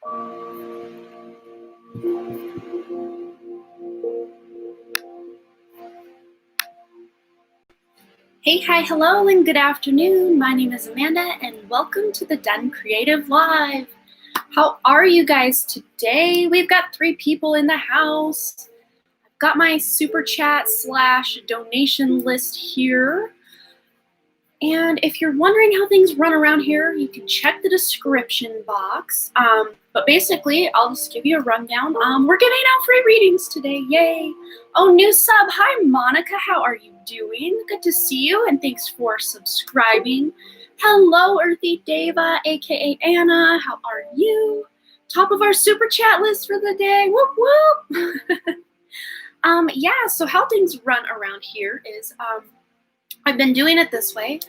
Hey, hi, hello, and good afternoon. My name is Amanda, and welcome to the Dunn Creative Live. How are you guys today? We've got 3 people in the house. I've got my super chat / donation list here. And if you're wondering how things run around here, you can check the description box. But basically, I'll just give you a rundown. We're giving out free readings today. Yay. Oh, new sub. Hi, Monica. How are you doing? Good to see you, and thanks for subscribing. Hello, Earthy Deva, aka Anna. How are you? Top of our super chat list for the day. Whoop, whoop. Yeah, so how things run around here is I've been doing it this way.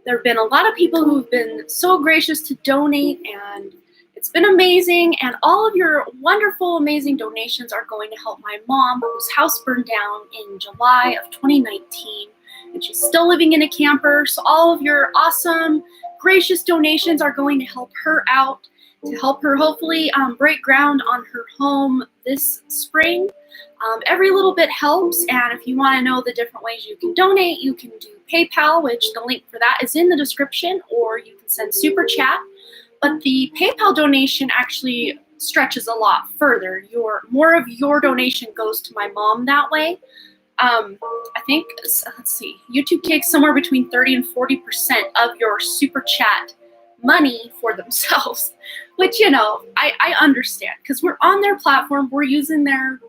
There have been a lot of people who've been so gracious to donate, and it's been amazing. And all of your wonderful, amazing donations are going to help my mom, whose house burned down in July of 2019, and she's still living in a camper. So all of your awesome, gracious donations are going to help her out, to help her hopefully break ground on her home this spring. Every little bit helps, and if you want to know the different ways you can donate, you can do PayPal, which the link for that is in the description, or you can send Super Chat. But the PayPal donation actually stretches a lot further. More of your donation goes to my mom that way. I think, let's see, YouTube takes somewhere between 30 and 40% of your Super Chat money for themselves, which, you know, I understand, because we're on their platform, we're using their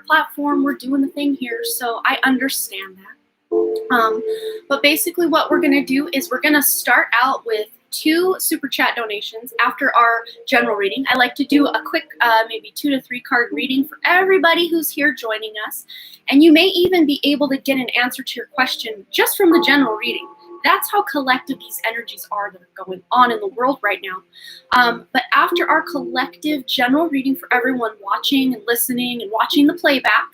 platform, we're doing the thing here, so I understand that. But basically what we're going to do is we're going to start out with 2 super chat donations after our general reading. I like to do a quick maybe 2 to 3 card reading for everybody who's here joining us, and you may even be able to get an answer to your question just from the general reading. That's how collective these energies are that are going on in the world right now. But after our collective general reading for everyone watching and listening and watching the playback,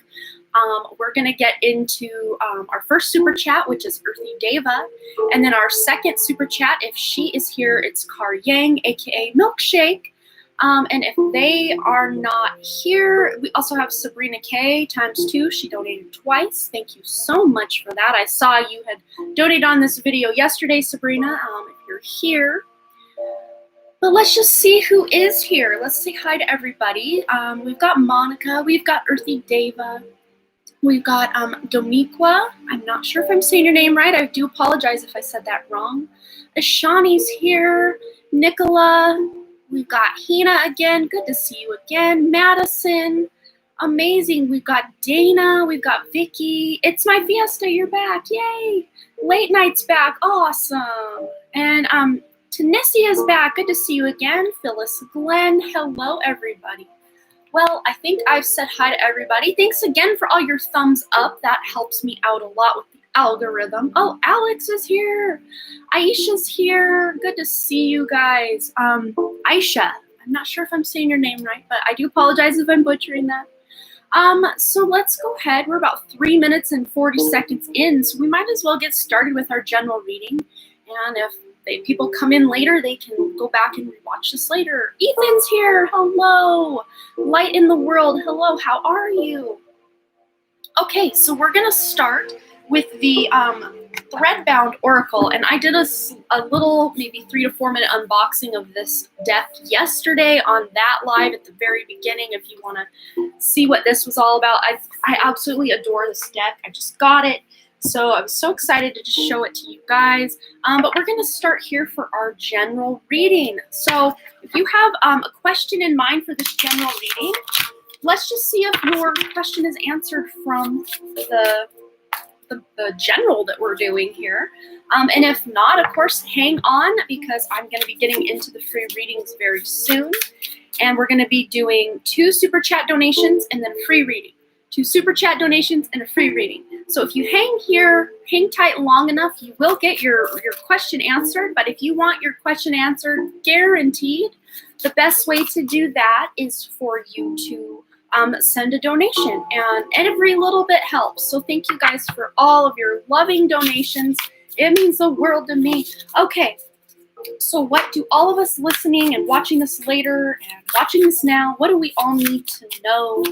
we're going to get into our first super chat, which is Earthy Deva. And then our second super chat, if she is here, it's Kar Yang, aka Milkshake. And if they are not here, we also have Sabrina K ×2. She donated twice. Thank you so much for that. I saw you had donated on this video yesterday, Sabrina, if you're here. But let's just see who is here. Let's say hi to everybody. We've got Monica. We've got Earthy Deva. We've got Domiqua. I'm not sure if I'm saying your name right. I do apologize if I said that wrong. Ashani's here. Nicola. We've got Hina again. Good to see you again. Madison. Amazing. We've got Dana. We've got Vicky. It's my fiesta. You're back. Yay. Late night's back. Awesome. And Tanissia is back. Good to see you again. Phyllis Glenn. Hello, everybody. Well, I think I've said hi to everybody. Thanks again for all your thumbs up. That helps me out a lot with the algorithm. Oh, Alex is here. Aisha's here. Good to see you guys. Aisha, I'm not sure if I'm saying your name right, but I do apologize if I'm butchering that. So let's go ahead. We're about 3 minutes and 40 seconds in, so we might as well get started with our general reading. And if people come in later, they can go back and watch this later. Ethan's here. Hello. Light in the world. Hello. How are you? Okay, so we're going to start with the Threadbound Oracle, and I did a little maybe 3 to 4 minute unboxing of this deck yesterday on that live at the very beginning. If you want to see what this was all about, I absolutely adore this deck. I just got it, so I'm so excited to just show it to you guys. But we're going to start here for our general reading. So if you have a question in mind for this general reading, let's just see if your question is answered from the general that we're doing here. And if not, of course, hang on, because I'm going to be getting into the free readings very soon. And we're going to be doing 2 super chat donations and then free reading. 2 super chat donations and a free reading. So if you hang tight long enough, you will get your question answered. But if you want your question answered guaranteed, the best way to do that is for you to send a donation, and every little bit helps. So thank you guys for all of your loving donations. It means the world to me. Okay, So what do all of us listening and watching this later and watching this now, what do we all need to know?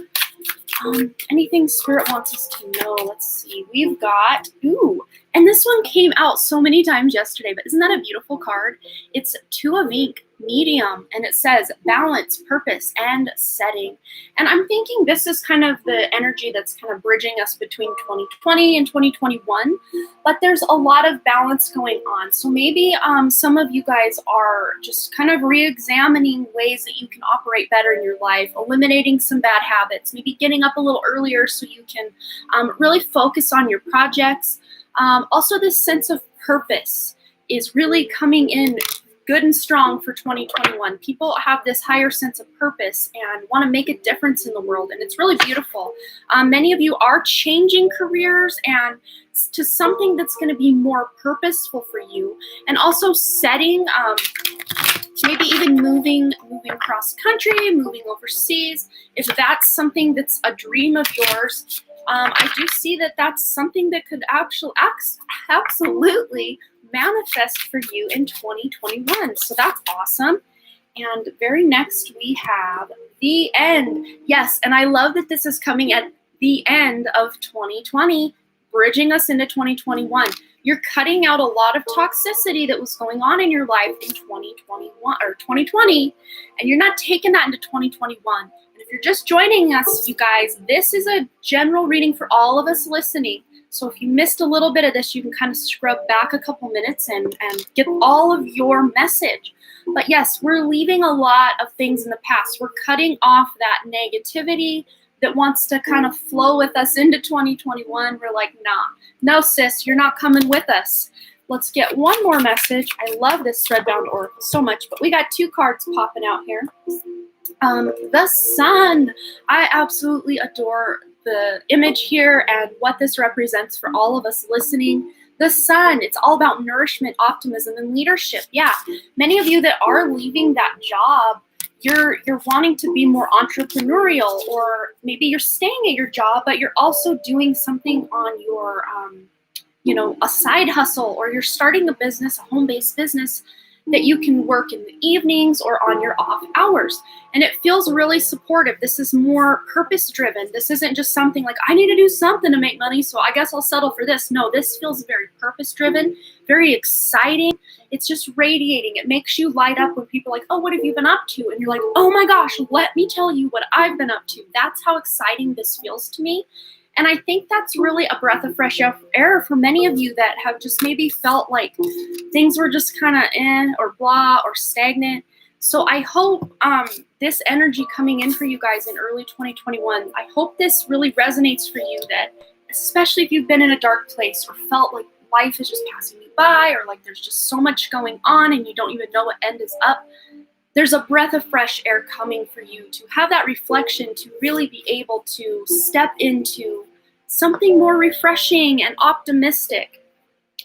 Anything Spirit wants us to know. Let's see. We've got, and this one came out so many times yesterday, but isn't that a beautiful card? It's Two of Ink, medium, and it says balance, purpose, and setting. And I'm thinking this is kind of the energy that's kind of bridging us between 2020 and 2021, but there's a lot of balance going on. So maybe some of you guys are just kind of re-examining ways that you can operate better in your life, eliminating some bad habits, maybe getting up a little earlier so you can really focus on your projects. Also, this sense of purpose is really coming in good and strong for 2021. People have this higher sense of purpose and want to make a difference in the world, and it's really beautiful. Many of you are changing careers and to something that's going to be more purposeful for you, and also setting, maybe even moving cross country, moving overseas. If that's something that's a dream of yours, I do see that that's something that could absolutely manifest for you in 2021. So that's awesome. And very next we have the end. Yes, and I love that this is coming at the end of 2020, bridging us into 2021. You're cutting out a lot of toxicity that was going on in your life in 2021 or 2020, and you're not taking that into 2021. And if you're just joining us, you guys, this is a general reading for all of us listening. So if you missed a little bit of this, you can kind of scrub back a couple minutes and get all of your message. But yes, we're leaving a lot of things in the past. We're cutting off that negativity that wants to kind of flow with us into 2021. We're like, nah, no sis, you're not coming with us. Let's get one more message. I love this threadbound oracle so much, but we got two cards popping out here. The sun. I absolutely adore the image here and what this represents for all of us listening. The sun, it's all about nourishment, optimism, and leadership. Yeah, many of you that are leaving that job, you're wanting to be more entrepreneurial, or maybe you're staying at your job, but you're also doing something on your, a side hustle, or you're starting a business, a home-based business that you can work in the evenings or on your off hours. And it feels really supportive. This is more purpose-driven. This isn't just something like, I need to do something to make money, so I guess I'll settle for this. No, this feels very purpose-driven, very exciting. It's just radiating. It makes you light up when people are like, oh, what have you been up to? And you're like, oh my gosh, let me tell you what I've been up to. That's how exciting this feels to me. And I think that's really a breath of fresh air for many of you that have just maybe felt like things were just kind of or blah or stagnant. So I hope this energy coming in for you guys in early 2021, I hope this really resonates for you, that especially if you've been in a dark place or felt like life is just passing you by, or like there's just so much going on and you don't even know what end is up. There's a breath of fresh air coming for you to have that reflection, to really be able to step into something more refreshing and optimistic.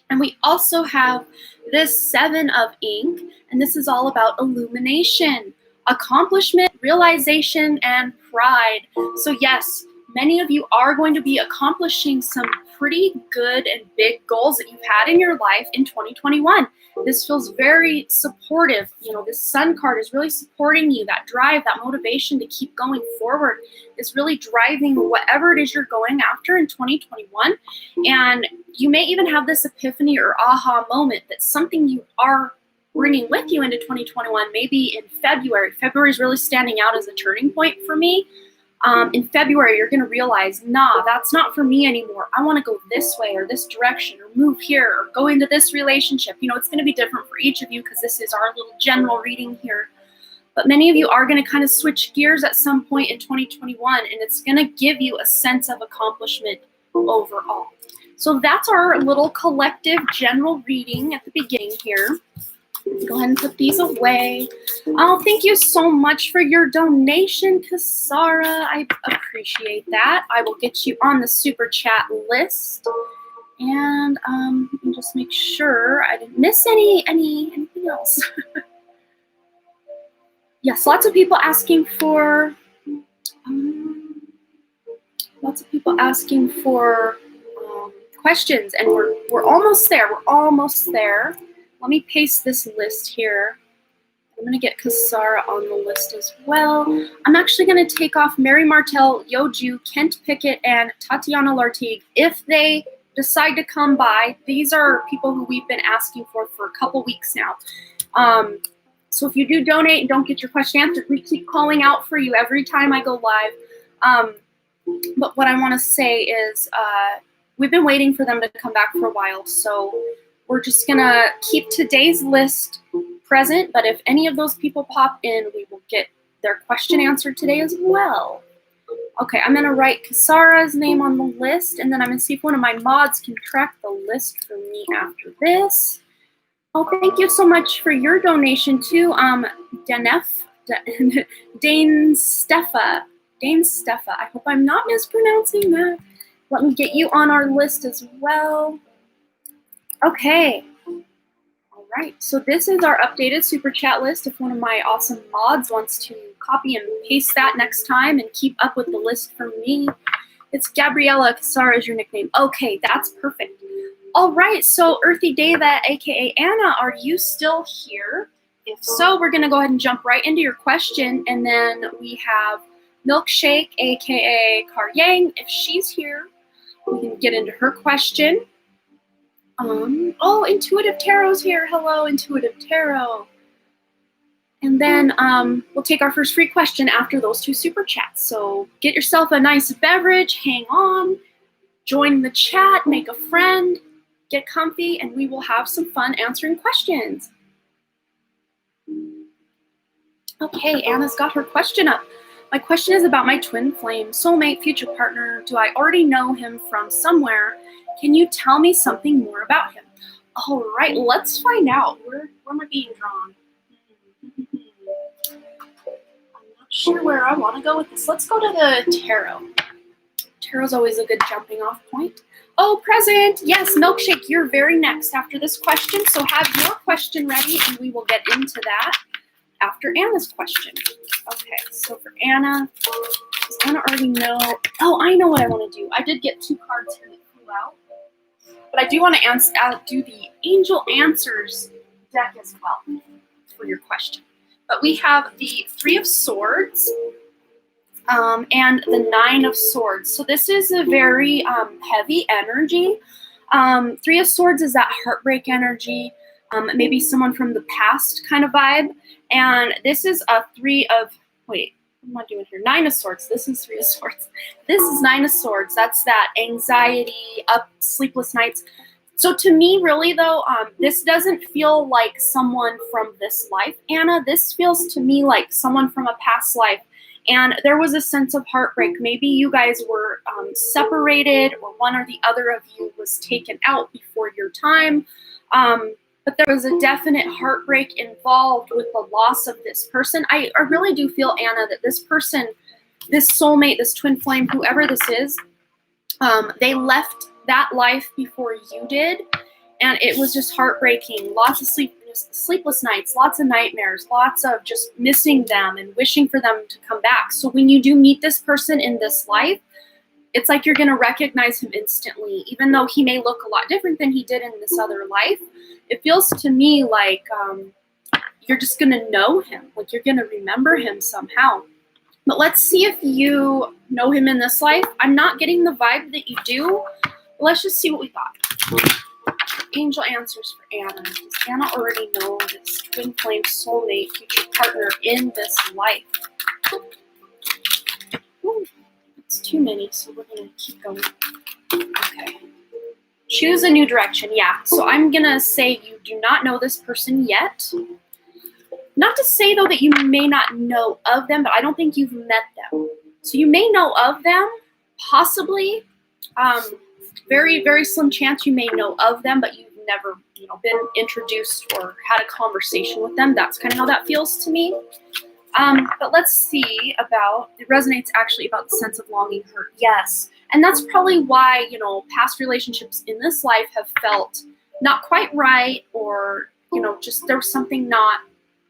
And we also have this Seven of Ink, and this is all about illumination, accomplishment, realization, and pride. So yes, many of you are going to be accomplishing some pretty good and big goals that you've had in your life in 2021. This feels very supportive. This sun card is really supporting you. That drive, that motivation to keep going forward is really driving whatever it is you're going after in 2021. And you may even have this epiphany or aha moment that something you are bringing with you into 2021, maybe in February. February is really standing out as a turning point for me. In February, you're going to realize, nah, that's not for me anymore. I want to go this way or this direction, or move here, or go into this relationship. It's going to be different for each of you because this is our little general reading here. But many of you are going to kind of switch gears at some point in 2021, and it's going to give you a sense of accomplishment overall. So that's our little collective general reading at the beginning here. Go ahead and put these away. Oh, thank you so much for your donation, Kasara. I appreciate that. I will get you on the super chat list. And just make sure I didn't miss anything else. Yes, lots of people asking for questions, and we're almost there. let me paste this list here. I'm going to get Kasara on the list as well. I'm actually going to take off Mary Martell, Yoju, Kent Pickett, and Tatiana Lartigue if they decide to come by. These are people who we've been asking for a couple weeks now. So if you do donate and don't get your question answered, we keep calling out for you every time I go live. But what I want to say is we've been waiting for them to come back for a while, so we're just going to keep today's list present, but if any of those people pop in, we will get their question answered today as well. Okay, I'm going to write Kasara's name on the list, and then I'm going to see if one of my mods can track the list for me after this. Oh, thank you so much for your donation too, Dane Steffa. I hope I'm not mispronouncing that. Let me get you on our list as well. Okay. All right. So this is our updated super chat list. If one of my awesome mods wants to copy and paste that next time and keep up with the list for me, it's Gabriella. Kasara is your nickname. Okay, that's perfect. All right. So Earthy Deva, aka Anna, are you still here? If so, we're going to go ahead and jump right into your question, and then we have Milkshake, aka Kar Yang. If she's here, we can get into her question. Oh, Intuitive Tarot's here. Hello, Intuitive Tarot. And then we'll take our first free question after those two super chats. So get yourself a nice beverage, hang on, join the chat, make a friend, get comfy, and we will have some fun answering questions. Okay, Anna's got her question up. My question is about my twin flame, soulmate, future partner. Do I already know him from somewhere? Can you tell me something more about him? All right, let's find out. Where am I being drawn? I'm not sure where I want to go with this. Let's go to the tarot. Tarot's always a good jumping off point. Oh, present. Yes, Milkshake, you're very next after this question. So have your question ready, and we will get into that after Anna's question. Okay, so for Anna, does Anna already know? Oh, I know what I want to do. I did get two cards here that flew out. But I do want to do the Angel Answers deck as well for your question. But we have the Three of Swords and the Nine of Swords. So this is a very heavy energy. Three of Swords is that heartbreak energy, maybe someone from the past kind of vibe. And this is a what am I doing here? Nine of Swords. This is Three of Swords. This is Nine of Swords. That's that anxiety, sleepless nights. So to me, really though, this doesn't feel like someone from this life, Anna. This feels to me like someone from a past life. And there was a sense of heartbreak. Maybe you guys were separated, or one or the other of you was taken out before your time. But there was a definite heartbreak involved with the loss of this person. I really do feel, Anna, that this person, this soulmate, this twin flame, whoever this is, they left that life before you did. And it was just heartbreaking. Lots of sleepless nights, lots of nightmares, lots of just missing them and wishing for them to come back. So when you do meet this person in this life, it's like you're going to recognize him instantly, even though he may look a lot different than he did in this other life. It feels to me like you're just going to know him, like you're going to remember him somehow. But let's see if you know him in this life. I'm not getting the vibe that you do. But let's just see what we got. Angel Answers for Anna. Does Anna already know this twin flame soulmate future partner in this life? Ooh, it's too many, so we're going to keep going. Okay. Choose a new direction. Yeah, so I'm going to say you do not know this person yet. Not to say, though, that you may not know of them, but I don't think you've met them. So you may know of them, possibly. Very, very slim chance you may know of them, but you've never, been introduced or had a conversation with them. That's kind of how that feels to me. But let's see about, it resonates actually about the sense of longing, hurt. Yes. And that's probably why, past relationships in this life have felt not quite right, or, just there was something not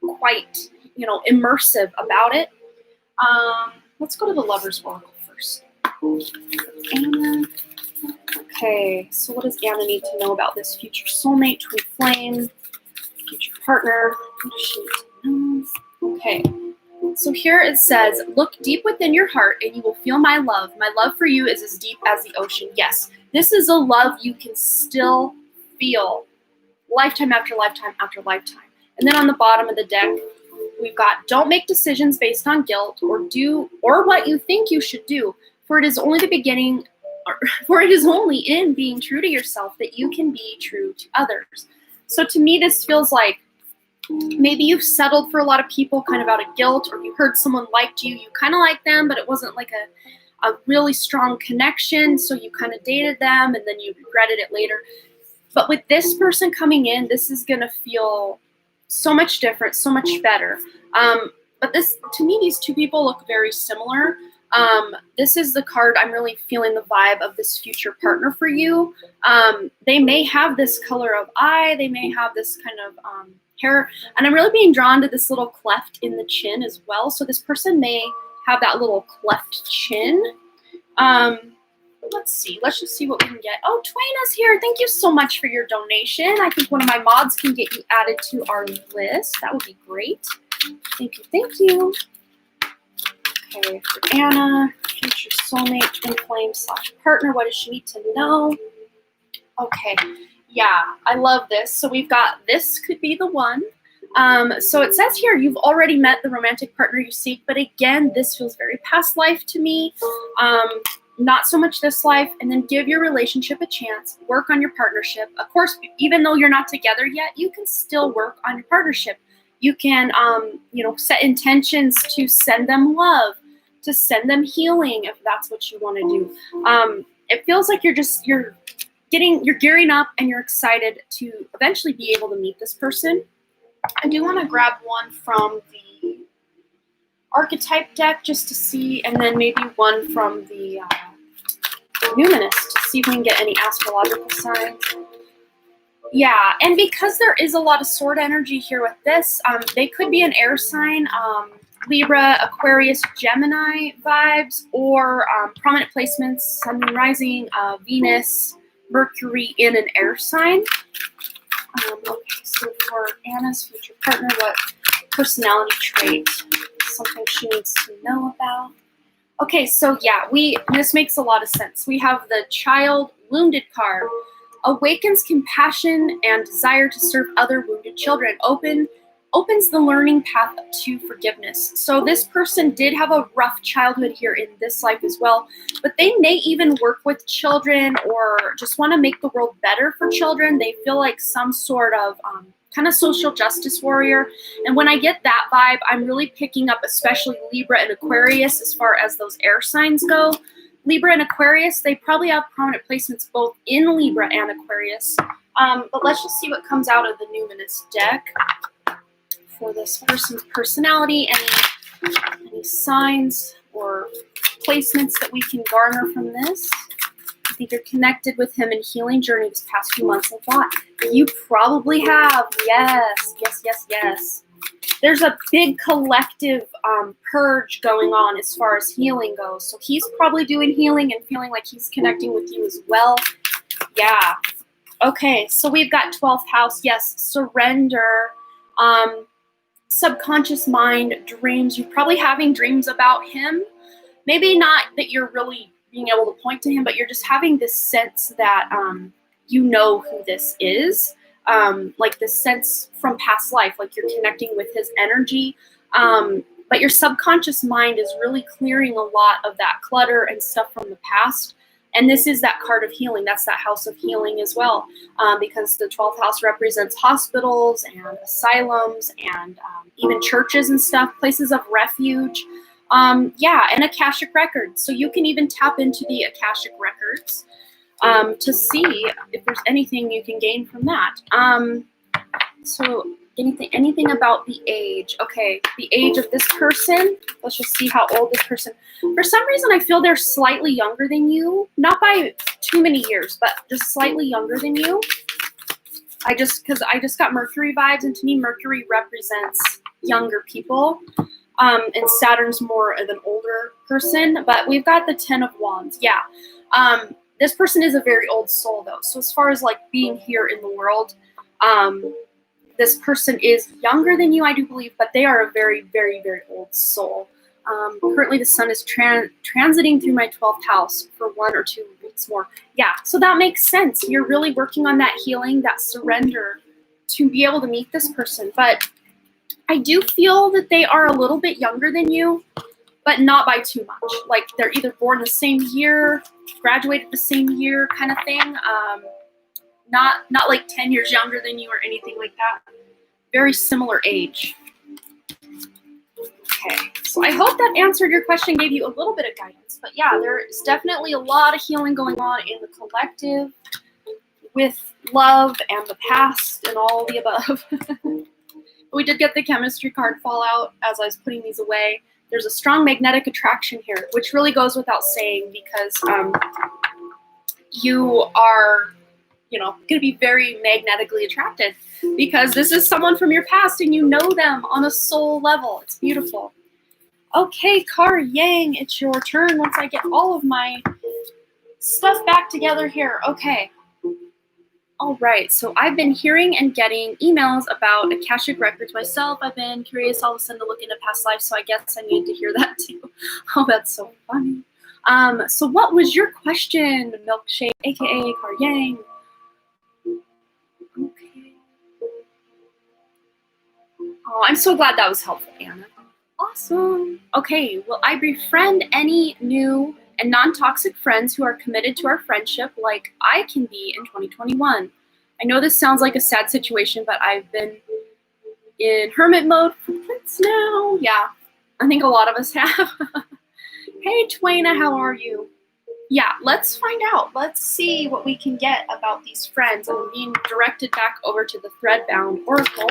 quite, immersive about it. Let's go to the Lover's Oracle first. Anna. Okay, so what does Anna need to know about this future soulmate, twin flame? future partner. What does she need to know? Okay. So here it says, look deep within your heart and you will feel my love. My love for you is as deep as the ocean. Yes, this is a love you can still feel lifetime after lifetime after lifetime. And then on the bottom of the deck, we've got, don't make decisions based on guilt or what you think you should do, for it is only the beginning, for it is only in being true to yourself that you can be true to others. So to me, this feels like maybe you've settled for a lot of people kind of out of guilt, or you heard someone liked you kind of liked them, but it wasn't like a really strong connection, so you kind of dated them and then you regretted it later. But with this person coming in, this is going to feel so much different, so much better. But this, to me, these two people look very similar. This is the card I'm really feeling the vibe of this future partner for you. They may have this color of eye, they may have this kind of hair, and I'm really being drawn to this little cleft in the chin as well. So this person may have that little cleft chin. Let's see. Let's just see what we can get. Oh, Twaina's here. Thank you so much for your donation. I think one of my mods can get you added to our list. That would be great. Thank you. Thank you. Okay, for Anna, future soulmate, twin flame / partner. What does she need to know? Okay. Yeah, I love this. So we've got, this could be the one. So it says here, you've already met the romantic partner you seek, but again, this feels very past life to me. Not so much this life. And then give your relationship a chance. Work on your partnership. Of course, even though you're not together yet, you can still work on your partnership. You can, set intentions to send them love, to send them healing, if that's what you want to do. It feels like you're gearing up and you're excited to eventually be able to meet this person. I do want to grab one from the archetype deck just to see, and then maybe one from the numinous to see if we can get any astrological signs. Yeah, and because there is a lot of sword energy here with this, they could be an air sign, Libra, Aquarius, Gemini vibes, or prominent placements, Sun, Moon, Rising, Venus, Mercury in an air sign. Okay, so for Anna's future partner, what personality trait, something she needs to know about? Okay, so yeah, this makes a lot of sense. We have the child wounded card. Awakens compassion and desire to serve other wounded children. Opens the learning path to forgiveness. So this person did have a rough childhood here in this life as well, but they may even work with children or just want to make the world better for children. They feel like some sort of kind of social justice warrior. And when I get that vibe, I'm really picking up especially Libra and Aquarius as far as those air signs go. Libra and Aquarius, they probably have prominent placements both in Libra and Aquarius. But let's just see what comes out of the numinous deck for this person's personality. Any signs or placements that we can garner from this? I think you're connected with him in healing journey this past few months a lot. You probably have. Yes, yes, yes, yes. There's a big collective purge going on as far as healing goes. So he's probably doing healing and feeling like he's connecting with you as well. Yeah. Okay, so we've got 12th house. Yes, surrender. Subconscious mind, dreams. You're probably having dreams about him. Maybe not that you're really being able to point to him, but you're just having this sense that you know who this is. Like this sense from past life, like you're connecting with his energy. But your subconscious mind is really clearing a lot of that clutter and stuff from the past. And this is that card of healing. That's that house of healing as well, because the 12th house represents hospitals and asylums and even churches and stuff, places of refuge. Yeah, and Akashic records. So you can even tap into the Akashic records to see if there's anything you can gain from that. So anything about the age. Okay, the age of this person. Let's just see how old this person. For some reason, I feel they're slightly younger than you. Not by too many years, but just slightly younger than you. Because I just got Mercury vibes, and to me, Mercury represents younger people. And Saturn's more of an older person. But we've got the 10 of Wands. Yeah. This person is a very old soul, though. So as far as like being here in the world, This person is younger than you, I do believe, but they are a very, very, very old soul. Currently, the sun is transiting through my 12th house for 1 or 2 weeks more. Yeah, so that makes sense. You're really working on that healing, that surrender to be able to meet this person. But I do feel that they are a little bit younger than you, but not by too much. Like they're either born the same year, graduated the same year kind of thing. Not like 10 years younger than you or anything like that. Very similar age. Okay, so I hope that answered your question, gave you a little bit of guidance. But yeah, there is definitely a lot of healing going on in the collective with love and the past and all the above. We did get the chemistry card fall out as I was putting these away. There's a strong magnetic attraction here, which really goes without saying because you are, going to be very magnetically attracted because this is someone from your past and you know them on a soul level. It's beautiful. Okay, Car Yang, it's your turn once I get all of my stuff back together here. Okay. All right, so I've been hearing and getting emails about Akashic Records myself. I've been curious all of a sudden to look into past lives, so I guess I need to hear that too. Oh, that's so funny. So what was your question, Milkshake, aka Car Yang? Okay. Oh, I'm so glad that was helpful, Anna. Awesome. Okay, will I befriend any new and non-toxic friends who are committed to our friendship like I can be in 2021? I know this sounds like a sad situation, but I've been in hermit mode for months now. Yeah, I think a lot of us have. Hey, Twaina, how are you? Yeah, let's find out. Let's see what we can get about these friends. I'm being directed back over to the Threadbound Oracle.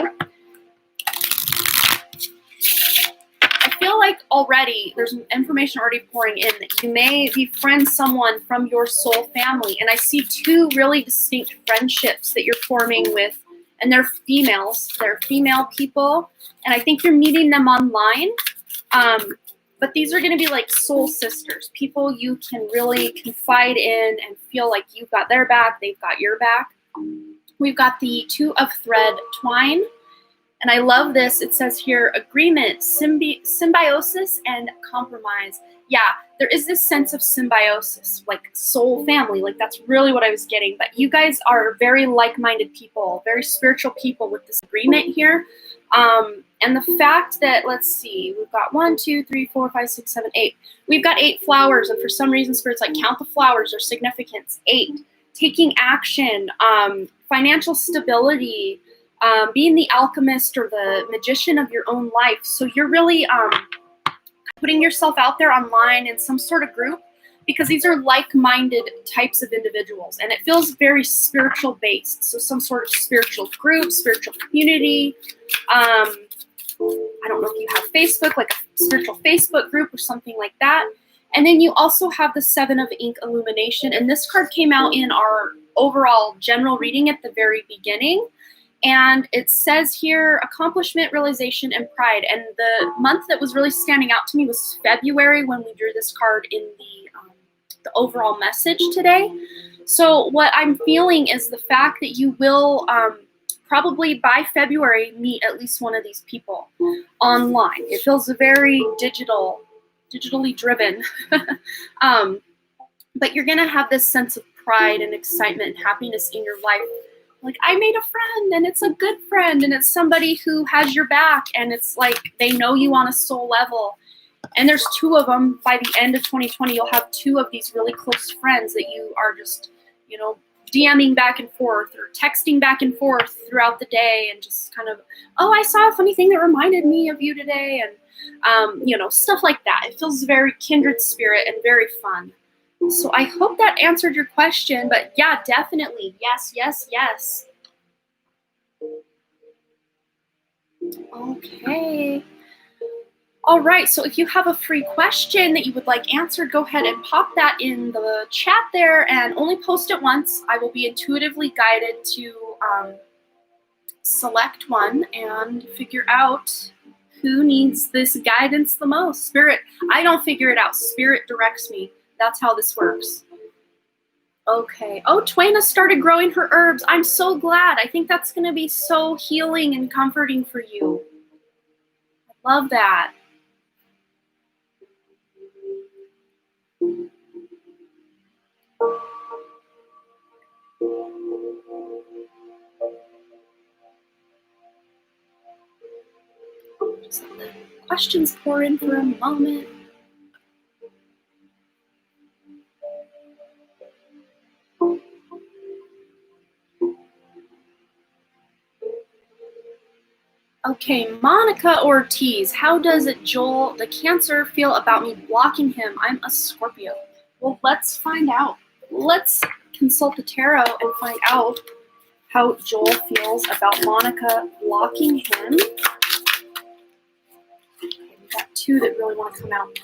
I feel like already there's information already pouring in that you may befriend someone from your soul family. And I see 2 really distinct friendships that you're forming with, and they're females. They're female people, and I think you're meeting them online. But these are going to be like soul sisters, people you can really confide in and feel like you've got their back, they've got your back. We've got the 2 of thread twine. And I love this. It says here, agreement, symbiosis, and compromise. Yeah, there is this sense of symbiosis, like soul family. Like that's really what I was getting. But you guys are very like-minded people, very spiritual people with this agreement here. And the fact that, let's see, we've got 1, 2, 3, 4, 5, 6, 7, 8. We've got 8 flowers. And for some reason, Spirit's like, count the flowers or significance. 8, taking action, financial stability, being the alchemist or the magician of your own life. So you're really putting yourself out there online in some sort of group because these are like-minded types of individuals. And it feels very spiritual based. So some sort of spiritual group, spiritual community. I don't know if you have Facebook, like a spiritual Facebook group or something like that. And then you also have the 7 of ink illumination. And this card came out in our overall general reading at the very beginning. And it says here, accomplishment, realization, and pride. And the month that was really standing out to me was February when we drew this card in the overall message today. So what I'm feeling is the fact that you will probably by February meet at least one of these people online. It feels very digitally driven. But you're going to have this sense of pride and excitement and happiness in your life. Like, I made a friend, and it's a good friend, and it's somebody who has your back, and it's like they know you on a soul level. And there's 2 of them. By the end of 2020, you'll have 2 of these really close friends that you are just, DMing back and forth or texting back and forth throughout the day and just kind of, oh, I saw a funny thing that reminded me of you today, and, stuff like that. It feels very kindred spirit and very fun. So I hope that answered your question, but yeah, definitely. Yes, yes, yes. Okay. All right, so if you have a free question that you would like answered, go ahead and pop that in the chat there and only post it once. I will be intuitively guided to select one and figure out who needs this guidance the most. Spirit, I don't figure it out. Spirit directs me. That's how this works. Okay. Oh, Twaina started growing her herbs. I'm so glad. I think that's going to be so healing and comforting for you. I love that. Just let the questions pour in for a moment. Okay, Monica Ortiz, how does Joel, the Cancer, feel about me blocking him? I'm a Scorpio. Well, let's find out. Let's consult the tarot and find out how Joel feels about Monica blocking him. Okay, we've got two that really want to come out.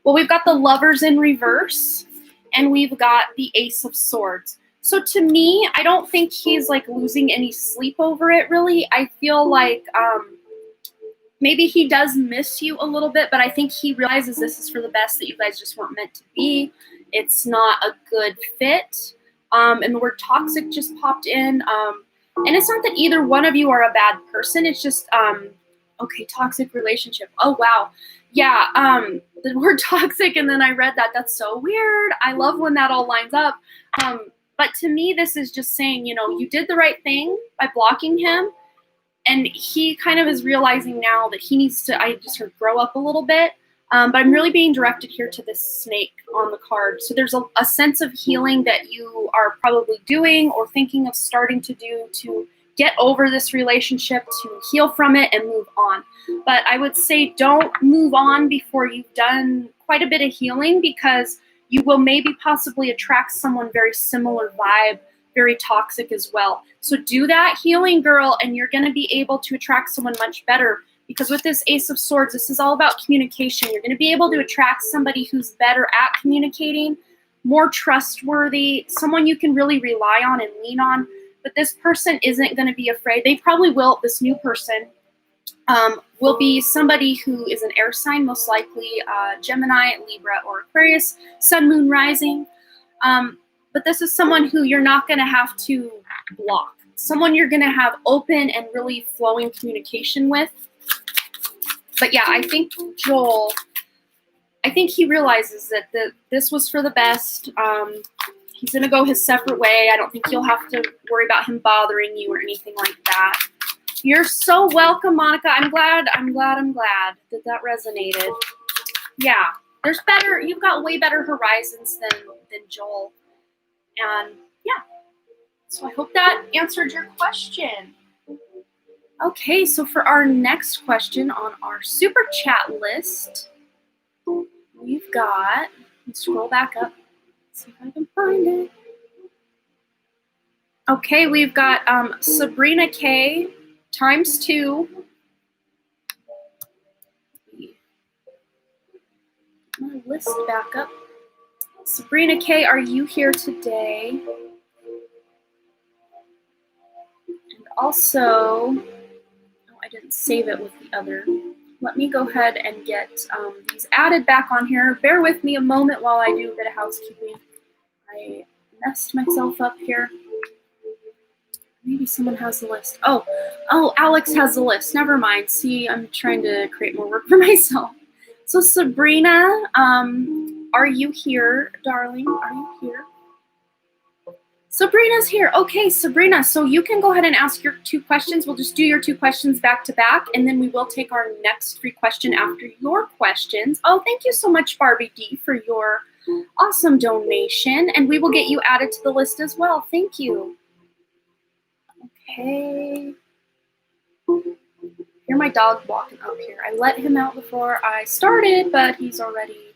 Well, we've got the Lovers in reverse, and we've got the Ace of Swords. So to me, I don't think he's like losing any sleep over it, really. I feel like maybe he does miss you a little bit, but I think he realizes this is for the best, that you guys just weren't meant to be. It's not a good fit. And the word toxic just popped in. And it's not that either one of you are a bad person. It's just, okay, toxic relationship. Oh, wow. Yeah, the word toxic, and then I read that. That's so weird. I love when that all lines up. But to me, this is just saying, you know, you did the right thing by blocking him. And he kind of is realizing now that he needs to, I just heard, grow up a little bit. But I'm really being directed here to this snake on the card. So there's a sense of healing that you are probably doing or thinking of starting to do to get over this relationship, to heal from it and move on. But I would say don't move on before you've done quite a bit of healing, because you will maybe possibly attract someone very similar vibe, very toxic as well. So do that healing, girl, and you're going to be able to attract someone much better. Because with this Ace of Swords, this is all about communication. You're going to be able to attract somebody who's better at communicating, more trustworthy, someone you can really rely on and lean on. But this person isn't going to be afraid. They probably will, this new person, will be somebody who is an air sign, most likely Gemini, Libra, or Aquarius, Sun, Moon, Rising. But this is someone who you're not going to have to block. Someone you're going to have open and really flowing communication with. But yeah, I think Joel, I think he realizes that this was for the best. He's going to go his separate way. I don't think you'll have to worry about him bothering you or anything like that. You're so welcome, Monica. I'm glad that resonated. Yeah, there's better, you've got way better horizons than Joel. And yeah, so I hope that answered your question. Okay, so for our next question on our super chat list, we've got, let's scroll back up, see if I can find it. Okay, we've got Sabrina K ×2. My list back up. Sabrina K, are you here today? And also, oh, I didn't save it with the other. Let me go ahead and get these added back on here. Bear with me a moment while I do a bit of housekeeping. I messed myself up here. Maybe someone has the list. Oh, Alex has the list. Never mind. See, I'm trying to create more work for myself. So Sabrina, are you here, darling? Are you here? Sabrina's here. Okay, Sabrina, so you can go ahead and ask your 2 questions. We'll just do your 2 questions back to back, and then we will take our next free question after your questions. Oh, thank you so much, Barbie D, for your awesome donation, and we will get you added to the list as well. Thank you. Okay. Hear my dog walking up here. I let him out before I started, but he's already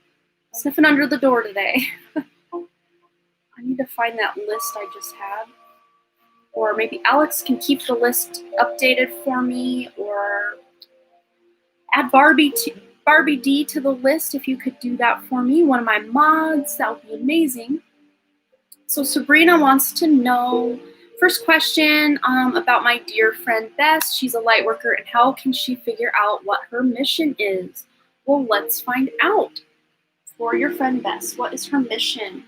sniffing under the door today. I need to find that list I just had. Or maybe Alex can keep the list updated for me, or add Barbie D to the list if you could do that for me. One of my mods, that would be amazing. So Sabrina wants to know, first question, about my dear friend Bess. She's a light worker, and how can she figure out what her mission is? Well, let's find out. For your friend Bess, what is her mission?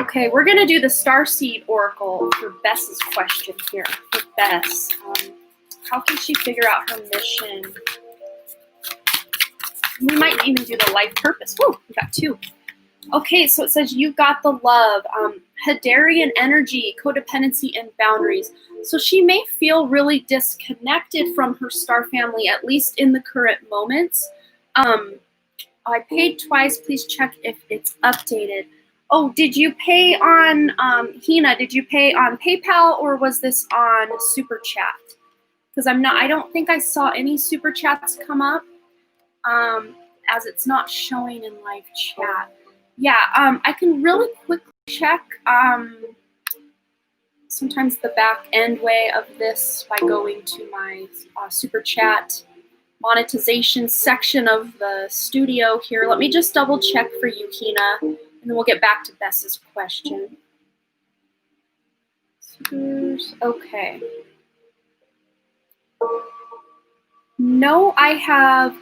Okay, we're going to do the Starseed Oracle for Bess's question here. For Bess, how can she figure out her mission? We might even do the life purpose. Woo, we got 2. Okay, so it says you got the love, Hadarian energy, codependency, and boundaries. So she may feel really disconnected from her star family, at least in the current moments. I paid twice. Please check if it's updated. Oh, did you pay on, Hina, did you pay on PayPal or was this on Super Chat? Because I don't think I saw any Super Chats come up, as it's not showing in live chat. Yeah, I can really quickly check sometimes the back end way of this by going to my Super Chat monetization section of the studio here. Let me just double check for you, Hina, and then we'll get back to Bess's question. Okay. No, I have,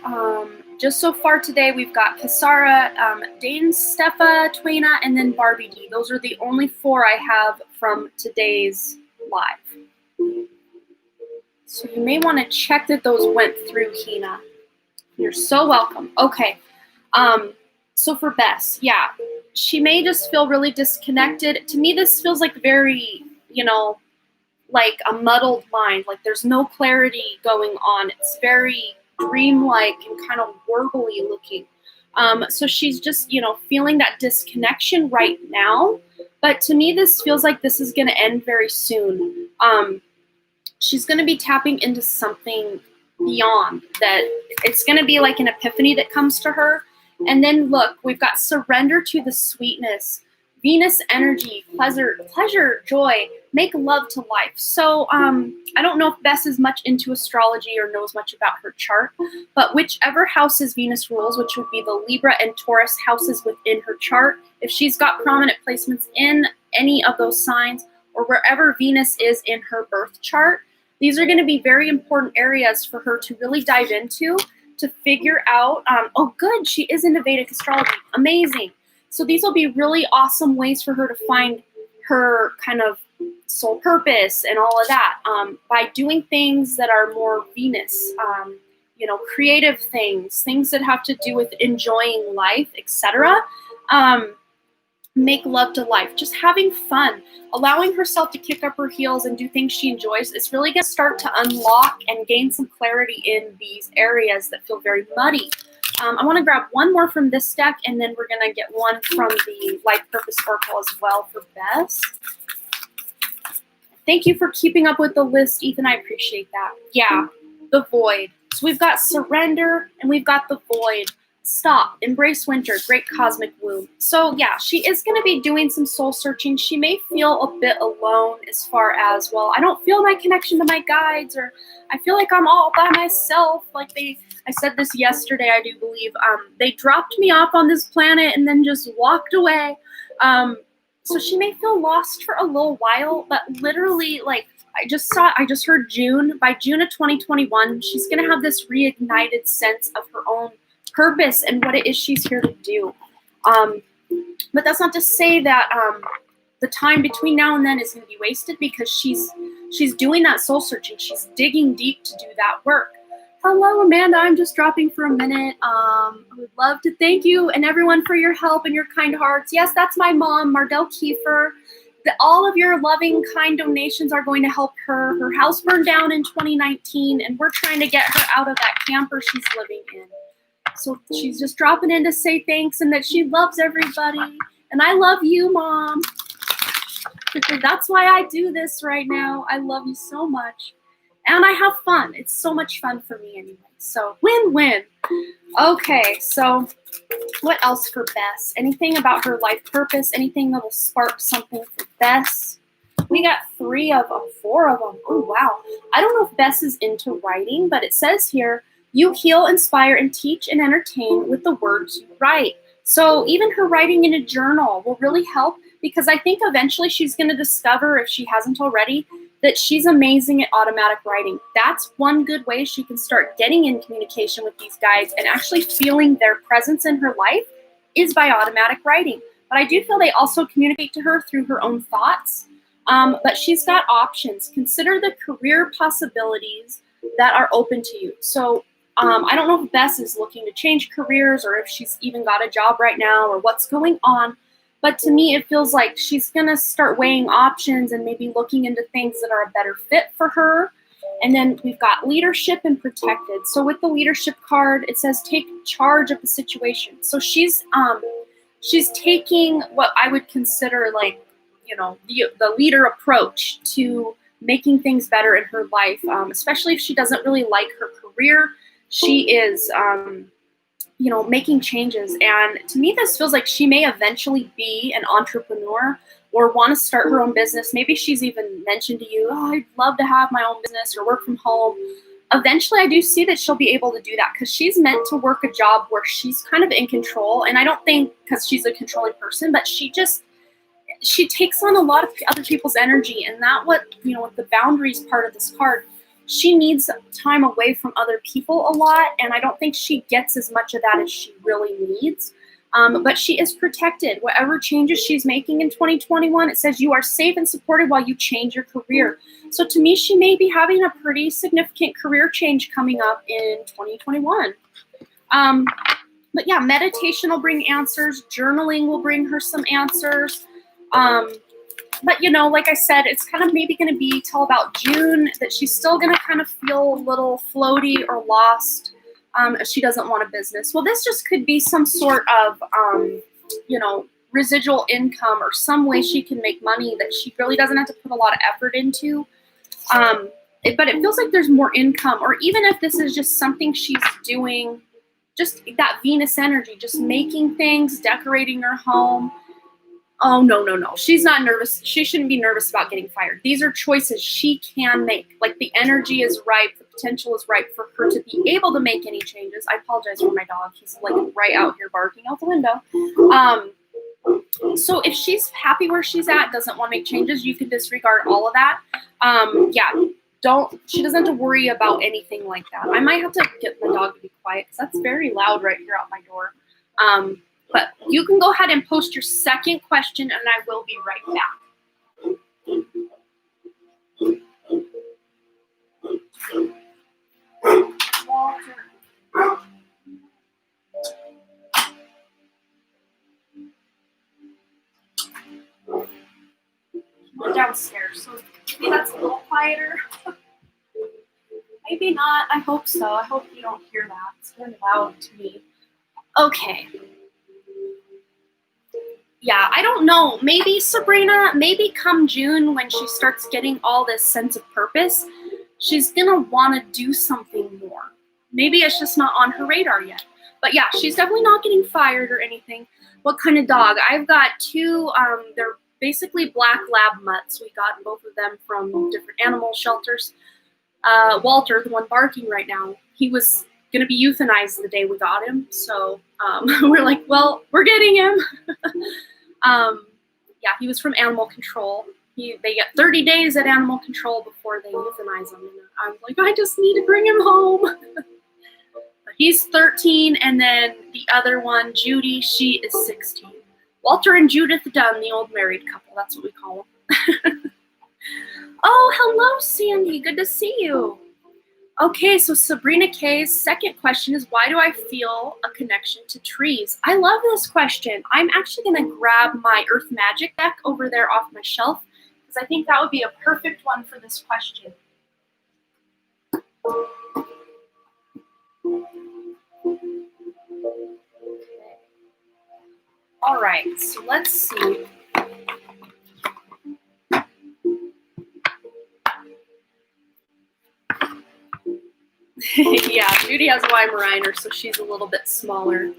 just so far today, we've got Kasara, Dane, Stefa, Twaina, and then Barbie D. Those are the only 4 I have from today's live. So you may want to check that those went through, Hina. You're so welcome. Okay. So for Bess, yeah, she may just feel really disconnected. To me, this feels like very, like a muddled mind. Like there's no clarity going on. It's very dreamlike and kind of warbly looking. So she's just, feeling that disconnection right now. But to me, this feels like this is going to end very soon. She's going to be tapping into something beyond that. It's going to be like an epiphany that comes to her. And then look, we've got surrender to the sweetness, Venus energy, pleasure, joy, make love to life. So I don't know if Bess is much into astrology or knows much about her chart, but whichever houses Venus rules, which would be the Libra and Taurus houses within her chart, if she's got prominent placements in any of those signs or wherever Venus is in her birth chart, these are going to be very important areas for her to really dive into to figure out, oh good, she is into Vedic astrology, amazing. So these will be really awesome ways for her to find her kind of soul purpose and all of that by doing things that are more Venus, creative things that have to do with enjoying life, etc. Make love to life, just having fun, allowing herself to kick up her heels and do things she enjoys. It's really going to start to unlock and gain some clarity in these areas that feel very muddy. I want to grab one more from this deck, and then we're going to get one from the Life Purpose Oracle as well for Bess. Thank you for keeping up with the list, Ethan. I appreciate that. Yeah, the void. So we've got surrender, and we've got the void. Stop, embrace winter, great cosmic womb. So yeah, she is going to be doing some soul searching. She may feel a bit alone as far as, well, I don't feel my connection to my guides, or I feel like I'm all by myself. Like I said this yesterday, I do believe, they dropped me off on this planet and then just walked away. So she may feel lost for a little while, but literally, like, I just heard June. By June of 2021, she's going to have this reignited sense of her own purpose and what it is she's here to do. But that's not to say that the time between now and then is going to be wasted, because she's doing that soul searching. She's digging deep to do that work. Hello, Amanda. I'm just dropping for a minute. I would love to thank you and everyone for your help and your kind hearts. Yes, that's my mom, Mardell Kiefer. All of your loving, kind donations are going to help her. Her house burned down in 2019, and we're trying to get her out of that camper she's living in. So she's just dropping in to say thanks and that she loves everybody. And I love you, Mom. That's why I do this right now. I love you so much. And I have fun. It's so much fun for me anyway. So win-win. Okay, so what else for Bess? Anything about her life purpose? Anything that will spark something for Bess? We got 3 of them, 4 of them. Oh, wow. I don't know if Bess is into writing, but it says here, you heal, inspire, and teach and entertain with the words you write. So even her writing in a journal will really help, because I think eventually she's going to discover, if she hasn't already, that she's amazing at automatic writing. That's one good way she can start getting in communication with these guides and actually feeling their presence in her life, is by automatic writing. But I do feel they also communicate to her through her own thoughts. But she's got options. Consider the career possibilities that are open to you. So I don't know if Bess is looking to change careers or if she's even got a job right now or what's going on. But to me, it feels like she's going to start weighing options and maybe looking into things that are a better fit for her. And then we've got leadership and protected. So with the leadership card, it says take charge of the situation. So she's taking what I would consider like, the leader approach to making things better in her life, especially if she doesn't really like her career. She is, making changes. And to me, this feels like she may eventually be an entrepreneur or want to start her own business. Maybe she's even mentioned to you, oh, I'd love to have my own business or work from home. Eventually, I do see that she'll be able to do that because she's meant to work a job where she's kind of in control. And I don't think because she's a controlling person, but she takes on a lot of other people's energy. And with the boundaries part of this card, she needs time away from other people a lot. And I don't think she gets as much of that as she really needs. But she is protected. Whatever changes she's making in 2021, it says you are safe and supported while you change your career. So to me, she may be having a pretty significant career change coming up in 2021. But yeah, meditation will bring answers. Journaling will bring her some answers. But like I said, it's kind of maybe going to be till about June that she's still going to kind of feel a little floaty or lost. If she doesn't want a business. Well, this just could be some sort of, residual income or some way she can make money that she really doesn't have to put a lot of effort into. But it feels like there's more income, or even if this is just something she's doing, just that Venus energy, just making things, decorating her home. Oh, no. She's not nervous. She shouldn't be nervous about getting fired. These are choices she can make. Like the energy is ripe. The potential is ripe for her to be able to make any changes. I apologize for my dog. He's like right out here barking out the window. So if she's happy where she's at, doesn't want to make changes, you can disregard all of that. She doesn't have to worry about anything like that. I might have to get my dog to be quiet because that's very loud right here out my door. But you can go ahead and post your second question, and I will be right back. Walter. We're downstairs, so maybe that's a little quieter. Maybe not. I hope so. I hope you don't hear that. It's very loud to me. Okay. Yeah, I don't know. Maybe Sabrina, come June when she starts getting all this sense of purpose, she's going to want to do something more. Maybe it's just not on her radar yet. But yeah, she's definitely not getting fired or anything. What kind of dog? I've got two, they're basically black lab mutts. We got both of them from different animal shelters. Walter, the one barking right now, he was going to be euthanized the day we got him. So we're like, well, we're getting him. Yeah, he was from animal control. They get 30 days at animal control before they euthanize him. And I was like, I just need to bring him home. But he's 13, and then the other one, Judy, she is 16. Walter and Judith Dunn, the old married couple. That's what we call them. Oh, hello, Sandy. Good to see you. Okay, so Sabrina K's second question is, why do I feel a connection to trees? I love this question. I'm actually going to grab my Earth Magic deck over there off my shelf because I think that would be a perfect one for this question. All right, so let's see. Yeah, Judy has a Weimaraner, so she's a little bit smaller.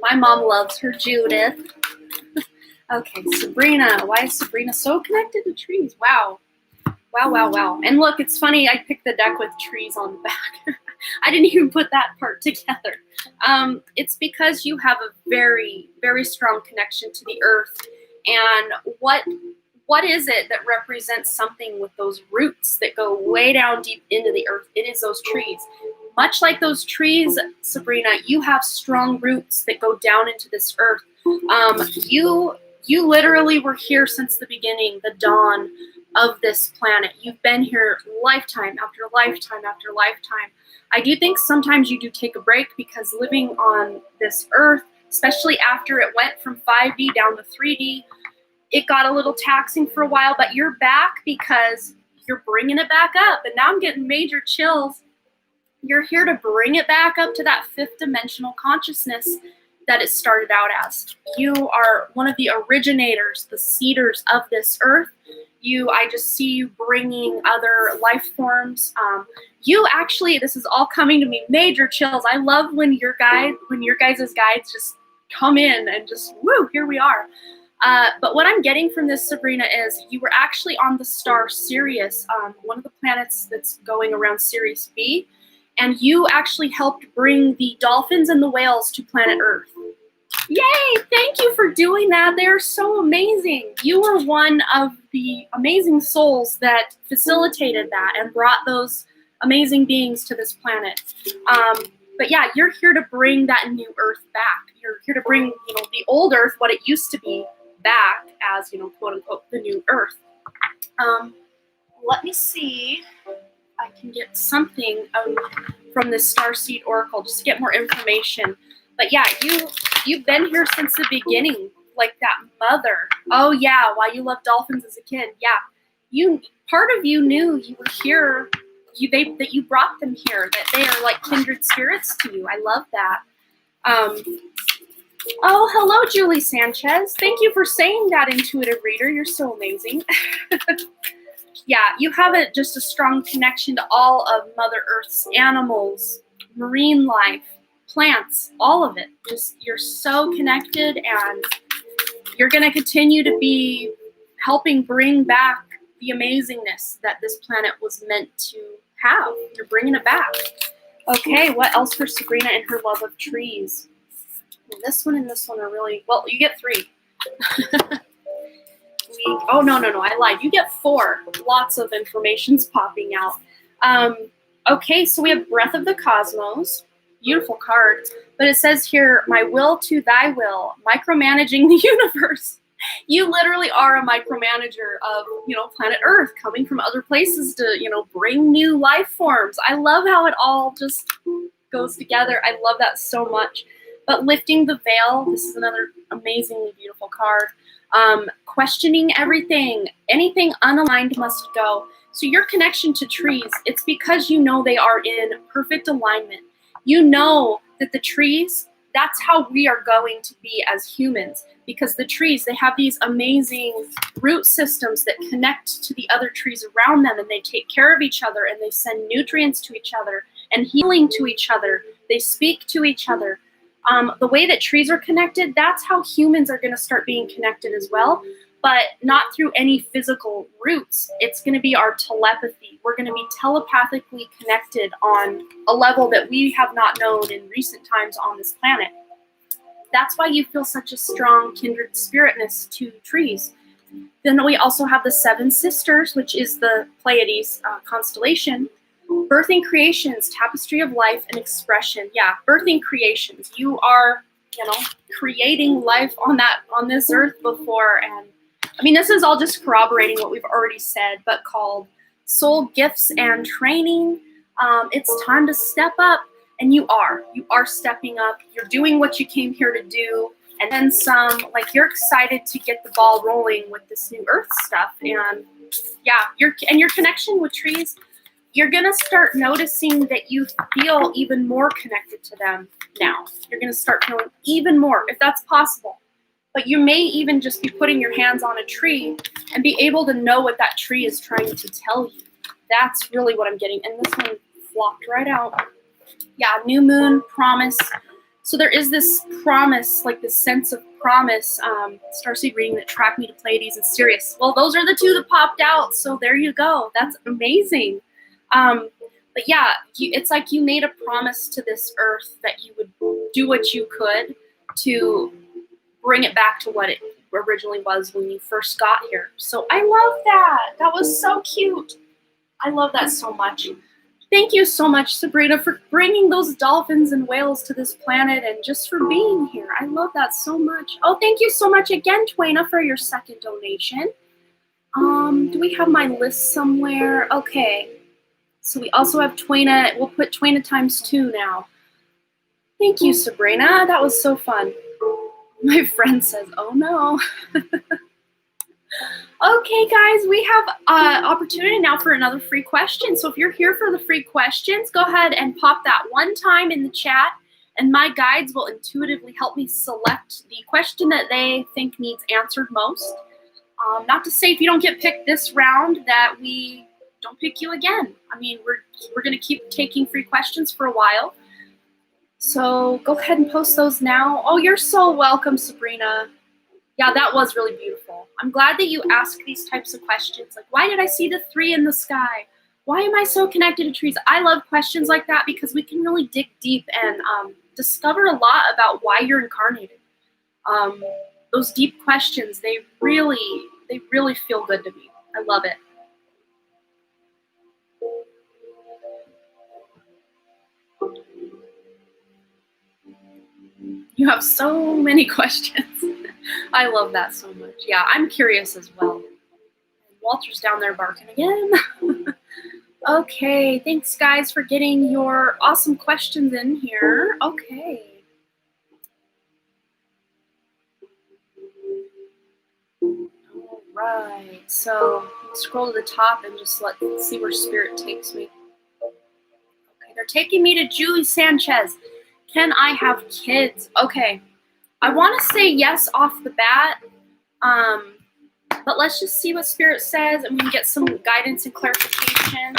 My mom loves her Judith. Okay, Sabrina. Why is Sabrina so connected to trees? Wow. Wow. And look, it's funny, I picked the deck with trees on the back. I didn't even put that part together. It's because you have a very, very strong connection to the earth. And what is it that represents something with those roots that go way down deep into the earth? It is those trees. much like those trees, Sabrina, you have strong roots that go down into this earth. You literally were here since the beginning, the dawn of this planet. You've been here lifetime after lifetime after lifetime. I do think sometimes you do take a break because living on this earth, especially after it went from 5D down to 3D, it got a little taxing for a while, but you're back because you're bringing it back up. And now I'm getting major chills. You're here to bring it back up to that fifth dimensional consciousness that it started out as. You are one of the originators, the seeders of this earth. I just see you bringing other life forms. You actually, this is all coming to me, major chills. I love when your guys' guides just come in and just, woo, here we are. But what I'm getting from this, Sabrina, is you were actually on the star Sirius, one of the planets that's going around Sirius B, and you actually helped bring the dolphins and the whales to planet Earth. Yay! Thank you for doing that. They're so amazing. You were one of the amazing souls that facilitated that and brought those amazing beings to this planet. But yeah, you're here to bring that new Earth back. You're here to bring, the old Earth, what it used to be, back as, quote unquote, the new Earth. Let me see if I can get something from this Starseed Oracle just to get more information. But yeah, you've been here since the beginning, like that mother. Oh yeah, why you loved dolphins as a kid. Yeah, part of you knew you were here. That you brought them here. That they are like kindred spirits to you. I love that. Oh, hello, Julie Sanchez. Thank you for saying that, intuitive reader. You're so amazing. Yeah, you have just a strong connection to all of Mother Earth's animals, marine life, plants, all of it. Just, you're so connected, and you're going to continue to be helping bring back the amazingness that this planet was meant to have. You're bringing it back. Okay, what else for Sabrina and her love of trees? And this one and this one are really, well, you get 3. Oh, no, I lied. You get 4. Lots of information's popping out. Okay, so we have Breath of the Cosmos. Beautiful card. But it says here, my will to thy will, micromanaging the universe. You literally are a micromanager of, planet Earth, coming from other places to, bring new life forms. I love how it all just goes together. I love that so much. But lifting the veil, this is another amazingly beautiful card. Questioning everything. Anything unaligned must go. So your connection to trees, it's because you know they are in perfect alignment. You know that the trees, that's how we are going to be as humans, because the trees, they have these amazing root systems that connect to the other trees around them, and they take care of each other, and they send nutrients to each other and healing to each other. They speak to each other. The way that trees are connected, that's how humans are going to start being connected as well, but not through any physical roots. It's going to be our telepathy. We're going to be telepathically connected on a level that we have not known in recent times on this planet. That's why you feel such a strong kindred spiritness to trees. Then we also have the 7 Sisters, which is the Pleiades constellation. Birthing creations, tapestry of life and expression. Yeah, birthing creations. You are, creating life on this earth before. And I mean, this is all just corroborating what we've already said, but called soul gifts and training. It's time to step up, and you are stepping up. You're doing what you came here to do, and then some. Like, you're excited to get the ball rolling with this new earth stuff. And yeah, your connection with trees, you're going to start noticing that you feel even more connected to them now. You're going to start feeling even more, if that's possible. But you may even just be putting your hands on a tree and be able to know what that tree is trying to tell you. That's really what I'm getting. And this one flopped right out. Yeah, new moon, promise. So there is this promise, like this sense of promise, starseed reading that tracked me to Pleiades and Sirius. Well, those are the 2 that popped out. So there you go. That's amazing. But yeah, it's like you made a promise to this earth that you would do what you could to bring it back to what it originally was when you first got here. So I love that. That was so cute. I love that so much. Thank you so much, Sabrina, for bringing those dolphins and whales to this planet and just for being here. I love that so much. Oh, thank you so much again, Twaina, for your second donation. Do we have my list somewhere? Okay. So we also have Twaina. We'll put Twaina times 2 now. Thank you, Sabrina. That was so fun. My friend says, oh no. Okay, guys, we have opportunity now for another free question. So if you're here for the free questions, go ahead and pop that one time in the chat, and my guides will intuitively help me select the question that they think needs answered most. Not to say if you don't get picked this round that we don't pick you again. I mean, we're going to keep taking free questions for a while. So go ahead and post those now. Oh, you're so welcome, Sabrina. Yeah, that was really beautiful. I'm glad that you ask these types of questions. Like, why did I see the 3 in the sky? Why am I so connected to trees? I love questions like that because we can really dig deep and discover a lot about why you're incarnated. Those deep questions, they really feel good to me. I love it. You have so many questions. I love that so much. Yeah, I'm curious as well. Walter's down there barking again. Okay, thanks guys for getting your awesome questions in here. Okay. All right, so let's scroll to the top and just let's see where spirit takes me. Okay, they're taking me to Julie Sanchez. Can I have kids? Okay, I want to say yes off the bat, but let's just see what spirit says and we can get some guidance and clarification.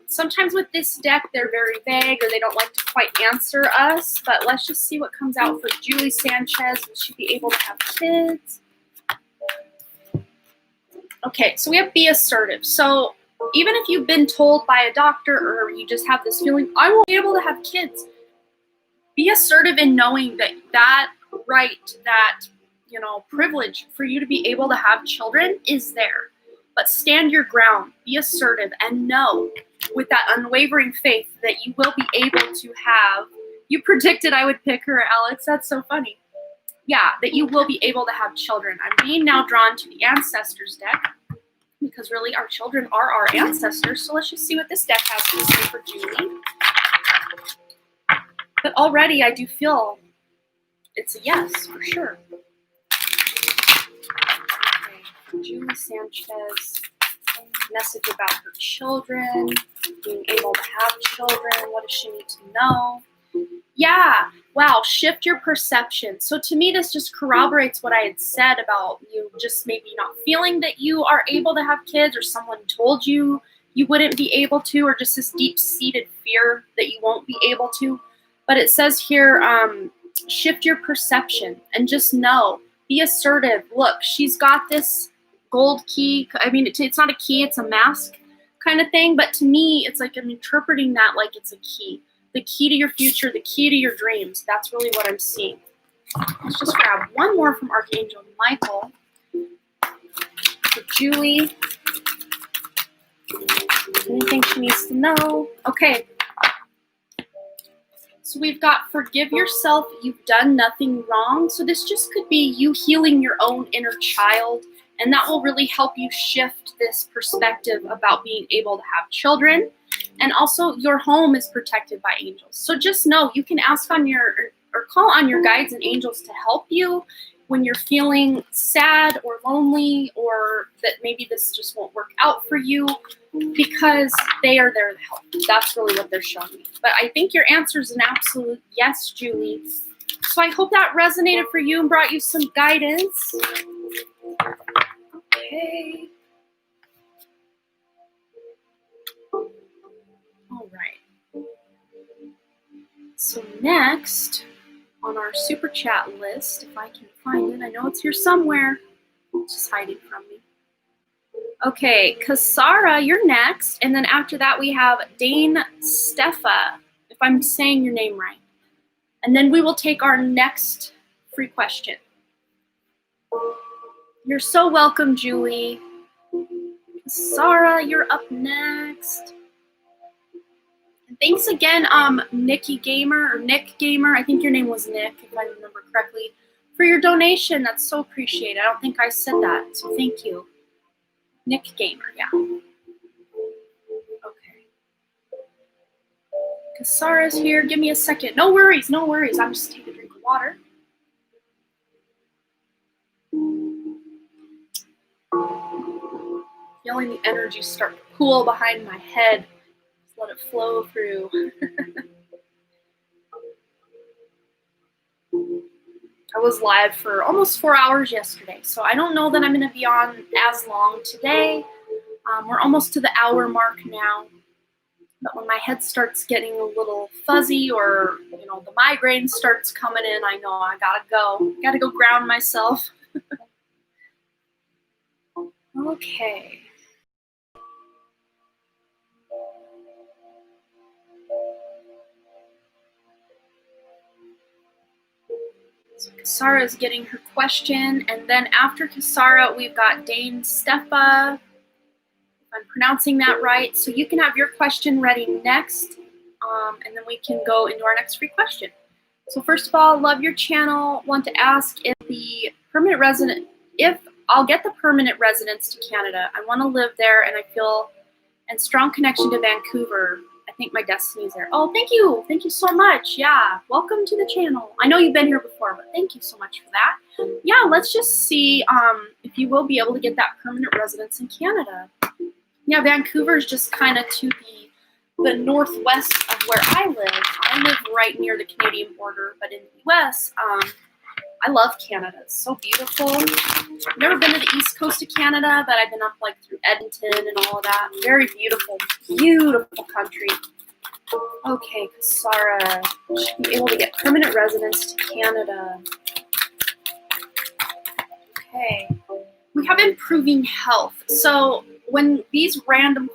Sometimes with this deck, they're very vague or they don't like to quite answer us, but let's just see what comes out for Julie Sanchez. Will she be able to have kids? Okay, so we have be assertive. So even if you've been told by a doctor or you just have this feeling, I won't be able to have kids, be assertive in knowing that that right, that, you know, privilege for you to be able to have children is there. But stand your ground, be assertive, and know with that unwavering faith that you will be able to have. You predicted I would pick her, Alex. That's so funny. Yeah, that you will be able to have children. I'm being now drawn to the ancestors deck because really our children are our ancestors. So let's just see what this deck has to say for Julie. But already I do feel it's a yes for sure. Okay, Julie Sanchez, message about her children, being able to have children. What does she need to know? Yeah, wow, shift your perception. So to me, this just corroborates what I had said about you just maybe not feeling that you are able to have kids, or someone told you you wouldn't be able to, or just this deep-seated fear that you won't be able to. But it says here, shift your perception and just know, be assertive. Look, she's got this gold key. I mean, it's not a key, it's a mask kind of thing. But to me, it's like I'm interpreting that like it's a key. The key to your future, the key to your dreams. That's really what I'm seeing. Let's just grab one more from Archangel Michael. For Julie. Anything she needs to know? Okay. So we've got forgive yourself, you've done nothing wrong. So this just could be you healing your own inner child, and that will really help you shift this perspective about being able to have children. And also your home is protected by angels. So just know you can ask on or call on your guides and angels to help you when you're feeling sad or lonely, or that maybe this just won't work out for you, because they are there to help. That's really what they're showing me. But I think your answer is an absolute yes, Julie. So I hope that resonated for you and brought you some guidance. Okay. All right. So next on our super chat list, if I can find it, I know it's here somewhere. It's just hiding from me. Okay, Kasara, you're next. And then after that, we have Dane Stefa, if I'm saying your name right. And then we will take our next free question. You're so welcome, Julie. Kasara, you're up next. Thanks again, Nikki Gamer, or Nick Gamer, I think your name was Nick, if I remember correctly, for your donation. That's so appreciated. I don't think I said that, so thank you. Nick Gamer, yeah. Okay. Kasara's here. Give me a second. No worries, no worries. I'm just taking a drink of water. Feeling the energy start to pool behind my head. Just let it flow through. I was live for almost 4 hours yesterday, so I don't know that I'm going to be on as long today. We're almost to the hour mark now. But when my head starts getting a little fuzzy, or the migraine starts coming in, I know I gotta go ground myself. Okay. So Kasara is getting her question, and then after Kasara, we've got Dane Stefa. If I'm pronouncing that right, so you can have your question ready next, and then we can go into our next free question. So first of all, love your channel. Want to ask if I'll get the permanent residence to Canada. I want to live there, and I feel a strong connection to Vancouver. I think my destiny's there. Oh, thank you. Thank you so much. Yeah, welcome to the channel. I know you've been here before, but thank you so much for that. Yeah, let's just see if you will be able to get that permanent residence in Canada. Yeah, Vancouver is just kind of to the northwest of where I live. I live right near the Canadian border, but in the US, I love Canada. It's so beautiful. I've never been to the east coast of Canada, but I've been up like through Edmonton and all of that. Very beautiful, beautiful country. Okay, Kasara should be able to get permanent residence to Canada. Okay. We have improving health. So when these random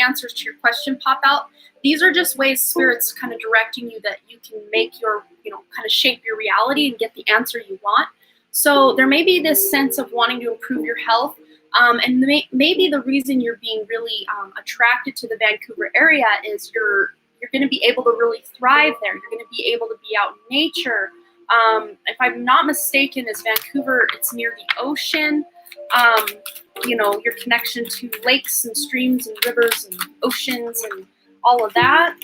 answers to your question pop out, these are just ways Spirit's kind of directing you that you can make your, kind of shape your reality and get the answer you want. So there may be this sense of wanting to improve your health, and maybe the reason you're being really attracted to the Vancouver area is you're going to be able to really thrive there. You're going to be able to be out in nature. If I'm not mistaken, is Vancouver, it's near the ocean. Your connection to lakes and streams and rivers and oceans and all of that.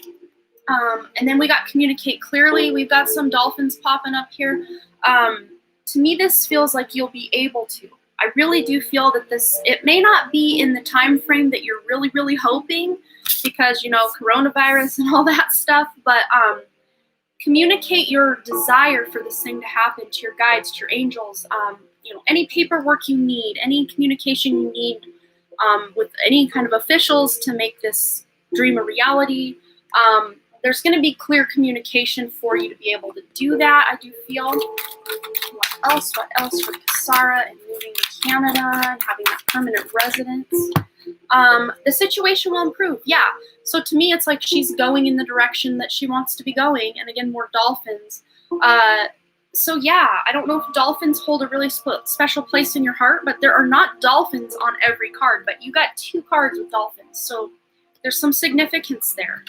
And then we got communicate clearly. We've got some dolphins popping up here. To me, this feels like you'll be able to. I really do feel that it may not be in the time frame that you're really, really hoping because, coronavirus and all that stuff, but communicate your desire for this thing to happen to your guides, to your angels, any paperwork you need, any communication you need with any kind of officials to make this dream a reality. There's going to be clear communication for you to be able to do that, I do feel. What else for Kasara and moving to Canada and having that permanent residence? The situation will improve. Yeah. So to me, it's like she's going in the direction that she wants to be going. And again, more dolphins. So yeah, I don't know if dolphins hold a really special place in your heart, but there are not dolphins on every card, but you got 2 cards with dolphins. So there's some significance there.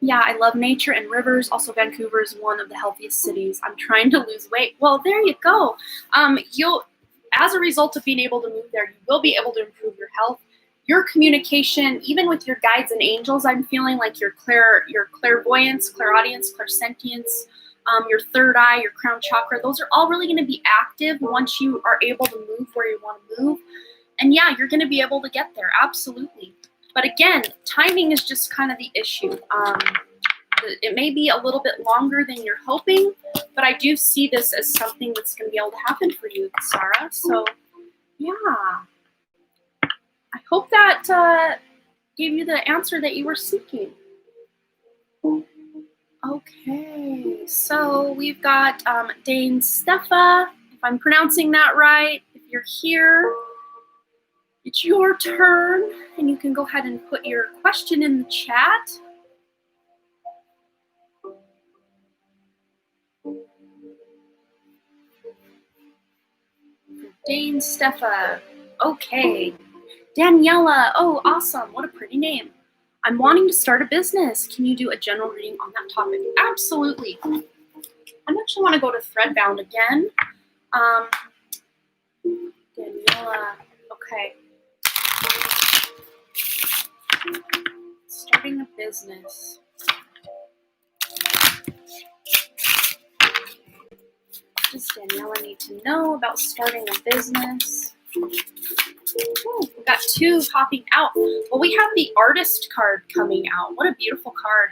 Yeah, I love nature and rivers. Also, Vancouver is one of the healthiest cities. I'm trying to lose weight. Well, there you go. As a result of being able to move there, you will be able to improve your health. Your communication, even with your guides and angels, I'm feeling like your clairvoyance, clairaudience, clairsentience, your third eye, your crown chakra, those are all really going to be active once you are able to move where you want to move. And yeah, you're going to be able to get there, absolutely. But again, timing is just kind of the issue. It may be a little bit longer than you're hoping, but I do see this as something that's going to be able to happen for you, Sarah. So, yeah. I hope that gave you the answer that you were seeking. Okay, so we've got Dane Stefa, if I'm pronouncing that right. If you're here, it's your turn, and you can go ahead and put your question in the chat. Dane Stefa. Okay. Daniela. Oh, awesome. What a pretty name. I'm wanting to start a business. Can you do a general reading on that topic? Absolutely. I actually want to go to Threadbound again. Daniela, okay. Starting a business. What does Daniela need to know about starting a business? Ooh, we got two popping out. Well, we have the artist card coming out. What a beautiful card.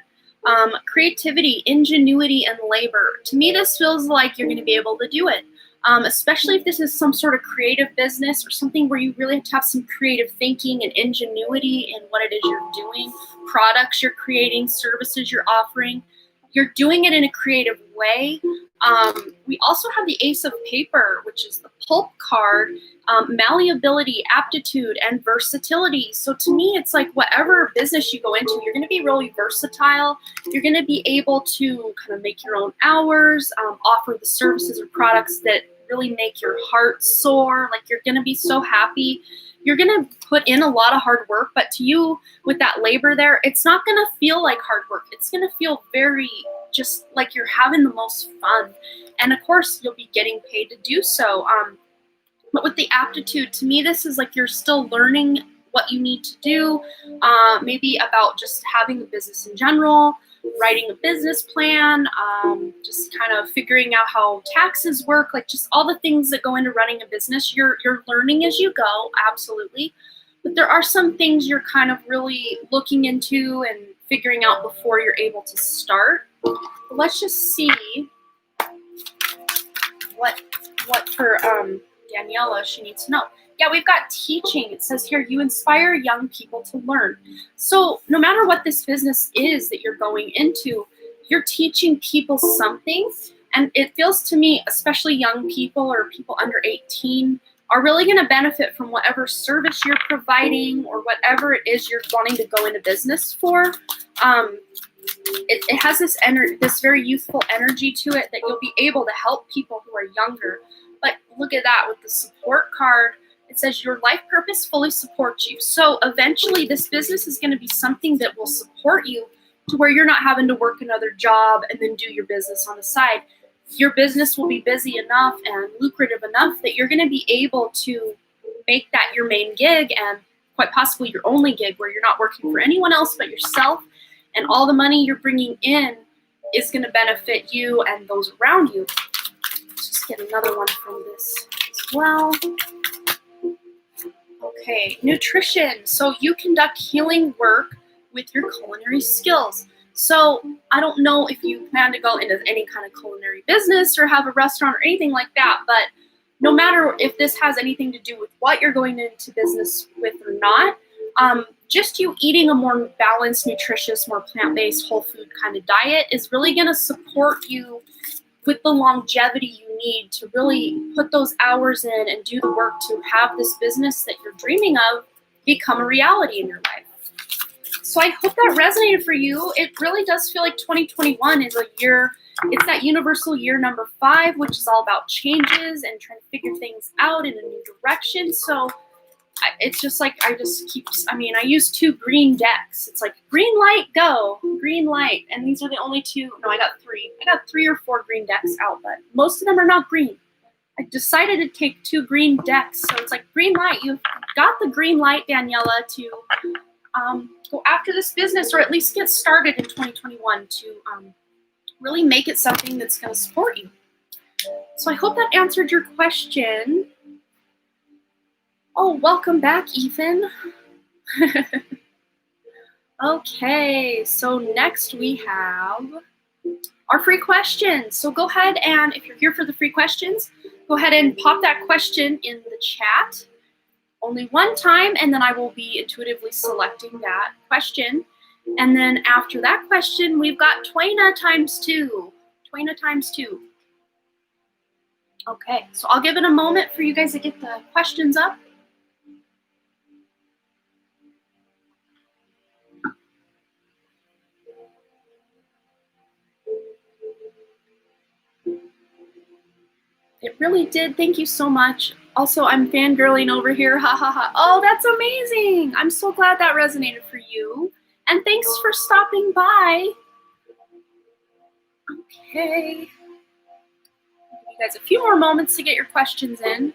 Creativity, ingenuity, and labor. To me, this feels like you're going to be able to do it. Especially if this is some sort of creative business or something where you really have to have some creative thinking and ingenuity in what it is you're doing, products you're creating, services you're offering. You're doing it in a creative way. We also have the Ace of Paper, which is the pulp card, malleability, aptitude, and versatility. So to me, it's like whatever business you go into, you're going to be really versatile. You're going to be able to kind of make your own hours, offer the services or products that really make your heart soar. Like you're going to be so happy. You're going to put in a lot of hard work, but to you, with that labor there, it's not going to feel like hard work. It's going to feel very just like you're having the most fun. And of course, you'll be getting paid to do so. But with the aptitude, to me, this is like you're still learning what you need to do, maybe about just having a business in general, writing a business plan, just kind of figuring out how taxes work, like just all the things that go into running a business. You're learning as you go, absolutely. But there are some things you're kind of really looking into and figuring out before you're able to start. But let's just see what for Daniela she needs to know. Yeah, we've got teaching. It says here, you inspire young people to learn. So no matter what this business is that you're going into, you're teaching people something. And it feels to me, especially young people or people under 18, are really going to benefit from whatever service you're providing or whatever it is you're wanting to go into business for. It has this very youthful energy to it that you'll be able to help people who are younger. But look at that with the support card. It says your life purpose fully supports you. So eventually this business is going to be something that will support you to where you're not having to work another job and then do your business on the side. Your business will be busy enough and lucrative enough that you're going to be able to make that your main gig and quite possibly your only gig, where you're not working for anyone else but yourself, and all the money you're bringing in is going to benefit you and those around you. Let's just get another one from this as well. Okay, nutrition. So you conduct healing work with your culinary skills. So I don't know if you plan to go into any kind of culinary business or have a restaurant or anything like that, but no matter if this has anything to do with what you're going into business with or not, just you eating a more balanced, nutritious, more plant-based, whole food kind of diet is really going to support you with the longevity you need to really put those hours in and do the work to have this business that you're dreaming of become a reality in your life. So I hope that resonated for you. It really does feel like 2021 is a year, it's that universal year number 5, which is all about changes and trying to figure things out in a new direction. So it's just like, I use 2 green decks. It's like green light, go, green light. And these are the only 2, no, I got 3. I got 3 or 4 green decks out, but most of them are not green. I decided to take 2 green decks. So it's like green light. You've got the green light, Daniela, to go after this business, or at least get started in 2021 to really make it something that's going to support you. So I hope that answered your question. Oh, welcome back, Ethan. Okay, so next we have our free questions. So go ahead and, if you're here for the free questions, go ahead and pop that question in the chat. Only one time, and then I will be intuitively selecting that question. And then after that question, we've got Twaina times 2. Twaina times 2. Okay, so I'll give it a moment for you guys to get the questions up. It really did. Thank you so much. Also, I'm fangirling over here. Ha ha ha. Oh, that's amazing. I'm so glad that resonated for you. And thanks for stopping by. Okay. Give you guys a few more moments to get your questions in,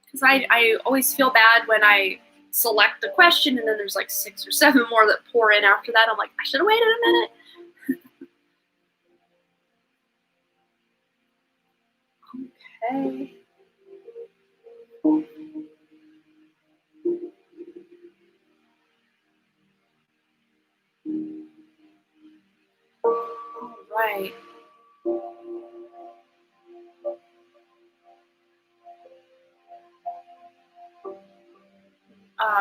because I always feel bad when I select a question and then there's like 6 or 7 more that pour in after that. I'm like, I should have waited a minute. Okay. All right.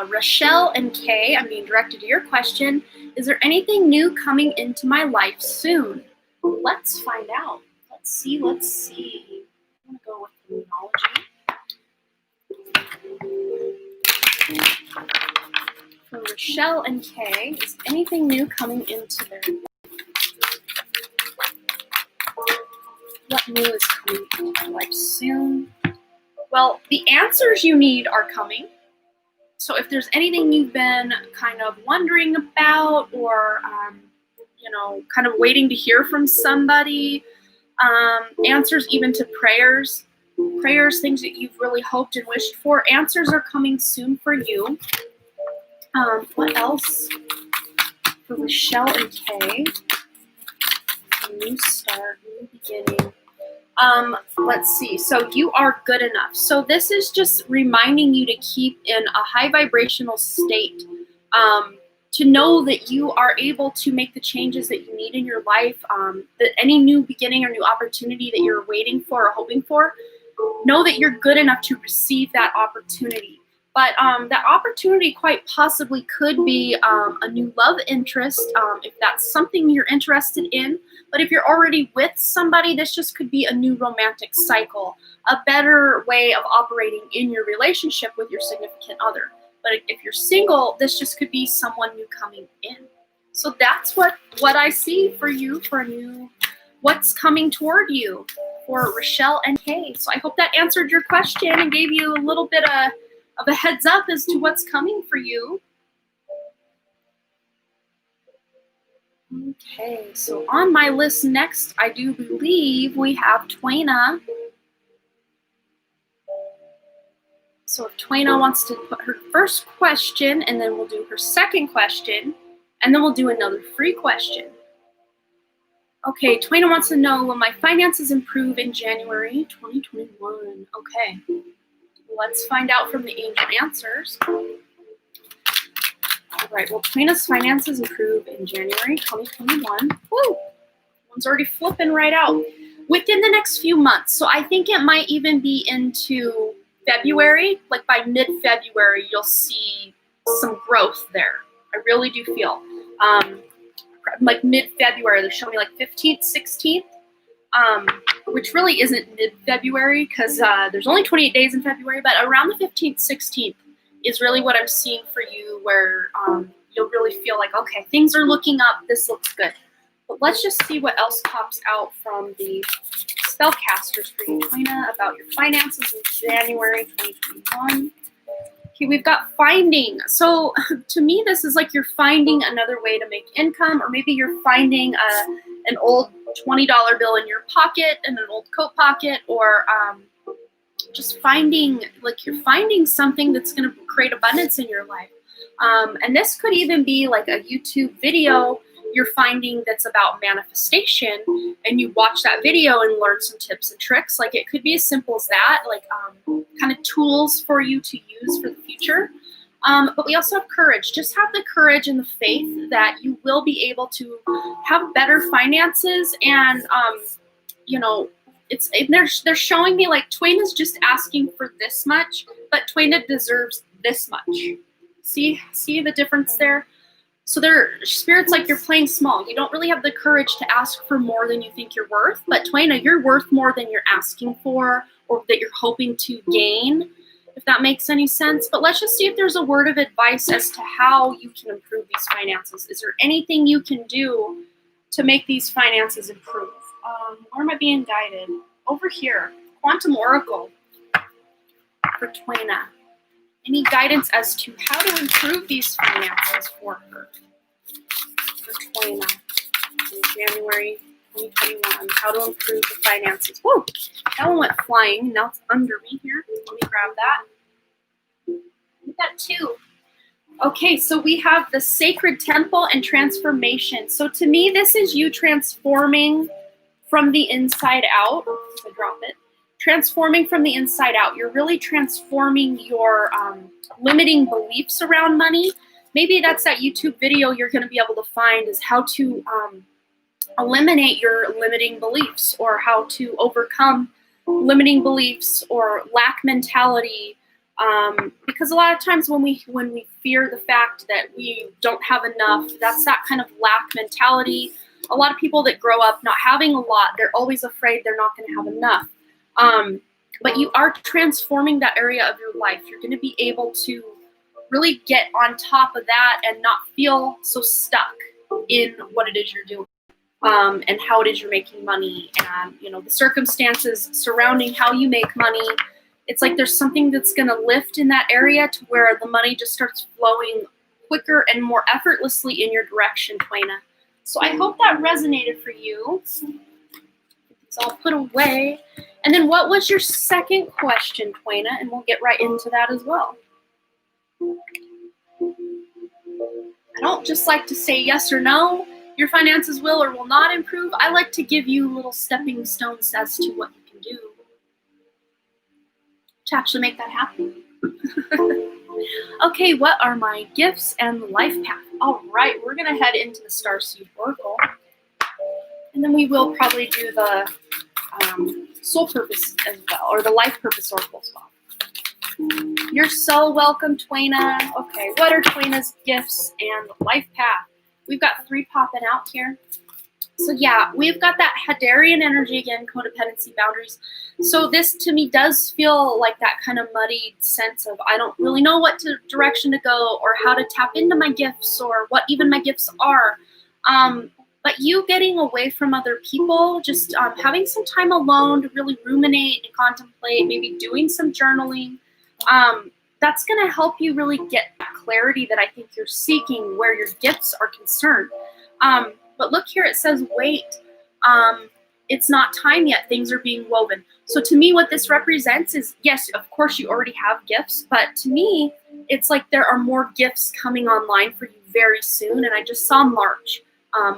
Rochelle and Kay, I'm being directed to your question. Is there anything new coming into my life soon? Let's find out. Let's see. I'm going to go with numerology. For Rochelle and Kay, is anything new coming into their life? What new is coming into their life soon? Well, the answers you need are coming. So if there's anything you've been kind of wondering about, or kind of waiting to hear from somebody, answers even to prayers, things that you've really hoped and wished for, answers are coming soon for you. What else? For Rochelle and Kay, new start, new beginning. Let's see. So you are good enough. So this is just reminding you to keep in a high vibrational state, to know that you are able to make the changes that you need in your life, that any new beginning or new opportunity that you're waiting for or hoping for, know that you're good enough to receive that opportunity. But that opportunity quite possibly could be a new love interest, if that's something you're interested in. But if you're already with somebody, this just could be a new romantic cycle, a better way of operating in your relationship with your significant other. But if you're single, this just could be someone new coming in. So that's what I see for you, for what's coming toward you for Rochelle and Kay. So I hope that answered your question and gave you a little bit of a heads up as to what's coming for you. Okay, so on my list next, I do believe we have Twaina. So if Twaina wants to put her first question, and then we'll do her second question, and then we'll do another free question. Okay, Twaina wants to know, will my finances improve in January 2021? Okay, let's find out from the angel answers. All right, well, Twaina's finances improve in January 2021. Woo! One's already flipping right out. Within the next few months. So I think it might even be into February. Like by mid-February, you'll see some growth there. I really do feel. Like mid-February, they're showing me like 15th, 16th, which really isn't mid-February because there's only 28 days in February, but around the 15th, 16th, is really what I'm seeing for you, where you'll really feel like, okay, things are looking up, this looks good. But let's just see what else pops out from the spellcasters for you, Twaina, about your finances in January 2021. Okay, we've got finding. So to me, this is like you're finding another way to make income, or maybe you're finding an old $20 bill in your pocket, in an old coat pocket, or just finding, like you're finding something that's going to create abundance in your life. And this could even be like a YouTube video you're finding that's about manifestation, and you watch that video and learn some tips and tricks. Like it could be as simple as that, like kind of tools for you to use for the future. But we also have courage. Just have the courage and the faith that you will be able to have better finances. And, they're showing me like Twaina's just asking for this much, but Twaina deserves this much. See the difference there? So their spirit's like you're playing small. You don't really have the courage to ask for more than you think you're worth. But Twaina, you're worth more than you're asking for, or that you're hoping to gain, if that makes any sense. But let's just see if there's a word of advice as to how you can improve these finances. Is there anything you can do to make these finances improve? Where am I being guided? Over here, Quantum Oracle for Twaina. Any guidance as to how to improve these finances for her? for Toyna in January 2021. How to improve the finances. Whoa, that one went flying. Now it's under me here. Let me grab that. We got two. Okay, so we have the sacred temple and transformation. So to me, this is you transforming from the inside out. I drop it. Transforming from the inside out. You're really transforming your limiting beliefs around money. Maybe that's that YouTube video you're going to be able to find is how to eliminate your limiting beliefs, or how to overcome limiting beliefs or lack mentality. Because a lot of times when we fear the fact that we don't have enough, that's that kind of lack mentality. A lot of people that grow up not having a lot, they're always afraid they're not going to have enough. But you are transforming that area of your life. You're going to be able to really get on top of that and not feel so stuck in what it is you're doing, and how it is you're making money, and the circumstances surrounding how you make money. It's like there's something that's going to lift in that area to where the money just starts flowing quicker and more effortlessly in your direction, Toyna. So I hope that resonated for you. It's all put away. And then what was your second question, Toyna? And we'll get right into that as well. I don't just like to say yes or no, your finances will or will not improve. I like to give you little stepping stones as to what you can do to actually make that happen. Okay, what are my gifts and life path? All right, we're going to head into the Starseed Oracle. And then we will probably do the soul purpose as well, or the life purpose oracle as well. You're so welcome, Toyna. Okay, what are Toyna's gifts and life path? We've got 3 popping out here. So yeah, we've got that Hadarian energy again, codependency, boundaries. So this to me does feel like that kind of muddied sense of I don't really know what direction to go, or how to tap into my gifts, or what even my gifts are. But you getting away from other people, just having some time alone to really ruminate and contemplate, maybe doing some journaling, that's going to help you really get that clarity that I think you're seeking where your gifts are concerned. But look here, it says wait. It's not time yet. Things are being woven. So to me, what this represents is, yes, of course you already have gifts, but to me, it's like there are more gifts coming online for you very soon. And I just saw March.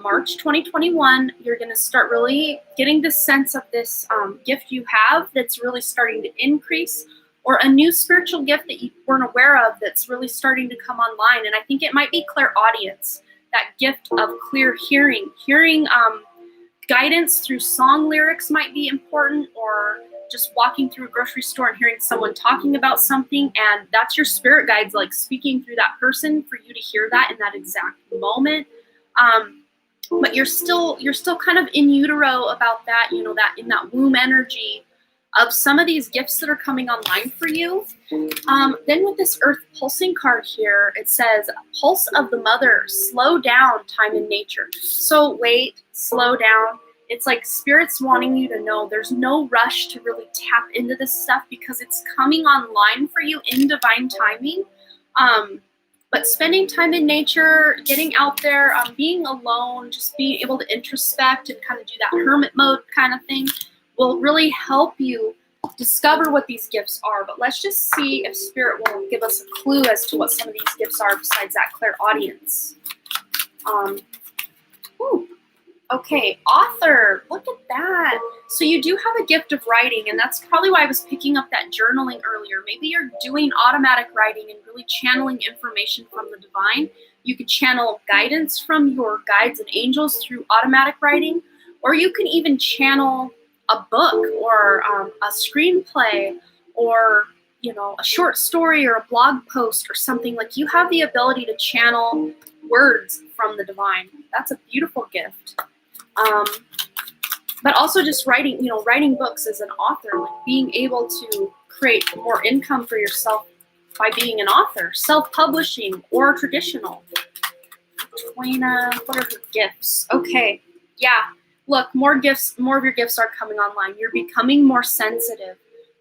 March 2021, you're going to start really getting the sense of this gift you have that's really starting to increase, or a new spiritual gift that you weren't aware of that's really starting to come online. And I think it might be clairaudience, that gift of clear hearing. Hearing guidance through song lyrics might be important, or just walking through a grocery store and hearing someone talking about something, and that's your spirit guides like speaking through that person for you to hear that in that exact moment. But you're still kind of in utero about that, that in that womb energy of some of these gifts that are coming online for you. Then with this Earth pulsing card here, it says, pulse of the mother, slow down, time in nature. So wait, slow down. It's like Spirit's wanting you to know there's no rush to really tap into this stuff because it's coming online for you in divine timing. But spending time in nature, getting out there, being alone, just being able to introspect and kind of do that hermit mode kind of thing will really help you discover what these gifts are. But let's just see if Spirit will give us a clue as to what some of these gifts are besides that clairaudience. Okay, author, look at that. So you do have a gift of writing, and that's probably why I was picking up that journaling earlier. Maybe you're doing automatic writing and really channeling information from the divine. You could channel guidance from your guides and angels through automatic writing, or you can even channel a book or a screenplay, or a short story or a blog post or something. Like, you have the ability to channel words from the divine. That's a beautiful gift. But also just writing, writing books as an author, like being able to create more income for yourself by being an author, self-publishing or traditional. Toyna, what are her gifts? Okay, yeah, look, more of your gifts are coming online. You're becoming more sensitive.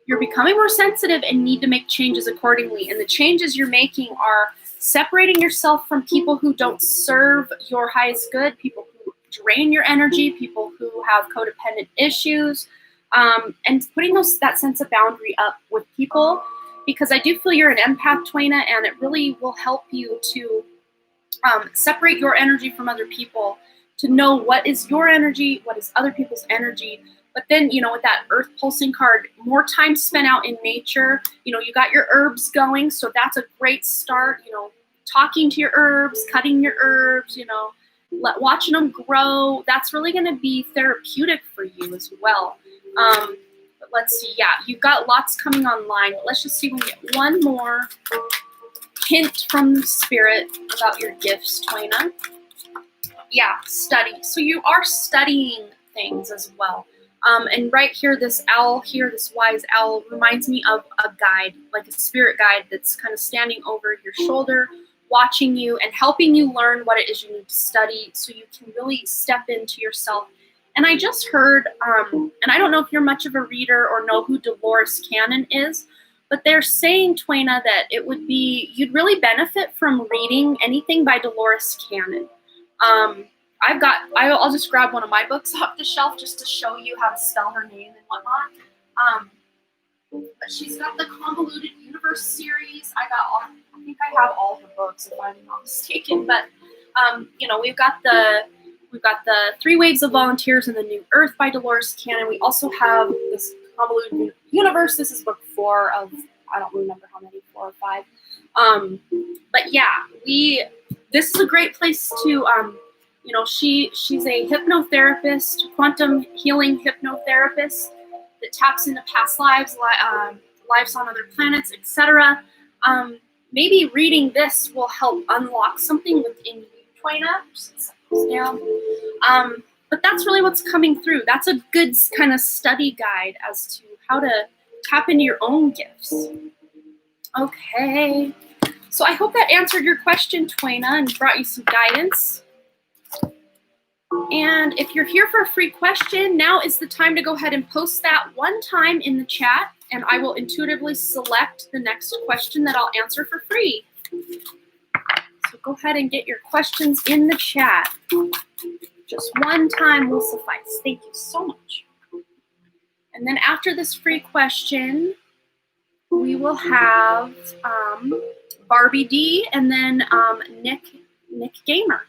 You're becoming more sensitive and need to make changes accordingly. And the changes you're making are separating yourself from people who don't serve your highest good, people who drain your energy, people who have codependent issues, and putting that sense of boundary up with people, because I do feel you're an empath, Twaina, and it really will help you to separate your energy from other people, to know what is your energy, what is other people's energy. But then, with that earth pulsing card, more time spent out in nature. You got your herbs going, so that's a great start. Talking to your herbs, cutting your herbs, watching them grow. That's really going to be therapeutic for you as well. But let's see. Yeah, you've got lots coming online. Let's just see if we can get one more hint from Spirit about your gifts, Twaina. Yeah, study. So you are studying things as well. And right here, this owl here, this wise owl, reminds me of a guide, like a spirit guide that's kind of standing over your shoulder, watching you and helping you learn what it is you need to study so you can really step into yourself. And I just heard, and I don't know if you're much of a reader or know who Dolores Cannon is, but they're saying, Twaina, that it would be, you'd really benefit from reading anything by Dolores Cannon. I'll just grab one of my books off the shelf just to show you how to spell her name and whatnot. But she's got the Convoluted Universe series. I think I have all her books, if I'm not mistaken. But we've got the Three Waves of Volunteers and the New Earth by Dolores Cannon. We also have this Convoluted Universe. This is book 4 of, I don't remember how many, 4 or 5. But yeah, this is a great place to she's a hypnotherapist, quantum healing hypnotherapist that taps into past lives, lives on other planets, etc. Maybe reading this will help unlock something within you, Twaina. But that's really what's coming through. That's a good kind of study guide as to how to tap into your own gifts. Okay. So I hope that answered your question, Twaina, and brought you some guidance. And if you're here for a free question, now is the time to go ahead and post that one time in the chat, and I will intuitively select the next question that I'll answer for free. So go ahead and get your questions in the chat. Just one time will suffice. Thank you so much. And then after this free question, we will have Barbie D and then Nick Gamer.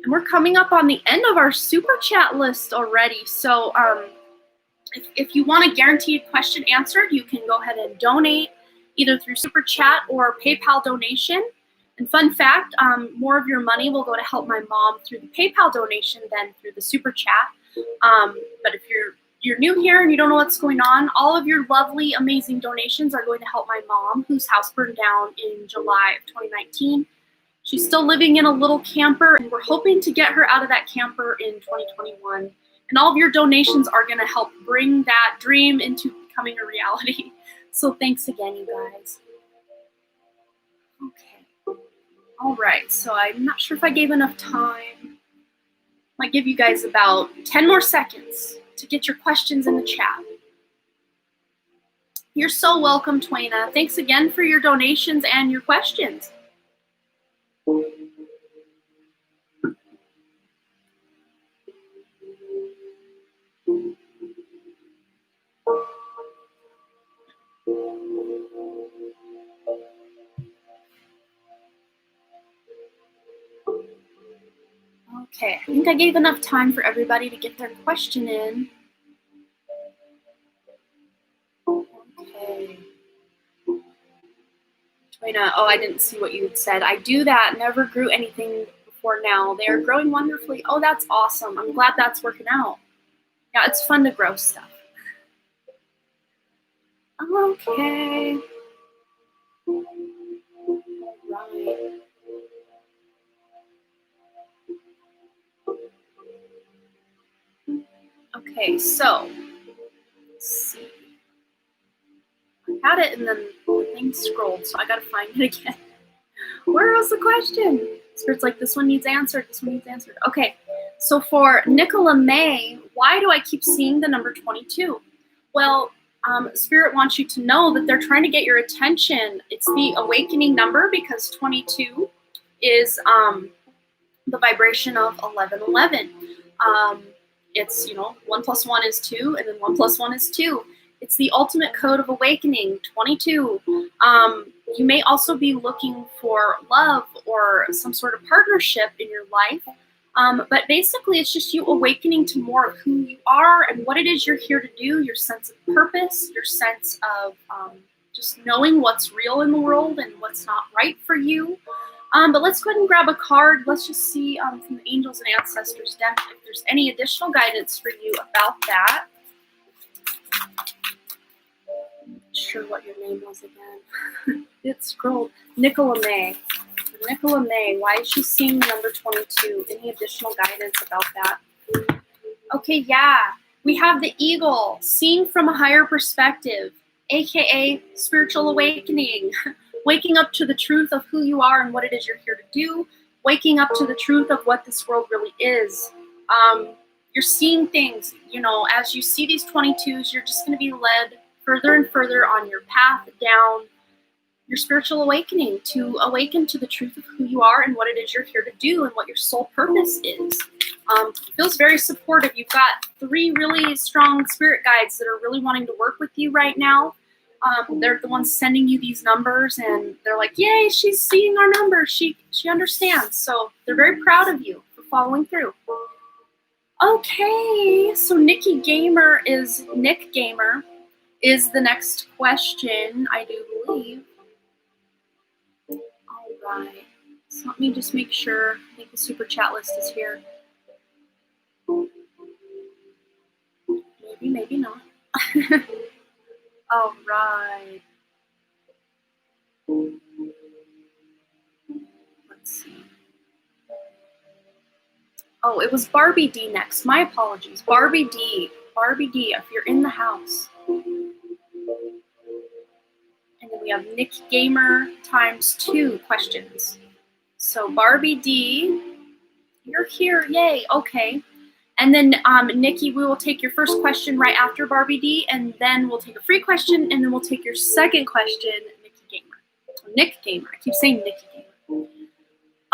And we're coming up on the end of our super chat list already. So if you want a guaranteed question answered, you can go ahead and donate either through super chat or PayPal donation. And fun fact, more of your money will go to help my mom through the PayPal donation than through the super chat. But if you're new here and you don't know what's going on, all of your lovely, amazing donations are going to help my mom, whose house burned down in July of 2019. She's still living in a little camper, and we're hoping to get her out of that camper in 2021. And all of your donations are going to help bring that dream into becoming a reality. So thanks again, you guys. Okay. All right. So I'm not sure if I gave enough time. Might give you guys about 10 more seconds to get your questions in the chat. You're so welcome, Twaina. Thanks again for your donations and your questions. Okay, I think I gave enough time for everybody to get their question in. Okay. Twaina, oh, I didn't see what you had said. I do that, never grew anything before now. They are growing wonderfully. Oh, that's awesome. I'm glad that's working out. Yeah, it's fun to grow stuff. Okay. Right. Okay, so let's see. I had it and then the thing scrolled, so I gotta find it again. Where was the question? Spirit's like, this one needs answered, this one needs answered. Okay, so for Nicola May, why do I keep seeing the number 22? Well, Spirit wants you to know that they're trying to get your attention. It's the awakening number because 22 is the vibration of 1111. It's, 1 plus 1 is 2, and then 1 plus 1 is 2. It's the ultimate code of awakening, 22. You may also be looking for love or some sort of partnership in your life. But basically, it's just you awakening to more of who you are and what it is you're here to do, your sense of purpose, your sense of just knowing what's real in the world and what's not right for you. But let's go ahead and grab a card. Let's just see from the Angels and Ancestors deck if there's any additional guidance for you about that. Not sure what your name was again. It scrolled. Nicola May. Nicola May, why is she seeing the number 22? Any additional guidance about that? Okay, yeah. We have the eagle, seeing from a higher perspective, aka spiritual awakening. Waking up to the truth of who you are and what it is you're here to do. Waking up to the truth of what this world really is. You're seeing things, as you see these 22s, you're just going to be led further and further on your path down your spiritual awakening, to awaken to the truth of who you are and what it is you're here to do and what your soul purpose is. Feels very supportive. You've got 3 really strong spirit guides that are really wanting to work with you right now. They're the ones sending you these numbers, and they're like, yay, she's seeing our numbers. She understands. So they're very proud of you for following through. Okay, so Nick Gamer is the next question, I do believe. All right, so let me just make sure. I think the super chat list is here. Maybe not. All right. Let's see. Oh, it was Barbie D next. My apologies. Barbie D, if you're in the house. And then we have Nick Gamer times 2 questions. So Barbie D, you're here. Yay. Okay. And then Nikki, we will take your first question right after Barbie D, and then we'll take a free question, and then we'll take your second question, Nick Gamer. I keep saying Nikki Gamer.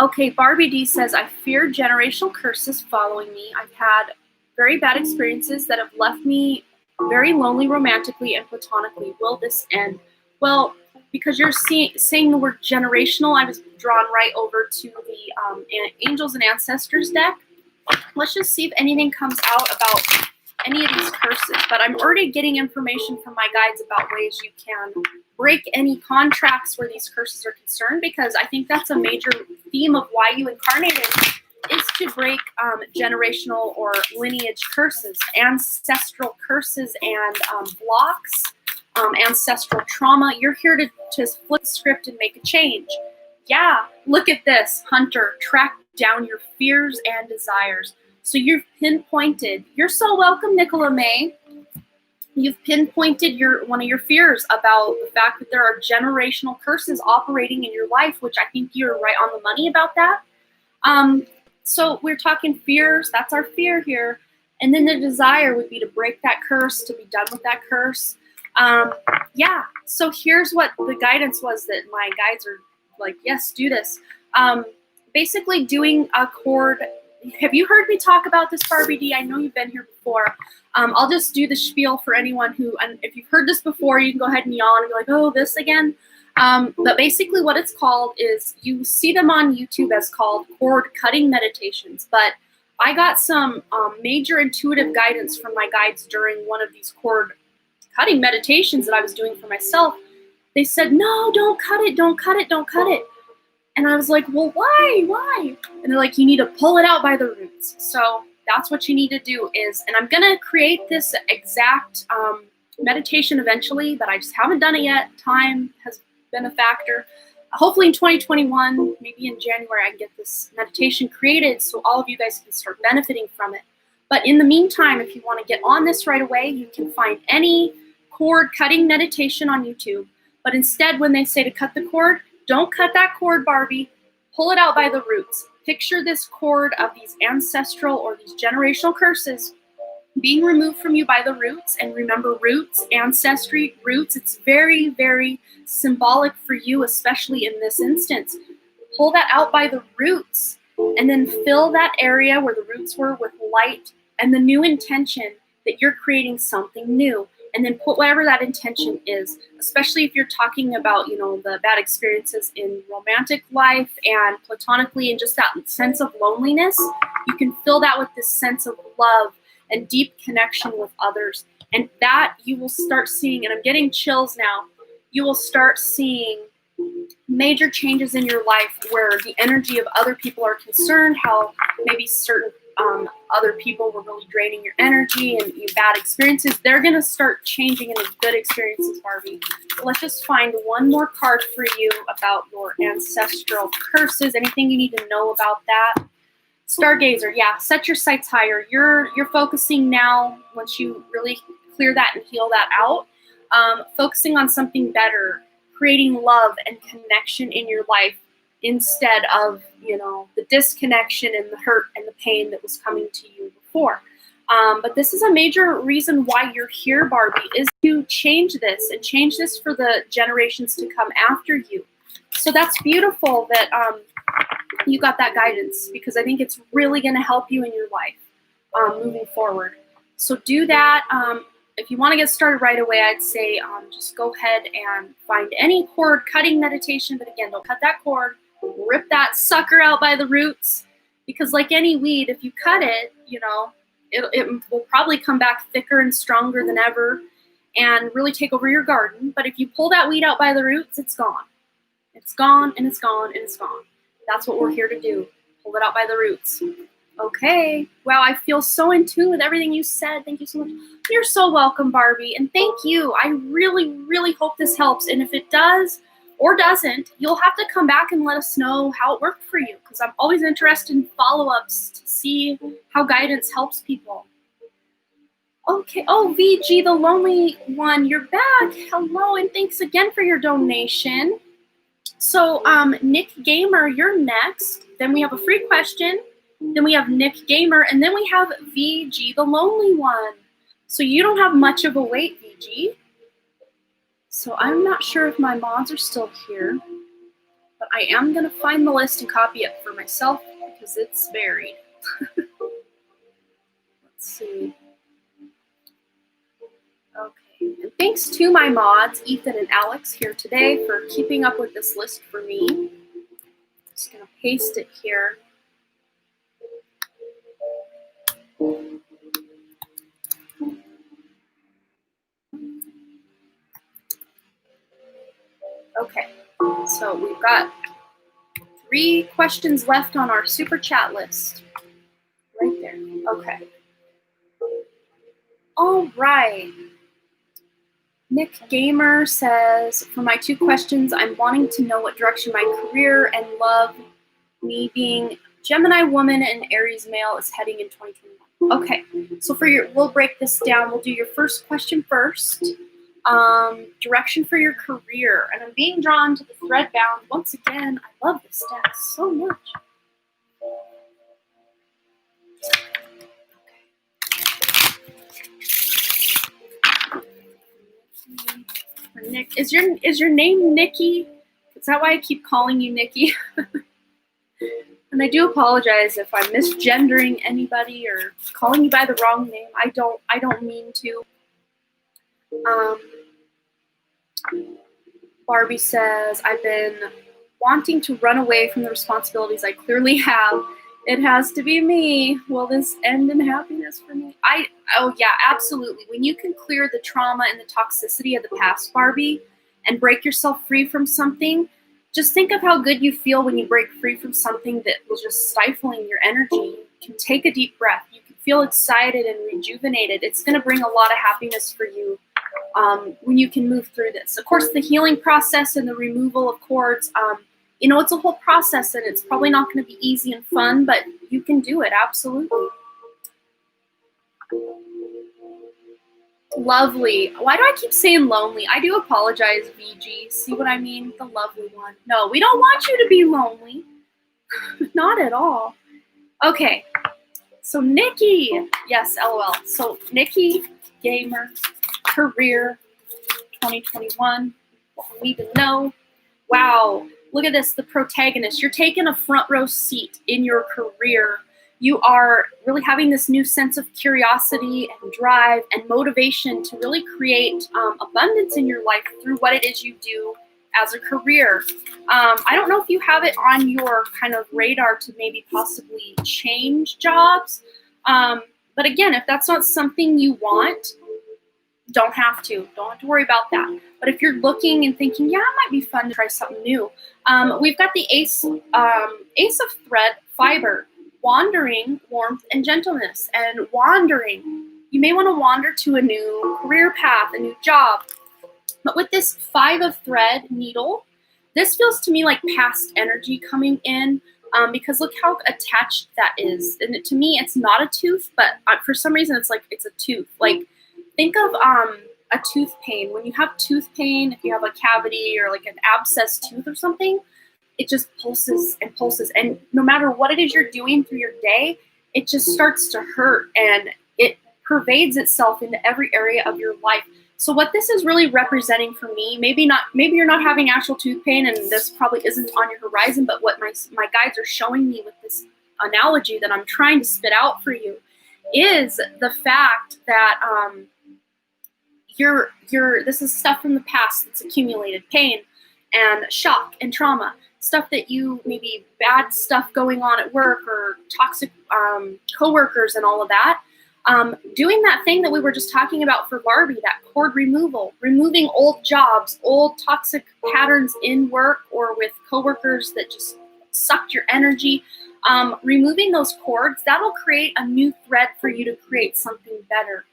Okay, Barbie D says, I fear generational curses following me. I've had very bad experiences that have left me very lonely romantically and platonically. Will this end? Well, because you're saying the word generational, I was drawn right over to the Angels and Ancestors deck. Let's just see if anything comes out about any of these curses. But I'm already getting information from my guides about ways you can break any contracts where these curses are concerned, because I think that's a major theme of why you incarnated, is to break generational or lineage curses, ancestral curses and blocks, ancestral trauma. You're here to flip the script and make a change. Yeah, look at this, Hunter. Track down your fears and desires. So you've pinpointed. You're so welcome, Nicola May. You've pinpointed one of your fears about the fact that there are generational curses operating in your life, which I think you're right on the money about that. So we're talking fears. That's our fear here. And then the desire would be to break that curse, to be done with that curse. Yeah, so here's what the guidance was that my guides are like, yes, do this. Basically doing a cord. Have you heard me talk about this, Barbie D? I know you've been here before. I'll just do the spiel for anyone who, and if you've heard this before, you can go ahead and yawn and be like, oh, this again. But basically what it's called is, you see them on YouTube as called cord cutting meditations. But I got some major intuitive guidance from my guides during one of these cord cutting meditations that I was doing for myself. They said, no, don't cut it, don't cut it, don't cut it. And I was like, well, why? And they're like, you need to pull it out by the roots. So that's what you need to do is, and I'm going to create this exact meditation eventually, but I just haven't done it yet. Time has been a factor. Hopefully in 2021, maybe in January, I can get this meditation created so all of you guys can start benefiting from it. But in the meantime, if you want to get on this right away, you can find any cord cutting meditation on YouTube. But instead, when they say to cut the cord, don't cut that cord, Barbie. Pull it out by the roots. Picture this cord of these ancestral or these generational curses. being removed from you by the roots. And remember, roots, ancestry, roots, it's very, very symbolic for you, especially in this instance. Pull that out by the roots and then fill that area where the roots were with light and the new intention that you're creating something new. And then put whatever that intention is, especially if you're talking about, the bad experiences in romantic life and platonically, and just that sense of loneliness. You can fill that with this sense of love and deep connection with others. And that you will start seeing, and I'm getting chills now, you will start seeing major changes in your life where the energy of other people are concerned, how maybe certain other people were really draining your energy and you bad experiences. They're going to start changing into good experiences, Barbie. So let's just find one more card for you about your ancestral curses. Anything you need to know about that? Stargazer, yeah, set your sights higher. You're focusing now, once you really clear that and heal that out, focusing on something better, creating love and connection in your life instead of, the disconnection and the hurt and the pain that was coming to you before. But this is a major reason why you're here, Barbie, is to change this and change this for the generations to come after you. So that's beautiful that you got that guidance, because I think it's really going to help you in your life moving forward. So do that. If you want to get started right away, I'd say just go ahead and find any cord cutting meditation. But again, don't cut that cord. Rip that sucker out by the roots, because like any weed, if you cut it, it will probably come back thicker and stronger than ever and really take over your garden. But if you pull that weed out by the roots, it's gone. It's gone, and it's gone, and it's gone. That's what we're here to do. Pull it out by the roots. Okay. Wow, I feel so in tune with everything you said. Thank you so much. You're so welcome, Barbie. And thank you. I really, really hope this helps. And if it does or doesn't, you'll have to come back and let us know how it worked for you, because I'm always interested in follow-ups to see how guidance helps people. Okay. Oh, VG, the lonely one, you're back. Hello, and thanks again for your donation. So, Nick Gamer, you're next. Then we have a free question. Then we have Nick Gamer, and then we have VG, the lonely one. So you don't have much of a wait, VG. So I'm not sure if my mods are still here, but I am going to find the list and copy it for myself because it's buried. Let's see. Okay, and thanks to my mods, Ethan and Alex, here today for keeping up with this list for me. Just going to paste it here. Okay, so we've got 3 questions left on our super chat list. Right there. Okay. All right. Nick Gamer says, for my 2 questions, I'm wanting to know what direction my career and love, me being Gemini woman and Aries male, is heading in 2021. Okay, so we'll break this down. We'll do your first question first. Direction for your career. And I'm being drawn to the thread bound. Once again, I love this deck so much. Nick, is your name Nikki? Is that why I keep calling you Nikki? And I do apologize if I'm misgendering anybody or calling you by the wrong name. I don't mean to. Barbie says, I've been wanting to run away from the responsibilities I clearly have. It has to be me. Will this end in happiness for me? Oh yeah, absolutely. When you can clear the trauma and the toxicity of the past, Barbie, and break yourself free from something, just think of how good you feel when you break free from something that was just stifling your energy. You can take a deep breath. You can feel excited and rejuvenated. It's going to bring a lot of happiness for you when you can move through this. Of course, the healing process and the removal of cords, it's a whole process, and it's probably not going to be easy and fun, but you can do it, absolutely. Lovely. Why do I keep saying lonely? I do apologize, VG. See what I mean? The lovely one. No, we don't want you to be lonely. Not at all. Okay. So Nikki, yes, LOL. So Nikki, gamer, career, 2021, what we need to know. Wow, look at this, the protagonist. You're taking a front row seat in your career. You are really having this new sense of curiosity and drive and motivation to really create abundance in your life through what it is you do as a career. I don't know if you have it on your kind of radar to maybe possibly change jobs. But again, if that's not something you want, don't have to worry about that. But if you're looking and thinking, yeah, it might be fun to try something new, we've got the ace of thread, fiber, wandering, warmth, and gentleness. And wandering, you may want to wander to a new career path, a new job. But with this 5 of thread needle, this feels to me like past energy coming in, because look how attached that is. And to me, it's not a tooth, but for some reason, it's like it's a tooth. Like, think of a tooth pain. When you have tooth pain, if you have a cavity or like an abscessed tooth or something, it just pulses and pulses. And no matter what it is you're doing through your day, it just starts to hurt and it pervades itself into every area of your life. So what this is really representing for me, maybe you're not having actual tooth pain and this probably isn't on your horizon, but what my guides are showing me with this analogy that I'm trying to spit out for you is the fact that this is stuff from the past that's accumulated, pain and shock and trauma, stuff that you, maybe bad stuff going on at work or toxic coworkers and all of that. Doing that thing that we were just talking about for Barbie, that cord removal, removing old jobs, old toxic patterns in work or with coworkers that just sucked your energy, removing those cords, that'll create a new thread for you to create something better.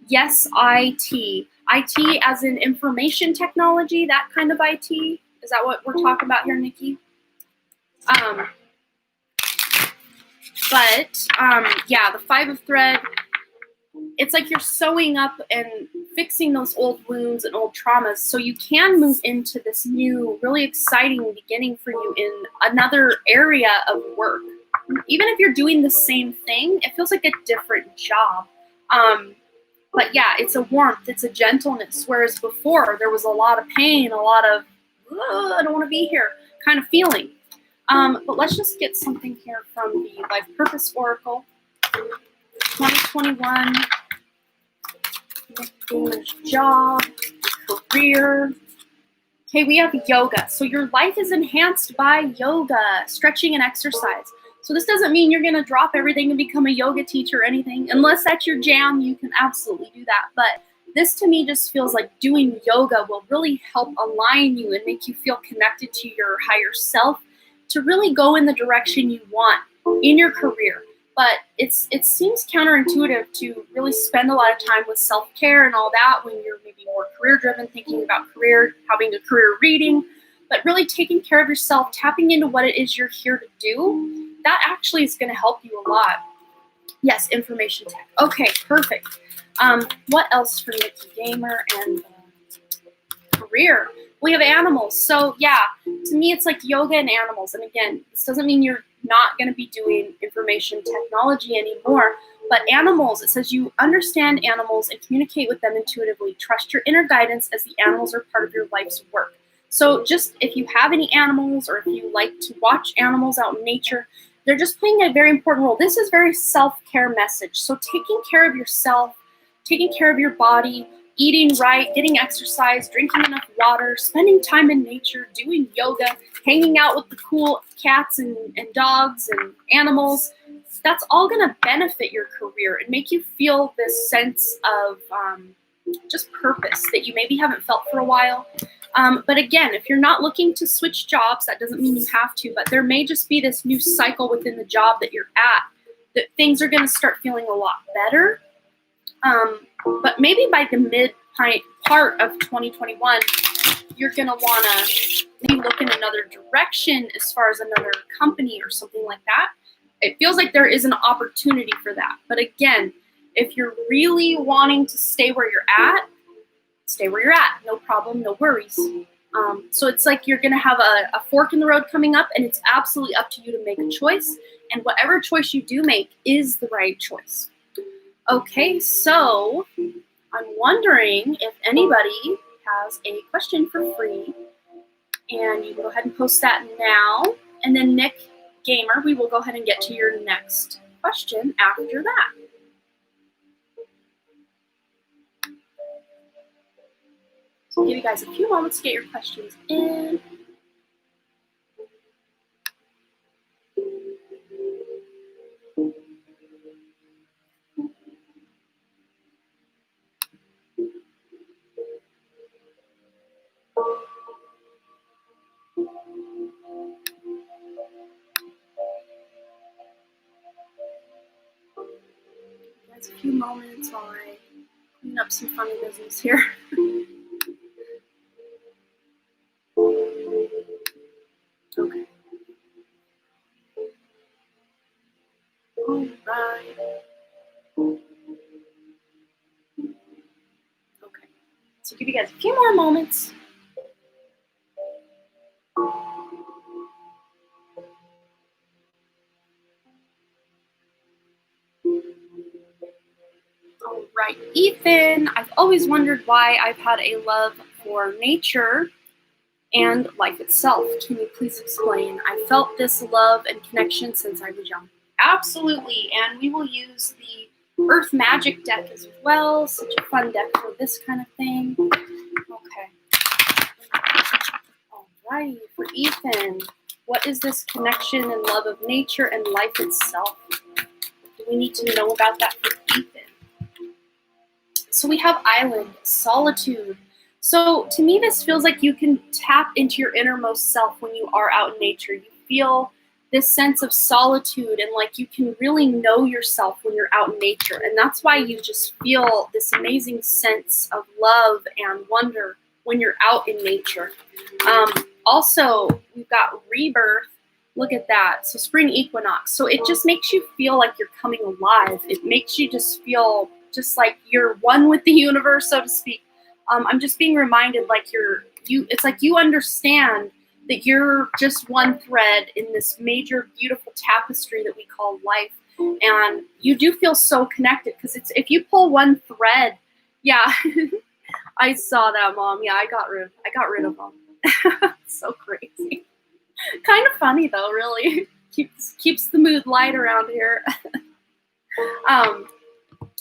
Yes, IT. IT as in information technology, that kind of IT. Is that what we're talking about here, Nikki? Yeah, the 5 of thread, it's like you're sewing up and fixing those old wounds and old traumas so you can move into this new, really exciting beginning for you in another area of work. Even if you're doing the same thing, it feels like a different job. But yeah, it's a warmth, it's a gentleness, whereas before there was a lot of pain, a lot of, I don't want to be here kind of feeling. But let's just get something here from the Life Purpose Oracle. 2021, gamer's job, career. Okay, we have yoga. So your life is enhanced by yoga, stretching and exercise. So this doesn't mean you're going to drop everything and become a yoga teacher or anything. Unless that's your jam, you can absolutely do that. But this to me just feels like doing yoga will really help align you and make you feel connected to your higher self to really go in the direction you want in your career. But it seems counterintuitive to really spend a lot of time with self-care and all that when you're maybe more career-driven, thinking about career, having a career reading, but really taking care of yourself, tapping into what it is you're here to do. That actually is going to help you a lot. Yes, information tech. Okay, perfect. What else for Nikki Gamer and career? We have animals. So yeah, to me, it's like yoga and animals. And again, this doesn't mean you're not going to be doing information technology anymore. But animals, it says you understand animals and communicate with them intuitively. Trust your inner guidance as the animals are part of your life's work. So just if you have any animals or if you like to watch animals out in nature, they're just playing a very important role. This is very self-care message. So taking care of yourself, taking care of your body, eating right, getting exercise, drinking enough water, spending time in nature, doing yoga, hanging out with the cool cats and dogs and animals, that's all going to benefit your career and make you feel this sense of just purpose that you maybe haven't felt for a while. But again, if you're not looking to switch jobs, that doesn't mean you have to, but there may just be this new cycle within the job that you're at that things are going to start feeling a lot better. But maybe by the part of 2021, you're going to want to maybe look in another direction as far as another company or something like that. It feels like there is an opportunity for that. But again, if you're really wanting to stay where you're at, stay where you're at. No problem, no worries. So it's like you're going to have a fork in the road coming up, and it's absolutely up to you to make a choice. And whatever choice you do make is the right choice. Okay, so I'm wondering if anybody has a question for free. And you go ahead and post that now. And then Nick Gamer, we will go ahead and get to your next question after that. So I'll give you guys a few moments to get your questions in. Guys, a few moments while I clean up some funny business here. Okay. All right. Okay. So give you guys a few more moments. All right, Ethan, I've always wondered why I've had a love for nature and life itself. Can you please explain? I felt this love and connection since I was young. Absolutely, and we will use the Earth Magic deck as well. Such a fun deck for this kind of thing. Okay. All right, for Ethan, what is this connection and love of nature and life itself? Do we need to know about that for Ethan? So we have island, solitude. So to me, this feels like you can tap into your innermost self when you are out in nature. You feel this sense of solitude, and like you can really know yourself when you're out in nature. And that's why you just feel this amazing sense of love and wonder when you're out in nature. Also, we've got rebirth. Look at that. So spring equinox. So it just makes you feel like you're coming alive. It makes you just feel just like you're one with the universe, so to speak. I'm just being reminded like it's like you understand that you're just one thread in this major, beautiful tapestry that we call life. And you do feel so connected because it's if you pull one thread, yeah, I saw that, Mom. Yeah, I got rid of them. So crazy. Kind of funny though, really. Keeps the mood light around here.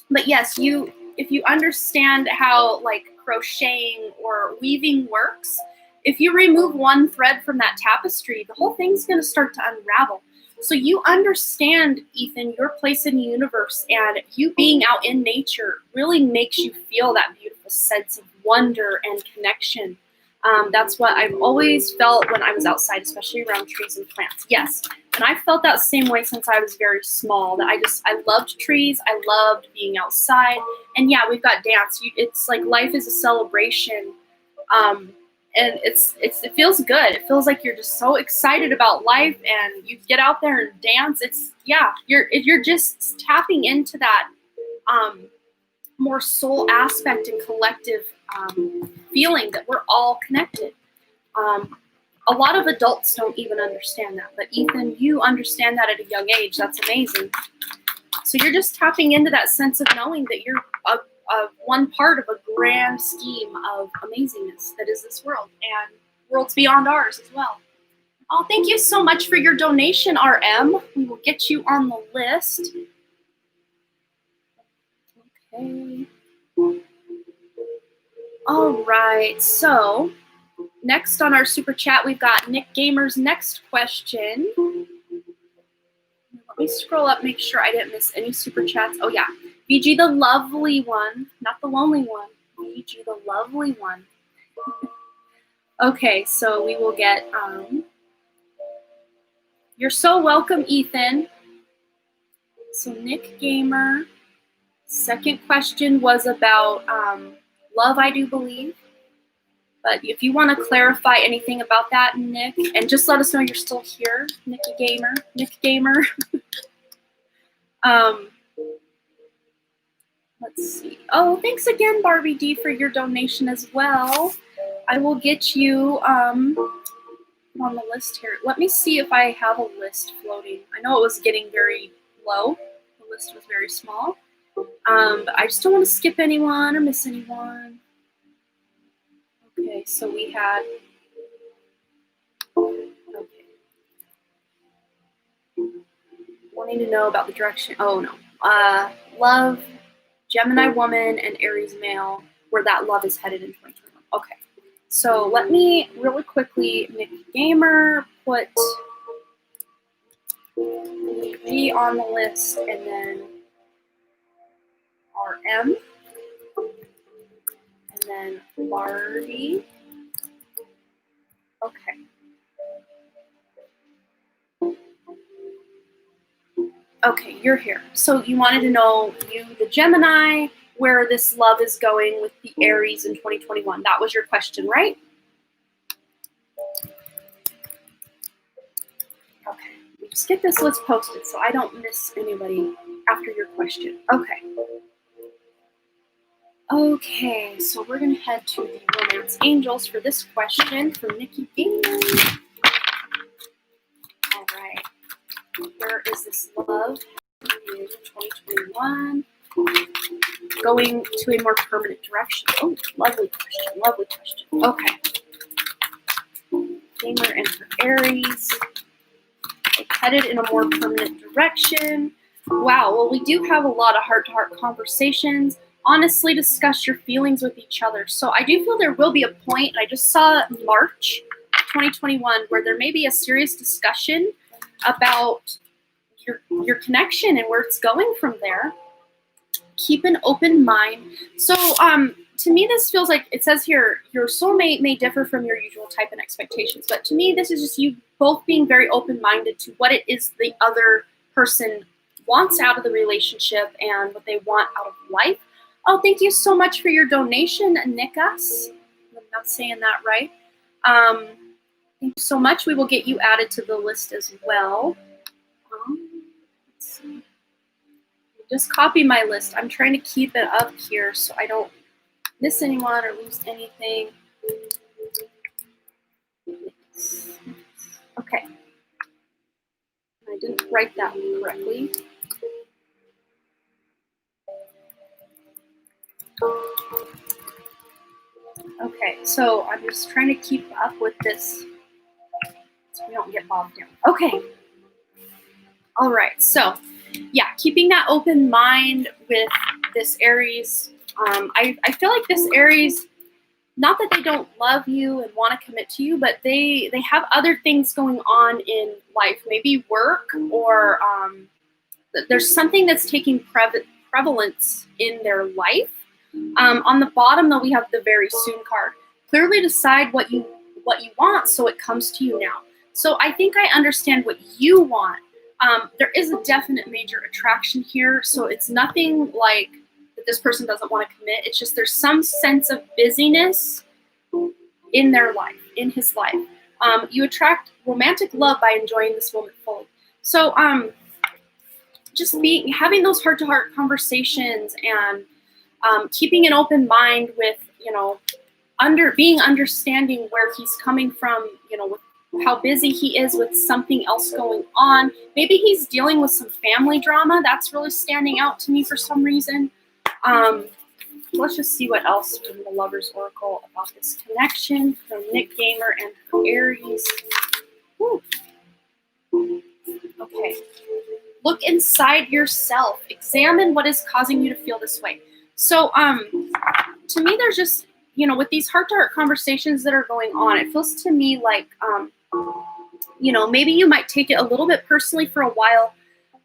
But yes, if you understand how like crocheting or weaving works, if you remove one thread from that tapestry, the whole thing's going to start to unravel. So you understand, Ethan, your place in the universe, and you being out in nature really makes you feel that beautiful sense of wonder and connection. That's what I've always felt when I was outside, especially around trees and plants. Yes, and I felt that same way since I was very small. That I loved trees, I loved being outside, and yeah, we've got dance. It's like life is a celebration, and it feels good. It feels like you're just so excited about life, and you get out there and dance. You're just tapping into that more soul aspect and collective feeling that we're all connected. A lot of adults don't even understand that, but Ethan, you understand that at a young age. That's amazing. So you're just tapping into that sense of knowing that you're one part of a grand scheme of amazingness that is this world and worlds beyond ours as well. Oh, thank you so much for your donation, RM. We will get you on the list. Okay. All right, so next on our super chat, we've got Nick Gamer's next question. Let me scroll up, make sure I didn't miss any super chats. Oh yeah, VG the lovely one, not the lonely one. VG the lovely one. Okay, so we will get, you're so welcome, Ethan. So Nick Gamer, second question was about love, I do believe. But if you want to clarify anything about that, Nick, and just let us know you're still here, Nick Gamer. Let's see. Oh, thanks again, Barbie D, for your donation as well. I will get you on the list here. Let me see if I have a list floating. I know it was getting very low. The list was very small. But I just don't want to skip anyone or miss anyone. Okay, so we had, okay. Wanting to know about the direction, oh no. Love, Gemini woman, and Aries male, where that love is headed in 2021. Okay, so let me really quickly, Nikki Gamer, put G on the list, and then RM, and then Barbie. Okay. Okay, you're here. So you wanted to know, you, the Gemini, where this love is going with the Aries in 2021. That was your question, right? Okay, just get this list posted so I don't miss anybody after your question. Okay. Okay, so we're going to head to the Romance Angels for this question from Nikki Gamer. All right. Where is this love in 2021? Going to a more permanent direction. Oh, lovely question. Lovely question. Okay. Gamer and her Aries. Headed in a more permanent direction. Wow, well, we do have a lot of heart-to-heart conversations. Honestly, discuss your feelings with each other. So I do feel there will be a point, and I just saw March 2021, where there may be a serious discussion about your connection and where it's going from there. Keep an open mind. So to me, this feels like, it says here, your soulmate may differ from your usual type and expectations. But to me, this is just you both being very open-minded to what it is the other person wants out of the relationship and what they want out of life. Oh, thank you so much for your donation, Nikas. I'm not saying that right. Thank you so much. We will get you added to the list as well. Let's see. Just copy my list. I'm trying to keep it up here so I don't miss anyone or lose anything. Okay. I didn't write that correctly. Okay, so I'm just trying to keep up with this so we don't get bogged down. Okay. All right, so yeah, keeping that open mind with this Aries. I feel like this Aries, not that they don't love you and want to commit to you, but they have other things going on in life, maybe work, or there's something that's taking prevalence in their life. On the bottom, though, we have the very soon card. Clearly decide what you want, so it comes to you now. So I think I understand what you want. There is a definite major attraction here, so it's nothing like that this person doesn't want to commit. It's just there's some sense of busyness in their life, in his life. You attract romantic love by enjoying this moment fully. So just having those heart-to-heart conversations and keeping an open mind with, being understanding where he's coming from, with how busy he is with something else going on. Maybe he's dealing with some family drama. That's really standing out to me for some reason. Let's just see what else from the Lover's Oracle about this connection from Nick Gamer and her Aries. Woo. Okay. Look inside yourself. Examine what is causing you to feel this way. So, to me, there's just, with these heart-to-heart conversations that are going on, it feels to me like, maybe you might take it a little bit personally for a while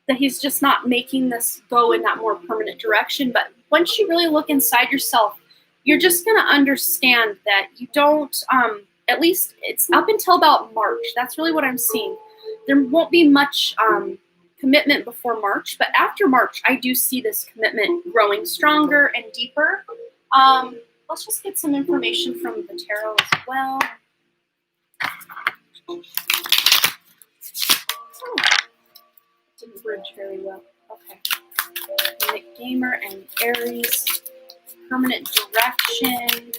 that he's just not making this go in that more permanent direction. But once you really look inside yourself, you're just going to understand that you don't, at least it's up until about March. That's really what I'm seeing. There won't be much commitment before March, but after March, I do see this commitment growing stronger and deeper. Let's just get some information from the tarot as well. Oh, didn't bridge very well. Okay. Nick Gamer and Aries, permanent direction.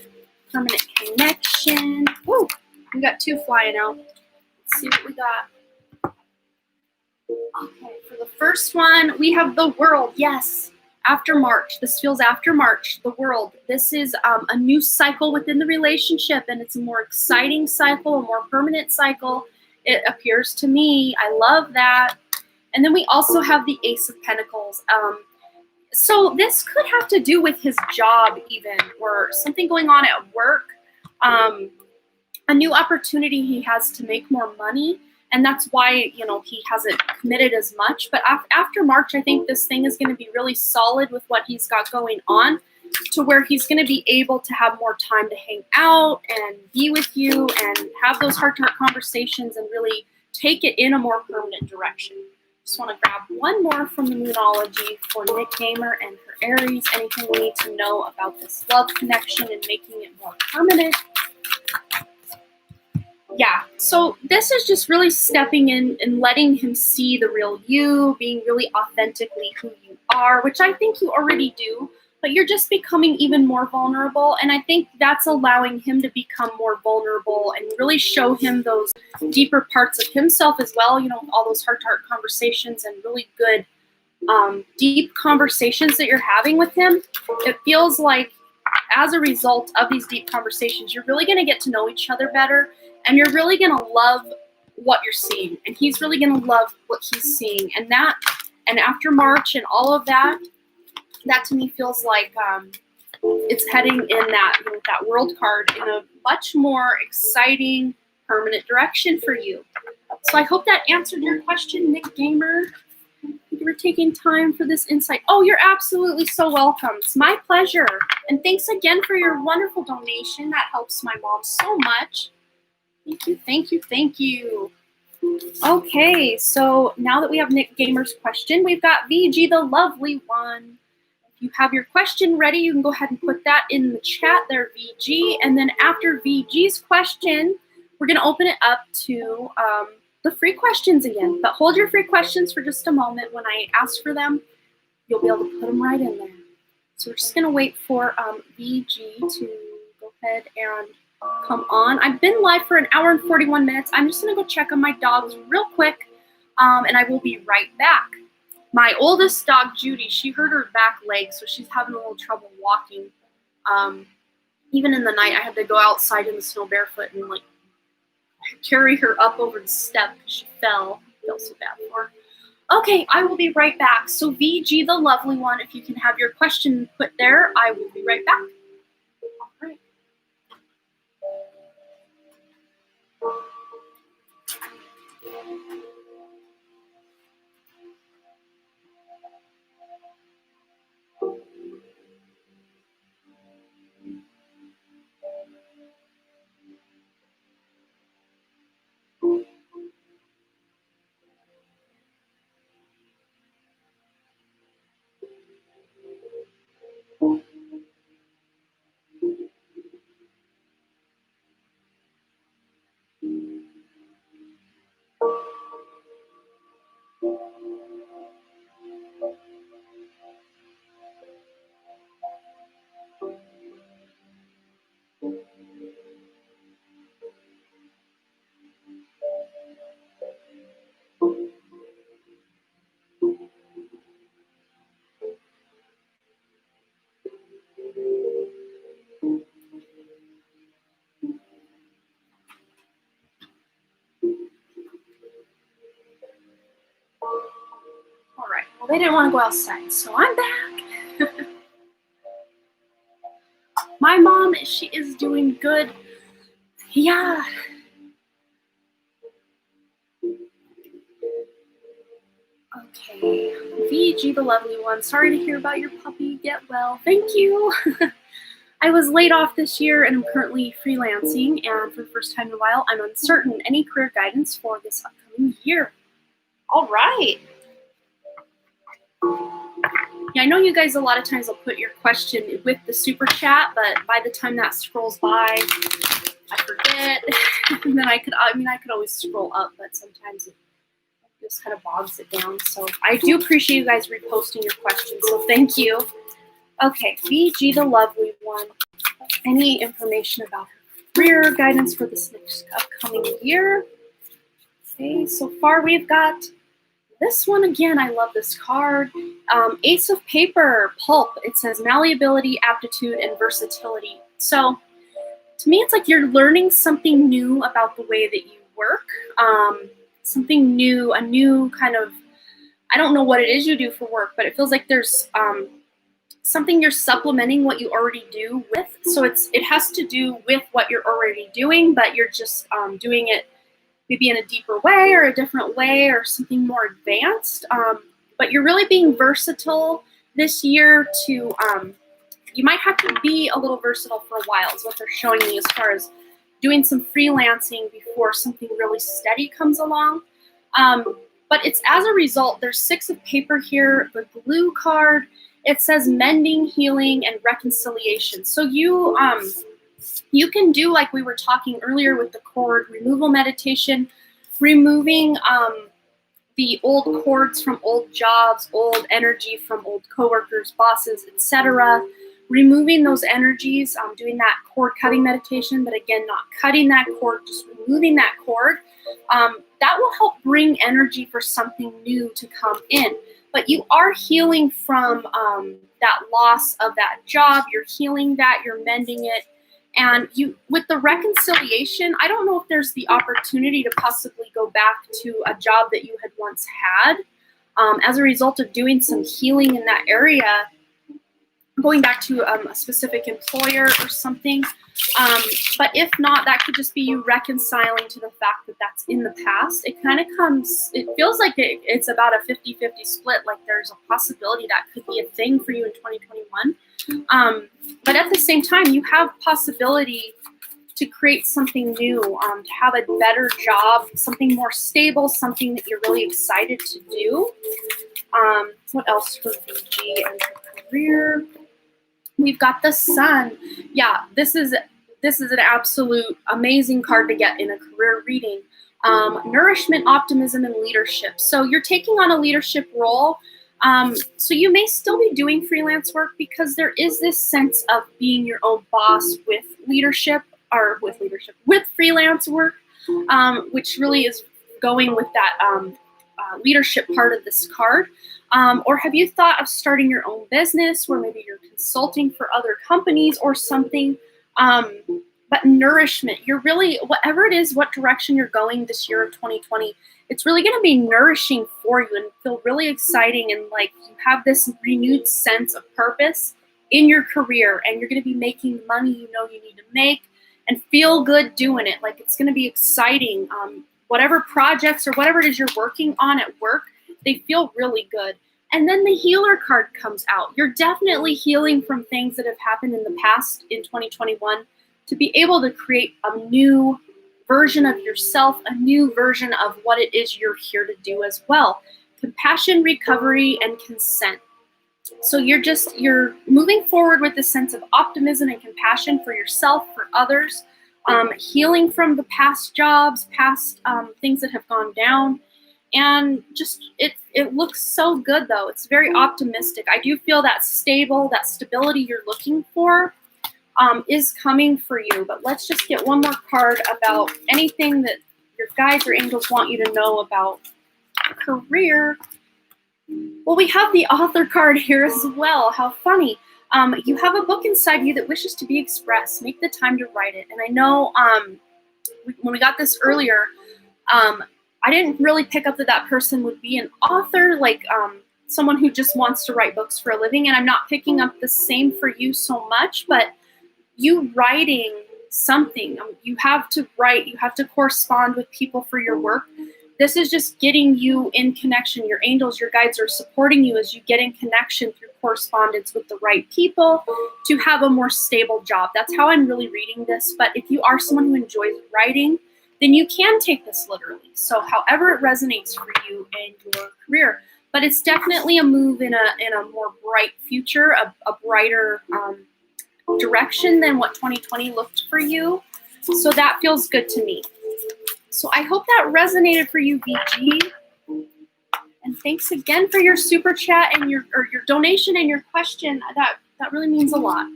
permanent connection. Woo! We got 2 flying out. Let's see what we got. Okay, for the first one, we have the world. Yes, after March. This feels after March, the world. This is a new cycle within the relationship, and it's a more exciting cycle, a more permanent cycle. It appears to me. I love that. And then we also have the Ace of Pentacles. So this could have to do with his job even, or something going on at work. A new opportunity he has to make more money. And that's why, you know, he hasn't committed as much. But after March, I think this thing is going to be really solid with what he's got going on, to where he's going to be able to have more time to hang out and be with you and have those heart-to-heart conversations and really take it in a more permanent direction. Just want to grab one more from the Moonology for Nick Gamer and her Aries. Anything we need to know about this love connection and making it more permanent. Yeah, so this is just really stepping in and letting him see the real you, being really authentically who you are, which I think you already do, but you're just becoming even more vulnerable. And I think that's allowing him to become more vulnerable and really show him those deeper parts of himself as well, you know, all those heart-to-heart conversations and really good, deep conversations that you're having with him. It feels like as a result of these deep conversations, you're really going to get to know each other better. And you're really going to love what you're seeing. And he's really going to love what he's seeing. And that, and after March and all of that, that to me feels like it's heading in that, you know, that world card in a much more exciting, permanent direction for you. So I hope that answered your question, Nick Gamer. Thank you for taking time for this insight. Oh, you're absolutely so welcome. It's my pleasure. And thanks again for your wonderful donation. That helps my mom so much. Thank you, thank you, thank you. Okay, so now that we have Nick Gamer's question, we've got VG the lovely one. If you have your question ready, you can go ahead and put that in the chat there, VG. And then after VG's question, we're going to open it up to the free questions again. But hold your free questions for just a moment. When I ask for them, you'll be able to put them right in there. So we're just going to wait for VG to go ahead and come on. I've been live for 1 hour and 41 minutes. I'm just going to go check on my dogs real quick, and I will be right back. My oldest dog, Judy, she hurt her back leg, so she's having a little trouble walking. Even in the night, I had to go outside in the snow barefoot and like carry her up over the step because she fell. I felt so bad for her. Okay, I will be right back. So VG, the lovely one, if you can have your question put there, I will be right back. All right. All right, well, they didn't want to go outside, so I'm back. My mom, she is doing good. Yeah. Okay, VG, the lovely one. Sorry to hear about your puppy. Get well. Thank you. I was laid off this year and I'm currently freelancing, and for the first time in a while, I'm uncertain. Any career guidance for this upcoming year? All right. Yeah, I know you guys a lot of times will put your question with the super chat, but by the time that scrolls by, I forget. And then I could always scroll up, but sometimes it just kind of bogs it down. So I do appreciate you guys reposting your questions, so thank you. Okay, VG, the lovely one. Any information about her career, guidance for this next upcoming year? Okay, so far we've got this one again. I love this card. Ace of Paper, Pulp. It says malleability, aptitude, and versatility. So to me, it's like you're learning something new about the way that you work. Something new, a new kind of, I don't know what it is you do for work, but it feels like there's something you're supplementing what you already do with. So it has to do with what you're already doing, but you're just doing it maybe in a deeper way or a different way or something more advanced. But you're really being versatile this year to, you might have to be a little versatile for a while is what they're showing me as far as doing some freelancing before something really steady comes along. But it's as a result, there's 6 of paper here, the glue card. It says mending, healing, and reconciliation. So you can do like we were talking earlier with the cord removal meditation, removing the old cords from old jobs, old energy from old coworkers, bosses, etc. Removing those energies, doing that cord cutting meditation, but again, not cutting that cord, just removing that cord. That will help bring energy for something new to come in. But you are healing from that loss of that job. You're healing that, you're mending it. And you, with the reconciliation, I don't know if there's the opportunity to possibly go back to a job that you had once had as a result of doing some healing in that area, going back to a specific employer or something. But if not, that could just be you reconciling to the fact that that's in the past. It kind of comes, it feels like it's about a 50-50 split, like there's a possibility that could be a thing for you in 2021. But at the same time, you have possibility to create something new, to have a better job, something more stable, something that you're really excited to do. What else for VG and her career? We've got the Sun. Yeah, this is an absolute amazing card to get in a career reading. Nourishment, optimism, and leadership. So you're taking on a leadership role. So you may still be doing freelance work because there is this sense of being your own boss with leadership, with freelance work, which really is going with that leadership part of this card. Or have you thought of starting your own business where maybe you're consulting for other companies or something? But nourishment, you're really, whatever it is, what direction you're going this year of 2020, it's really going to be nourishing for you and feel really exciting. And like you have this renewed sense of purpose in your career and you're going to be making money you know you need to make and feel good doing it. Like it's going to be exciting. Whatever projects or whatever it is you're working on at work, they feel really good. And then the healer card comes out. You're definitely healing from things that have happened in the past in 2021 to be able to create a new version of yourself, a new version of what it is you're here to do as well. Compassion, recovery, and consent. So you're moving forward with a sense of optimism and compassion for yourself, for others, healing from the past jobs, past things that have gone down. And just, it looks so good though. It's very optimistic. I do feel that stability you're looking for is coming for you. But let's just get one more card about anything that your guides or angels want you to know about career. Well, we have the author card here as well. How funny. You have a book inside you that wishes to be expressed. Make the time to write it. And I know when we got this earlier, I didn't really pick up that person would be an author, like someone who just wants to write books for a living. And I'm not picking up the same for you so much, but you writing something, you have to write, you have to correspond with people for your work. This is just getting you in connection. Your angels, your guides are supporting you as you get in connection through correspondence with the right people to have a more stable job. That's how I'm really reading this. But if you are someone who enjoys writing, then you can take this literally. So however it resonates for you in your career. But it's definitely a move in a more bright future, a brighter direction than what 2020 looked for you. So that feels good to me. So I hope that resonated for you, VG. And thanks again for your super chat and your donation and your question. That That really means a lot.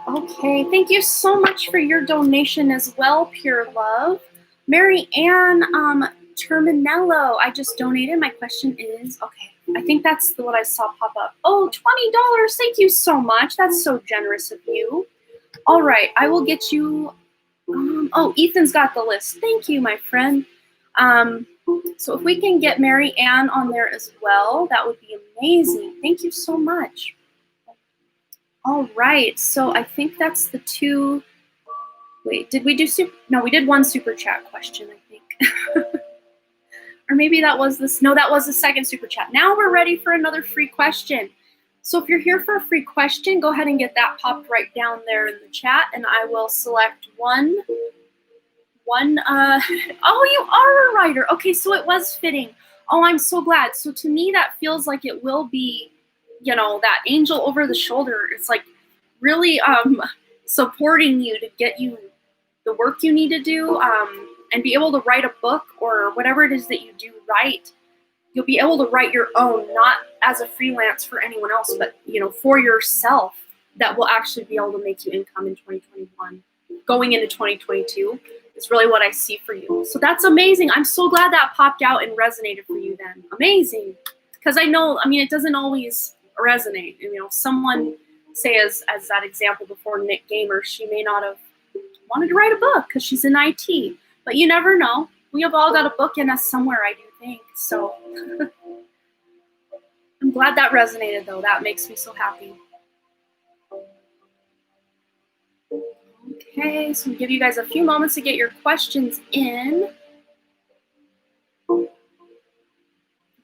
Okay, thank you so much for your donation as well, Pure Love. Mary Ann Terminello, I just donated. My question is, okay, I think that's what I saw pop up. Oh, $20. Thank you so much. That's so generous of you. All right, I will get you. Oh, Ethan's got the list. Thank you, my friend. So if we can get Mary Ann on there as well, that would be amazing. Thank you so much. All right, so I think that's the two. Wait, did we do super? No, we did one super chat question, I think. Or maybe that was this. No, that was the second super chat. Now we're ready for another free question. So if you're here for a free question, go ahead and get that popped right down there in the chat, and I will select one. Oh, you are a writer. Okay, so it was fitting. Oh, I'm so glad. So to me, that feels like it will be, you know, that angel over the shoulder. It's like really supporting you to get you the work you need to do and be able to write a book or whatever it is that you do write. You'll be able to write your own, not as a freelance for anyone else, but, you know, for yourself, that will actually be able to make you income in 2021. Going into 2022 is really what I see for you. So that's amazing. I'm so glad that popped out and resonated for you then. Amazing. Because I know, I mean, it doesn't always resonate. You know, someone, say as that example before, Nick Gamer, she may not have wanted to write a book because she's in IT. But you never know. We have all got a book in us somewhere, I do think. So I'm glad that resonated, though. That makes me so happy. Okay, so we'll give you guys a few moments to get your questions in.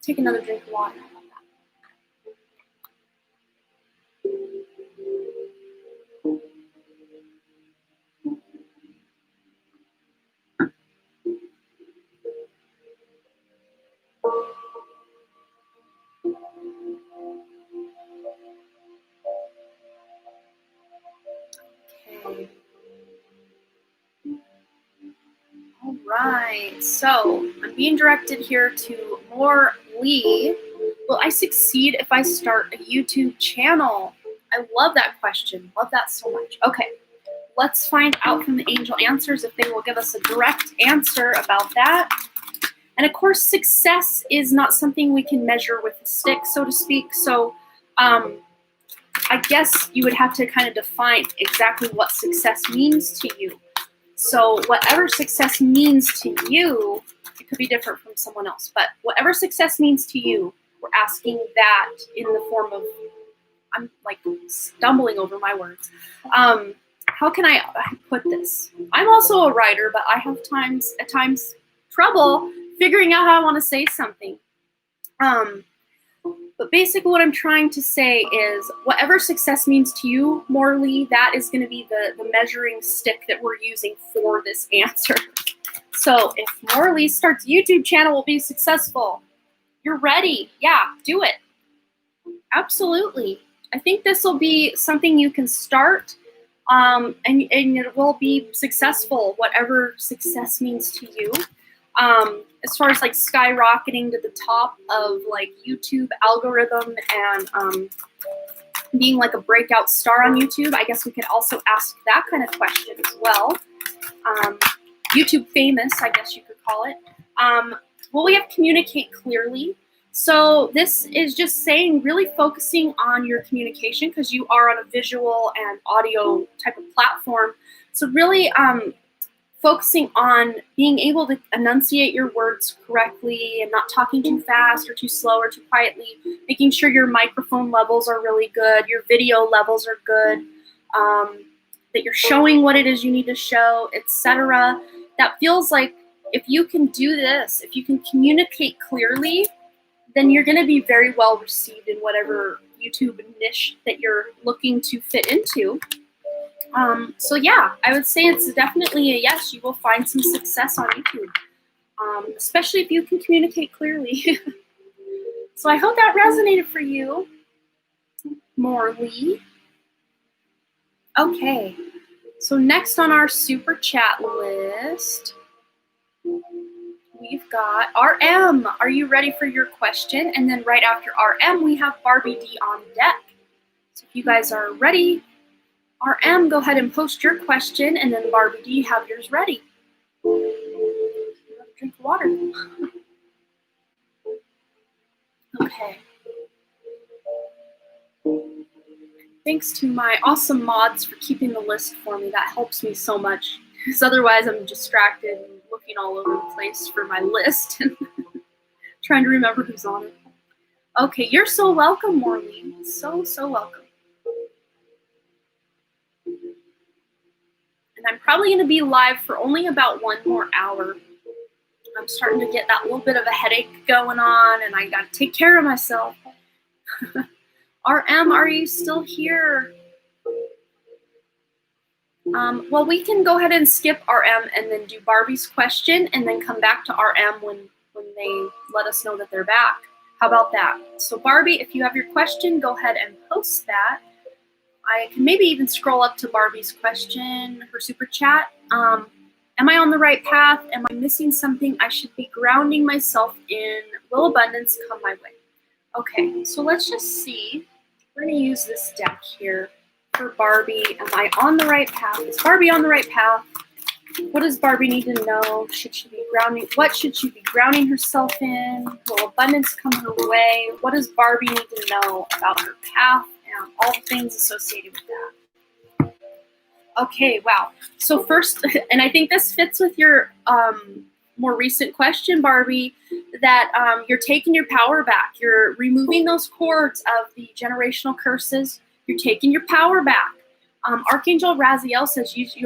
Take another drink of water. Okay. All right, so I'm being directed here to more Lee. Will I succeed if I start a YouTube channel? I love that question. Love that so much. Okay, let's find out from the angel answers if they will give us a direct answer about that. And of course, success is not something we can measure with a stick, so to speak. So I guess you would have to kind of define exactly what success means to you. So whatever success means to you, it could be different from someone else, but whatever success means to you, we're asking that in the form of, I'm like stumbling over my words. How can I put this? I'm also a writer, but I have at times trouble figuring out how I want to say something. But basically what I'm trying to say is whatever success means to you, Morley, that is going to be the measuring stick that we're using for this answer. So if Morley starts a YouTube channel, will be successful. You're ready. Yeah, do it. Absolutely. I think this will be something you can start and it will be successful, whatever success means to you. As far as like skyrocketing to the top of like YouTube algorithm and being like a breakout star on YouTube, I guess we could also ask that kind of question as well. YouTube famous, I guess you could call it. Well, we have communicate clearly. So this is just saying really focusing on your communication because you are on a visual and audio type of platform. So really focusing on being able to enunciate your words correctly and not talking too fast or too slow or too quietly, making sure your microphone levels are really good, your video levels are good, that you're showing what it is you need to show, etc. That feels like if you can do this, if you can communicate clearly, then you're going to be very well received in whatever YouTube niche that you're looking to fit into. So yeah, I would say it's definitely a yes. You will find some success on YouTube, especially if you can communicate clearly. So I hope that resonated for you, Morley. Okay, so next on our super chat list, we've got RM. Are you ready for your question? And then right after RM, we have Barbie D on deck. if you guys are ready, RM, go ahead and post your question, and then Barbie, do you have yours ready? Drink water. Okay. Thanks to my awesome mods for keeping the list for me. That helps me so much, because otherwise I'm distracted and looking all over the place for my list and trying to remember who's on it. Okay, you're so welcome, Maureen. So welcome. And I'm probably going to be live for only about 1 more hour. I'm starting to get that little bit of a headache going on, and I got to take care of myself. RM, are you still here? Well, we can go ahead and skip RM and then do Barbie's question and then come back to RM when they let us know that they're back. How about that? So Barbie, if you have your question, go ahead and post that. I can maybe even scroll up to Barbie's question, her super chat. Am I on the right path? Am I missing something I should be grounding myself in? Will abundance come my way? Okay, so let's just see. We're going to use this deck here for Barbie. Am I on the right path? Is Barbie on the right path? What does Barbie need to know? Should she be grounding? What should she be grounding herself in? Will abundance come her way? What does Barbie need to know about her path and all the things associated with that? Okay, wow. So first, and I think this fits with your more recent question, Barbie, that you're taking your power back. You're removing those cords of the generational curses. You're taking your power back. Archangel Raziel says use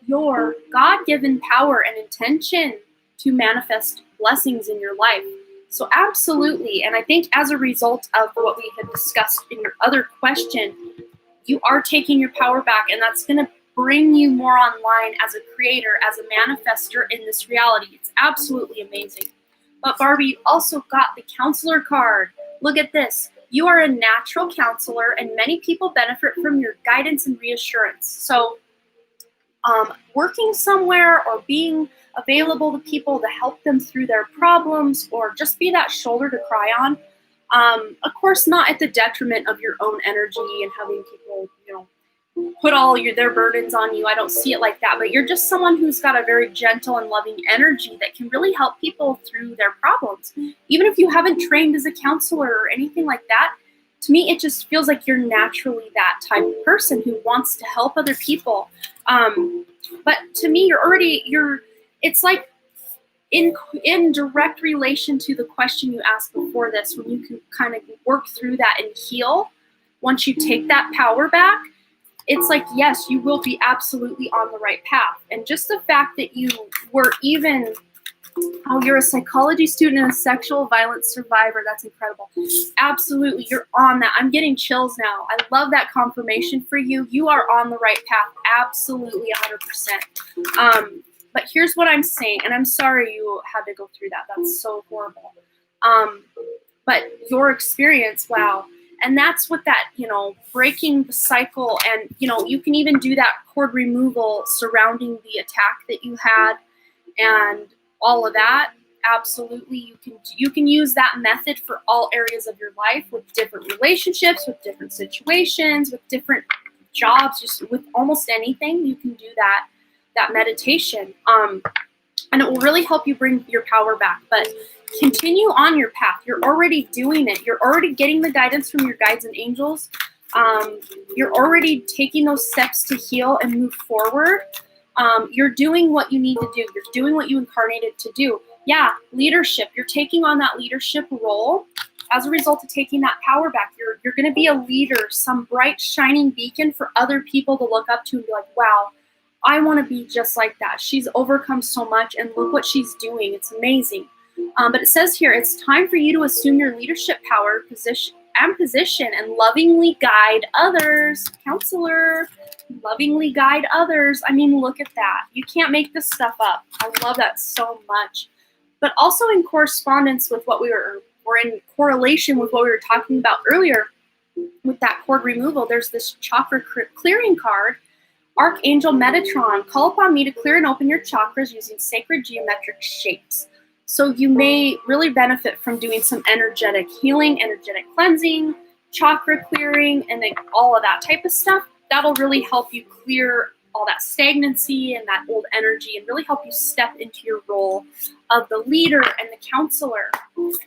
your God-given power and intention to manifest blessings in your life. So absolutely, and I think as a result of what we had discussed in your other question, you are taking your power back, and that's going to bring you more online as a creator, as a manifester in this reality. It's absolutely amazing. But Barbie, you also got the counselor card. Look at this. You are a natural counselor, and many people benefit from your guidance and reassurance. So working somewhere or being available to people to help them through their problems or just be that shoulder to cry on, of course, not at the detriment of your own energy and having people, put all their burdens on you. I don't see it like that, but you're just someone who's got a very gentle and loving energy that can really help people through their problems. Even if you haven't trained as a counselor or anything like that, to me, it just feels like you're naturally that type of person who wants to help other people. But to me, it's like in direct relation to the question you asked before this, when you can kind of work through that and heal, once you take that power back, it's like, yes, you will be absolutely on the right path. And just the fact that you were even, you're a psychology student and a sexual violence survivor, that's incredible. Absolutely, you're on that. I'm getting chills now. I love that confirmation for you. You are on the right path, absolutely 100%. But here's what I'm saying, and I'm sorry you had to go through that. That's so horrible. But your experience, wow. And that's what that, breaking the cycle, and, you can even do that cord removal surrounding the attack that you had and all of that. Absolutely, you can use that method for all areas of your life, with different relationships, with different situations, with different jobs, just with almost anything. You can do that meditation, and it will really help you bring your power back. But continue on your path. You're already doing it. You're already getting the guidance from your guides and angels. You're already taking those steps to heal and move forward. You're doing what you need to do. You're doing what you incarnated to do. Yeah, leadership. You're taking on that leadership role. As a result of taking that power back, you're going to be a leader, some bright, shining beacon for other people to look up to and be like, wow, I want to be just like that. She's overcome so much, and look what she's doing. It's amazing. But it says here, it's time for you to assume your leadership power, position, and lovingly guide others. Counselor, lovingly guide others. I mean, look at that. You can't make this stuff up. I love that so much. But also in correspondence with what or in correlation with what we were talking about earlier with that cord removal, there's this chakra clearing card. Archangel Metatron, call upon me to clear and open your chakras using sacred geometric shapes. So you may really benefit from doing some energetic healing, energetic cleansing, chakra clearing, and then all of that type of stuff. That'll really help you clear all that stagnancy and that old energy and really help you step into your role of the leader and the counselor.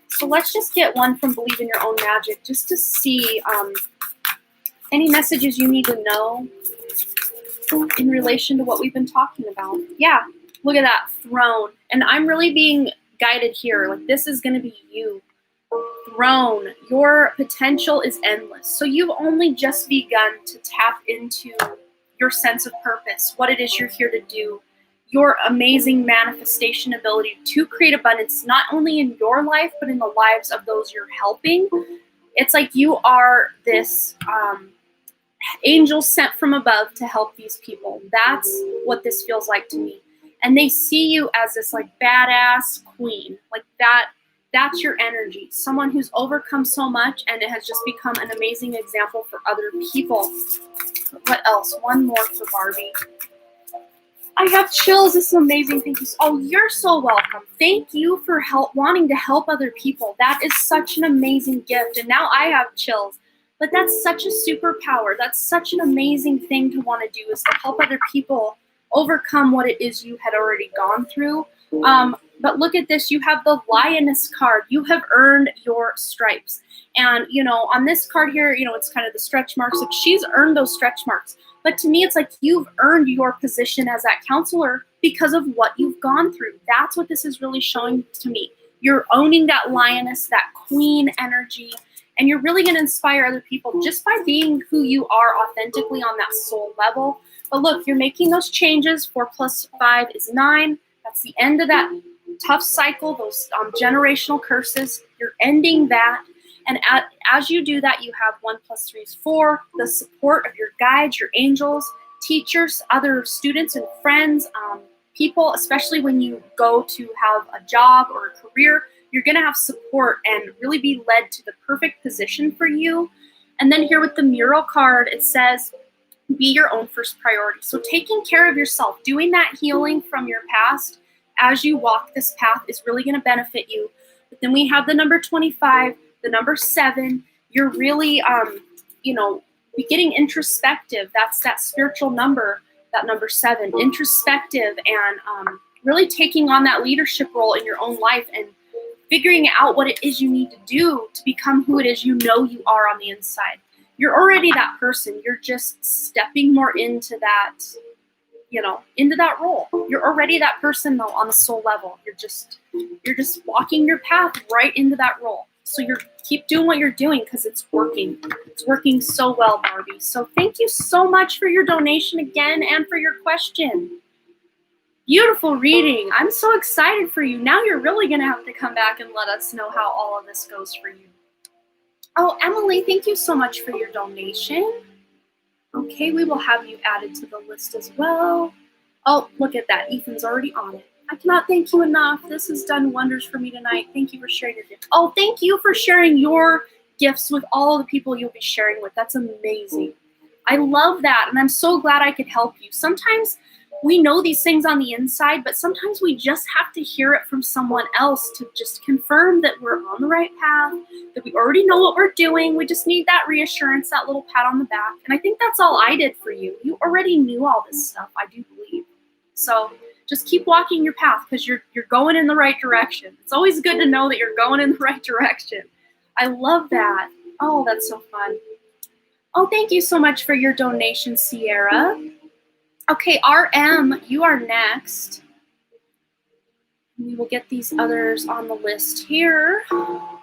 So let's just get one from Believe in Your Own Magic just to see any messages you need to know in relation to what we've been talking about. Yeah, look at that throne. And I'm really being guided here. Like, this is going to be you. Throne. Your potential is endless. So you've only just begun to tap into your sense of purpose, what it is you're here to do, your amazing manifestation ability to create abundance, not only in your life, but in the lives of those you're helping. It's like you are this angel sent from above to help these people. That's what this feels like to me. And they see you as this like badass queen, like that's your energy. Someone who's overcome so much and it has just become an amazing example for other people. What else? One more for Barbie. I have chills. This is amazing. Thank you. Oh, you're so welcome. Thank you for wanting to help other people. That is such an amazing gift. And now I have chills. But that's such a superpower. That's such an amazing thing to want to do, is to help other people overcome what it is you had already gone through. But look at this. You have the lioness card. You have earned your stripes. And, on this card here, it's kind of the stretch marks. Like, she's earned those stretch marks. But to me, it's like you've earned your position as that counselor because of what you've gone through. That's what this is really showing to me. You're owning that lioness, that queen energy, and you're really going to inspire other people just by being who you are authentically on that soul level. But look, you're making those changes. 4 + 5 is 9. That's the end of that tough cycle, those generational curses. You're ending that. And as you do that, you have 1 + 3 is 4, the support of your guides, your angels, teachers, other students and friends, people, especially when you go to have a job or a career, you're going to have support and really be led to the perfect position for you. And then here with the mural card, it says, be your own first priority. So taking care of yourself, doing that healing from your past as you walk this path is really going to benefit you. But then we have the number 25, the number 7. You're really, getting introspective. That's that spiritual number, that number 7, introspective, and really taking on that leadership role in your own life and figuring out what it is you need to do to become who it is you are on the inside. You're already that person. You're just stepping more into that, into that role. You're already that person though on the soul level. You're just walking your path right into that role. So keep doing what you're doing because it's working. It's working so well, Barbie. So thank you so much for your donation again and for your question. Beautiful reading. I'm so excited for you. Now you're really going to have to come back and let us know how all of this goes for you. Oh, Emily, thank you so much for your donation. Okay, we will have you added to the list as well. Oh, look at that. Ethan's already on it. I cannot thank you enough. This has done wonders for me tonight. Thank you for sharing your gift. Oh, thank you for sharing your gifts with all of the people you'll be sharing with. That's amazing. I love that, and I'm so glad I could help you. Sometimes we know these things on the inside, but sometimes we just have to hear it from someone else to just confirm that we're on the right path, that we already know what we're doing. We just need that reassurance, that little pat on the back. And I think that's all I did for you. You already knew all this stuff, I do believe. So just keep walking your path because you're going in the right direction. It's always good to know that you're going in the right direction. I love that. Oh, that's so fun. Oh, thank you so much for your donation, Sierra. Okay, RM, you are next. We will get these others on the list here.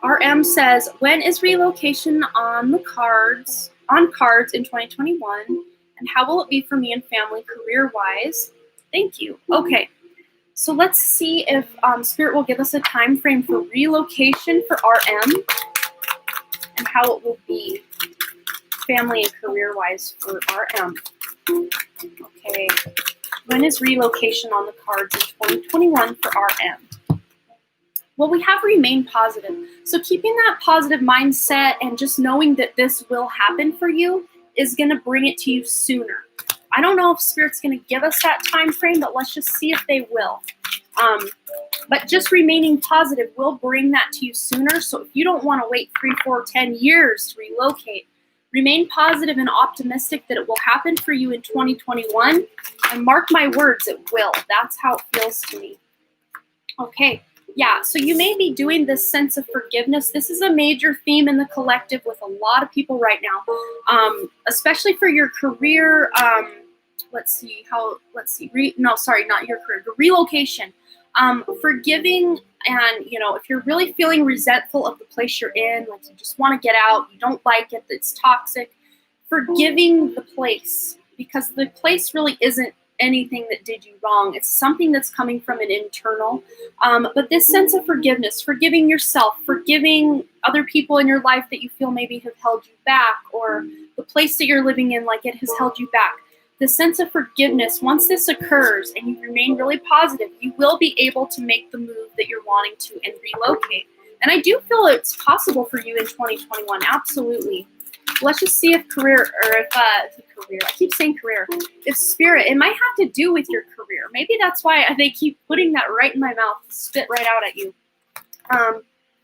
RM says, when is relocation on cards in 2021? And how will it be for me and family career-wise? Thank you. Okay, so let's see if Spirit will give us a time frame for relocation for RM and how it will be family and career-wise for RM. Okay, when is relocation on the cards in 2021 for RM? Well, we have remained positive. So keeping that positive mindset and just knowing that this will happen for you is going to bring it to you sooner. I don't know if Spirit's going to give us that time frame, but let's just see if they will. But just remaining positive will bring that to you sooner. So if you don't want to wait 3, 4, 10 years to relocate, remain positive and optimistic that it will happen for you in 2021. And mark my words, it will. That's how it feels to me. Okay, yeah, so you may be doing this sense of forgiveness. This is a major theme in the collective with a lot of people right now, especially for your career. Not your career, the relocation. Forgiving, and if you're really feeling resentful of the place you're in, like you just want to get out, you don't like it, it's toxic, forgiving the place, because the place really isn't anything that did you wrong. It's something that's coming from an internal. But this sense of forgiveness, forgiving yourself, forgiving other people in your life that you feel maybe have held you back, or the place that you're living in, like it has held you back. The sense of forgiveness, once this occurs and you remain really positive, you will be able to make the move that you're wanting to and relocate. And I do feel it's possible for you in 2021, absolutely. Let's just see if career, I keep saying career, if spirit, it might have to do with your career. Maybe that's why they keep putting that right in my mouth, spit right out at you.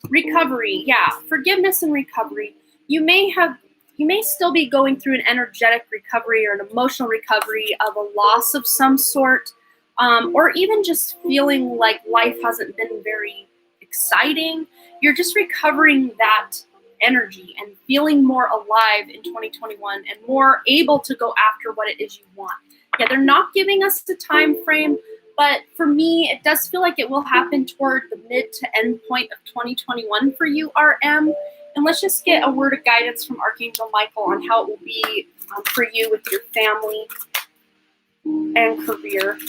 Recovery, yeah, forgiveness and recovery. You may still be going through an energetic recovery or an emotional recovery of a loss of some sort, or even just feeling like life hasn't been very exciting. You're just recovering that energy and feeling more alive in 2021 and more able to go after what it is you want. Yeah, they're not giving us the time frame, but for me, it does feel like it will happen toward the mid to end point of 2021 for you, RM. And let's just get a word of guidance from Archangel Michael on how it will be for you with your family and career.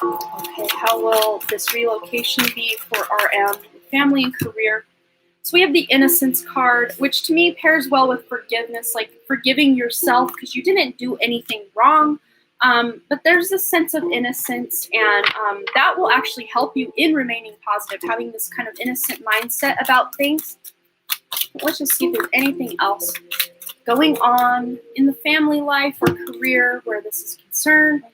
Okay, how will this relocation be for RM, family and career? So we have the Innocence card, which to me pairs well with forgiveness, like forgiving yourself because you didn't do anything wrong. But there's this sense of innocence, and that will actually help you in remaining positive, having this kind of innocent mindset about things. Let's just see if there's anything else going on in the family life or career where this is concerned.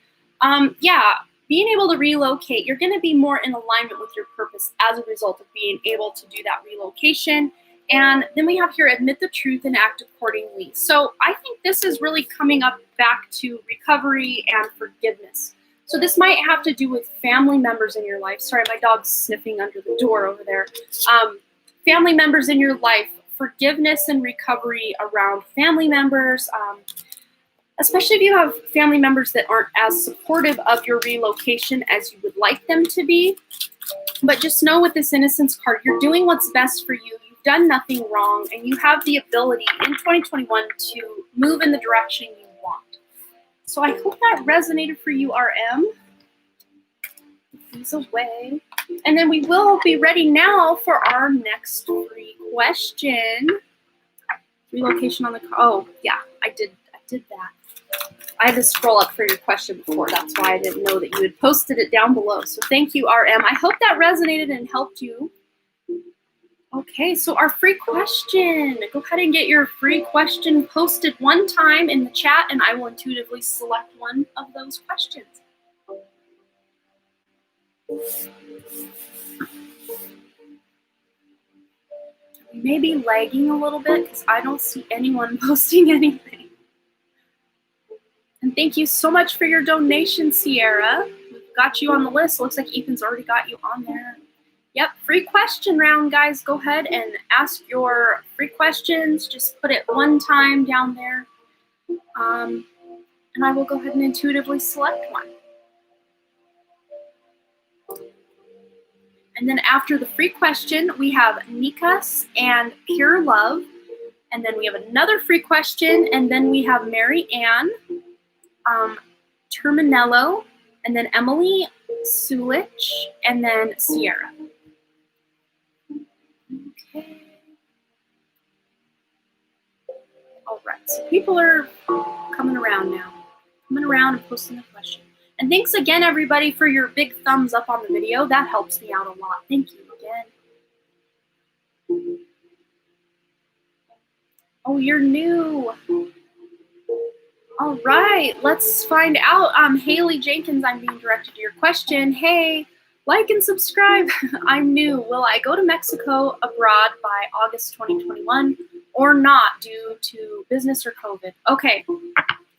Being able to relocate, you're going to be more in alignment with your purpose as a result of being able to do that relocation. And then we have here, admit the truth and act accordingly. So I think this is really coming up back to recovery and forgiveness. So this might have to do with family members in your life. Sorry, my dog's sniffing under the door over there. Family members in your life, forgiveness and recovery around family members, especially if you have family members that aren't as supportive of your relocation as you would like them to be. But just know with this Innocence card, you're doing what's best for you. You've done nothing wrong, and you have the ability in 2021 to move in the direction you want. So I hope that resonated for you, RM. These away. And then we will be ready now for our next free question. Relocation on the card. Oh, yeah, I did that. I had to scroll up for your question before. That's why I didn't know that you had posted it down below. So thank you, RM. I hope that resonated and helped you. Okay, so our free question. Go ahead and get your free question posted one time in the chat, and I will intuitively select one of those questions. We may be lagging a little bit because I don't see anyone posting anything. And thank you so much for your donation, Sierra. We've got you on the list. Looks like Ethan's already got you on there. Yep, free question round, guys. Go ahead and ask your free questions. Just put it one time down there. And I will go ahead and intuitively select one. And then after the free question, we have Nikas and Pure Love. And then we have another free question. And then we have Mary Ann, Terminello, and then Emily Sulich, and then Sierra. Okay. All right, so people are coming around now. Coming around and posting the question. And thanks again, everybody, for your big thumbs up on the video. That helps me out a lot. Thank you again. Oh, you're new. All right, let's find out. Haley Jenkins, I'm being directed to your question. Hey, Like and subscribe. I'm new. Will I go to Mexico abroad by August 2021 or not due to business or COVID? Okay,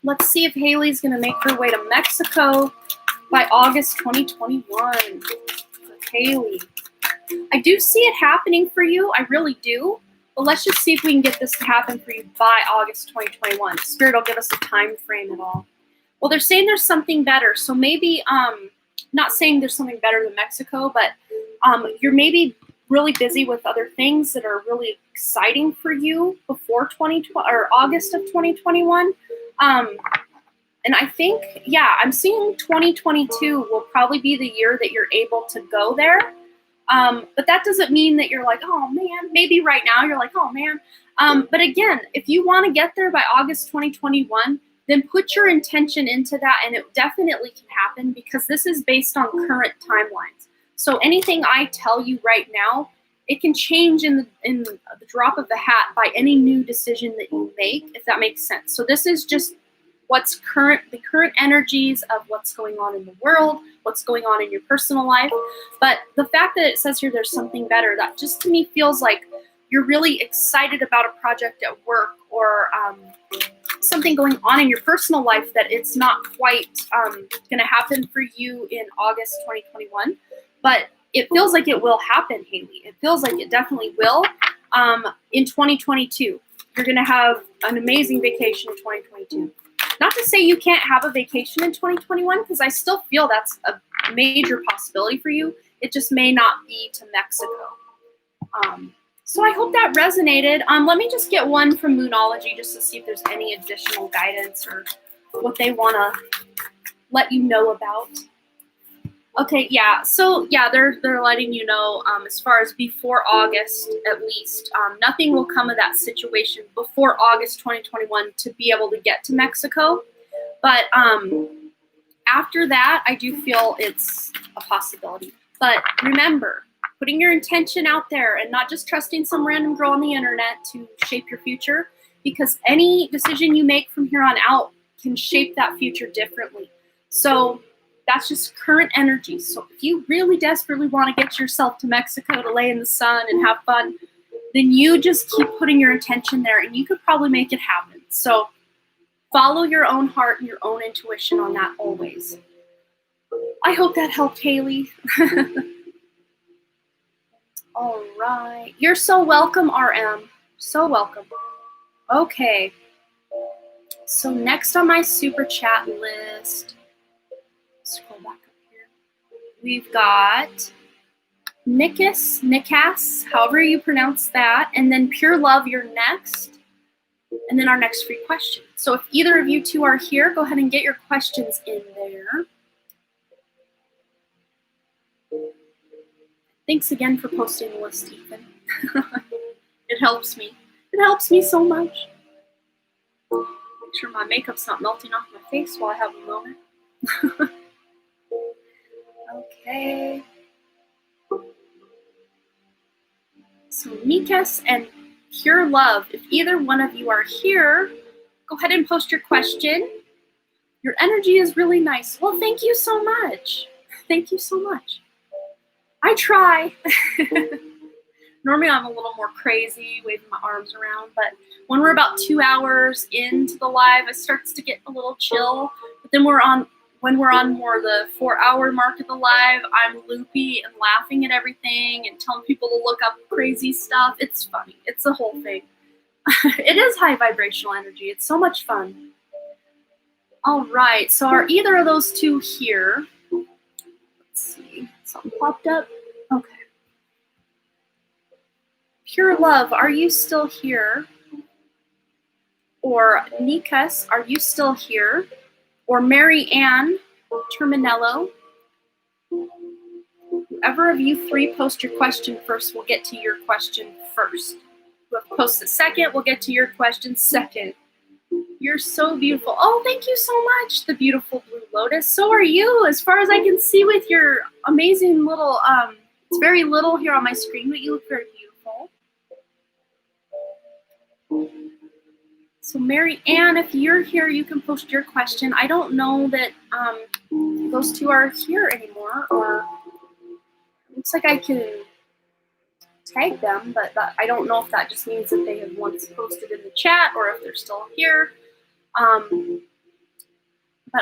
let's see if Haley's going to make her way to Mexico by August 2021. Haley, I do see it happening for you. I really do. But let's just see if we can get this to happen for you by August 2021. Spirit will give us a time frame at all. Well, they're saying there's something better. So maybe, not saying there's something better than Mexico, but you're maybe really busy with other things that are really exciting for you before 2020 or August of 2021. And I think, yeah, I'm seeing 2022 will probably be the year that you're able to go there. But that doesn't mean that you're like, oh man, maybe right now you're like, oh man. But again, if you want to get there by August 2021, then put your intention into that and it definitely can happen because this is based on current timelines. So anything I tell you right now, it can change in the drop of the hat by any new decision that you make, if that makes sense. So this is just what's the current energies of what's going on in the world, what's going on in your personal life. But the fact that it says here there's something better, that just to me feels like you're really excited about a project at work or something going on in your personal life that it's not quite going to happen for you in August 2021. But it feels like it will happen, Haley. It feels like it definitely will in 2022. You're going to have an amazing vacation in 2022. Not to say you can't have a vacation in 2021, because I still feel that's a major possibility for you. It just may not be to Mexico. So I hope that resonated. Let me just get one from Moonology just to see if there's any additional guidance or what they want to let you know about. Okay, yeah. So yeah, they're letting you know as far as before August, at least, nothing will come of that situation before August 2021 to be able to get to Mexico. But after that, I do feel it's a possibility. But remember, putting your intention out there and not just trusting some random girl on the internet to shape your future, because any decision you make from here on out can shape that future differently. So that's just current energy. So if you really desperately want to get yourself to Mexico to lay in the sun and have fun, then you just keep putting your intention there and you could probably make it happen. So follow your own heart and your own intuition on that always. I hope that helped, Haley. All right. You're so welcome, RM. So welcome. Okay. So next on my super chat list, scroll back up here. We've got Nikas, however you pronounce that, and then Pure Love, you're next, and then our next free question. So if either of you two are here, go ahead and get your questions in there. Thanks again for posting the list, Ethan. It helps me. It helps me so much. Make sure my makeup's not melting off my face while I have a moment. Okay. So Nikas and Pure Love, if either one of you are here, go ahead and post your question. Your energy is really nice. Well, thank you so much. Thank you so much. I try. Normally I'm a little more crazy, waving my arms around, but when we're about 2 hours into the live, it starts to get a little chill. But then when we're on more the 4-hour mark of the live, I'm loopy and laughing at everything and telling people to look up crazy stuff. It's funny. It's a whole thing. It is high vibrational energy. It's so much fun. All right. So are either of those two here? Let's see. Something popped up. Okay. Pure Love, are you still here? Or Nikas, are you still here? Or Mary Ann Terminello. Whoever of you three post your question first, we'll get to your question first. Whoever posts it second, we'll get to your question second. You're so beautiful. Oh, thank you so much, the beautiful blue lotus. So are you, as far as I can see with your amazing little, it's very little here on my screen, but you look very beautiful. So Mary Ann, if you're here, you can post your question. I don't know that those two are here anymore, or Looks like I can tag them, but I don't know if that just means that they have once posted in the chat or if they're still here. But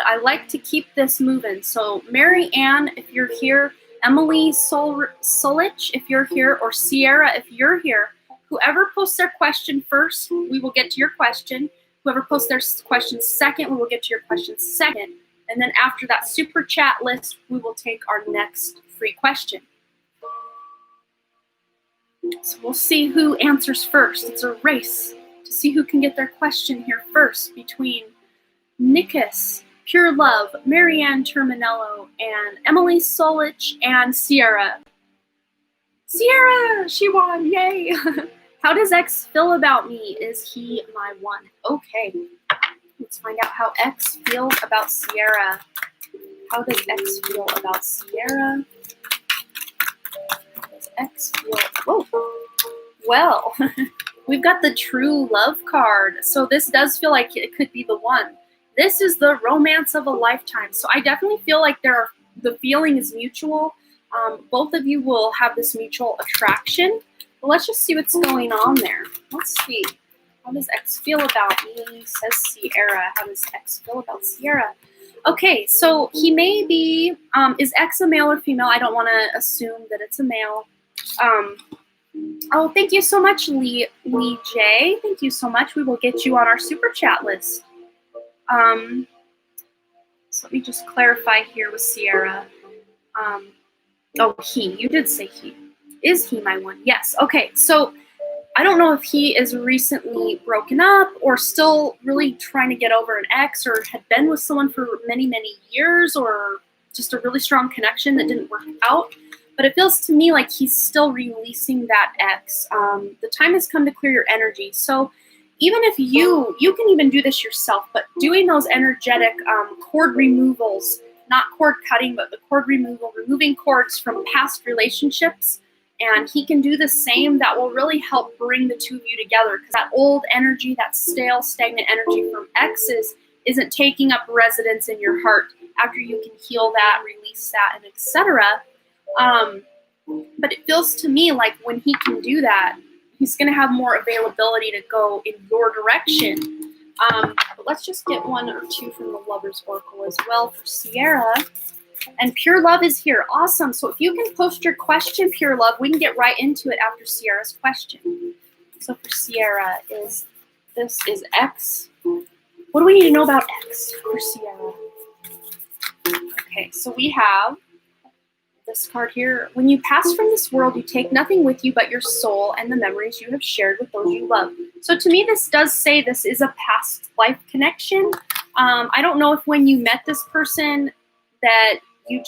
I like to keep this moving. So Mary Ann, if you're here, Emily Solich, if you're here, or Sierra, if you're here, whoever posts their question first, we will get to your question. Whoever posts their question second, we will get to your question second. And then after that super chat list, we will take our next free question. So we'll see who answers first. It's a race to see who can get their question here first between Nikus, Pure Love, Marianne Terminello, and Emily Solich, and Sierra. Sierra, she won, yay! How does X feel about me? Is he my one? Okay, let's find out how X feels about Sierra. How does X feel about Sierra? How does X feel? Whoa, well, we've got the True Love card, so this does feel like it could be the one. This is the romance of a lifetime. So I definitely feel like the feeling is mutual. Both of you will have this mutual attraction. But let's just see what's going on there. Let's see. How does X feel about me? Says Sierra. How does X feel about Sierra? Okay, so he may be, is X a male or female? I don't want to assume that it's a male. Oh, thank you so much, Lee J. Thank you so much. We will get you on our super chat list. So let me just clarify here with Sierra. Oh, he. You did say he. Is he my one? Yes. Okay. So I don't know if he is recently broken up or still really trying to get over an ex or had been with someone for many, many years or just a really strong connection that didn't work out. But it feels to me like he's still releasing that ex. The time has come to clear your energy. So even if you can even do this yourself, but doing those energetic cord removals, not cord cutting, but the cord removal, removing cords from past relationships, and he can do the same, that will really help bring the two of you together, because that old energy, that stale, stagnant energy from exes isn't taking up residence in your heart after you can heal that, release that, and etc. But it feels to me like when he can do that, he's going to have more availability to go in your direction. But let's just get one or two from the Lover's Oracle as well for Sierra. And Pure Love is here. Awesome. So if you can post your question, Pure Love, we can get right into it after Sierra's question. So for Sierra, this is X. What do we need to know about X for Sierra? Okay, so we have this card here. When you pass from this world, you take nothing with you but your soul and the memories you have shared with those you love. So to me, this does say this is a past life connection. I don't know if when you met this person that you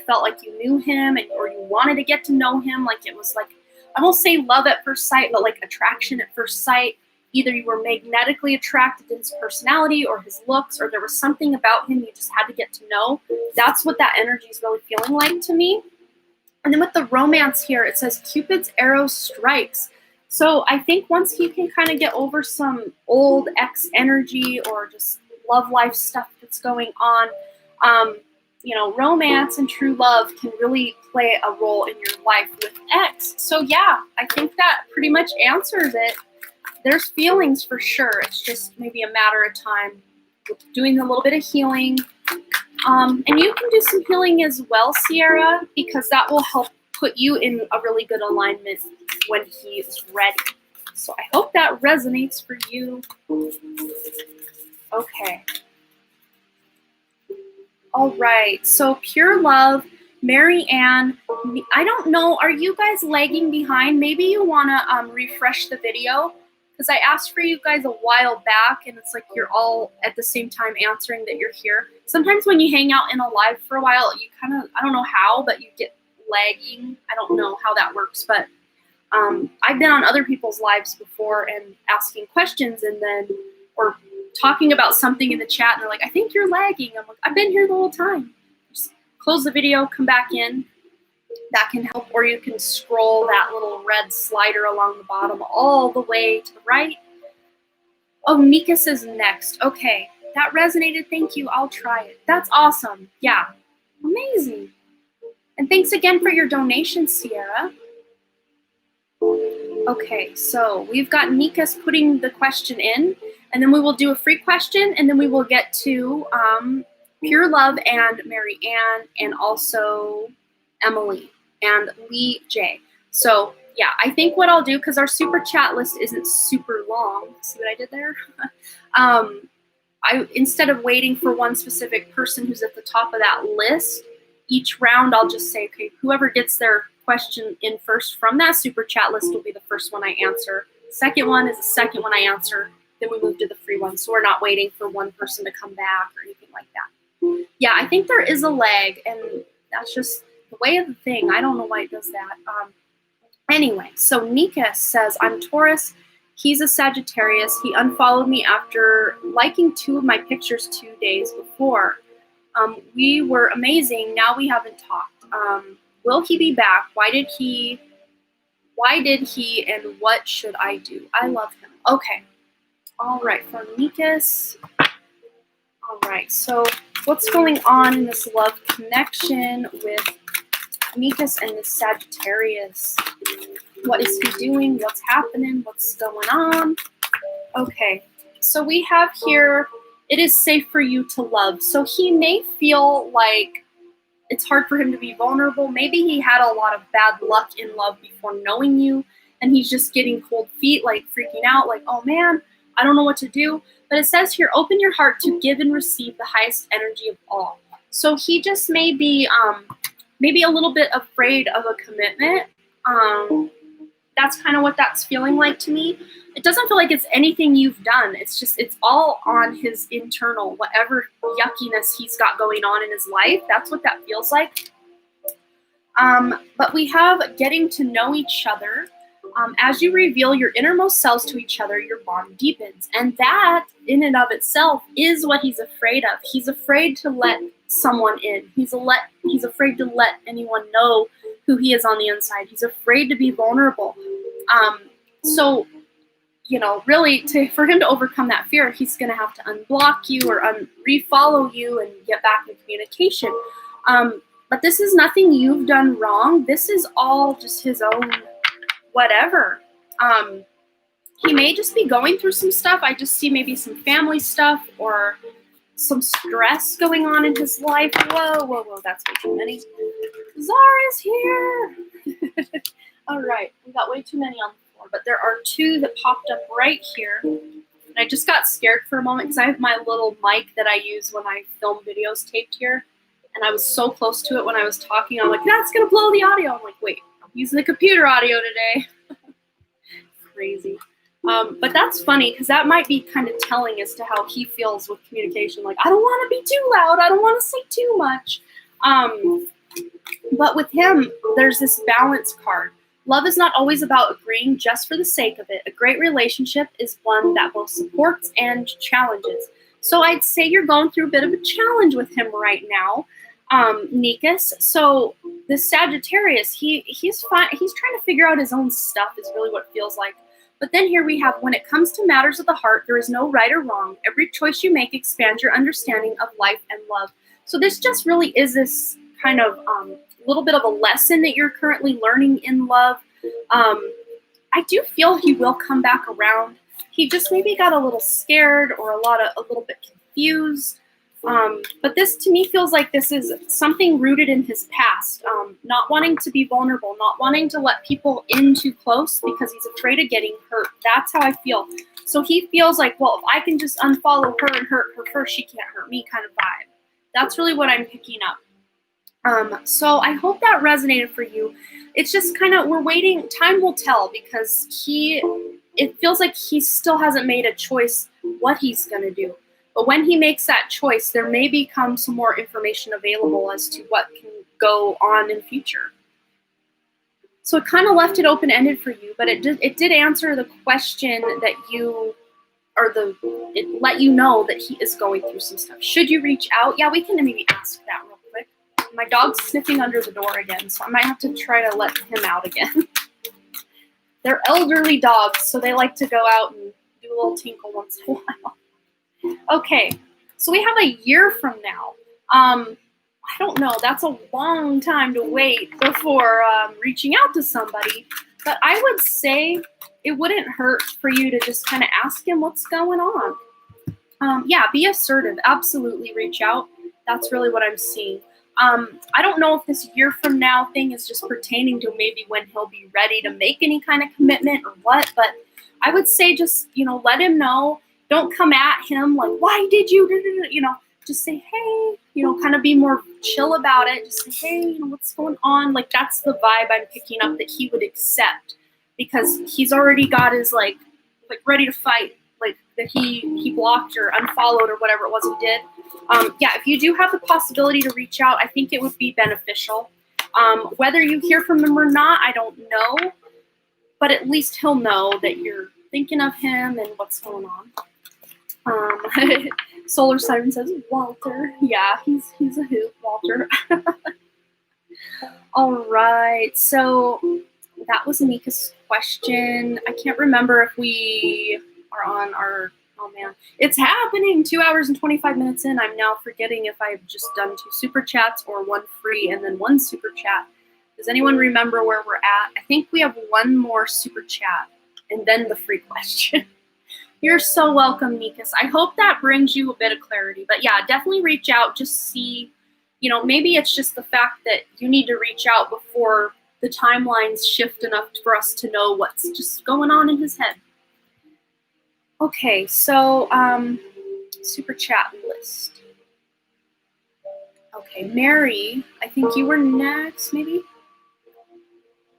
felt like you knew him or you wanted to get to know him. Like it was like, I won't say love at first sight, but like attraction at first sight. Either you were magnetically attracted to his personality or his looks, or there was something about him you just had to get to know. That's what that energy is really feeling like to me. And then with the romance here, it says Cupid's arrow strikes. So I think once he can kind of get over some old ex energy or just love life stuff that's going on, romance and true love can really play a role in your life with X. So yeah, I think that pretty much answers it. There's feelings for sure. It's just maybe a matter of time doing a little bit of healing. And you can do some healing as well, Sierra, because that will help put you in a really good alignment when he is ready. So I hope that resonates for you. Okay. All right. So Pure Love, Mary Ann, I don't know. Are you guys lagging behind? Maybe you want to refresh the video. Because I asked for you guys a while back, and it's like you're all at the same time answering that you're here. Sometimes when you hang out in a live for a while, you kind of, I don't know how, but you get lagging. I don't know how that works, but I've been on other people's lives before and asking questions or talking about something in the chat, and they're like, I think you're lagging. I'm like, I've been here the whole time. Just close the video, come back in. That can help, or you can scroll that little red slider along the bottom all the way to the right. Oh, Nikus is next. Okay, that resonated. Thank you. I'll try it. That's awesome. Yeah, amazing. And thanks again for your donation, Sierra. Okay, so we've got Nika's putting the question in, and then we will do a free question, and then we will get to Pure Love and Mary Ann, and also Emily and Lee J. So yeah, I think what I'll do, because our super chat list isn't super long, see what I did there? Instead of waiting for one specific person who's at the top of that list, each round I'll just say, okay, whoever gets their question in first from that super chat list will be the first one I answer. Second one is the second one I answer. Then we move to the free one. So we're not waiting for one person to come back or anything like that. Yeah, I think there is a lag, and that's just the way of the thing. I don't know why it does that. Anyway, so Nika says, I'm Taurus. He's a Sagittarius. He unfollowed me after liking 2 of my pictures 2 days before. We were amazing. Now we haven't talked. Will he be back? Why did he, and what should I do? I love him. Okay. All right, for Nikas. All right, so what's going on in this love connection with Nikas and this Sagittarius? What is he doing? What's happening? What's going on? Okay, so we have here, it is safe for you to love. So he may feel like it's hard for him to be vulnerable. Maybe he had a lot of bad luck in love before knowing you, and he's just getting cold feet, like freaking out, like, oh man, I don't know what to do. But it says here, open your heart to give and receive the highest energy of all. So he just may be maybe a little bit afraid of a commitment. That's kind of what that's feeling like to me. It doesn't feel like it's anything you've done. It's just, it's all on his internal, whatever yuckiness he's got going on in his life. That's what that feels like. But we have getting to know each other. As you reveal your innermost selves to each other, your bond deepens. And that, in and of itself, is what he's afraid of. He's afraid to let someone in. He's afraid to let anyone know who he is on the inside. He's afraid to be vulnerable. So, you know, really, for him to overcome that fear, he's going to have to unblock you or refollow you and get back in communication. But this is nothing you've done wrong. This is all just his own whatever. He may just be going through some stuff. I just see maybe some family stuff or some stress going on in his life. Whoa, whoa, whoa, that's way too many. Zara's here. All right, we got way too many on the floor, but there are 2 that popped up right here. And I just got scared for a moment because I have my little mic that I use when I film videos taped here. And I was so close to it when I was talking. I'm like, that's going to blow the audio. I'm like, wait, I'm using the computer audio today. Crazy. But that's funny because that might be kind of telling as to how he feels with communication. Like, I don't want to be too loud. I don't want to say too much. But with him, there's this balance card. Love is not always about agreeing just for the sake of it. A great relationship is one that both supports and challenges. So I'd say you're going through a bit of a challenge with him right now, Nikas. So the Sagittarius, he's fine. He's trying to figure out his own stuff is really what it feels like. But then here we have, when it comes to matters of the heart, there is no right or wrong. Every choice you make expands your understanding of life and love. So this just really is this kind of little bit of a lesson that you're currently learning in love. I do feel he will come back around. He just maybe got a little scared or a little bit confused. But this to me feels like this is something rooted in his past, not wanting to be vulnerable, not wanting to let people in too close because he's afraid of getting hurt. That's how I feel. So he feels like, well, if I can just unfollow her and hurt her first, she can't hurt me kind of vibe. That's really what I'm picking up. So I hope that resonated for you. It's just kind of, we're waiting, time will tell because it feels like he still hasn't made a choice what he's going to do. But when he makes that choice, there may become some more information available as to what can go on in future. So it kind of left it open-ended for you, but it did answer the question that it let you know that he is going through some stuff. Should you reach out? Yeah, we can maybe ask that real quick. My dog's sniffing under the door again, so I might have to try to let him out again. They're elderly dogs, so they like to go out and do a little tinkle once in a while. Okay, so we have a year from now. I don't know, that's a long time to wait before reaching out to somebody. But I would say it wouldn't hurt for you to just kind of ask him what's going on. Yeah, be assertive. Absolutely reach out. That's really what I'm seeing. I don't know if this year from now thing is just pertaining to maybe when he'll be ready to make any kind of commitment or what, but I would say just, let him know. Don't come at him like, why did you, just say, hey, kind of be more chill about it. Just say, hey, what's going on? Like, that's the vibe I'm picking up that he would accept, because he's already got his like ready to fight, like that he blocked or unfollowed or whatever it was he did. Yeah, if you do have the possibility to reach out, I think it would be beneficial. Whether you hear from him or not, I don't know, but at least he'll know that you're thinking of him and what's going on. Solar Siren says, Walter. Yeah, he's a hoot, Walter. All right, so that was Mika's question. I can't remember if we are on our, oh man, it's happening. 2 hours and 25 minutes in. I'm now forgetting if I've just done 2 super chats or 1 free and then 1 super chat. Does anyone remember where we're at? I think we have 1 more super chat and then the free question. You're so welcome, Nikas. I hope that brings you a bit of clarity. But yeah, definitely reach out. Just see, maybe it's just the fact that you need to reach out before the timelines shift enough for us to know what's just going on in his head. Okay, so super chat list. Okay, Mary, I think you were next, maybe?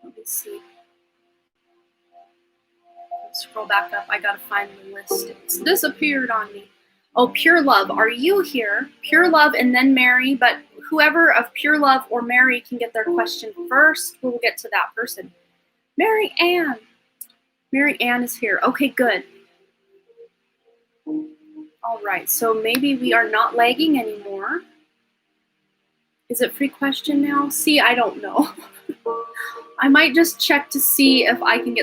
Let me see. Scroll back up. I gotta find the list. It's disappeared on me. Oh, Pure Love, are you here? Pure Love and then Mary, but whoever of Pure Love or Mary can get their question first, we'll get to that person. Mary Ann. Mary Ann is here. Okay, good. All right, so maybe we are not lagging anymore. Is it free question now? See, I don't know. I might just check to see if I can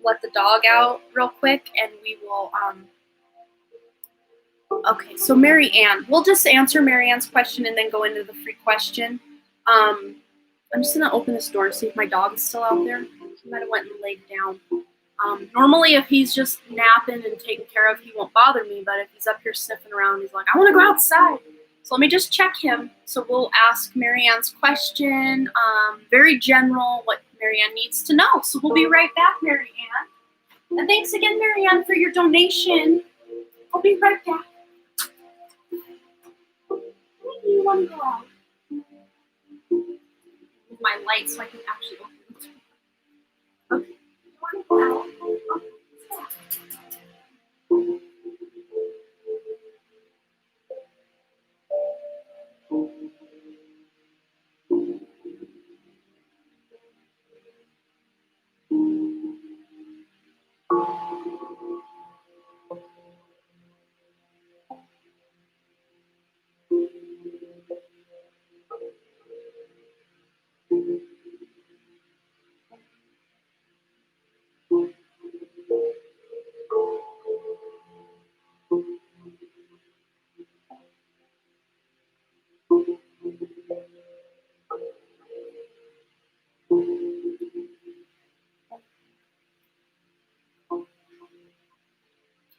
let the dog out real quick, and we will, okay, so Mary Ann. We'll just answer Mary Ann's question and then go into the free question. I'm just gonna open this door and see if my dog is still out there. He might have went and laid down. Normally if he's just napping and taken care of, he won't bother me, but if he's up here sniffing around, he's like, I wanna go outside. So let me just check him. So we'll ask Mary Ann's question, very general, what Mary Ann needs to know. So we'll be right back, Mary Ann. And thanks again, Mary Ann, for your donation. I'll be right back. Maybe you want to go out. Move my light so I can actually open it. Okay. You want to go out?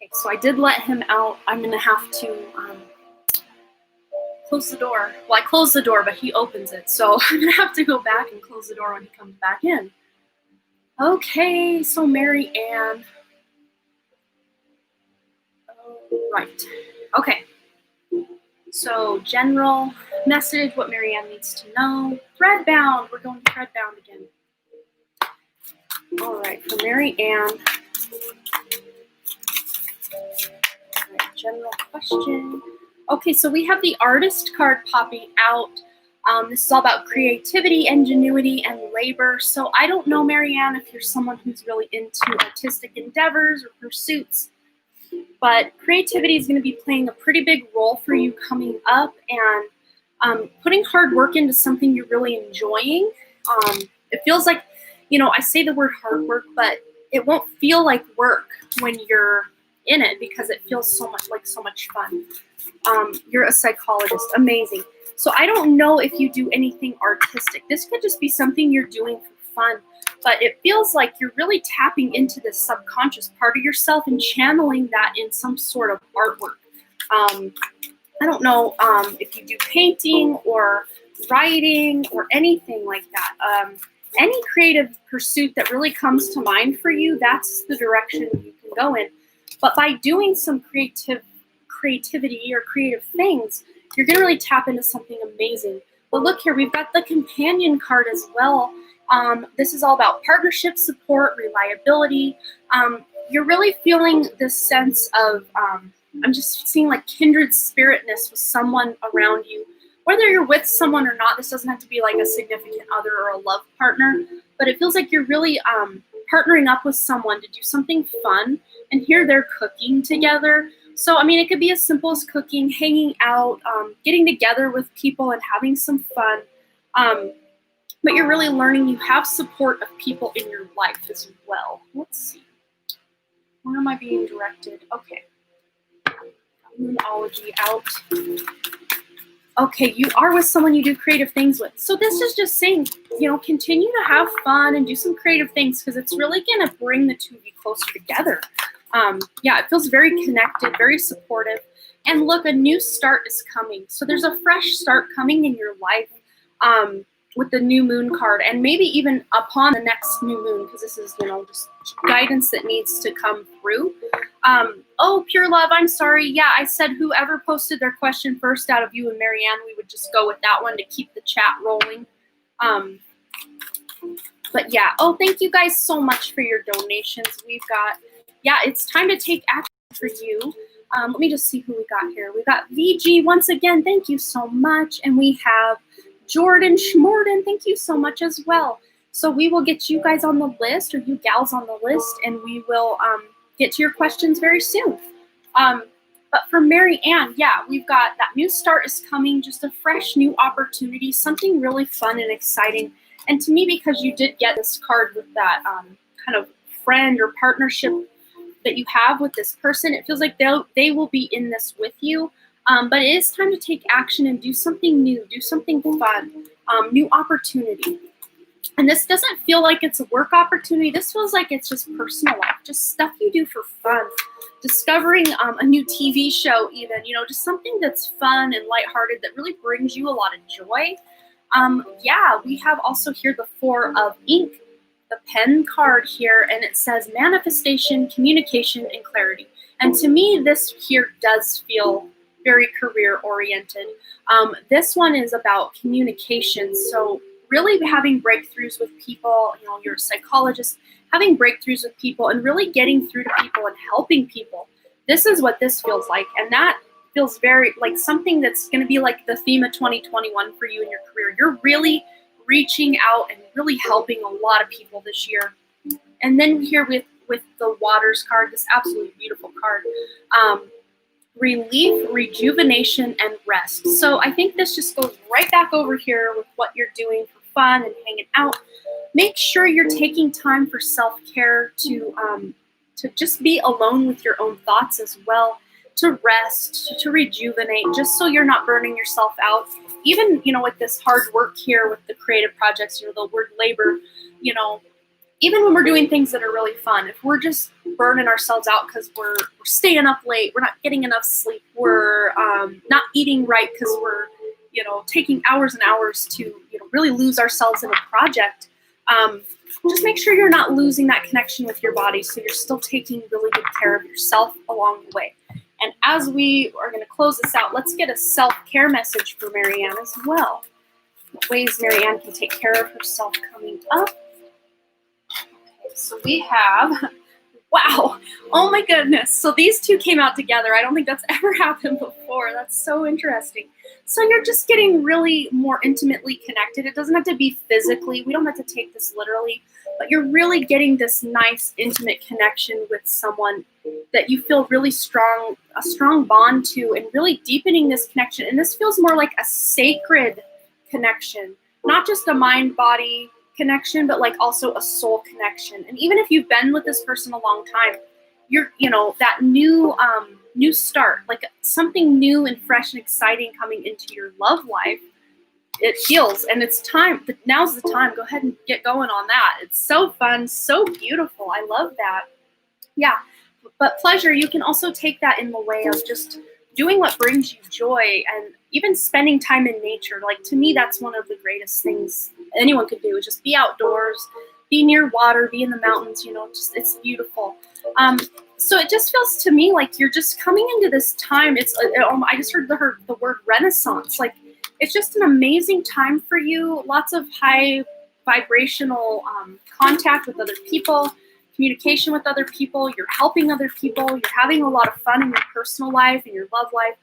Okay, so I did let him out. I'm going to have to close the door. Well, I closed the door, but he opens it. So I'm going to have to go back and close the door when he comes back in. Okay, so Mary Ann. Right. Okay. So general message, what Mary Ann needs to know. Threadbound. We're going threadbound again. All right, for Mary Ann. All right, general question. Okay, so we have the artist card popping out. This is all about creativity, ingenuity, and labor. So I don't know, Mary Ann, if you're someone who's really into artistic endeavors or pursuits, but creativity is going to be playing a pretty big role for you coming up, and putting hard work into something you're really enjoying. It feels like, I say the word hard work, but it won't feel like work when you're in it because it feels so much fun. You're a psychologist. Amazing. So I don't know if you do anything artistic. This could just be something you're doing for fun, but it feels like you're really tapping into this subconscious part of yourself and channeling that in some sort of artwork. I don't know if you do painting or writing or anything like that. Any creative pursuit that really comes to mind for you, that's the direction you can go in. But by doing some creativity or creative things, you're going to really tap into something amazing. But look here, we've got the companion card as well. This is all about partnership, support, reliability. You're really feeling this sense of, I'm just seeing like kindred spiritness with someone around you. Whether you're with someone or not, this doesn't have to be like a significant other or a love partner, but it feels like you're really partnering up with someone to do something fun. And here they're cooking together. So, I mean, it could be as simple as cooking, hanging out, getting together with people and having some fun. But you're really learning you have support of people in your life as well. Let's see. Where am I being directed? Okay. Moonology out. Okay, you are with someone you do creative things with. So this is just saying, continue to have fun and do some creative things because it's really going to bring the two of you closer together. Yeah, it feels very connected, very supportive. And look, a new start is coming. So there's a fresh start coming in your life with the new moon card, and maybe even upon the next new moon, because this is, just guidance that needs to come through. Oh, pure love, I'm sorry. Yeah, I said whoever posted their question first out of you and Marianne, we would just go with that one to keep the chat rolling. But yeah, oh, thank you guys so much for your donations. We've got, yeah, it's time to take action for you. Let me just see who we got here. We got VG once again. Thank you so much. And we have Jordan Schmorden. Thank you so much as well. So we will get you guys on the list, or you gals on the list, and we will get to your questions very soon. But for Mary Ann, yeah, we've got that new start is coming, just a fresh new opportunity, something really fun and exciting. And to me, because you did get this card with that kind of friend or partnership that you have with this person, it feels like they will be in this with you. But it is time to take action and do something new, do something fun, new opportunity. And this doesn't feel like it's a work opportunity. This feels like it's just personal life, just stuff you do for fun. Discovering a new TV show even, just something that's fun and lighthearted that really brings you a lot of joy. Yeah, we have also here the Four of Ink, the pen card here, and it says manifestation, communication, and clarity. And to me, this here does feel very career-oriented. This one is about communication, so really having breakthroughs with people, you're a psychologist, having breakthroughs with people and really getting through to people and helping people. This is what this feels like, and that feels very like something that's going to be like the theme of 2021 for you in your career. You're really reaching out and really helping a lot of people this year. And then here with the Waters card, this absolutely beautiful card, relief, rejuvenation, and rest. So I think this just goes right back over here with what you're doing for fun and hanging out. Make sure you're taking time for self-care to just be alone with your own thoughts as well, to rest, to rejuvenate, just so you're not burning yourself out. Even, with this hard work here with the creative projects, the word labor, even when we're doing things that are really fun, if we're just burning ourselves out because we're staying up late, we're not getting enough sleep, we're not eating right because we're, taking hours and hours to, really lose ourselves in a project, just make sure you're not losing that connection with your body, so you're still taking really good care of yourself along the way. And as we are going to close this out, let's get a self-care message for Marianne as well. Ways Marianne can take care of herself coming up. Okay, so we have, wow, oh my goodness. So these two came out together. I don't think that's ever happened before. That's so interesting. So you're just getting really more intimately connected. It doesn't have to be physically. We don't have to take this literally, but you're really getting this nice intimate connection with someone that you feel really strong, a strong bond to, and really deepening this connection. And this feels more like a sacred connection, not just a mind-body connection, but like also a soul connection. And even if you've been with this person a long time, that new start, like something new and fresh and exciting coming into your love life. It feels, and it's time. Now's the time. Go ahead and get going on that. It's so fun, so beautiful. I love that. Yeah, but pleasure, you can also take that in the way of just doing what brings you joy, and even spending time in nature. Like, to me, that's one of the greatest things anyone could do, is just be outdoors, be near water, be in the mountains, just, it's beautiful. So it just feels to me like you're just coming into this time. I just heard the word renaissance. Like, it's just an amazing time for you. Lots of high vibrational contact with other people, communication with other people. You're helping other people. You're having a lot of fun in your personal life and your love life.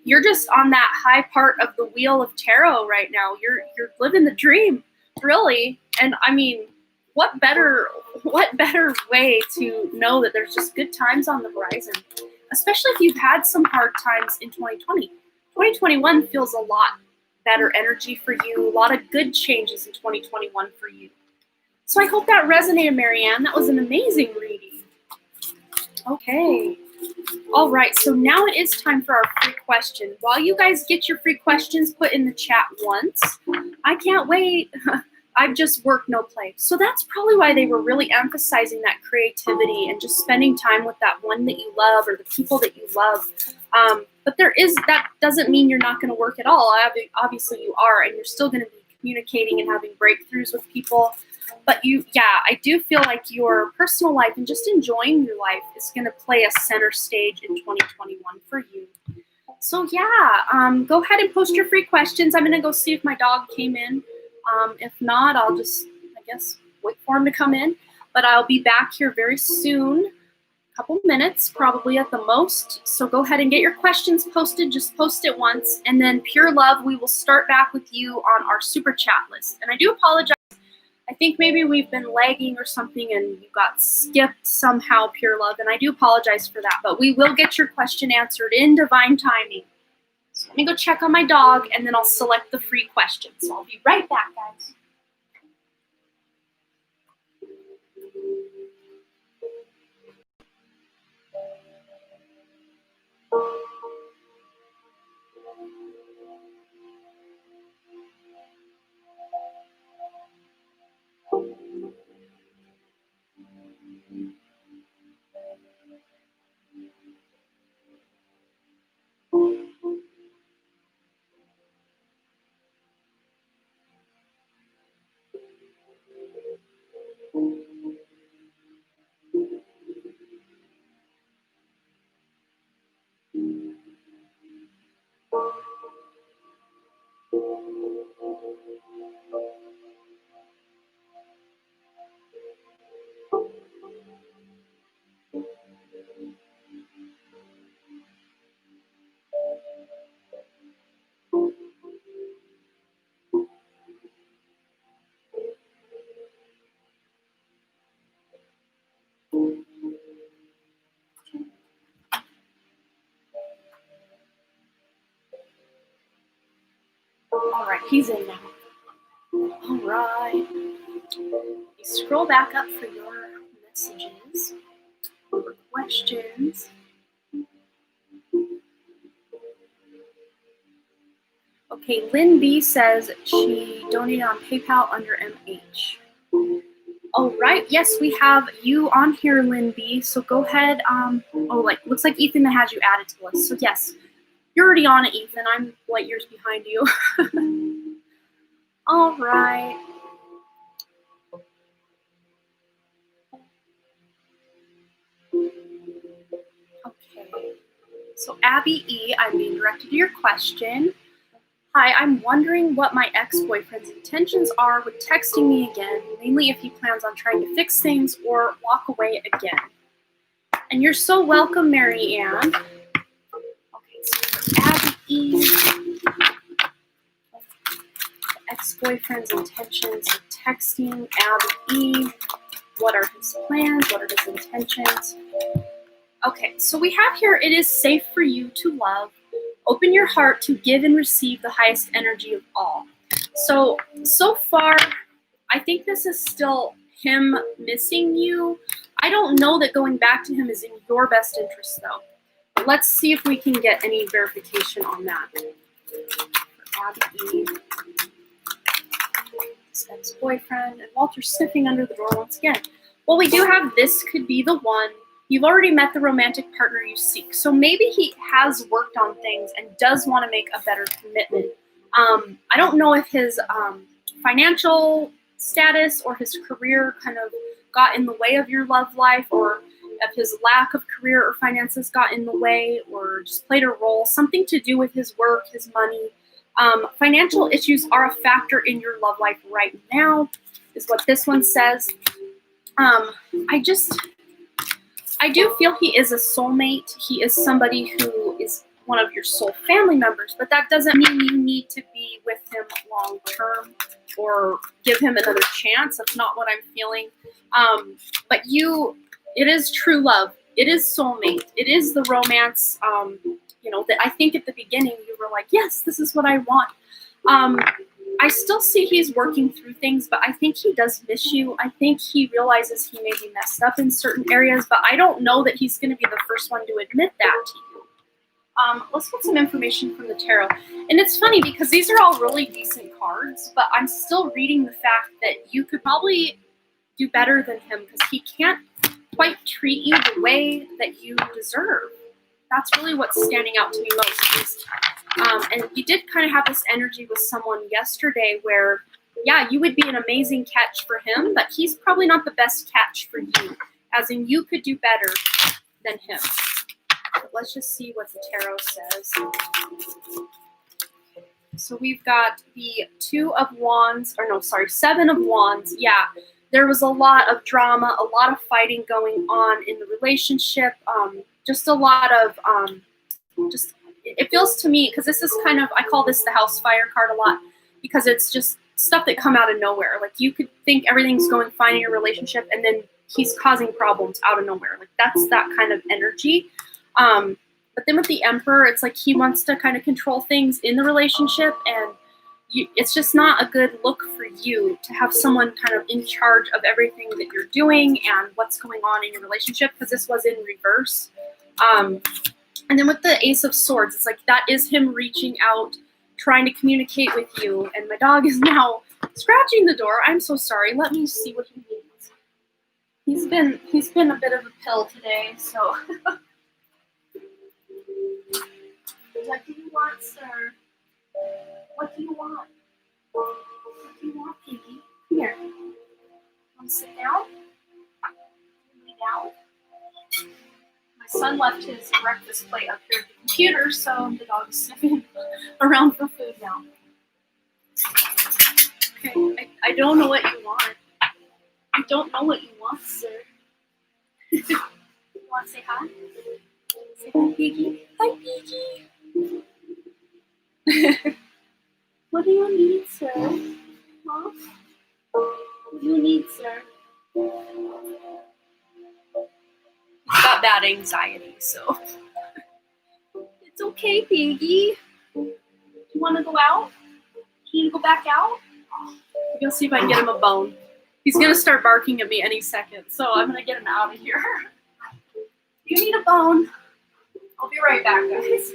You're just on that high part of the wheel of tarot right now. You're living the dream, really. And I mean, what better way to know that there's just good times on the horizon, especially if you've had some hard times in 2020. 2021 feels a lot better energy for you, a lot of good changes in 2021 for you. So I hope that resonated, Marianne. That was an amazing reading. Okay. All right, so now it is time for our free question. While you guys get your free questions put in the chat once, I can't wait. I've just worked, no play. So that's probably why they were really emphasizing that creativity and just spending time with that one that you love or the people that you love. But that doesn't mean you're not going to work at all. Obviously you are, and you're still going to be communicating and having breakthroughs with people. But I do feel like your personal life and just enjoying your life is going to play a center stage in 2021 for you. So go ahead and post your free questions. I'm going to go see if my dog came in. If not, I'll just, I guess, wait for him to come in. But I'll be back here very soon, a couple minutes, probably at the most. So go ahead and get your questions posted. Just post it once. And then Pure Love, we will start back with you on our super chat list. And I do apologize. I think maybe we've been lagging or something and you got skipped somehow, Pure Love. And I do apologize for that. But we will get your question answered in divine timing. So let me go check on my dog, and then I'll select the free questions. So I'll be right back, guys. All right, he's in now. All right. You scroll back up for your messages or questions. Okay, Lynn B says she donated on PayPal under MH. All right, yes, we have you on here, Lynn B. So go ahead. Looks like Ethan has you added to the list. So yes, you're already on it, Ethan. I'm light years behind you. All right. Okay. So Abby E, I'm being directed to your question. Hi, I'm wondering what my ex-boyfriend's intentions are with texting me again, mainly if he plans on trying to fix things or walk away again. And you're so welcome, Mary Ann. Okay, so for Abby E, ex-boyfriend's intentions of texting Abby E. What are his plans? What are his intentions? Okay, so we have here, it is safe for you to love. Open your heart to give and receive the highest energy of all. So far, I think this is still him missing you. I I don't know that going back to him is in your best interest, though. Let's see if we can get any verification on that. For Abby, his ex-boyfriend, and Walter sniffing under the door once again. Well, we do have this could be the one. You've already met the romantic partner you seek. So maybe he has worked on things and does want to make a better commitment. I don't know if his financial status or his career kind of got in the way of your love life, or if his lack of career or finances got in the way or just played a role, something to do with his work, his money. Financial issues are a factor in your love life right now, is what this one says. I do feel he is a soulmate. He is somebody who is one of your soul family members, but that doesn't mean you need to be with him long term or give him another chance. That's not what I'm feeling. But it is true love. It is soulmate. It is the romance, that I think at the beginning you were like, yes, this is what I want. I still see he's working through things, but I think he does miss you. I think he realizes he may be messed up in certain areas, but I don't know that he's going to be the first one to admit that to you. Let's get some information from the tarot. And it's funny because these are all really decent cards, but I'm still reading the fact that you could probably do better than him because he can't quite treat you the way that you deserve. That's really what's standing out to me most. And you did kind of have this energy with someone yesterday where, yeah, you would be an amazing catch for him, but he's probably not the best catch for you, as in you could do better than him. But let's just see what the tarot says. So we've got the Seven of Wands. Yeah, there was a lot of drama, a lot of fighting going on in the relationship. Just a lot of, it feels to me, because this is kind of, I call this the house fire card a lot, because it's just stuff that come out of nowhere. Like you could think everything's going fine in your relationship, and then he's causing problems out of nowhere. Like that's that kind of energy. But then with the Emperor, it's like he wants to kind of control things in the relationship, and it's just not a good look for you to have someone kind of in charge of everything that you're doing and what's going on in your relationship, because this was in reverse. And then with the Ace of Swords, it's like that is him reaching out, trying to communicate with you, and my dog is now scratching the door. I'm so sorry. Let me see what he needs. He's been a bit of a pill today, so. What do you want, sir? What do you want? What do you want, Piggy? Come here. Want to sit down? Lay down? My son left his breakfast plate up here at the computer, so the dog is sniffing around for food now. Okay, I don't know what you want. I don't know what you want, sir. You want to say hi? Say hi, Piggy. Hi, Piggy. What do you need, sir? Huh? What do you need, sir? He's got bad anxiety, so. It's okay, Piggy. You want to go out? Can you go back out? I'm going to see if I can get him a bone. He's going to start barking at me any second, so I'm going to get him out of here. You need a bone. I'll be right back, guys.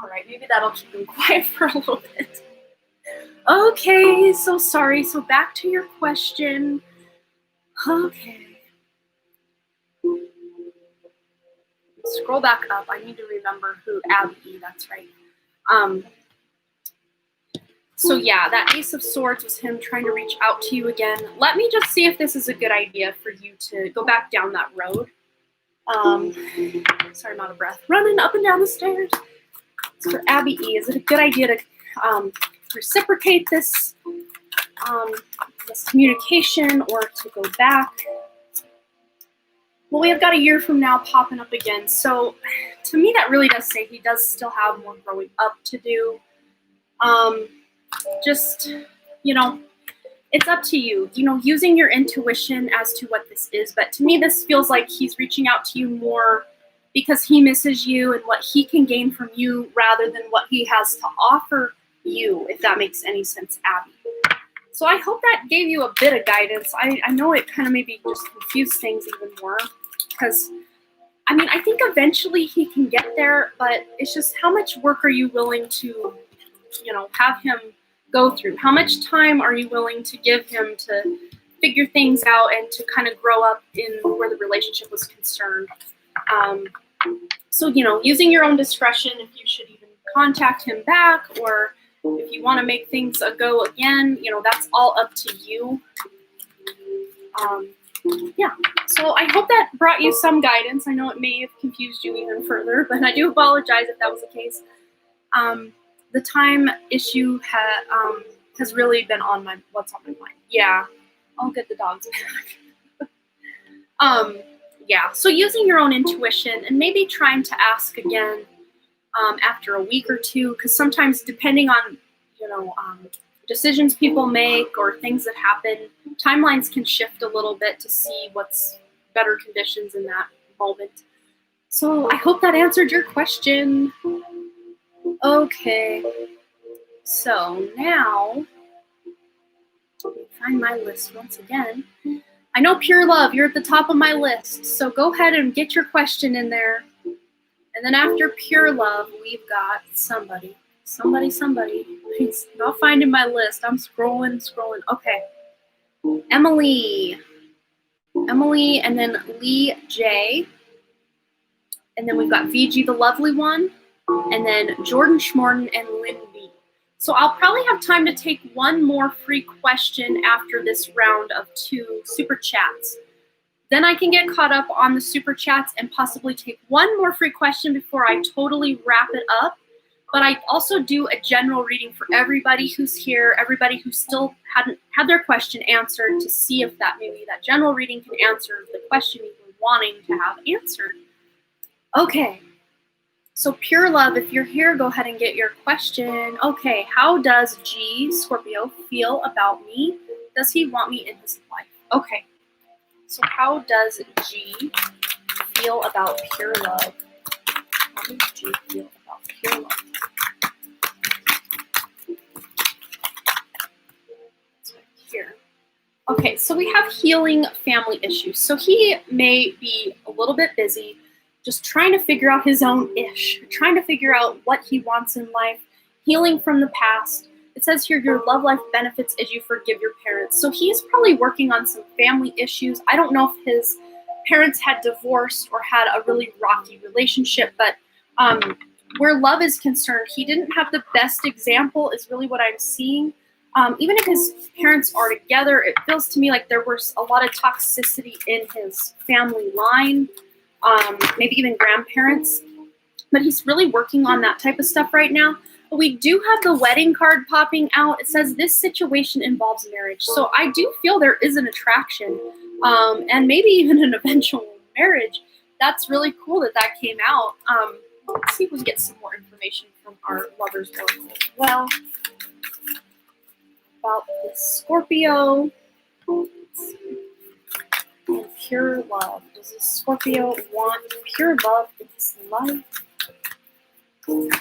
All right, maybe that'll keep him quiet for a little bit. Okay, so sorry. So back to your question. Okay. Scroll back up. I need to remember who Abby, that's right. So yeah, that Ace of Swords was him trying to reach out to you again. Let me just see if this is a good idea for you to go back down that road. Sorry, I'm out of breath. Running up and down the stairs. So for Abby E, is it a good idea to reciprocate this communication or to go back. Well, we have got a year from now popping up again. So to me, that really does say he does still have more growing up to do. Just, you know, it's up to you, you know, using your intuition as to what this is. But to me, this feels like he's reaching out to you more because he misses you and what he can gain from you rather than what he has to offer you, if that makes any sense, Abby. So I hope that gave you a bit of guidance. I know it kind of maybe just confused things even more because, I mean, I think eventually he can get there, but it's just how much work are you willing to, you know, have him go through? How much time are you willing to give him to figure things out and to kind of grow up in where the relationship was concerned? So, you know, using your own discretion if you should even contact him back or if you want to make things a go again, you know, that's all up to you. Yeah, so I hope that brought you some guidance. I know it may have confused you even further, but I do apologize if that was the case. The time issue has really been on what's on my mind. Yeah, I'll get the dogs back. Yeah, so using your own intuition and maybe trying to ask again after a week or two, because sometimes depending on, you know, decisions people make or things that happen, timelines can shift a little bit to see what's better conditions in that moment. So I hope that answered your question. Okay, so now let me find my list once again. I know Pure Love, you're at the top of my list, so go ahead and get your question in there. And then after Pure Love, we've got somebody. It's not finding my list. I'm scrolling. Okay. Emily, and then Lee J. And then we've got VG, the lovely one. And then Jordan Schmorton and Lynn B. So I'll probably have time to take one more free question after this round of 2 super chats. Then I can get caught up on the super chats and possibly take one more free question before I totally wrap it up. But I also do a general reading for everybody who's here, everybody who still hadn't had their question answered, to see if that maybe that general reading can answer the question you were wanting to have answered. Okay, so Pure Love, if you're here, go ahead and get your question. Okay, how does G, Scorpio, feel about me? Does he want me in his life? Okay. So how does G feel about Pure Love? How does G feel about Pure Love? It's right here. Okay, so we have healing family issues. So he may be a little bit busy just trying to figure out his own ish, trying to figure out what he wants in life, healing from the past. It says here, your love life benefits as you forgive your parents. So he's probably working on some family issues. I don't know if his parents had divorced or had a really rocky relationship, but where love is concerned, he didn't have the best example is really what I'm seeing. Even if his parents are together, it feels to me like there was a lot of toxicity in his family line, maybe even grandparents. But he's really working on that type of stuff right now. But we do have the wedding card popping out. It says this situation involves marriage. So I do feel there is an attraction and maybe even an eventual marriage. That's really cool that that came out. Let's see if we can get some more information from our Lovers Oracle as well about this Scorpio. And pure love. Does this Scorpio want pure love in his life? Okay,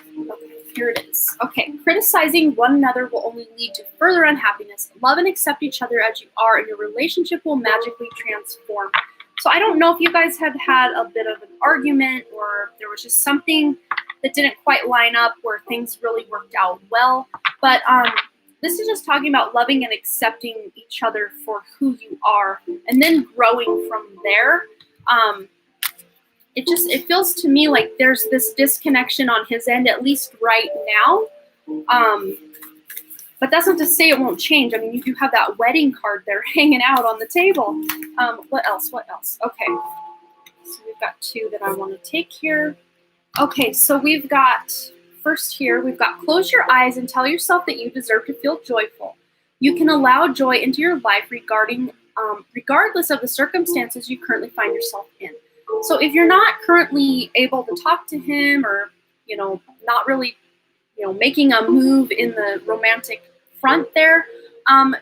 here it is. Okay, criticizing one another will only lead to further unhappiness. Love and accept each other as you are, and your relationship will magically transform. So I don't know if you guys had a bit of an argument, or there was just something that didn't quite line up where things really worked out well. But this is just talking about loving and accepting each other for who you are, and then growing from there. It feels to me like there's this disconnection on his end, at least right now. But that's not to say it won't change. I mean, you do have that wedding card there hanging out on the table. What else? Okay. So we've got 2 that I want to take here. Okay, so we've got first here, we've got close your eyes and tell yourself that you deserve to feel joyful. You can allow joy into your life regardless of the circumstances you currently find yourself in. So if you're not currently able to talk to him or, not really, making a move in the romantic front there,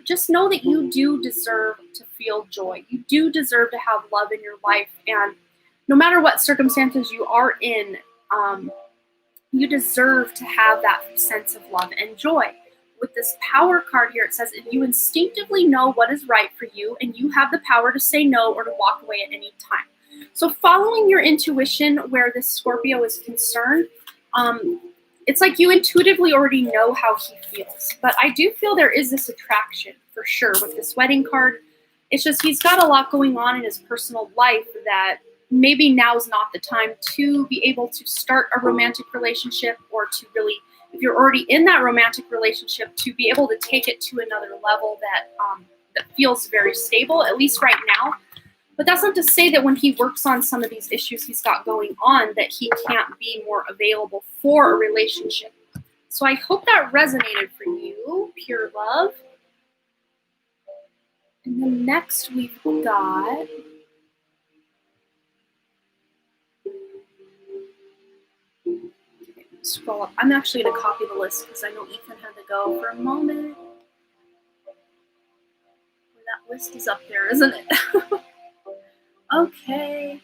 just know that you do deserve to feel joy. You do deserve to have love in your life. And no matter what circumstances you are in, you deserve to have that sense of love and joy. With this power card here, it says if you instinctively know what is right for you and you have the power to say no or to walk away at any time. So following your intuition where this Scorpio is concerned, it's like you intuitively already know how he feels. But I do feel there is this attraction for sure with this wedding card. It's just he's got a lot going on in his personal life that maybe now's not the time to be able to start a romantic relationship, or to really, if you're already in that romantic relationship, to be able to take it to another level that feels very stable, at least right now. But that's not to say that when he works on some of these issues he's got going on, that he can't be more available for a relationship. So I hope that resonated for you, pure love. And then next we've got... scroll up. I'm actually going to copy the list because I know Ethan had to go for a moment. That list is up there, isn't it? Okay.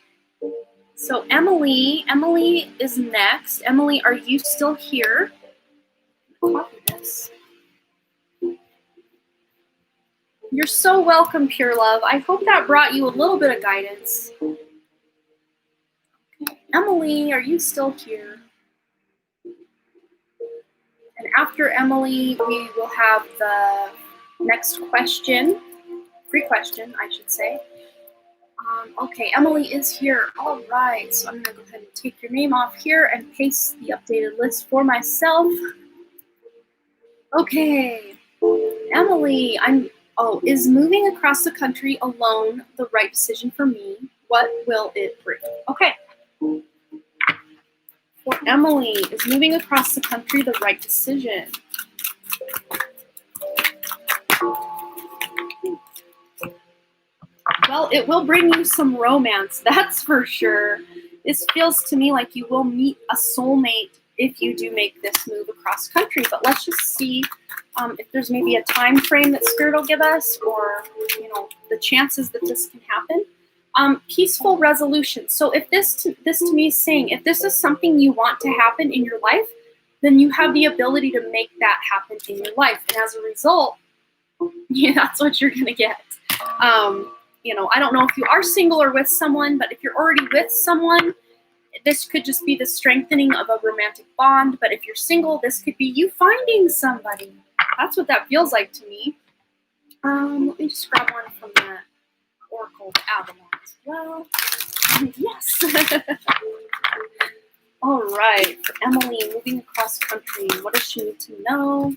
So Emily is next. Emily, are you still here? Copy this. You're so welcome, pure love. I hope that brought you a little bit of guidance. Okay. Emily, are you still here? And after Emily, we will have the next question, free question, I should say. Okay, Emily is here. All right, so I'm going to go ahead and take your name off here and paste the updated list for myself. Okay, Emily, is moving across the country alone the right decision for me? What will it bring? Okay. For Emily, is moving across the country the right decision? Well, it will bring you some romance, that's for sure. This feels to me like you will meet a soulmate if you do make this move across country. But let's just see if there's maybe a time frame that Spirit will give us, or the chances that this can happen. Peaceful resolution. So if this to me is saying, if this is something you want to happen in your life, then you have the ability to make that happen in your life. And as a result, that's what you're going to get. I don't know if you are single or with someone, but if you're already with someone, this could just be the strengthening of a romantic bond. But if you're single, this could be you finding somebody. That's what that feels like to me. Let me just grab one from that Oracle of Avalon as well. Yes. All right, for Emily, moving across country, what does she need to know?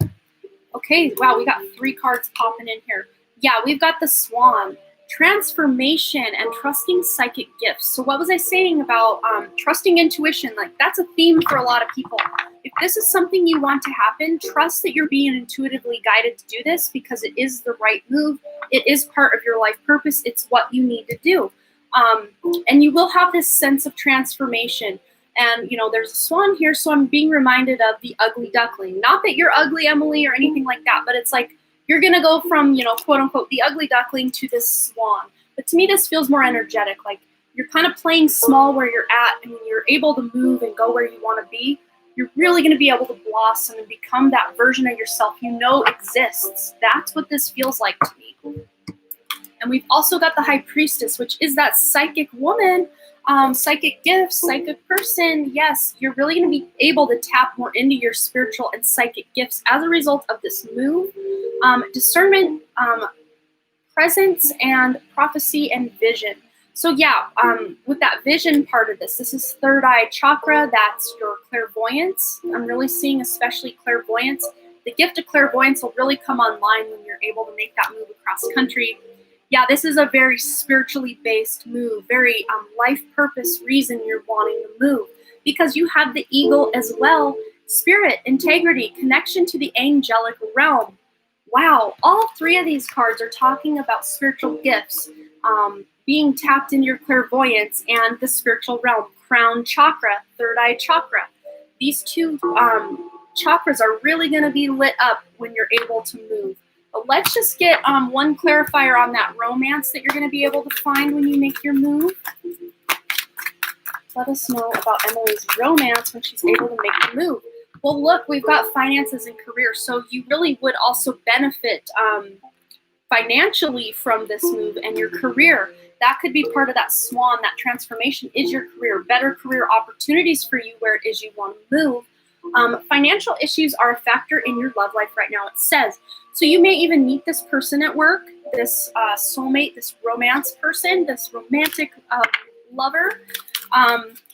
Okay, wow, we got 3 cards popping in here. Yeah, we've got the Swan, transformation, and trusting psychic gifts. So what was I saying about trusting intuition? Like, that's a theme for a lot of people. If this is something you want to happen, trust that you're being intuitively guided to do this, because it is the right move. It is part of your life purpose. It's what you need to do. And you will have this sense of transformation. And, there's a swan here, so I'm being reminded of the ugly duckling. Not that you're ugly, Emily, or anything like that, but it's like you're going to go from, quote unquote, the ugly duckling to this swan. But to me, this feels more energetic. Like you're kind of playing small where you're at, and when you're able to move and go where you want to be, you're really going to be able to blossom and become that version of yourself exists. That's what this feels like to me. And we've also got the High Priestess, which is that psychic woman, psychic gifts, psychic person. Yes, you're really going to be able to tap more into your spiritual and psychic gifts as a result of this move. Discernment, presence, and prophecy and vision. So yeah, with that vision part of this is third eye chakra. That's your clairvoyance. I'm really seeing especially clairvoyance. The gift of clairvoyance will really come online when you're able to make that move across country. Yeah, this is a very spiritually based move, very life purpose reason you're wanting to move, because you have the eagle as well, Spirit, integrity, connection to the angelic realm. Wow, all three of these cards are talking about spiritual gifts, being tapped in your clairvoyance and the spiritual realm. Crown chakra, third eye chakra. These two chakras are really going to be lit up when you're able to move. But let's just get one clarifier on that romance that you're going to be able to find when you make your move. Let us know about Emily's romance when she's able to make the move. Well, look, we've got finances and career, so you really would also benefit financially from this move and your career. That could be part of that swan, that transformation is your career, better career opportunities for you where it is you want to move. Financial issues are a factor in your love life right now, it says. So you may even meet this person at work, this soulmate, this romance person, this romantic lover.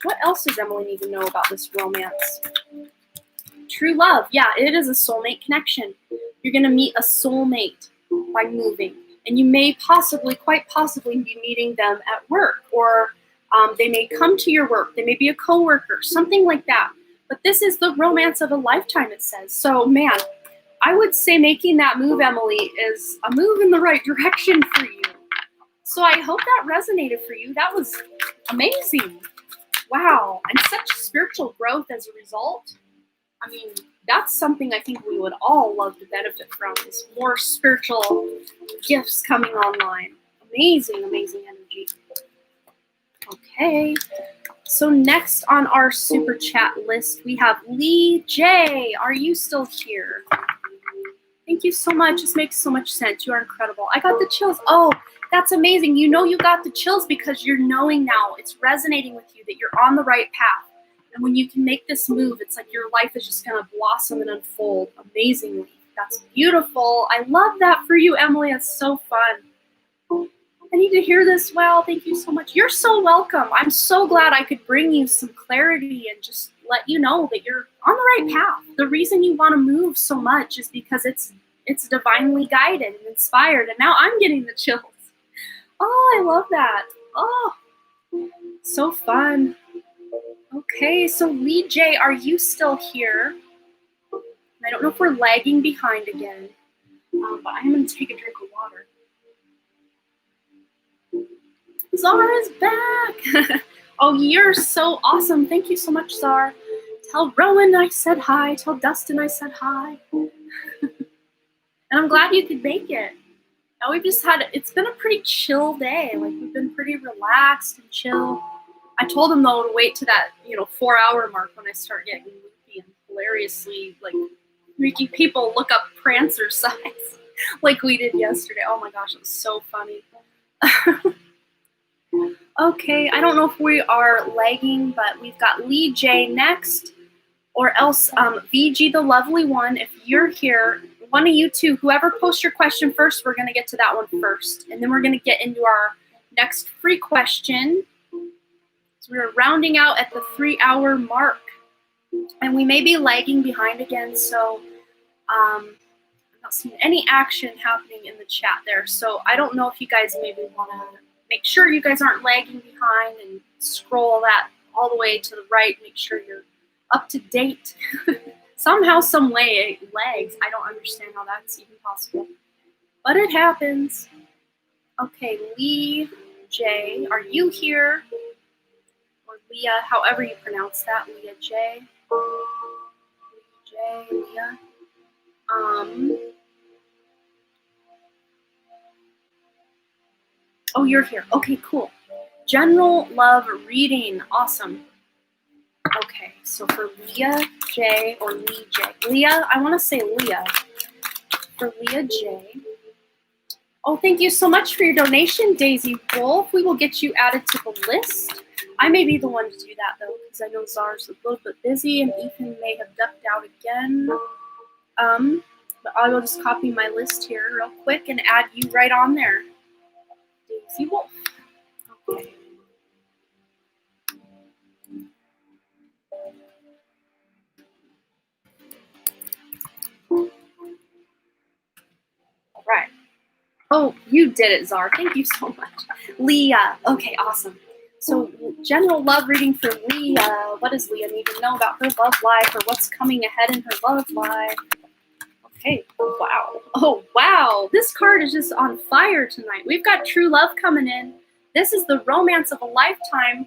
What else does Emily need to know about this romance? True love. Yeah, it is a soulmate connection. You're going to meet a soulmate by moving. And you may possibly, quite possibly, be meeting them at work. Or they may come to your work. They may be a coworker, something like that. But this is the romance of a lifetime, it says. So, man, I would say making that move, Emily, is a move in the right direction for you. So I hope that resonated for you. That was amazing. Wow. And such spiritual growth as a result. I mean, that's something I think we would all love to benefit from, is more spiritual gifts coming online. Amazing, amazing energy. Okay. So next on our super chat list, we have Lee J. Are you still here? Thank you so much. This makes so much sense. You are incredible. I got the chills. Oh, that's amazing. You know you got the chills because you're knowing now. It's resonating with you that you're on the right path. And when you can make this move, it's like your life is just going to blossom and unfold amazingly. That's beautiful. I love that for you, Emily. It's so fun. I need to hear this. Wow, thank you so much. You're so welcome. I'm so glad I could bring you some clarity and just let you know that you're on the right path. The reason you want to move so much is because it's divinely guided and inspired. And now I'm getting the chills. Oh, I love that. Oh, so fun. Okay, so Lee J, are you still here? I don't know if we're lagging behind again, but I'm going to take a drink of water. Zara's back. Oh, you're so awesome. Thank you so much, Zara. Tell Rowan I said hi. Tell Dustin I said hi. And I'm glad you could make it. Now we've just it's been a pretty chill day. Like, we've been pretty relaxed and chill. I told him, though, to wait to that, 4-hour mark when I start getting loopy and hilariously, like, making people look up Prancer size like we did yesterday. Oh, my gosh, it was so funny. Okay, I don't know if we are lagging, but we've got Lee J next, or else VG the lovely one. If you're here, one of you two, whoever posts your question first, we're going to get to that one first. And then we're going to get into our next free question. So we're rounding out at the 3-hour mark. And we may be lagging behind again, so I'm not seeing any action happening in the chat there. So I don't know if you guys maybe want to make sure you guys aren't lagging behind and scroll that all the way to the right. Make sure you're up to date. Somehow, some way it lags. I don't understand how that's even possible. But it happens. Okay, Lee J, are you here? Or Leah, however you pronounce that, Leah J. Leah. Oh, you're here. Okay, cool. General love reading. Awesome. Okay, so for Leah J or Lee J. Leah, I want to say Leah. For Leah J. Oh, thank you so much for your donation, Daisy Wolf. We will get you added to the list. I may be the one to do that, though, because I know Zara's a little bit busy and Ethan may have ducked out again. But I will just copy my list here real quick and add you right on there. Daisy Wolf. Okay. All right. Oh, you did it, Zara. Thank you so much. Leah. Okay, awesome. So general love reading for Leah. What does Leah need to know about her love life, or what's coming ahead in her love life? Okay, wow. Oh, wow. This card is just on fire tonight. We've got true love coming in. This is the romance of a lifetime.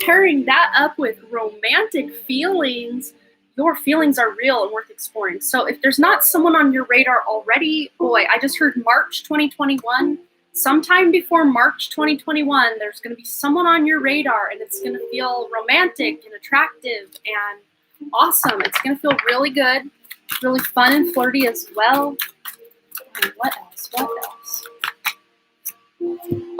Pairing that up with romantic feelings. Your feelings are real and worth exploring. So if there's not someone on your radar already, boy, I just heard March 2021. Sometime before March 2021, there's going to be someone on your radar, and it's going to feel romantic and attractive and awesome. It's going to feel really good, really fun and flirty as well. And what else? What else?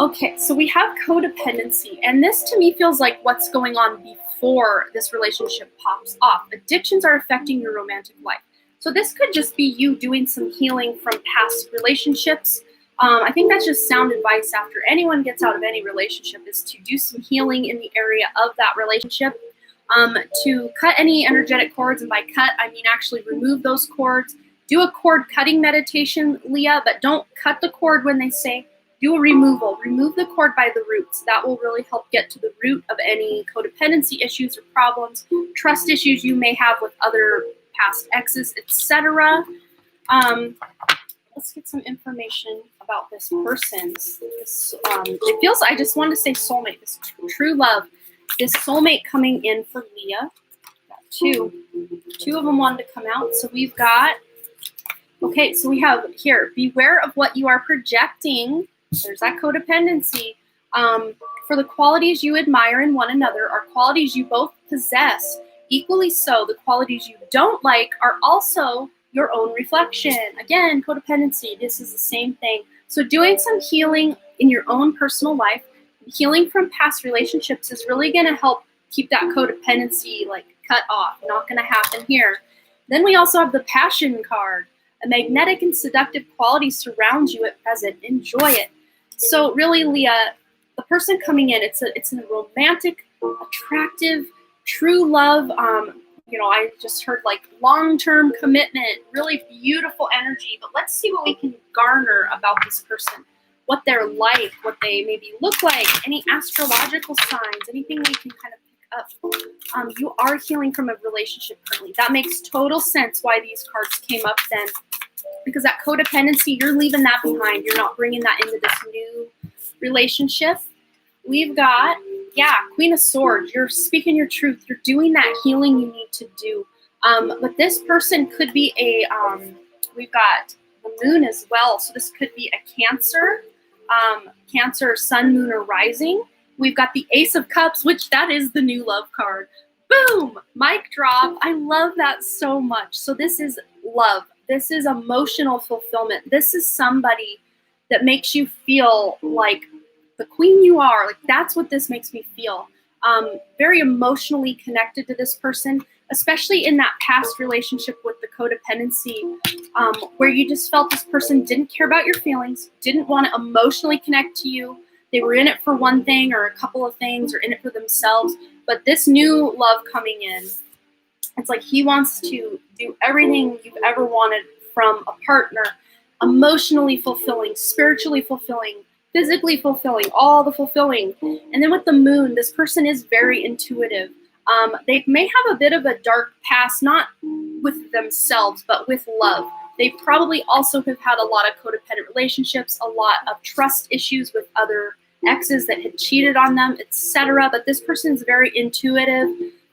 Okay, so we have codependency, and this to me feels like what's going on before this relationship pops off. Addictions are affecting your romantic life. So this could just be you doing some healing from past relationships. I think that's just sound advice after anyone gets out of any relationship, is to do some healing in the area of that relationship, to cut any energetic cords, and by cut, I mean actually remove those cords. Do a cord cutting meditation, Leah, but don't cut the cord when they say do a removal. Remove the cord by the roots. That will really help get to the root of any codependency issues or problems, trust issues you may have with other past exes, etc. Let's get some information about this person. It feels, I just want to say soulmate, this true love, this soulmate coming in for Leah. Got two of them wanted to come out. So we've got, okay, so we have here, beware of what you are projecting. There's that codependency. For the qualities you admire in one another are qualities you both possess. Equally so, the qualities you don't like are also your own reflection. Again, codependency, this is the same thing. So doing some healing in your own personal life, healing from past relationships is really going to help keep that codependency like cut off. Not going to happen here. Then we also have the passion card. A magnetic and seductive quality surrounds you at present. Enjoy it. So really, Leah, the person coming in, it's a romantic, attractive, true love. I just heard like long-term commitment, really beautiful energy. But let's see what we can garner about this person, what they're like, what they maybe look like, any astrological signs, anything we can kind of pick up. You are healing from a relationship currently. That makes total sense why these cards came up then, because that codependency, you're leaving that behind. You're not bringing that into this new relationship. We've got, Queen of Swords. You're speaking your truth. You're doing that healing you need to do. But this person could be we've got the moon as well. So this could be a Cancer, Cancer, sun, moon, or rising. We've got the Ace of Cups, which that is the new love card. Boom! Mic drop. I love that so much. So this is love. This is emotional fulfillment. This is somebody that makes you feel like the queen you are. Like, that's what this makes me feel. Very emotionally connected to this person, especially in that past relationship with the codependency, where you just felt this person didn't care about your feelings, didn't want to emotionally connect to you. They were in it for one thing or a couple of things, or in it for themselves. But this new love coming in, it's like he wants to do everything you've ever wanted from a partner, emotionally fulfilling, spiritually fulfilling, physically fulfilling, all the fulfilling. And then with the moon, this person is very intuitive. They may have a bit of a dark past, not with themselves, but with love. They probably also have had a lot of codependent relationships, a lot of trust issues with other exes that had cheated on them, etc. But this person's very intuitive,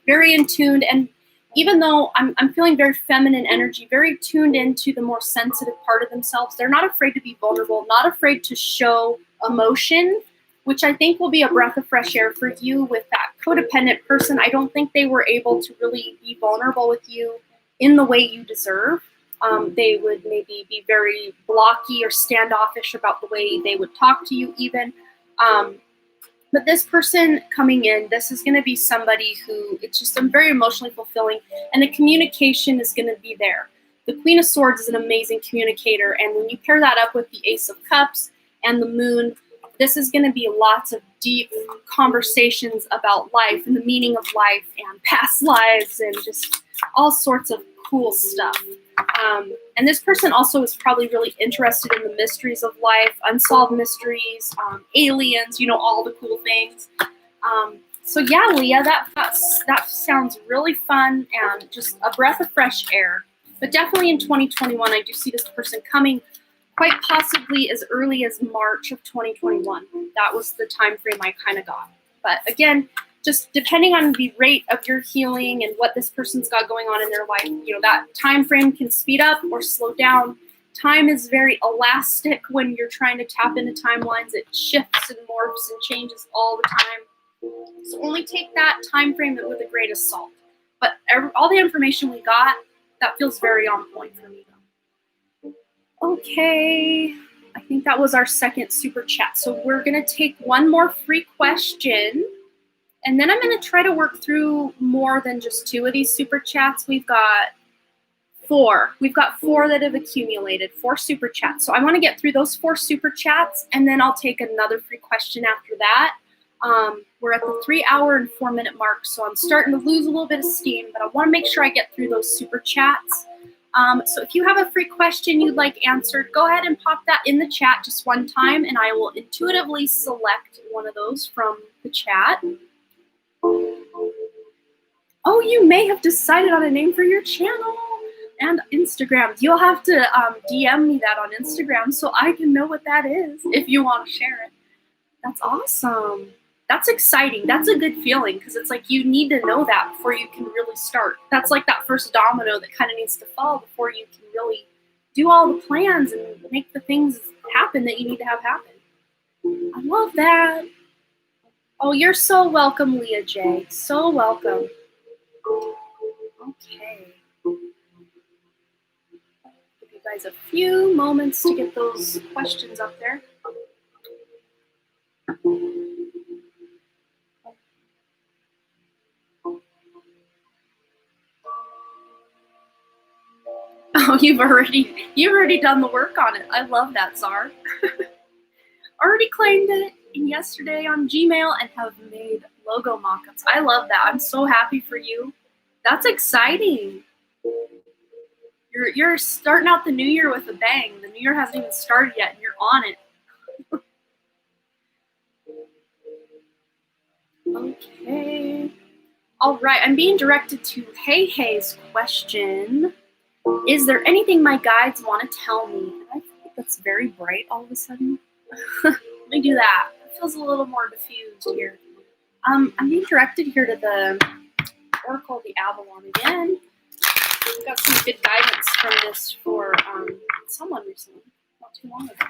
very in tuned, and even though I'm feeling very feminine energy, very tuned into the more sensitive part of themselves, they're not afraid to be vulnerable, not afraid to show emotion, which I think will be a breath of fresh air for you with that codependent person. I don't think they were able to really be vulnerable with you in the way you deserve. They would maybe be very blocky or standoffish about the way they would talk to you even. But this person coming in, this is going to be somebody who, it's just very emotionally fulfilling, and the communication is going to be there. The Queen of Swords is an amazing communicator, and when you pair that up with the Ace of Cups and the Moon, this is going to be lots of deep conversations about life and the meaning of life and past lives and just all sorts of cool stuff. And this person also is probably really interested in the mysteries of life, unsolved mysteries, aliens, all the cool things. So yeah, Leah, that sounds really fun and just a breath of fresh air. But definitely in 2021, I do see this person coming quite possibly as early as March of 2021. That was the time frame I kind of got. But again, just depending on the rate of your healing and what this person's got going on in their life, that time frame can speed up or slow down. Time is very elastic when you're trying to tap into timelines. It shifts and morphs and changes all the time. So only take that time frame with a grain of salt. But all the information we got, that feels very on point for me though. Okay, I think that was our second super chat. So we're gonna take one more free question, and then I'm gonna try to work through more than just 2 of these super chats. We've got 4. We've got 4 that have accumulated, 4 super chats. So I wanna get through those 4 super chats, and then I'll take another free question after that. We're at the 3-hour and 4-minute mark, so I'm starting to lose a little bit of steam, but I want to make sure I get through those super chats. So if you have a free question you'd like answered, go ahead and pop that in the chat just one time, and I will intuitively select one of those from the chat. Oh, you may have decided on a name for your channel and Instagram. You'll have to DM me that on Instagram so I can know what that is if you want to share it. That's awesome. That's exciting. That's a good feeling because it's like you need to know that before you can really start. That's like that first domino that kind of needs to fall before you can really do all the plans and make the things happen that you need to have happen. I love that. Oh, you're so welcome, Leah J. So welcome. Okay. Give you guys a few moments to get those questions up there. Oh, you've already done the work on it. I love that, Czar. Already claimed it yesterday on Gmail and have made logo mockups. I love that. I'm so happy for you. That's exciting. You're starting out the new year with a bang. The new year hasn't even started yet, and you're on it. Okay. All right, I'm being directed to Hey's question. Is there anything my guides want to tell me? I think that's very bright all of a sudden. Let me do that. It feels a little more diffused here. I'm being directed here to the Oracle of the Avalon again. We got some good guidance from this for someone recently, not too long ago.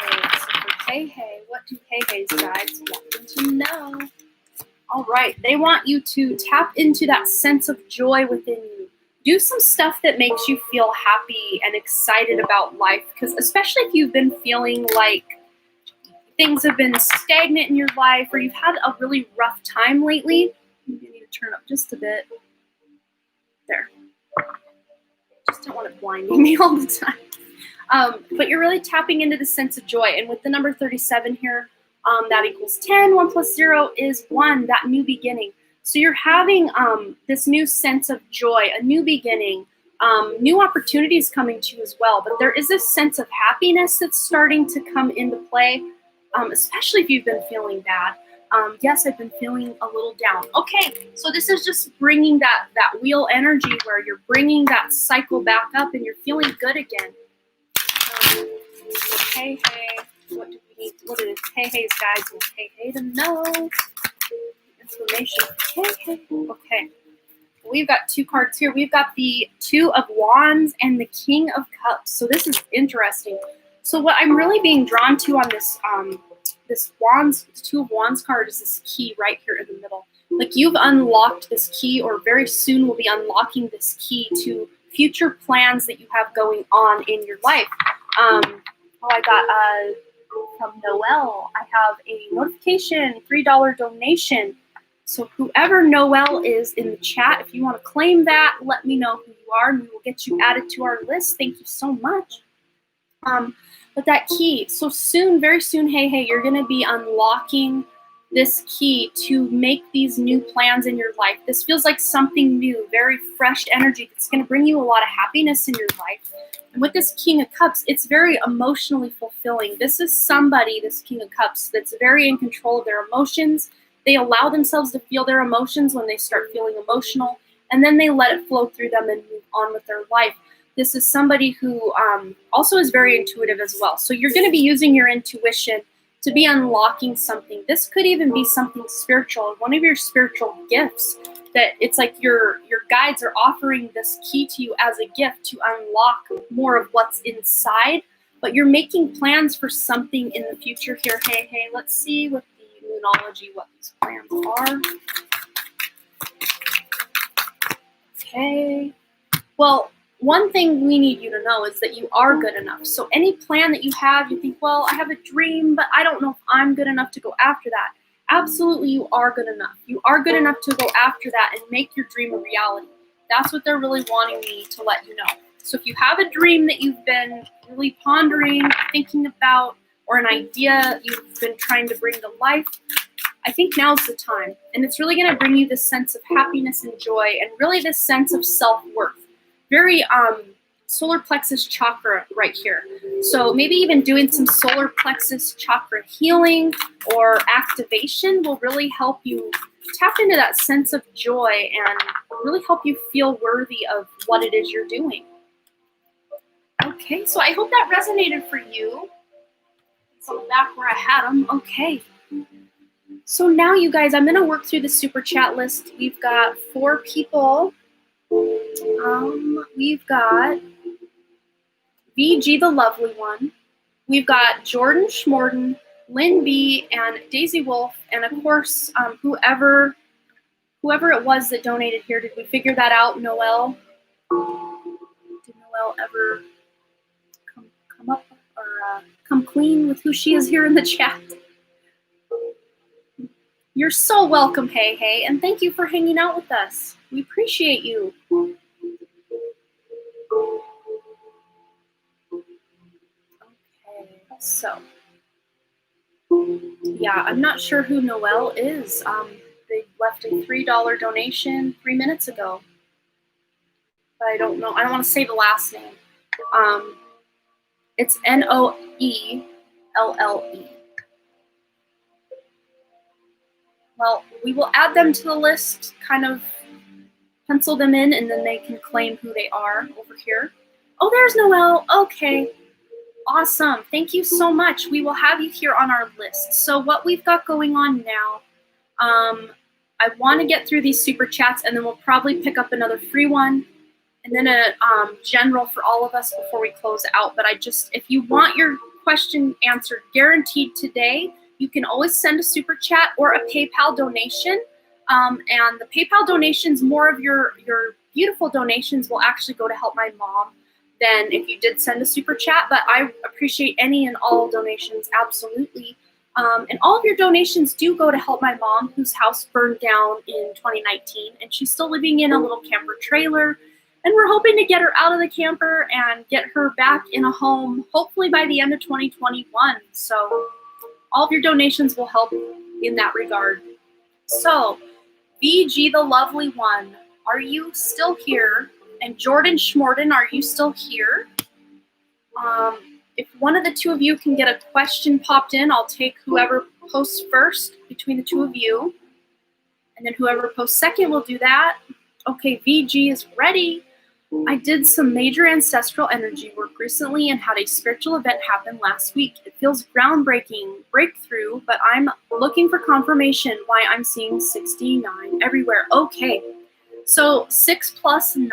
Okay, so for Hey, what do Hey's guides want them to know? All right, they want you to tap into that sense of joy within you. Do some stuff that makes you feel happy and excited about life, because especially if you've been feeling like things have been stagnant in your life or you've had a really rough time lately, you need to turn up just a bit. There. Just don't want it blinding me all the time. But you're really tapping into the sense of joy. And with the number 37 here, that equals 10. 1 plus 0 is 1, that new beginning. So you're having this new sense of joy, a new beginning, new opportunities coming to you as well. But there is this sense of happiness that's starting to come into play, especially if you've been feeling bad. Yes, I've been feeling a little down. Okay, so this is just bringing that wheel energy where you're bringing that cycle back up and you're feeling good again. So Hey, what do we need? What is Hey's guides want Hey to know? Information. Hey. Okay. We've got 2 cards here. We've got the 2 of Wands and the King of Cups. So this is interesting. So what I'm really being drawn to on this this Wands, 2 of Wands card is this key right here in the middle. Like you've unlocked this key, or very soon will be unlocking this key to future plans that you have going on in your life. I got from Noelle, I have a notification, $3 donation. So whoever Noelle is in the chat, if you want to claim that, let me know who you are and we will get you added to our list. Thank you so much. But that key, so soon, very soon, Hey, you're going to be unlocking this key to make these new plans in your life. This feels like something new, very fresh energy that's going to bring you a lot of happiness in your life. And with this King of Cups, it's very emotionally fulfilling. This is somebody, this King of Cups, that's very in control of their emotions. They allow themselves to feel their emotions when they start feeling emotional, and then they let it flow through them and move on with their life. This is somebody who also is very intuitive as well. So you're going to be using your intuition to be unlocking something. This could even be something spiritual, one of your spiritual gifts, that it's like your guides are offering this key to you as a gift to unlock more of what's inside, but you're making plans for something in the future here. Hey, let's see with the Moonology what these plans are. Okay. Well, one thing we need you to know is that you are good enough. So any plan that you have, you think, well, I have a dream, but I don't know if I'm good enough to go after that. Absolutely, you are good enough. You are good enough to go after that and make your dream a reality. That's what they're really wanting me to let you know. So if you have a dream that you've been really pondering, thinking about, or an idea you've been trying to bring to life, I think now's the time. And it's really going to bring you this sense of happiness and joy, and really this sense of self-worth. Very solar plexus chakra right here. So maybe even doing some solar plexus chakra healing or activation will really help you tap into that sense of joy and really help you feel worthy of what it is you're doing. Okay, so I hope that resonated for you. So back where I had them. Okay. So now, you guys, I'm going to work through the super chat list. We've got 4 people. We've got VG the Lovely One. We've got Jordan Schmorden, Lynn B, and Daisy Wolf, and of course, whoever it was that donated here. Did we figure that out, Noelle? Did Noelle ever come up or come clean with who she is here in the chat? You're so welcome, Hey, and thank you for hanging out with us. We appreciate you. Okay, so yeah, I'm not sure who Noelle is. They left a $3 donation 3 minutes ago, but I don't know. I don't want to say the last name. It's Noelle. Well, we will add them to the list, kind of pencil them in, and then they can claim who they are over here. Oh, there's Noelle. Okay. Awesome. Thank you so much. We will have you here on our list. So what we've got going on now, I want to get through these super chats, and then we'll probably pick up another free one, and then a general for all of us before we close out. But if you want your question answered guaranteed today, you can always send a super chat or a PayPal donation. And the PayPal donations, more of your beautiful donations will actually go to help my mom than if you did send a super chat. But I appreciate any and all donations, absolutely. And all of your donations do go to help my mom, whose house burned down in 2019, and she's still living in a little camper trailer. And we're hoping to get her out of the camper and get her back in a home, hopefully by the end of 2021. So all of your donations will help in that regard. So, VG the Lovely One, are you still here? And Jordan Schmorden, are you still here? If one of the two of you can get a question popped in, I'll take whoever posts first between the two of you. And then whoever posts second will do that. Okay, VG is ready. I did some major ancestral energy work recently and had a spiritual event happen last week. It feels groundbreaking, breakthrough, but I'm looking for confirmation why I'm seeing 69 everywhere. Okay, so 6 plus 9,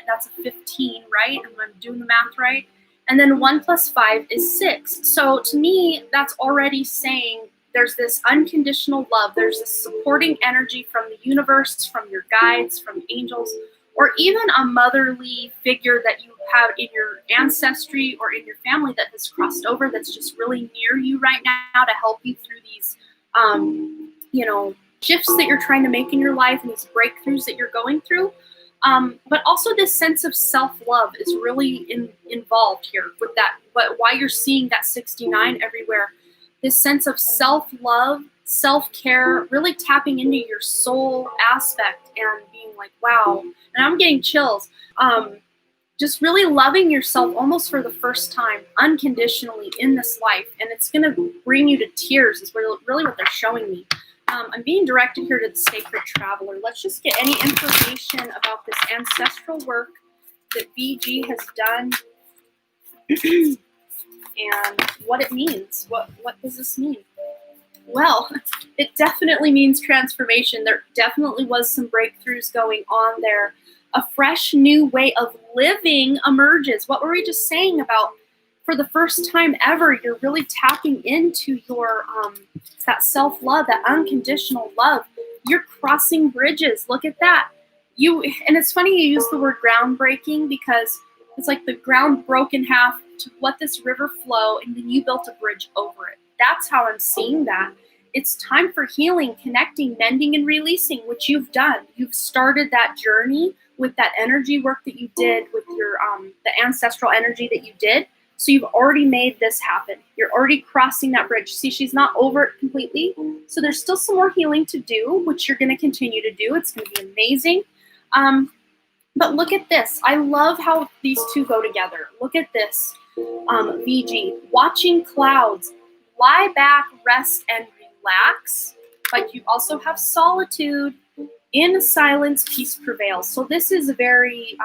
that's a 15, right? Am I doing the math right? And then 1 plus 5 is 6. So to me, that's already saying there's this unconditional love. There's this supporting energy from the universe, from your guides, from angels, or even a motherly figure that you have in your ancestry or in your family that has crossed over, that's just really near you right now to help you through these, shifts that you're trying to make in your life and these breakthroughs that you're going through. But also this sense of self-love is really involved here with that. But why you're seeing that 69 everywhere, this sense of self-love, self-care, really tapping into your soul aspect and being like, wow, and I'm getting chills. Just really loving yourself almost for the first time, unconditionally in this life. And it's going to bring you to tears is really what they're showing me. I'm being directed here to the Sacred Traveler. Let's just get any information about this ancestral work that VG has done and what it means. What does this mean? Well, it definitely means transformation. There definitely was some breakthroughs going on there. A fresh new way of living emerges. What were we just saying about for the first time ever, you're really tapping into your that self-love, that unconditional love. You're crossing bridges. Look at that. And it's funny you use the word groundbreaking because it's like the ground broke in half to let this river flow, and then you built a bridge over it. That's how I'm seeing that. It's time for healing, connecting, mending, and releasing, which you've done. You've started that journey with that energy work that you did with your the ancestral energy that you did. So you've already made this happen. You're already crossing that bridge. See, she's not over it completely. So there's still some more healing to do, which you're going to continue to do. It's going to be amazing. But look at this. I love how these two go together. Look at this. VG, watching clouds, lie back, rest, and relax. But you also have solitude. In silence, peace prevails. So this is very,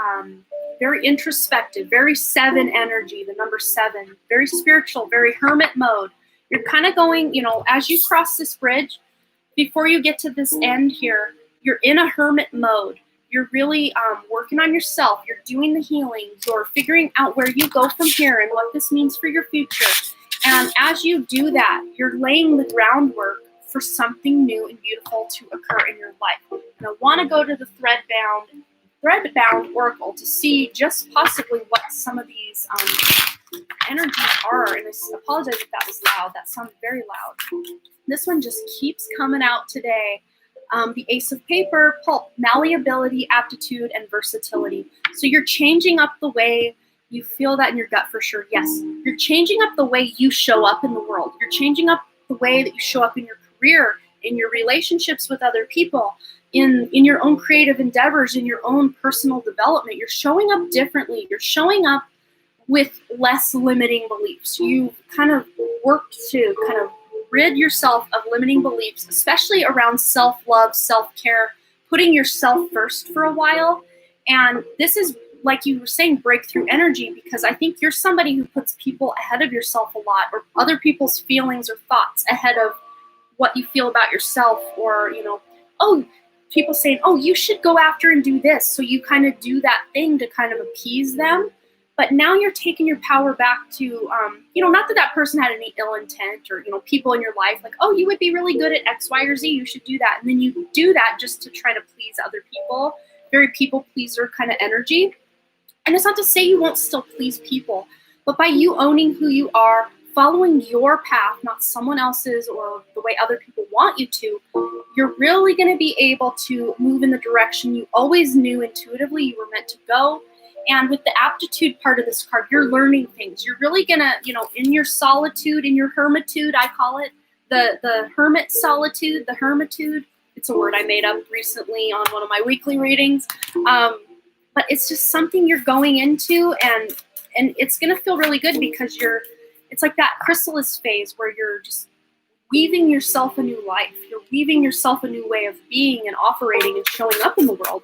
very introspective, very 7 energy, the number 7, very spiritual, very hermit mode. You're kind of going, as you cross this bridge, before you get to this end here, you're in a hermit mode. You're really working on yourself. You're doing the healing. You're figuring out where you go from here and what this means for your future. And as you do that, you're laying the groundwork for something new and beautiful to occur in your life. And I want to go to the thread-bound oracle to see just possibly what some of these energies are. And I apologize if that was loud. That sounded very loud. This one just keeps coming out today. The Ace of Paper, pulp, malleability, aptitude, and versatility. So you're changing up the way you feel that in your gut for sure. Yes, you're changing up the way you show up in the world. You're changing up the way that you show up in your career, in your relationships with other people, in your own creative endeavors, in your own personal development. You're showing up differently. You're showing up with less limiting beliefs. You kind of worked to kind of rid yourself of limiting beliefs, especially around self-love, self-care, putting yourself first for a while. And this is, like you were saying, breakthrough energy, because I think you're somebody who puts people ahead of yourself a lot, or other people's feelings or thoughts ahead of what you feel about yourself, or, people saying, oh, you should go after and do this. So you kind of do that thing to kind of appease them. But now you're taking your power back to, not that person had any ill intent, or, people in your life like, oh, you would be really good at X, Y, or Z. You should do that. And then you do that just to try to please other people. Very people pleaser kind of energy. And it's not to say you won't still please people, but by you owning who you are, following your path, not someone else's or the way other people want you to, you're really going to be able to move in the direction you always knew intuitively you were meant to go. And with the aptitude part of this card, you're learning things. You're really going to, in your solitude, in your hermitude, I call it, the hermit solitude, the hermitude. It's a word I made up recently on one of my weekly readings. But it's just something you're going into, and it's going to feel really good because it's like that chrysalis phase where you're just weaving yourself a new life. You're weaving yourself a new way of being and operating and showing up in the world.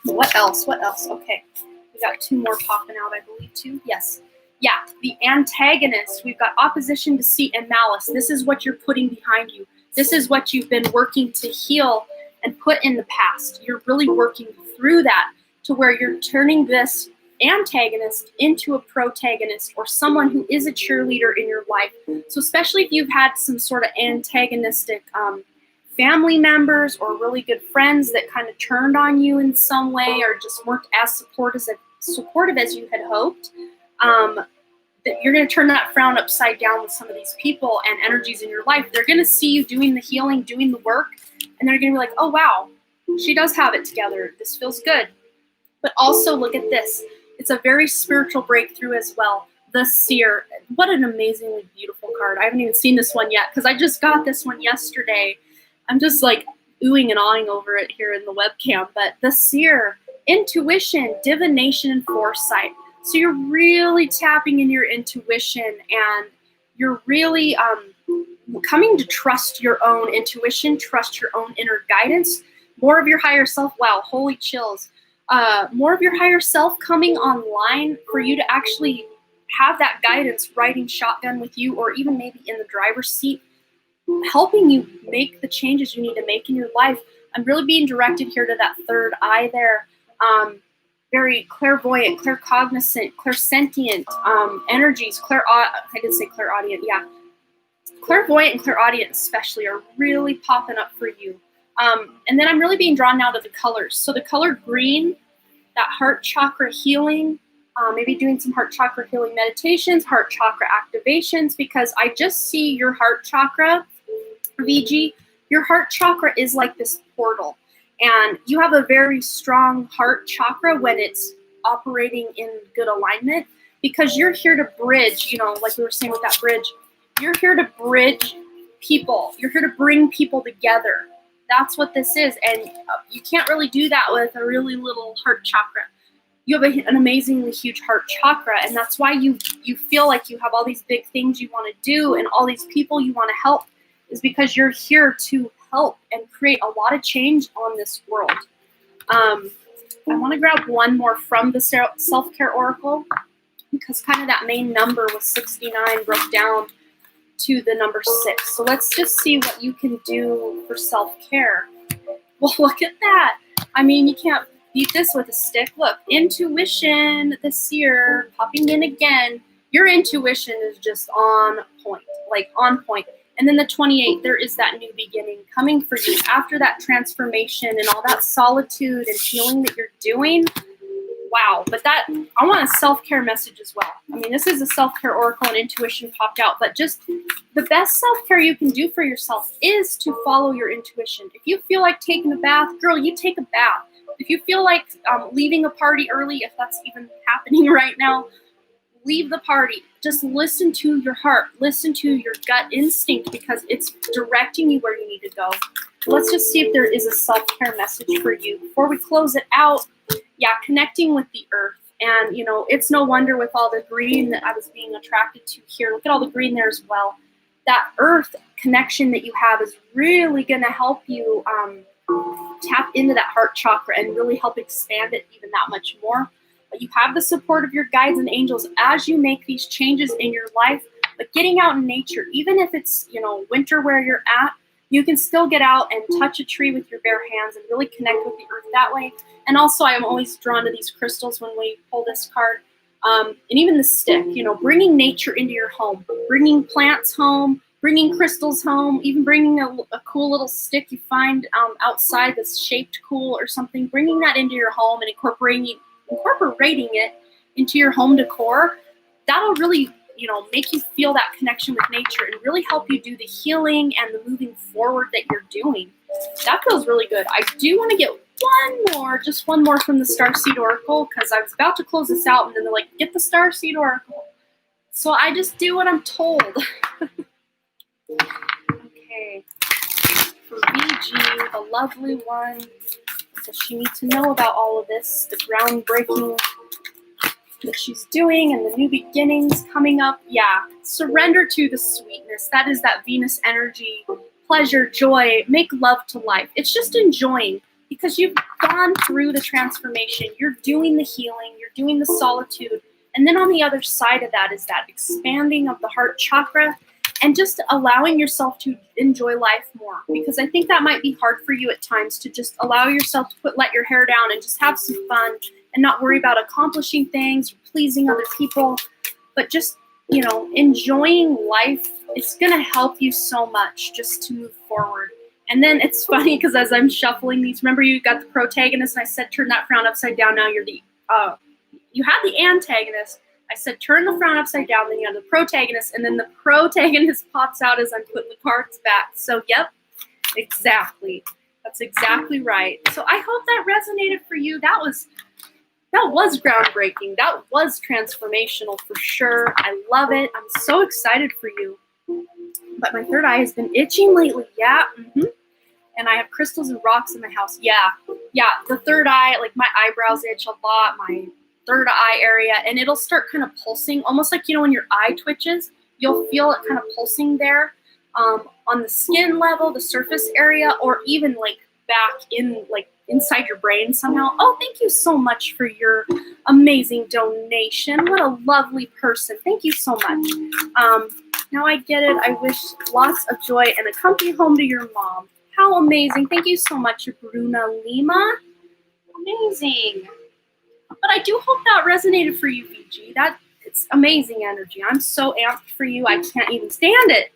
What else? Okay. We got 2 more popping out, I believe, too. Yes. Yeah, the antagonist. We've got opposition, deceit, and malice. This is what you're putting behind you. This is what you've been working to heal and put in the past. You're really working through that to where you're turning this antagonist into a protagonist, or someone who is a cheerleader in your life. So especially if you've had some sort of antagonistic family members or really good friends that kind of turned on you in some way, or just weren't as supportive as you had hoped, that you're going to turn that frown upside down with some of these people and energies in your life. They're going to see you doing the healing, doing the work, and they're going to be like, oh, wow, she does have it together. This feels good. But also look at this. It's a very spiritual breakthrough as well. The Seer. What an amazingly beautiful card. I haven't even seen this one yet because I just got this one yesterday. I'm just like oohing and awing over it here in the webcam. But the Seer, intuition, divination, and foresight. So you're really tapping in your intuition, and you're really coming to trust your own intuition, trust your own inner guidance, more of your higher self. Wow, holy chills. More of your higher self coming online for you to actually have that guidance riding shotgun with you, or even maybe in the driver's seat, helping you make the changes you need to make in your life. I'm really being directed here to that third eye there. Very clairvoyant, claircognizant, clairsentient energies. I did say clairaudient, yeah. Clairvoyant and clairaudient especially are really popping up for you. And then I'm really being drawn now to the colors. So the color green, that heart chakra healing, maybe doing some heart chakra healing meditations, heart chakra activations, because I just see your heart chakra, VG, your heart chakra is like this portal. And you have a very strong heart chakra when it's operating in good alignment, because you're here to bridge, like we were saying with that bridge, you're here to bridge people. You're here to bring people together. That's what this is. And you can't really do that with a really little heart chakra. You have an amazingly huge heart chakra, and that's why you feel like you have all these big things you want to do and all these people you want to help, is because you're here to help and create a lot of change on this world. I want to grab one more from the self-care oracle, because kind of that main number was 69 broke down to the number 6. So let's just see what you can do for self-care. Well, look at that. I mean, you can't beat this with a stick. Look, intuition, the Seer, popping in again. Your intuition is just on point, like on point. And then the 28, there is that new beginning coming for you after that transformation and all that solitude and healing that you're doing. Wow. But I want a self-care message as well. I mean, this is a self-care oracle and intuition popped out, but just the best self-care you can do for yourself is to follow your intuition. If you feel like taking a bath, girl, you take a bath. If you feel like leaving a party early, if that's even happening right now, leave the party. Just listen to your heart. Listen to your gut instinct, because it's directing you where you need to go. Let's just see if there is a self-care message for you. Before we close it out, yeah, connecting with the earth. And, it's no wonder with all the green that I was being attracted to here. Look at all the green there as well. That earth connection that you have is really going to help you tap into that heart chakra and really help expand it even that much more. But you have the support of your guides and angels as you make these changes in your life. But getting out in nature, even if it's, winter where you're at, you can still get out and touch a tree with your bare hands and really connect with the earth that way. And also, I'm always drawn to these crystals when we pull this card. And even the stick, bringing nature into your home, bringing plants home, bringing crystals home, even bringing a cool little stick you find outside that's shaped cool or something, bringing that into your home and incorporating it into your home decor. That'll really, make you feel that connection with nature and really help you do the healing and the moving forward that you're doing. That feels really good. I do want to get just one more from the Starseed Oracle, because I was about to close this out and then they're like, get the Starseed Oracle. So I just do what I'm told. Okay. For VG, the lovely one, does she need to know about all of this, the groundbreaking that she's doing and the new beginnings coming up? Yeah, surrender to the sweetness. That is that Venus energy, pleasure, joy, make love to life. It's just enjoying, because you've gone through the transformation. You're doing the healing, you're doing the solitude. And then on the other side of that is that expanding of the heart chakra and just allowing yourself to enjoy life more. Because I think that might be hard for you at times, to just allow yourself to let your hair down and just have some fun and not worry about accomplishing things or pleasing other people, but just, enjoying life. It's going to help you so much just to move forward. And then it's funny, because as I'm shuffling these, remember you got the protagonist, and I said, turn that frown upside down. Now you're you had the antagonist. I said, turn the frown upside down, then you have the protagonist, and then the protagonist pops out as I'm putting the cards back. So, yep, exactly. That's exactly right. So I hope that resonated for you. That was That was groundbreaking. That was transformational for sure. I love it. I'm so excited for you. But my third eye has been itching lately. Yeah. And I have crystals and rocks in my house. Yeah. The third eye, like my eyebrows itch a lot, my third eye area, and it'll start kind of pulsing, almost like, when your eye twitches, you'll feel it kind of pulsing there on the skin level, the surface area, or even like back in, like inside your brain somehow. Oh, thank you so much for your amazing donation. What a lovely person. Thank you so much. Now I get it. I wish lots of joy and a comfy home to your mom. How amazing. Thank you so much, Bruna Lima. Amazing. But I do hope that resonated for you, VG. It's amazing energy. I'm so amped for you. I can't even stand it.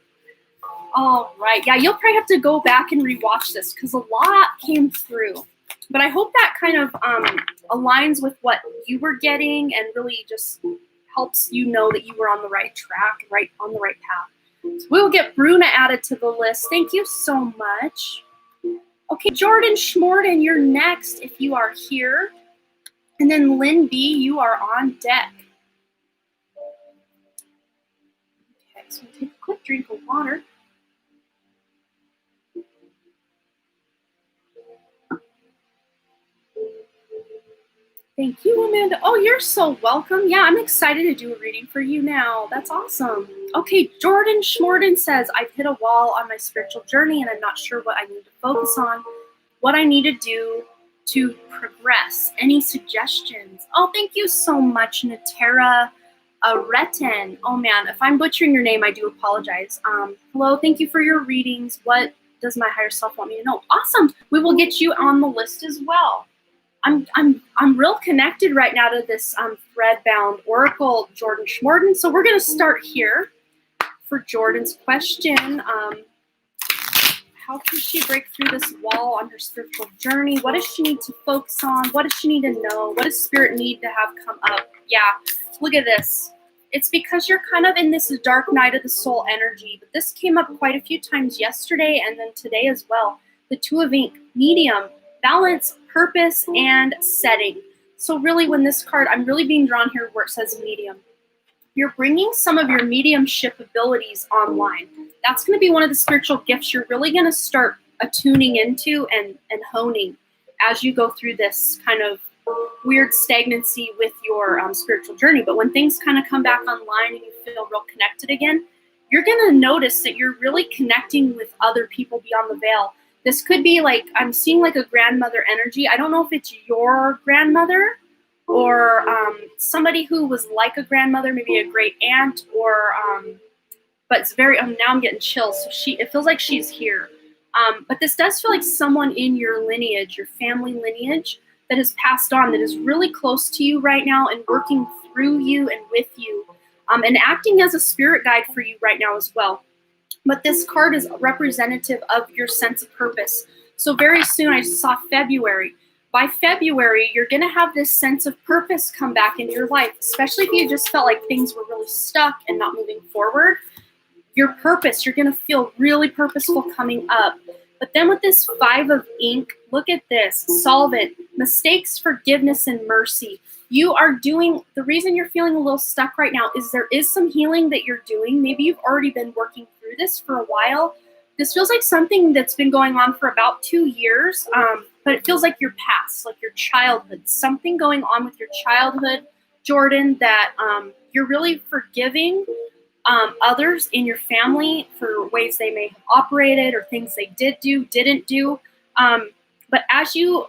All right. Yeah, you'll probably have to go back and rewatch this because a lot came through. But I hope that kind of aligns with what you were getting and really just helps you know that you were on the right track, on the right path. So we'll get Bruna added to the list. Thank you so much. Okay, Jordan Schmorden, you're next if you are here. And then Lynn B, you are on deck. Okay, so we'll take a quick drink of water. Thank you, Amanda. Oh, you're so welcome. Yeah, I'm excited to do a reading for you now. That's awesome. Okay, Jordan Schmorden says, I've hit a wall on my spiritual journey and I'm not sure what I need to focus on, what I need to do to progress. Any suggestions? Oh, thank you so much, Natera Retten. Oh man, if I'm butchering your name, I do apologize. Hello, thank you for your readings. What does my higher self want me to know? Awesome. We will get you on the list as well. I'm real connected right now to this thread-bound oracle, Jordan Schmorden. So we're going to start here for Jordan's question. How can she break through this wall on her spiritual journey? What does she need to focus on? What does she need to know? What does spirit need to have come up? Yeah, look at this. It's because you're kind of in this dark night of the soul energy. But this came up quite a few times yesterday and then today as well. The Two of Ink, medium, balance, purpose, and setting. So really when this card, I'm really being drawn here where it says medium. You're bringing some of your mediumship abilities online. That's going to be one of the spiritual gifts you're really going to start attuning into and honing as you go through this kind of weird stagnancy with your spiritual journey. But when things kind of come back online and you feel real connected again, you're going to notice that you're really connecting with other people beyond the veil. This could be like, I'm seeing like a grandmother energy. I don't know if it's your grandmother or somebody who was like a grandmother, maybe a great aunt, or but it's very. Now I'm getting chills. So it feels like she's here. But this does feel like someone in your lineage, your family lineage, that has passed on, that is really close to you right now and working through you and with you, and acting as a spirit guide for you right now as well. But this card is representative of your sense of purpose. So very soon, I just saw February. By February, you're going to have this sense of purpose come back into your life, especially if you just felt like things were really stuck and not moving forward. Your purpose, you're going to feel really purposeful coming up. But then with this Five of Ink, look at this, solvent, mistakes, forgiveness, and mercy. You are doing, the reason you're feeling a little stuck right now is there is some healing that you're doing. Maybe you've already been working through this for a while. This feels like something that's been going on for about 2 years, but it feels like your past, like your childhood, something going on with your childhood, Jordan, that you're really forgiving others in your family for ways they may have operated or things they did do, didn't do. But as you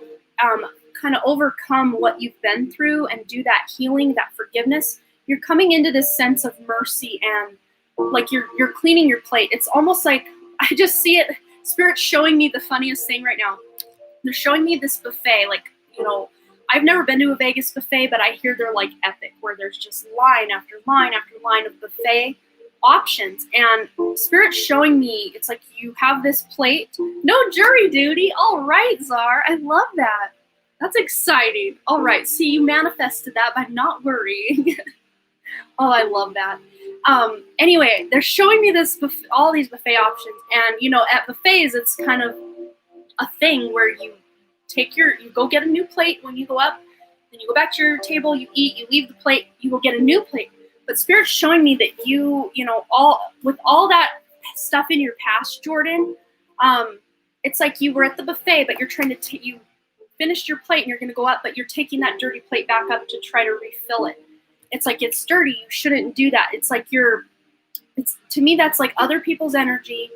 kind of overcome what you've been through and do that healing, that forgiveness, you're coming into this sense of mercy and like you're cleaning your plate. It's almost like I just see it. Spirit's showing me the funniest thing right now. They're showing me this buffet, like, I've never been to a Vegas buffet, but I hear they're like epic, where there's just line after line after line of buffet options. And Spirit's showing me, it's like you have this plate, no jury duty. All right, Czar, I love that. That's exciting. All right, see, you manifested that by not worrying. Oh, I love that. Anyway, they're showing me this all these buffet options, and at buffets, it's kind of a thing where you go get a new plate when you go up. Then you go back to your table, you eat, you leave the plate, you will get a new plate. But Spirit's showing me that you know, with all that stuff in your past, Jordan, it's like you were at the buffet, but you're trying to you finished your plate and you're going to go up, but you're taking that dirty plate back up to try to refill it. It's like, it's dirty. You shouldn't do that. It's like to me, that's like other people's energy,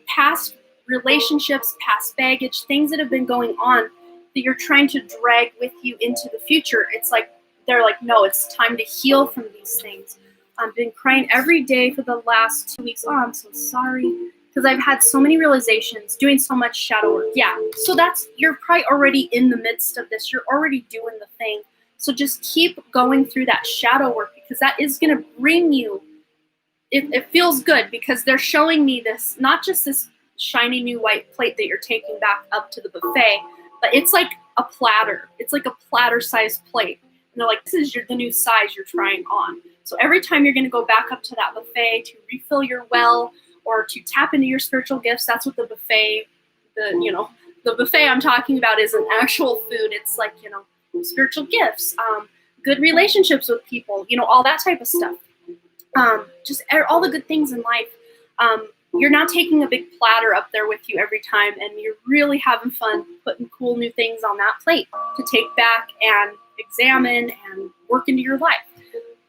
past relationships, past baggage, things that have been going on that you're trying to drag with you into the future. It's like, they're like, no, it's time to heal from these things. I've been crying every day for the last 2 weeks. Oh, I'm so sorry. Because I've had so many realizations, doing so much shadow work. Yeah, so you're probably already in the midst of this. You're already doing the thing. So just keep going through that shadow work, because that is going to bring you, it feels good, because they're showing me this, not just this shiny new white plate that you're taking back up to the buffet, but it's like a platter. It's like a platter-sized plate. And they're like, this is the new size you're trying on. So every time you're going to go back up to that buffet to refill your well, or to tap into your spiritual gifts, that's what the buffet, the buffet I'm talking about is an actual food. It's like, spiritual gifts, good relationships with people, all that type of stuff. Just all the good things in life. You're not taking a big platter up there with you every time, and you're really having fun putting cool new things on that plate to take back and examine and work into your life.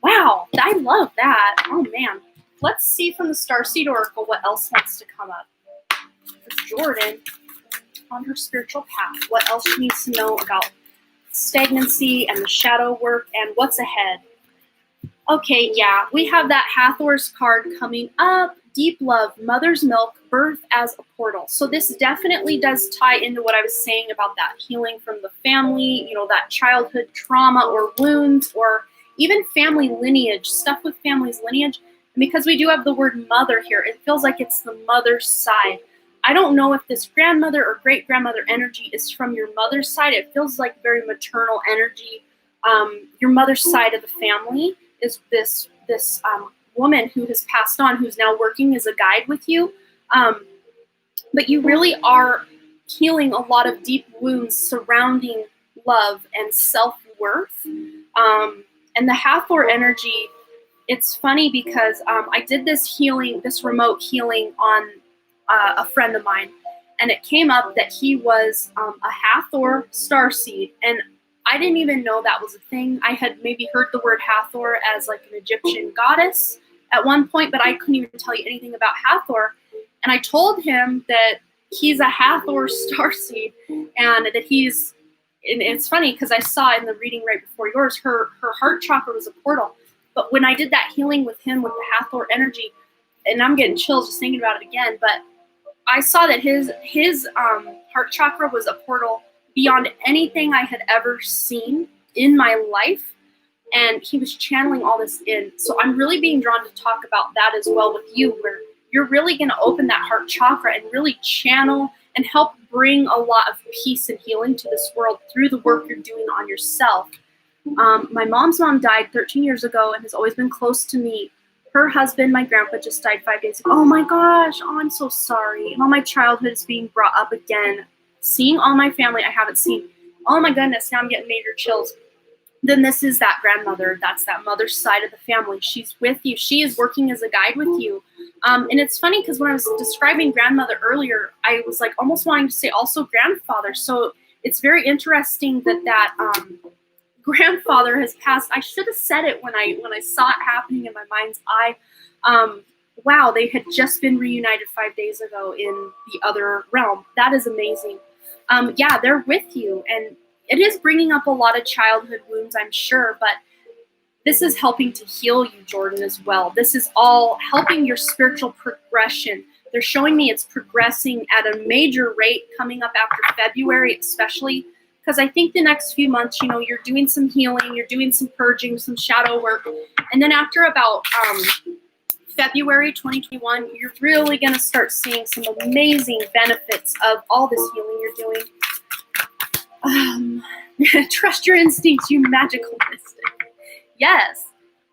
Wow, I love that. Oh man. Let's see from the Starseed Oracle what else wants to come up. For Jordan, on her spiritual path, what else she needs to know about stagnancy and the shadow work and what's ahead. Okay, yeah, we have that Hathor's card coming up. Deep love, mother's milk, birth as a portal. So this definitely does tie into what I was saying about that healing from the family, that childhood trauma or wounds, or even family lineage, stuff with family's lineage. Because we do have the word mother here, it feels like it's the mother's side. I don't know if this grandmother or great-grandmother energy is from your mother's side. It feels like very maternal energy. Your mother's side of the family is this woman who has passed on, who's now working as a guide with you. But you really are healing a lot of deep wounds surrounding love and self-worth. And the Hathor energy, it's funny because I did this remote healing on a friend of mine, and it came up that he was a Hathor starseed, and I didn't even know that was a thing. I had maybe heard the word Hathor as like an Egyptian goddess at one point, but I couldn't even tell you anything about Hathor. And I told him that he's a Hathor starseed, and that and it's funny because I saw in the reading right before yours, her heart chakra was a portal. But when I did that healing with him with the Hathor energy, and I'm getting chills just thinking about it again, but I saw that his heart chakra was a portal beyond anything I had ever seen in my life, and he was channeling all this in. So I'm really being drawn to talk about that as well with you, where you're really going to open that heart chakra and really channel and help bring a lot of peace and healing to this world through the work you're doing on yourself. My mom's mom died 13 years ago and has always been close to me. Her husband, my grandpa, just died 5 days ago. Oh my gosh, I'm so sorry. And all my childhood is being brought up again. Seeing all my family I haven't seen. Oh my goodness, now I'm getting major chills. Then this is that grandmother. That's that mother's side of the family. She's with you. She is working as a guide with you. And it's funny because when I was describing grandmother earlier, I was like almost wanting to say also grandfather. So it's very interesting that grandfather has passed. I should have said it when I saw it happening in my mind's eye. Wow, they had just been reunited 5 days ago in the other realm. That is amazing. Yeah, they're with you, and it is bringing up a lot of childhood wounds, I'm sure, but this is helping to heal you, Jordan, as well. This is all helping your spiritual progression. They're showing me it's progressing at a major rate coming up after February, especially because I think the next few months, you're doing some healing, you're doing some purging, some shadow work. And then after about February 2021, you're really going to start seeing some amazing benefits of all this healing you're doing. Trust your instincts, you magical mystic. Yes,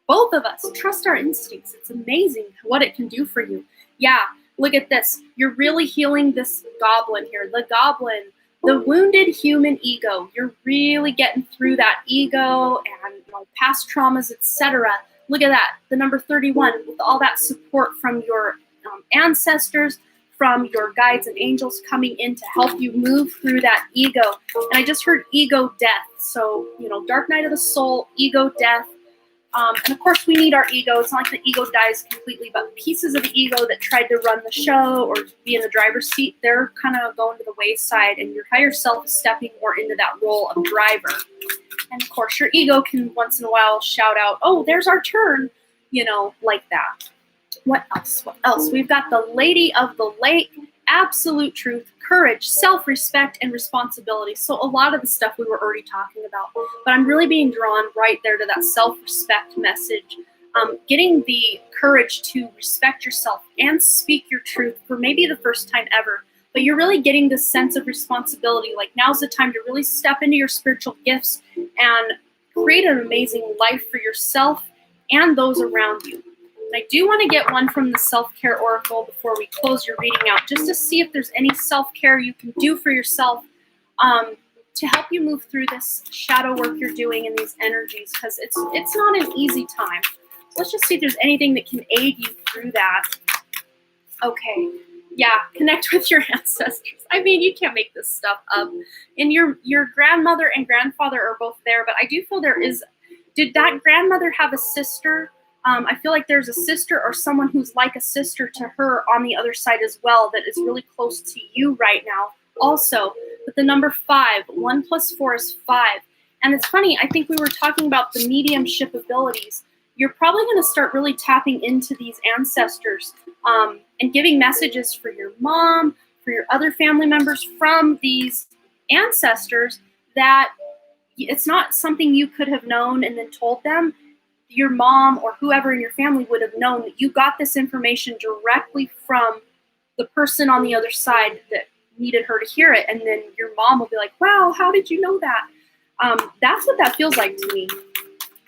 both of us. Trust our instincts. It's amazing what it can do for you. Yeah, look at this. You're really healing this goblin here. The goblin The wounded human ego. You're really getting through that ego and past traumas, etc. Look at that. The number 31, with all that support from your ancestors, from your guides and angels coming in to help you move through that ego. And I just heard ego death. So, dark night of the soul, ego death. And of course, we need our ego. It's not like the ego dies completely, but pieces of the ego that tried to run the show or be in the driver's seat, they're kind of going to the wayside, and your higher self is stepping more into that role of driver. And of course, your ego can once in a while shout out, "Oh, there's our turn," like that. What else? What else? We've got the Lady of the Lake, absolute truth, courage, self-respect, and responsibility. So a lot of the stuff we were already talking about, but I'm really being drawn right there to that self-respect message. Getting the courage to respect yourself and speak your truth for maybe the first time ever, but you're really getting this sense of responsibility. Like, now's the time to really step into your spiritual gifts and create an amazing life for yourself and those around you. I do want to get one from the Self-Care Oracle before we close your reading out, just to see if there's any self-care you can do for yourself to help you move through this shadow work you're doing in these energies, because it's not an easy time. So let's just see if there's anything that can aid you through that. Okay, yeah, connect with your ancestors. I mean, you can't make this stuff up. And your grandmother and grandfather are both there, but I do feel did that grandmother have a sister? I feel like there's a sister or someone who's like a sister to her on the other side as well that is really close to you right now also. But the number 5, 1 + 4 is 5. And it's funny, I think we were talking about the mediumship abilities. You're probably going to start really tapping into these ancestors and giving messages for your mom, for your other family members from these ancestors that it's not something you could have known and then told them. Your mom or whoever in your family would have known that you got this information directly from the person on the other side that needed her to hear it. And then your mom will be like, "Wow, how did you know that?" That's what that feels like to me.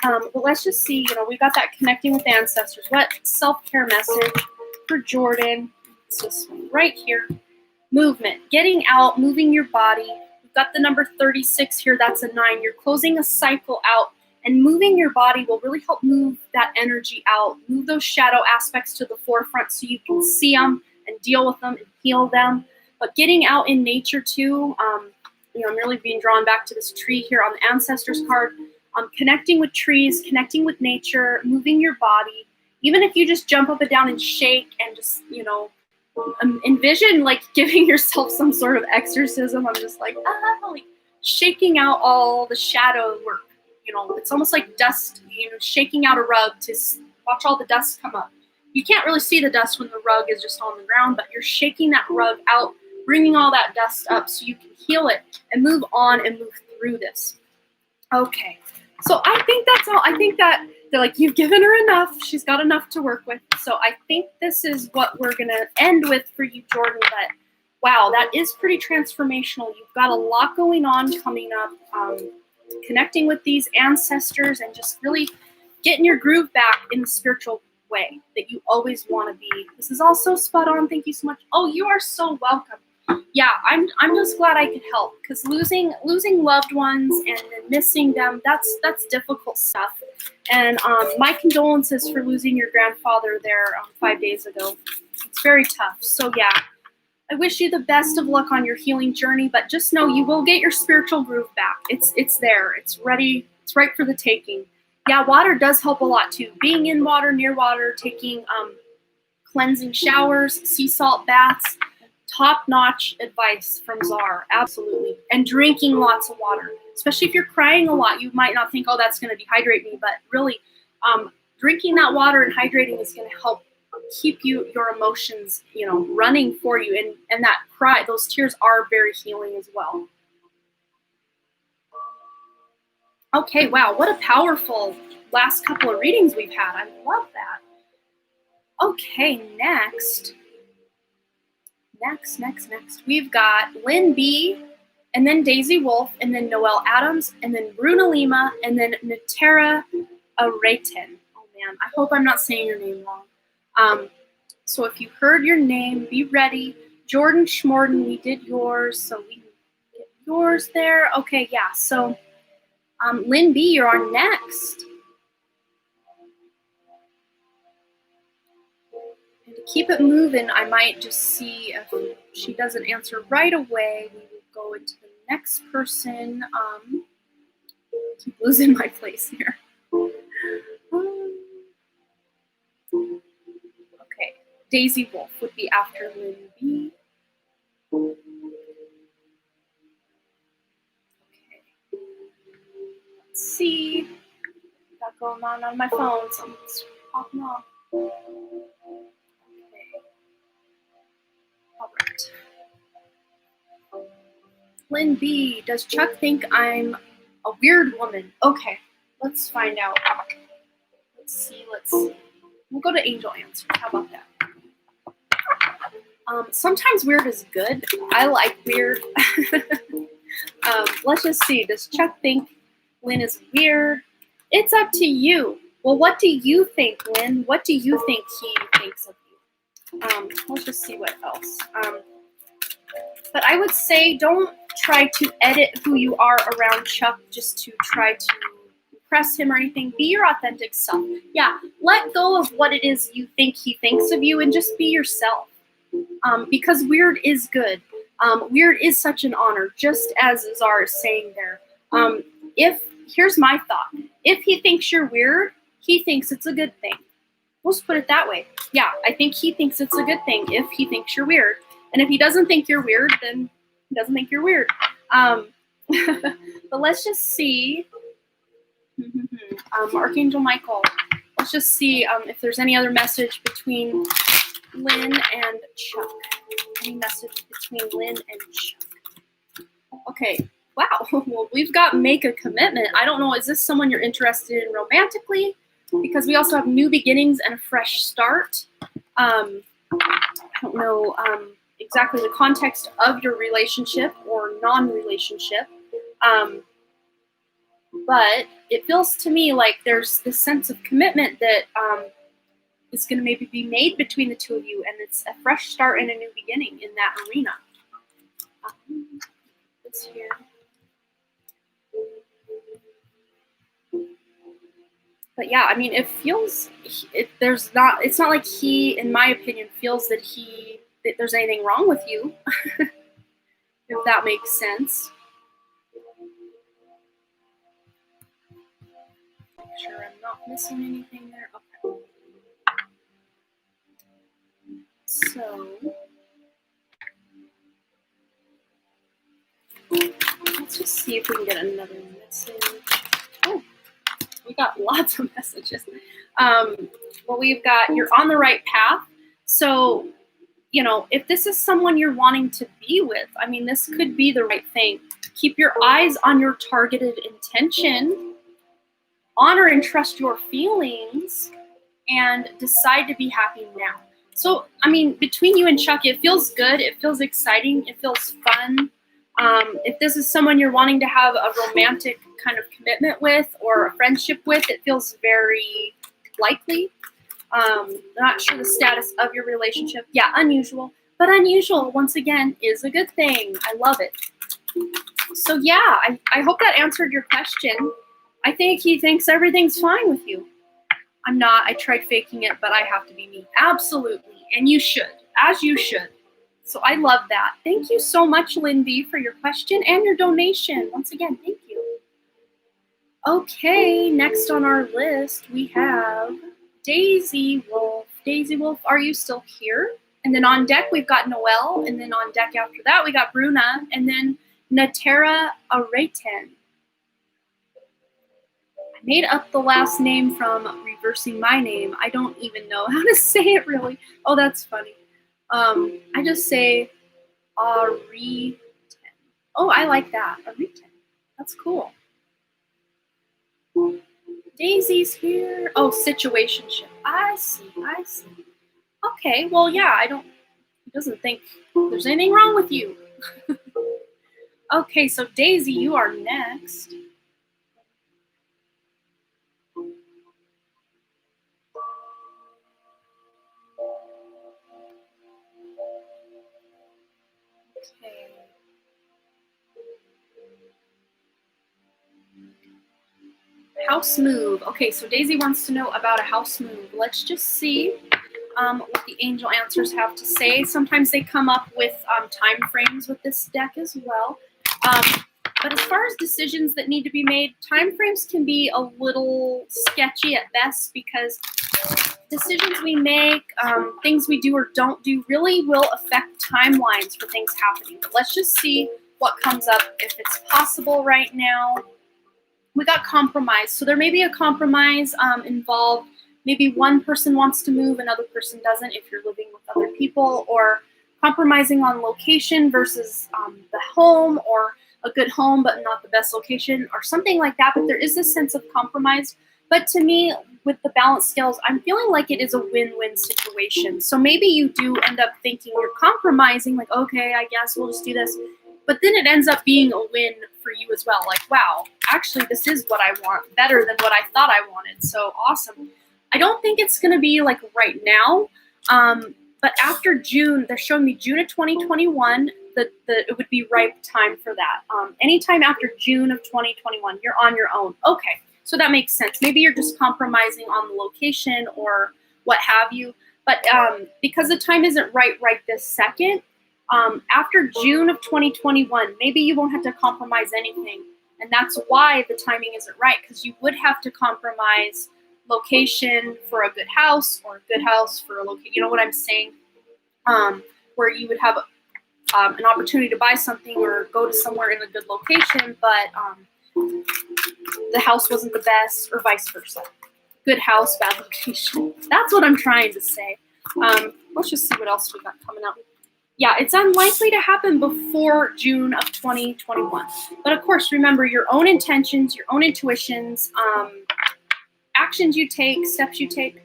But let's just see, we've got that connecting with ancestors. What self-care message for Jordan? It's this one right here. Movement, getting out, moving your body. We've got the number 36 here. That's a 9. You're closing a cycle out. And moving your body will really help move that energy out, move those shadow aspects to the forefront so you can see them and deal with them and heal them. But getting out in nature too, I'm really being drawn back to this tree here on the Ancestors card. Connecting with trees, connecting with nature, moving your body. Even if you just jump up and down and shake and just, envision like giving yourself some sort of exorcism. I'm just like shaking out all the shadow work. It's almost like dust, shaking out a rug to watch all the dust come up. You can't really see the dust when the rug is just on the ground, but you're shaking that rug out, bringing all that dust up so you can heal it and move on and move through this. Okay, so I think that's all. I think that they're like, you've given her enough. She's got enough to work with. So I think this is what we're going to end with for you, Jordan. But wow, that is pretty transformational. You've got a lot going on coming up. Connecting with these ancestors and just really getting your groove back in the spiritual way that you always want to be. This is all so spot on. Thank you so much. Oh, you are so welcome. Yeah, I'm just glad I could help, because losing loved ones and then missing them, that's difficult stuff. And my condolences for losing your grandfather there 5 days ago. It's very tough. So yeah. I wish you the best of luck on your healing journey, but just know you will get your spiritual groove back. It's there. It's ready. It's right for the taking. Yeah, water does help a lot too. Being in water, near water, taking cleansing showers, sea salt baths, top-notch advice from Czar. Absolutely. And drinking lots of water. Especially if you're crying a lot, you might not think, oh, that's going to dehydrate me, but really drinking that water and hydrating is going to help keep your emotions, running for you. And that cry, those tears are very healing as well. Okay, wow, what a powerful last couple of readings we've had. I love that. Okay, next. We've got Lynn B, and then Daisy Wolf, and then Noelle Adams, and then Bruna Lima, and then Natera Arayton. Oh man, I hope I'm not saying your name wrong. So if you heard your name, be ready. Jordan Schmorden, we did yours, so we can get yours there. Okay, yeah. So, Lynn B, you're on next. And to keep it moving, I might just see if she doesn't answer right away. We will go into the next person. Keep losing my place here. Okay, Daisy Wolf would be after Lynn B. Okay, let's see. Got going on my phone. Something's popping off. Okay. All right. Lynn B, does Chuck think I'm a weird woman? Okay, let's find out. Let's see. We'll go to Angel Answers. How about that? Sometimes weird is good. I like weird. Let's just see. Does Chuck think Lynn is weird? It's up to you. Well, what do you think, Lynn? What do you think he thinks of you? Let's just see what else. But I would say don't try to edit who you are around Chuck just to try to impress him or anything. Be your authentic self. Yeah, let go of what it is you think he thinks of you and just be yourself. Because weird is good. Weird is such an honor, just as Azar is saying there. Here's my thought. If he thinks you're weird, he thinks it's a good thing. Let's put it that way. Yeah, I think he thinks it's a good thing if he thinks you're weird. And if he doesn't think you're weird, then he doesn't think you're weird. But let's just see. Archangel Michael. Let's just see if there's any other message between Lynn and Chuck. Any message between Lynn and Chuck? Okay. Wow. Well, we've got make a commitment. I don't know. Is this someone you're interested in romantically? Because we also have new beginnings and a fresh start. I don't know exactly the context of your relationship or non-relationship. But it feels to me like there's this sense of commitment that is going to maybe be made between the two of you, and it's a fresh start and a new beginning in that arena. This here. But yeah, I mean, it feels it's not like he, in my opinion, feels that there's anything wrong with you, if that makes sense. Make sure I'm not missing anything there. Okay. So let's just see if we can get another message. Oh, we got lots of messages. Well, we've got, you're on the right path. So, you know, if this is someone you're wanting to be with, I mean, this could be the right thing. Keep your eyes on your targeted intention. Honor and trust your feelings, and decide to be happy now. So, I mean, between you and Chuck, it feels good. It feels exciting. It feels fun. If this is someone you're wanting to have a romantic kind of commitment with or a friendship with, it feels very likely. Not sure the status of your relationship. Yeah, unusual. But unusual, once again, is a good thing. I love it. So yeah, I hope that answered your question. I think he thinks everything's fine with you. I'm not. I tried faking it, but I have to be me. Absolutely. And you should, as you should. So I love that. Thank you so much, Lynn B, for your question and your donation. Once again, thank you. Okay, next on our list, we have Daisy Wolf. Daisy Wolf, are you still here? And then on deck, we've got Noelle. And then on deck after that, we got Bruna. And then Natera Areten. I made up the last name from reversing my name. I don't even know how to say it really. Oh, that's funny. I just say Areten. Oh, I like that. Areten. That's cool. Daisy's here. Oh, situationship. I see. Okay, well, yeah, he doesn't think there's anything wrong with you. Okay, so Daisy, you are next. Okay. House move. Okay, so Daisy wants to know about a house move. Let's just see what the angel answers have to say. Sometimes they come up with time frames with this deck as well. But as far as decisions that need to be made, time frames can be a little sketchy at best because decisions we make, things we do or don't do really will affect timelines for things happening. But let's just see what comes up if it's possible right now. We got compromise. So there may be a compromise involved. Maybe one person wants to move, another person doesn't if you're living with other people, or compromising on location versus the home, or a good home but not the best location, or something like that. But there is this sense of compromise. But to me, with the balance scales, I'm feeling like it is a win-win situation. So maybe you do end up thinking you're compromising, like, okay, I guess we'll just do this. But then it ends up being a win for you as well. Like, wow, actually, this is what I want, better than what I thought I wanted. So awesome. I don't think it's going to be like right now. But after June, they're showing me June of 2021, that it would be ripe time for that. Anytime after June of 2021, you're on your own. Okay, so that makes sense. Maybe you're just compromising on the location or what have you. But because the time isn't right this second, after June of 2021, maybe you won't have to compromise anything. And that's why the timing isn't right, because you would have to compromise location for a good house, or a good house for a location. You know what I'm saying? Where you would have an opportunity to buy something or go to somewhere in a good location, but the house wasn't the best, or vice versa. Good house, bad location. That's what I'm trying to say. Let's just see what else we got coming up. Yeah, it's unlikely to happen before June of 2021. But of course, remember your own intentions, your own intuitions, actions you take, steps you take,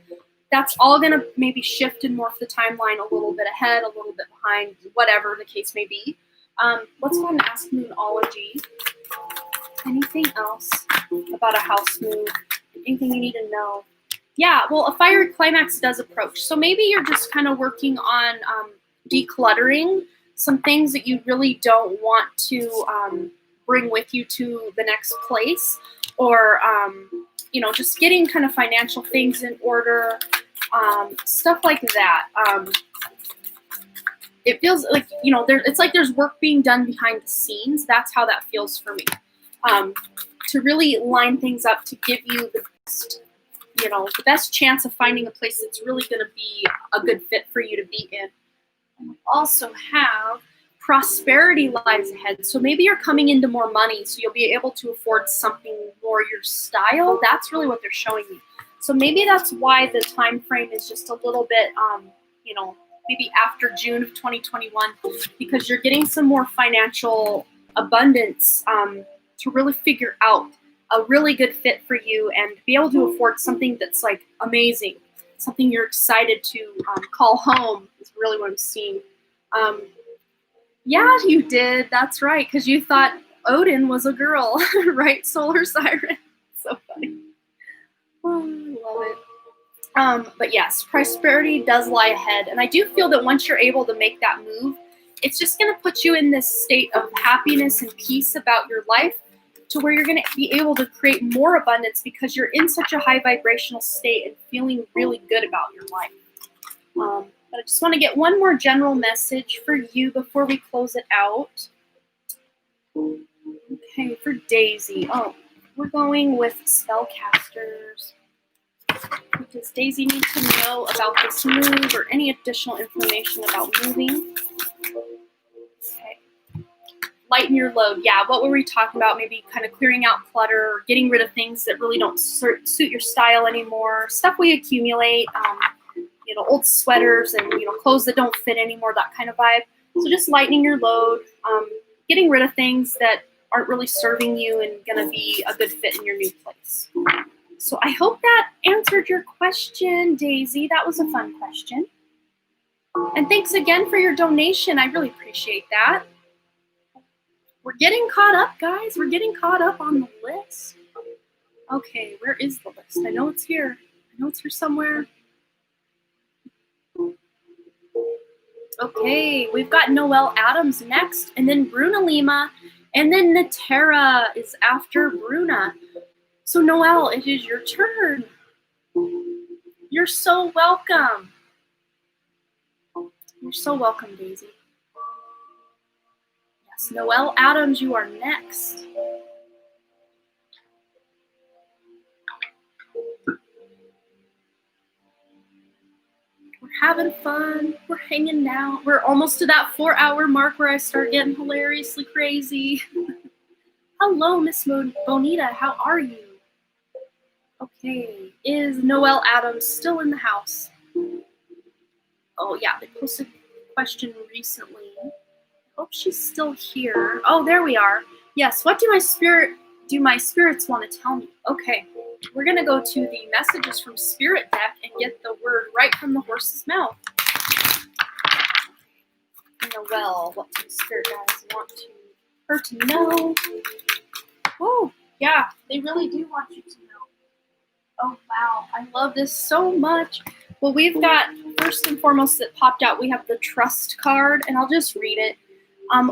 that's all going to maybe shift and morph the timeline a little bit ahead, a little bit behind, whatever the case may be. Let's go ahead and ask Moonology. Anything else about a house move? Anything you need to know? Yeah, well, a fiery climax does approach. So maybe you're just kind of working on decluttering some things that you really don't want to bring with you to the next place, or just getting kind of financial things in order, stuff like that. It feels like it's like there's work being done behind the scenes. That's how that feels for me. To really line things up to give you the best chance of finding a place that's really going to be a good fit for you to be in. We also have prosperity lies ahead. So maybe you're coming into more money, so you'll be able to afford something more your style. That's really what they're showing me. So maybe that's why the time frame is just a little bit, maybe after June of 2021, because you're getting some more financial abundance to really figure out a really good fit for you and be able to afford something that's like amazing, something you're excited to call home is really what I'm seeing. Yeah, you did. That's right, because you thought Odin was a girl, right? Solar Siren. So funny. Oh, I love it. But yes, prosperity does lie ahead. And I do feel that once you're able to make that move, it's just going to put you in this state of happiness and peace about your life, to where you're going to be able to create more abundance because you're in such a high vibrational state and feeling really good about your life. But I just want to get one more general message for you before we close it out. Okay, for Daisy. Oh, we're going with spellcasters. Does Daisy need to know about this move or any additional information about moving? Okay. Lighten your load. Yeah, what were we talking about? Maybe kind of clearing out clutter, or getting rid of things that really don't suit your style anymore. Stuff we accumulate, old sweaters and clothes that don't fit anymore, that kind of vibe. So just lightening your load, getting rid of things that aren't really serving you and going to be a good fit in your new place. So I hope that answered your question, Daisy. That was a fun question. And thanks again for your donation. I really appreciate that. We're getting caught up, guys. We're getting caught up on the list. Okay, where is the list? I know it's here. I know it's here somewhere. Okay, we've got Noelle Adams next, and then Bruna Lima, and then Natera is after Bruna. So Noelle, it is your turn. You're so welcome. You're so welcome, Daisy. Yes, Noelle Adams, you are next. We're having fun. We're hanging out. We're almost to that 4-hour mark where I start getting hilariously crazy. Hello, Miss Bonita. How are you? Okay. Is Noelle Adams still in the house? Oh, yeah. They posted a question recently. I hope she's still here. Oh, there we are. Yes. What do my spirits want to tell me? Okay. We're going to go to the messages from Spirit deck and get the word right from the horse's mouth. Noelle, what do Spirit guides want her to know? Oh, yeah, they really do want you to know. Oh, wow, I love this so much. Well, we've got, first and foremost that popped out, we have the Trust card, and I'll just read it.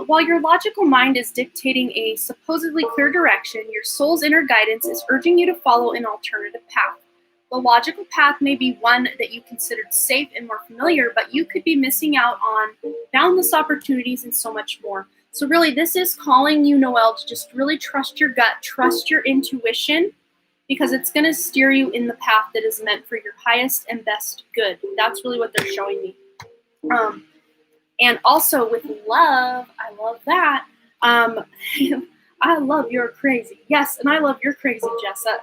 While your logical mind is dictating a supposedly clear direction, your soul's inner guidance is urging you to follow an alternative path. The logical path may be one that you considered safe and more familiar, but you could be missing out on boundless opportunities and so much more. So really, this is calling you, Noelle, to just really trust your gut, trust your intuition, because it's going to steer you in the path that is meant for your highest and best good. That's really what they're showing me. And also with love, I love that. I love you're crazy. Yes, and I love you're crazy, Jessa.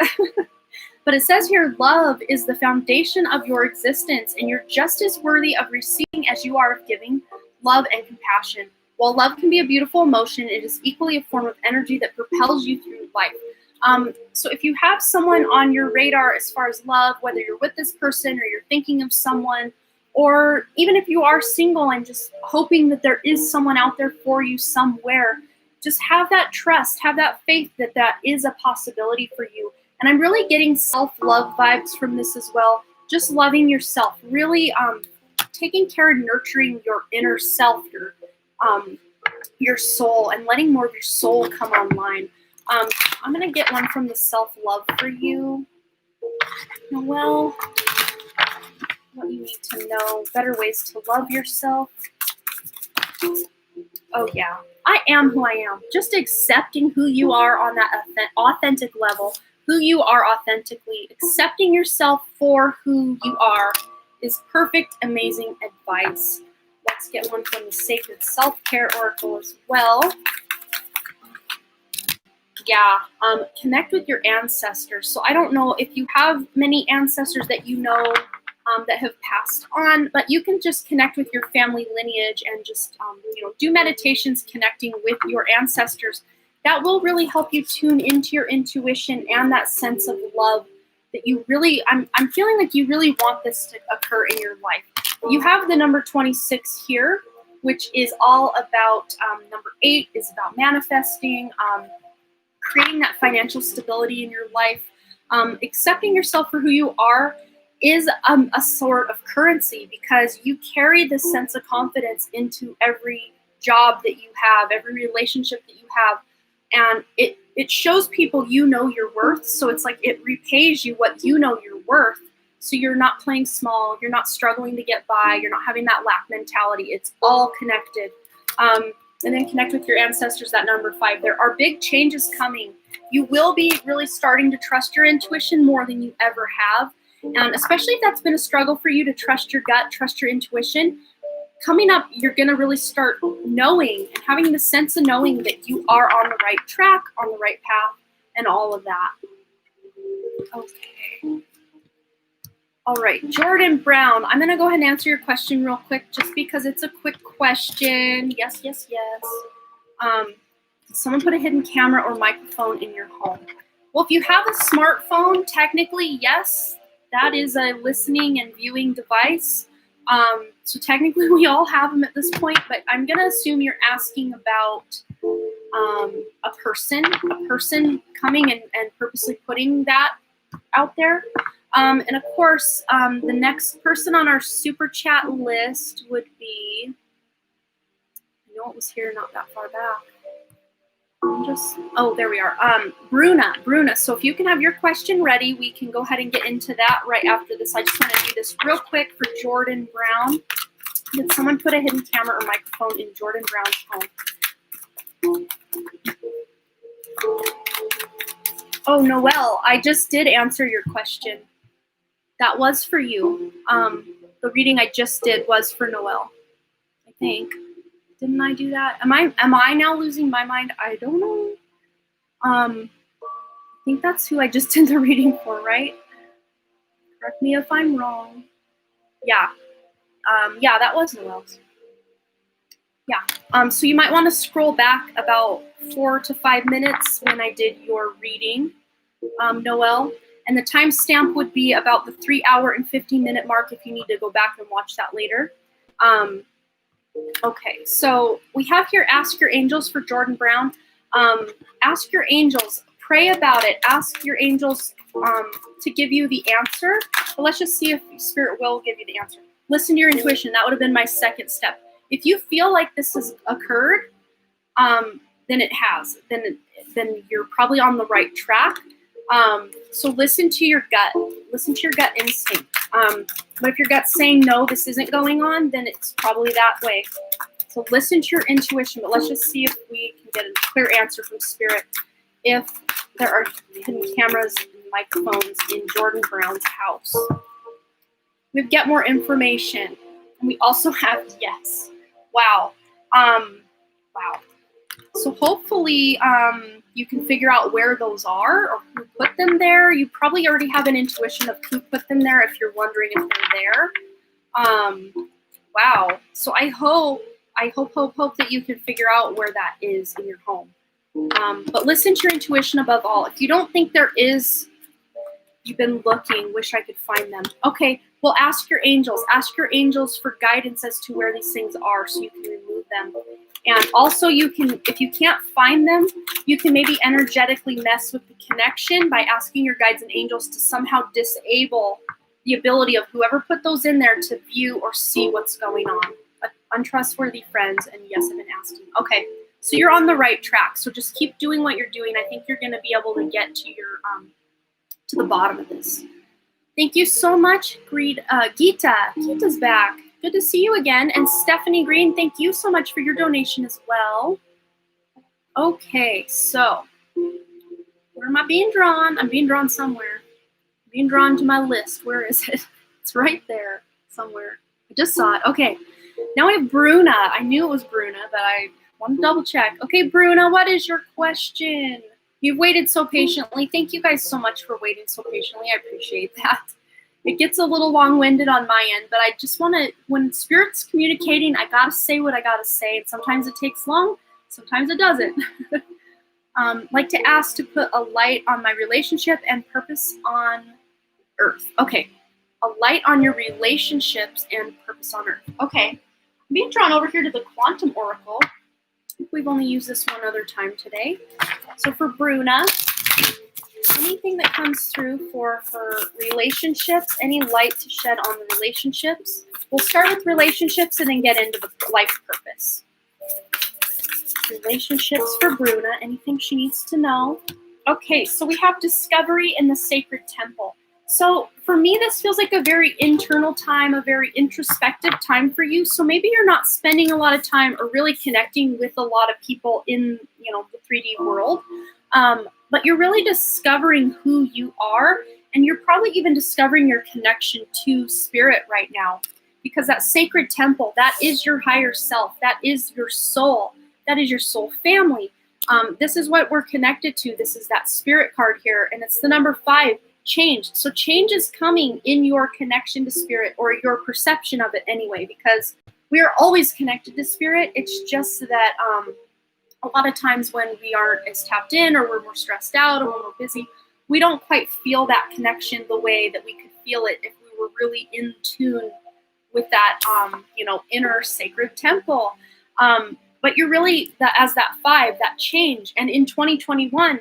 But it says here, love is the foundation of your existence, and you're just as worthy of receiving as you are of giving love and compassion. While love can be a beautiful emotion, it is equally a form of energy that propels you through life. So if you have someone on your radar as far as love, whether you're with this person or you're thinking of someone, or even if you are single and just hoping that there is someone out there for you somewhere, just have that trust, have that faith that that is a possibility for you. And I'm really getting self-love vibes from this as well. Just loving yourself, really taking care and nurturing your inner self, your soul, and letting more of your soul come online. I'm going to get one from the self-love for you. Noelle, what you need to know, better ways to love yourself. Oh, yeah. I am who I am. Just accepting who you are on that authentic level, who you are authentically, accepting yourself for who you are is perfect, amazing advice. Let's get one from the Sacred Self-Care Oracle as well. Yeah, connect with your ancestors. So I don't know if you have many ancestors that you know that have passed on, but you can just connect with your family lineage and just do meditations connecting with your ancestors. That will really help you tune into your intuition and that sense of love that you really, I'm feeling like you really want this to occur in your life. You have the number 26 here, which is all about, number 8 is about manifesting, creating that financial stability in your life. Accepting yourself for who you are is a sort of currency, because you carry this sense of confidence into every job that you have, every relationship that you have. And it shows people you know your worth. So it's like it repays you what you know you're worth. So you're not playing small. You're not struggling to get by. You're not having that lack mentality. It's all connected. And then connect with your ancestors, that number 5. There are big changes coming. You will be really starting to trust your intuition more than you ever have. And especially if that's been a struggle for you to trust your gut, trust your intuition. Coming up, you're going to really start knowing and having the sense of knowing that you are on the right track, on the right path, and all of that. Okay. All right, Jordan Brown, I'm going to go ahead and answer your question real quick just because it's a quick question. Yes, yes, yes. Someone put a hidden camera or microphone in your home. Well, if you have a smartphone, technically, yes, that is a listening and viewing device. So technically, we all have them at this point, but I'm going to assume you're asking about a person coming and purposely putting that out there. And of course, the next person on our super chat list would be, I know it was here not that far back. Oh, there we are. Bruna. So if you can have your question ready, we can go ahead and get into that right after this. I just want to do this real quick for Jordan Brown. Did someone put a hidden camera or microphone in Jordan Brown's home? Oh, Noelle, I just did answer your question. That was for you. The reading I just did was for Noelle, I think. Didn't I do that? Am I now losing my mind? I don't know. I think that's who I just did the reading for, right? Correct me if I'm wrong. Yeah. Yeah, that was Noelle's. Yeah. So you might want to scroll back about 4 to 5 minutes when I did your reading, Noelle. And the timestamp would be about the 3 hour and 15-minute mark if you need to go back and watch that later. Okay, so we have here Ask Your Angels for Jordan Brown. Ask your angels, pray about it. Ask your angels to give you the answer. But let's just see if Spirit will give you the answer. Listen to your intuition. That would have been my second step. If you feel like this has occurred, then it has. Then you're probably on the right track. So listen to your gut. Listen to your gut instinct. But if your gut's saying no, this isn't going on, then it's probably that way. So listen to your intuition, but let's just see if we can get a clear answer from Spirit. If there are hidden cameras and microphones in Jordan Brown's house. We get more information. And we also have yes. Wow. Wow. So hopefully you can figure out where those are or who put them there. You probably already have an intuition of who put them there if you're wondering if they're there. Wow. So I hope that you can figure out where that is in your home. But listen to your intuition above all. If you don't think there is, you've been looking, wish I could find them. Okay, well, ask your angels. Ask your angels for guidance as to where these things are so you can remove them. And also you can, if you can't find them, you can maybe energetically mess with the connection by asking your guides and angels to somehow disable the ability of whoever put those in there to view or see what's going on. Untrustworthy friends, and yes, I've been asking. Okay, so you're on the right track. So just keep doing what you're doing. I think you're going to be able to get to your to the bottom of this. Thank you so much, Gita. Gita's back. Good to see you again. And Stephanie Green, thank you so much for your donation as well. Okay, so where am I being drawn? I'm being drawn somewhere. I'm being drawn to my list. Where is it? It's right there somewhere. I just saw it. Okay, now we have Bruna. I knew it was Bruna, but I want to double check. Okay, Bruna, what is your question? You've waited so patiently. Thank you guys so much for waiting so patiently. I appreciate that. It gets a little long-winded on my end, but I just want to, when Spirit's communicating, I got to say what I got to say. And sometimes it takes long, sometimes it doesn't. Like to ask to put a light on my relationship and purpose on Earth. Okay, a light on your relationships and purpose on Earth. Okay, I'm being drawn over here to the Quantum Oracle. We've only used this one other time today. So for Bruna, anything that comes through for her relationships, any light to shed on the relationships. We'll start with relationships and then get into the life purpose. Relationships for Bruna, anything she needs to know. Okay, so we have discovery in the sacred temple. So for me, this feels like a very internal time, a very introspective time for you. So maybe you're not spending a lot of time or really connecting with a lot of people in, the 3D world. But you're really discovering who you are, and you're probably even discovering your connection to Spirit right now, because that sacred temple, that is your higher self, that is your soul, that is your soul family. This is what we're connected to. This is that Spirit card here, and it's the number 5, change. So change is coming in your connection to Spirit, or your perception of it anyway, because we are always connected to Spirit. It's just that a lot of times when we aren't as tapped in, or we're more stressed out, or when we're busy, we don't quite feel that connection the way that we could feel it if we were really in tune with that, inner sacred temple. But you're really, as that 5, that change. And in 2021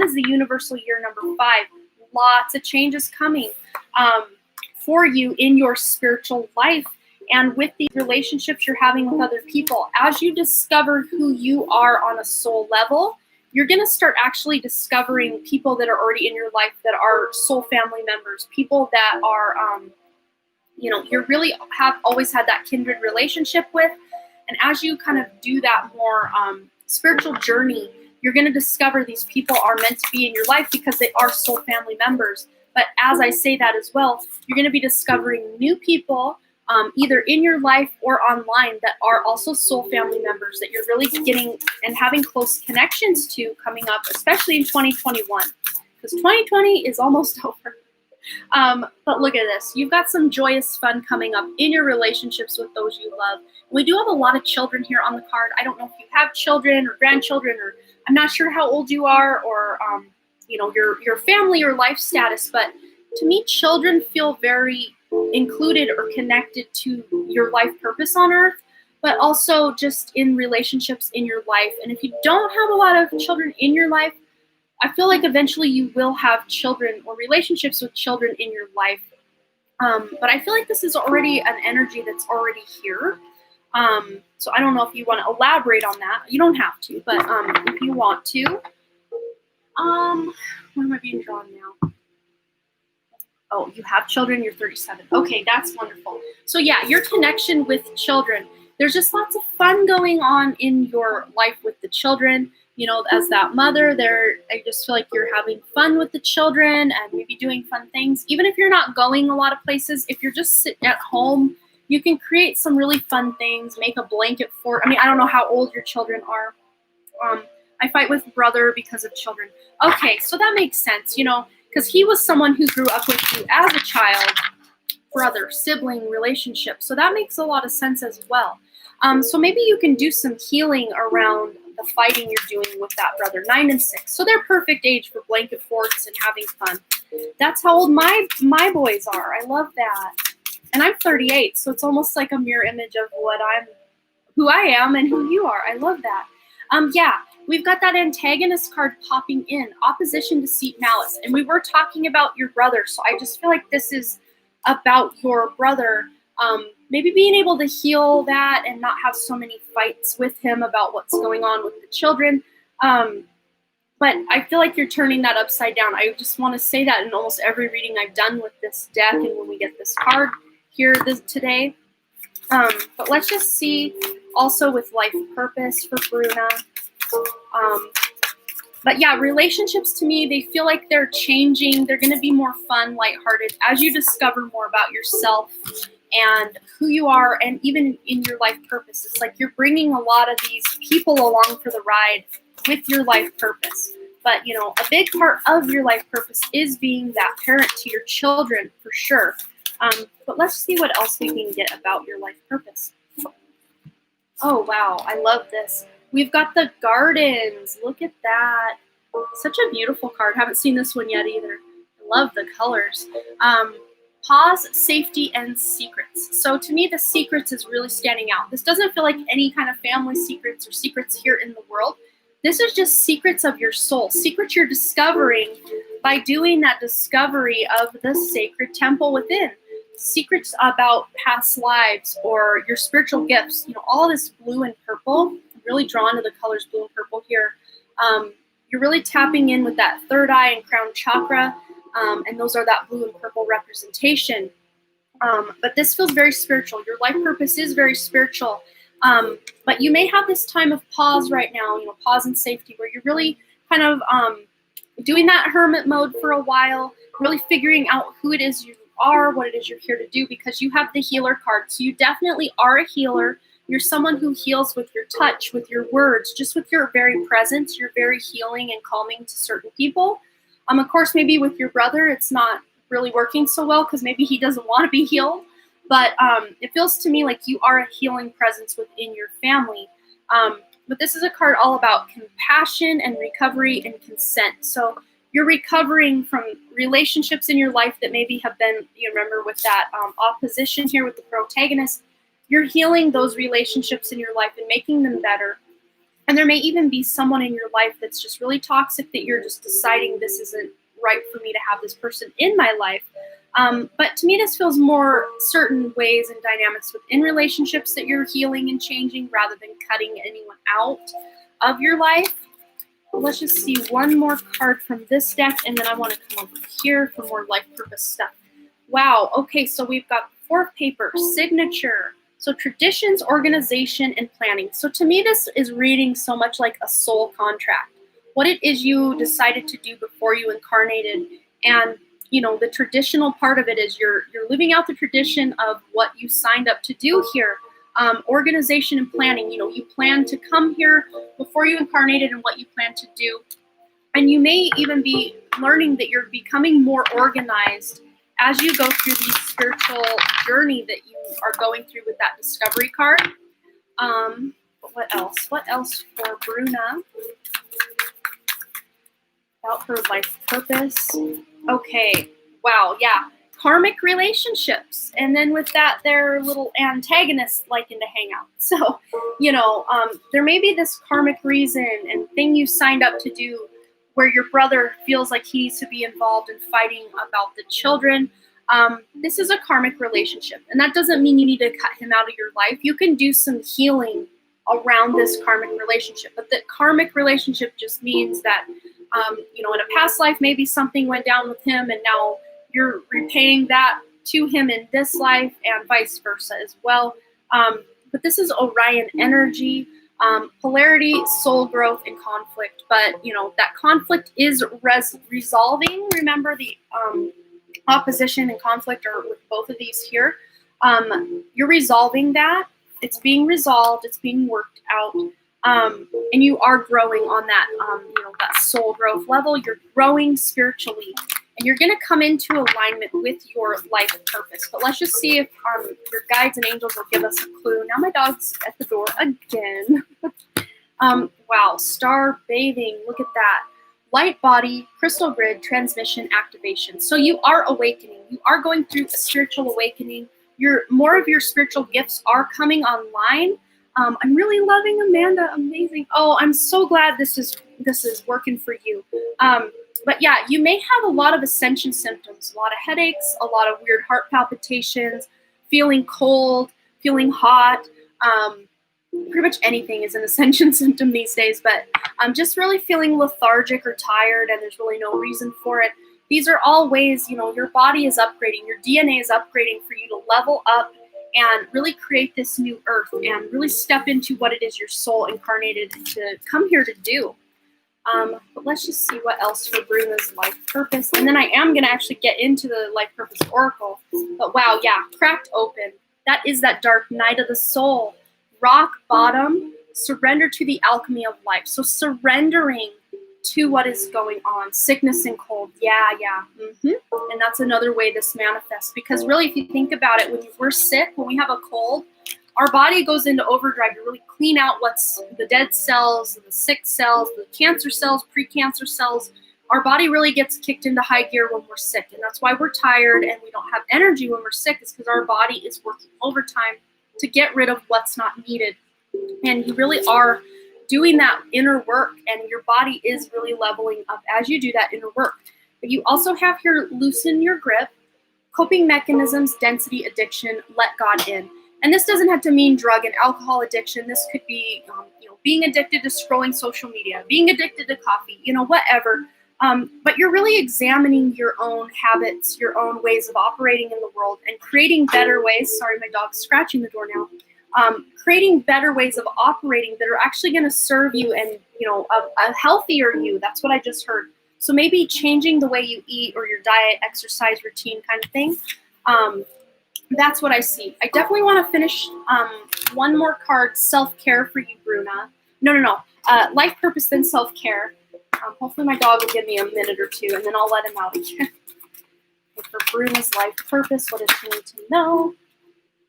is the universal year number 5. Lots of changes coming for you in your spiritual life. And with the relationships you're having with other people, as you discover who you are on a soul level, you're going to start actually discovering people that are already in your life that are soul family members, people that are, you really have always had that kindred relationship with. And as you kind of do that more spiritual journey, you're going to discover these people are meant to be in your life because they are soul family members. But as I say that as well, you're going to be discovering new people, either in your life or online, that are also soul family members that you're really getting and having close connections to coming up, especially in 2021, because 2020 is almost over. But look at this. You've got some joyous fun coming up in your relationships with those you love. We do have a lot of children here on the card. I don't know if you have children or grandchildren, or I'm not sure how old you are, or your family or life status. But to me, children feel very included or connected to your life purpose on earth, but also just in relationships in your life. And if you don't have a lot of children in your life, I feel like eventually you will have children or relationships with children in your life. But I feel like this is already an energy that's already here. So I don't know if you want to elaborate on that. You don't have to, but if you want to. What am I being drawn now? Oh, you have children, you're 37. Okay, that's wonderful. So yeah, your connection with children. There's just lots of fun going on in your life with the children. As that mother, I just feel like you're having fun with the children and maybe doing fun things. Even if you're not going a lot of places, if you're just sitting at home, you can create some really fun things, make a blanket fort. I don't know how old your children are. I fight with brother because of children. Okay, so that makes sense, because he was someone who grew up with you as a child, brother, sibling relationship. So that makes a lot of sense as well. So maybe you can do some healing around the fighting you're doing with that brother. 9 and 6. So they're perfect age for blanket forts and having fun. That's how old my boys are. I love that. And I'm 38, so it's almost like a mirror image of who I am and who you are. I love that. Yeah, we've got that antagonist card popping in, opposition, deceit, malice. And we were talking about your brother, so I just feel like this is about your brother. Maybe being able to heal that and not have so many fights with him about what's going on with the children. But I feel like you're turning that upside down. I just want to say that in almost every reading I've done with this deck and when we get this card here today. But let's just see also with life purpose for Bruna. But yeah, relationships to me, they feel like they're changing. They're going to be more fun, lighthearted as you discover more about yourself and who you are, and even in your life purpose. It's like you're bringing a lot of these people along for the ride with your life purpose. But, a big part of your life purpose is being that parent to your children, for sure. But let's see what else we can get about your life purpose. Oh, wow. I love this. We've got the gardens. Look at that. Such a beautiful card. Haven't seen this one yet either. I love the colors. Pause, safety, and secrets. So to me, the secrets is really standing out. This doesn't feel like any kind of family secrets or secrets here in the world. This is just secrets of your soul, secrets you're discovering by doing that discovery of the sacred temple within. Secrets about past lives or your spiritual gifts. All this blue and purple. I'm really drawn to the colors blue and purple here. You're really tapping in with that third eye and crown chakra. And those are that blue and purple representation. But this feels very spiritual. Your life purpose is very spiritual. But you may have this time of pause right now, pause and safety, where you're really kind of doing that hermit mode for a while, really figuring out who it is you are, what it is you're here to do, because you have the healer card. So you definitely are a healer. You're someone who heals with your touch, with your words, just with your very presence. You're very healing and calming to certain people. Of course, maybe with your brother, it's not really working so well because maybe he doesn't want to be healed. But it feels to me like you are a healing presence within your family. But this is a card all about compassion and recovery and consent. So you're recovering from relationships in your life that maybe have been, remember with that opposition here with the protagonist, you're healing those relationships in your life and making them better. And there may even be someone in your life that's just really toxic that you're just deciding this isn't right for me to have this person in my life. But to me, this feels more certain ways and dynamics within relationships that you're healing and changing rather than cutting anyone out of your life. Let's just see one more card from this deck, and then I want to come over here for more life purpose stuff. Wow, okay, so we've got fourth paper, signature. So traditions, organization, and planning. So to me, this is reading so much like a soul contract. What it is you decided to do before you incarnated. And, you know, the traditional part of it is you're living out the tradition of what you signed up to do here. Organization and planning, you know, you plan to come here before you incarnated and what you plan to do. And you may even be learning that you're becoming more organized as you go through the spiritual journey that you are going through with that discovery card. What else? What else for Bruna about her life purpose? Okay, wow, yeah. Karmic relationships. And then with that, their little antagonists liking to hang out. So, you know, there may be this karmic reason and thing you signed up to do where your brother feels like he needs to be involved in fighting about the children. This is a karmic relationship. And that doesn't mean you need to cut him out of your life. You can do some healing around this karmic relationship. But the karmic relationship just means that, you know, in a past life, maybe something went down with him and now you're repaying that to him in this life and vice versa as well. But this is Orion energy, polarity, soul growth, and conflict. But, you know, that conflict is resolving. Remember, the opposition and conflict are with both of these here. You're resolving that. It's being resolved. It's being worked out. And you are growing on that, you know, that soul growth level. You're growing spiritually. And you're going to come into alignment with your life purpose. But let's just see if your guides and angels will give us a clue. Now my dog's at the door again. Wow, star bathing. Look at that. Light body, crystal grid, transmission, activation. So you are awakening. You are going through a spiritual awakening. More of your spiritual gifts are coming online. I'm really loving Amanda. Amazing. Oh, I'm so glad this is working for you. But yeah, you may have a lot of ascension symptoms, a lot of headaches, a lot of weird heart palpitations, feeling cold, feeling hot. Pretty much anything is an ascension symptom these days, but I'm just really feeling lethargic or tired and there's really no reason for it. These are all ways, you know, your body is upgrading, your DNA is upgrading for you to level up and really create this new earth and really step into what it is your soul incarnated to come here to do. But let's just see what else for Bruna's life purpose. And then I am going to actually get into the life purpose oracle. But wow, yeah, cracked open. That is that dark night of the soul. Rock bottom, surrender to the alchemy of life. So surrendering to what is going on. Sickness and cold. Yeah. And that's another way this manifests. Because really, if you think about it, when we're sick, when we have a cold, our body goes into overdrive to really clean out what's the dead cells, the sick cells, the cancer cells, precancer cells. Our body really gets kicked into high gear when we're sick. And that's why we're tired and we don't have energy when we're sick, is because our body is working overtime to get rid of what's not needed. And you really are doing that inner work, and your body is really leveling up as you do that inner work. But you also have here loosen your grip, coping mechanisms, density, addiction, let God in. And this doesn't have to mean drug and alcohol addiction. This could be, you know, being addicted to scrolling social media, being addicted to coffee, you know, whatever. But you're really examining your own habits, your own ways of operating in the world, and creating better ways. Sorry, my dog's scratching the door now. Creating better ways of operating that are actually going to serve you and, you know, a healthier you. That's what I just heard. So maybe changing the way you eat or your diet, exercise routine kind of thing. That's what I see. I definitely want to finish one more card, self-care for you, Bruna. No. Life purpose, then self-care. Hopefully my dog will give me a minute or two, and then I'll let him out again. For Bruna's life purpose, what does she need to know?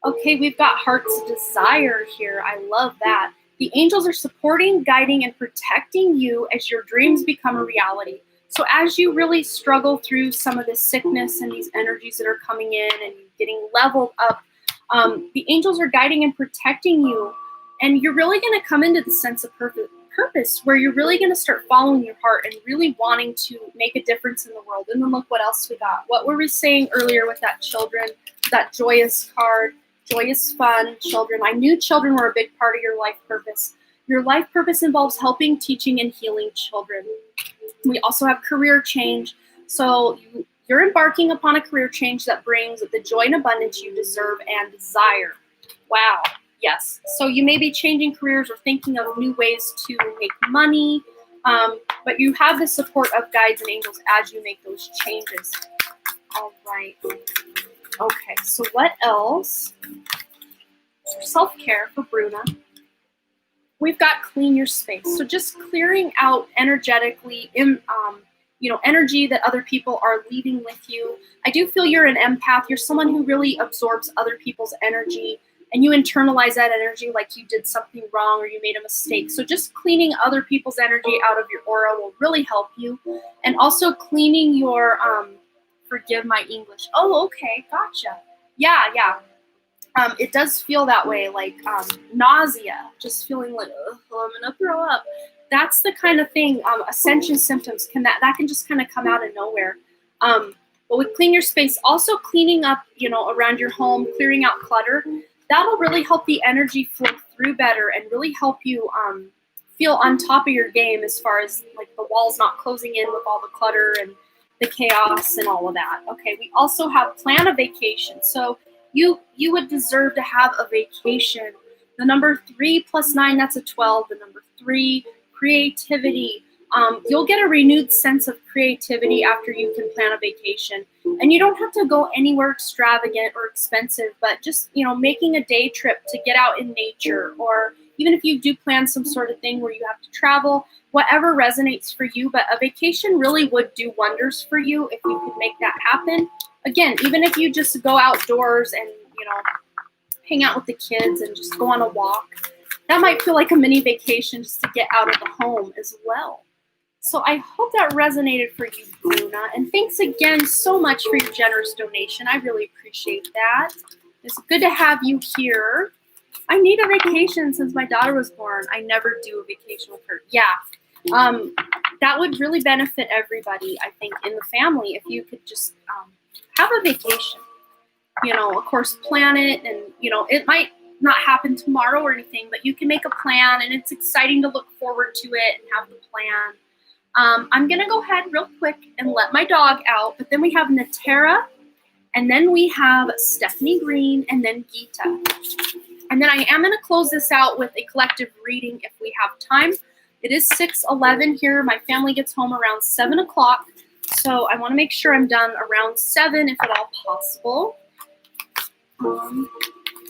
Okay, we've got heart's desire here. I love that. The angels are supporting, guiding, and protecting you as your dreams become a reality. So as you really struggle through some of this sickness and these energies that are coming in and getting leveled up, the angels are guiding and protecting you. And you're really going to come into the sense of purpose where you're really going to start following your heart and really wanting to make a difference in the world. And then look what else we got. What were we saying earlier with that children, that joyous card, joyous, fun, children. I knew children were a big part of your life purpose. Your life purpose involves helping, teaching, and healing children. We also have career change. So you're embarking upon a career change that brings the joy and abundance you deserve and desire. Wow. Yes. So you may be changing careers or thinking of new ways to make money, but you have the support of guides and angels as you make those changes. All right. Okay. So what else? Self-care for Bruna. We've got clean your space. So just clearing out energetically, energy that other people are leaving with you. I do feel you're an empath. You're someone who really absorbs other people's energy, and you internalize that energy like you did something wrong or you made a mistake. So just cleaning other people's energy out of your aura will really help you. And also cleaning your, forgive my English. Oh, okay, gotcha. Yeah. It does feel that way, like nausea, just feeling like, I'm gonna throw up. That's the kind of thing, ascension symptoms that can just kind of come out of nowhere. But with clean your space, also cleaning up, around your home, clearing out clutter, that'll really help the energy flow through better and really help you feel on top of your game as far as like the walls not closing in with all the clutter and the chaos and all of that. Okay, we also have plan a vacation. So you would deserve to have a vacation. The number 3 plus 9, that's a 12. The number 3, creativity. You'll get a renewed sense of creativity after you can plan a vacation. And you don't have to go anywhere extravagant or expensive, but just, making a day trip to get out in nature, or even if you do plan some sort of thing where you have to travel, whatever resonates for you. But a vacation really would do wonders for you if you could make that happen. Again, even if you just go outdoors and, hang out with the kids and just go on a walk, that might feel like a mini vacation just to get out of the home as well. So I hope that resonated for you, Bruna. And thanks again so much for your generous donation. I really appreciate that. It's good to have you here. I need a vacation since my daughter was born. I never do a vacation with her. Yeah. That would really benefit everybody, I think, in the family if you could just have a vacation. Of course, plan it, and, it might not happen tomorrow or anything, but you can make a plan, and it's exciting to look forward to it and have the plan. I'm going to go ahead real quick and let my dog out, but then we have Natera, and then we have Stephanie Green, and then Geeta. And then I am going to close this out with a collective reading if we have time. It is 6:11 here. My family gets home around 7 o'clock, so I want to make sure I'm done around 7 if at all possible.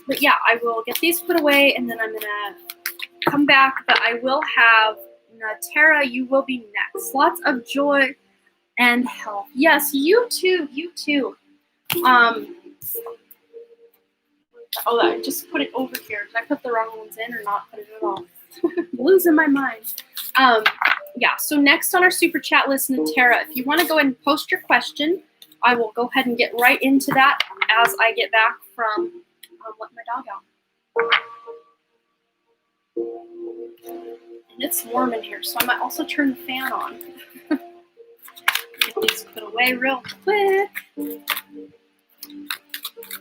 But yeah, I will get these put away, and then I'm going to come back, but I will have Natera, you will be next. Lots of joy and health. Yes, you too. I just put it over here. Did I put the wrong ones in or not put it at all? Losing my mind. Yeah, so next on our super chat list, Natera, if you want to go ahead and post your question, I will go ahead and get right into that as I get back from letting my dog out. And it's warm in here, so I might also turn the fan on. Get these put away real quick.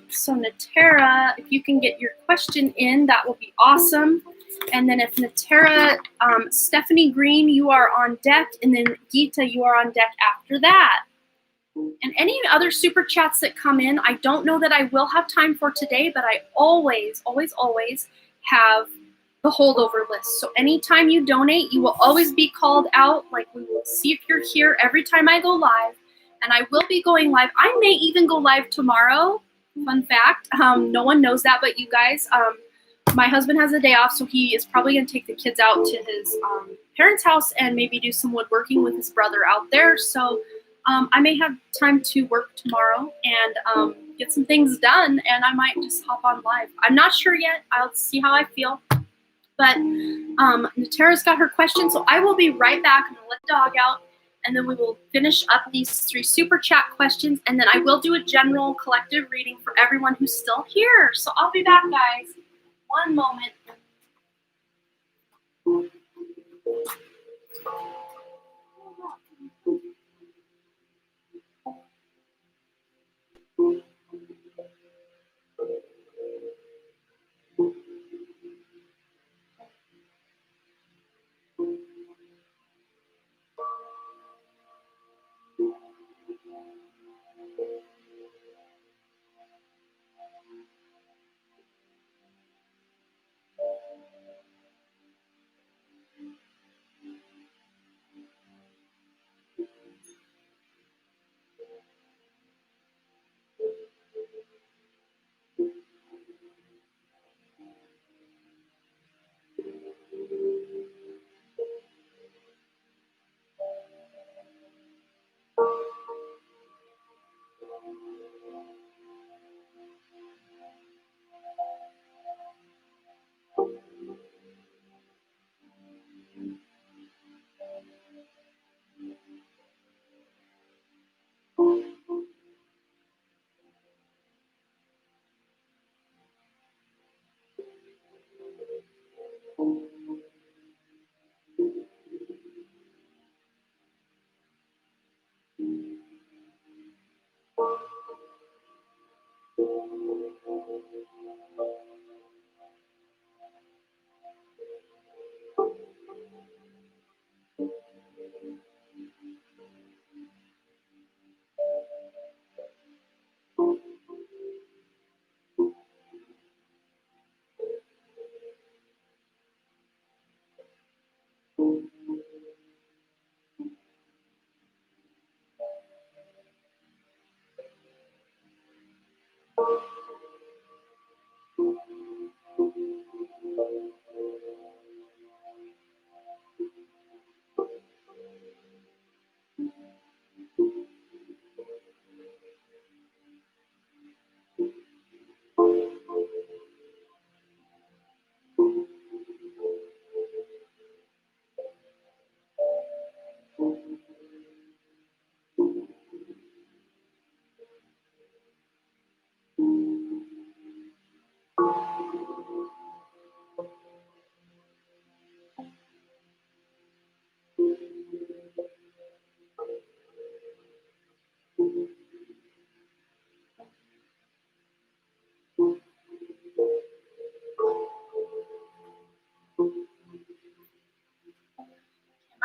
So Natera, if you can get your question in, that will be awesome. And then if Natera, Stephanie Green, you are on deck, and then Geeta, you are on deck after that. And any other super chats that come in, I don't know that I will have time for today, but I always have the holdover list. So anytime you donate, you will always be called out. Like, we will see if you're here every time I go live, and I will be going live. I may even go live tomorrow. Fun fact. No one knows that but you guys. My husband has a day off, so he is probably going to take the kids out to his parents' house and maybe do some woodworking with his brother out there. So I may have time to work tomorrow and get some things done, and I might just hop on live. I'm not sure yet. I'll see how I feel. But Natera's got her question, so I will be right back. I'm going to let the dog out, and then we will finish up these 3 super chat questions, and then I will do a general collective reading for everyone who's still here. So I'll be back, guys. One moment.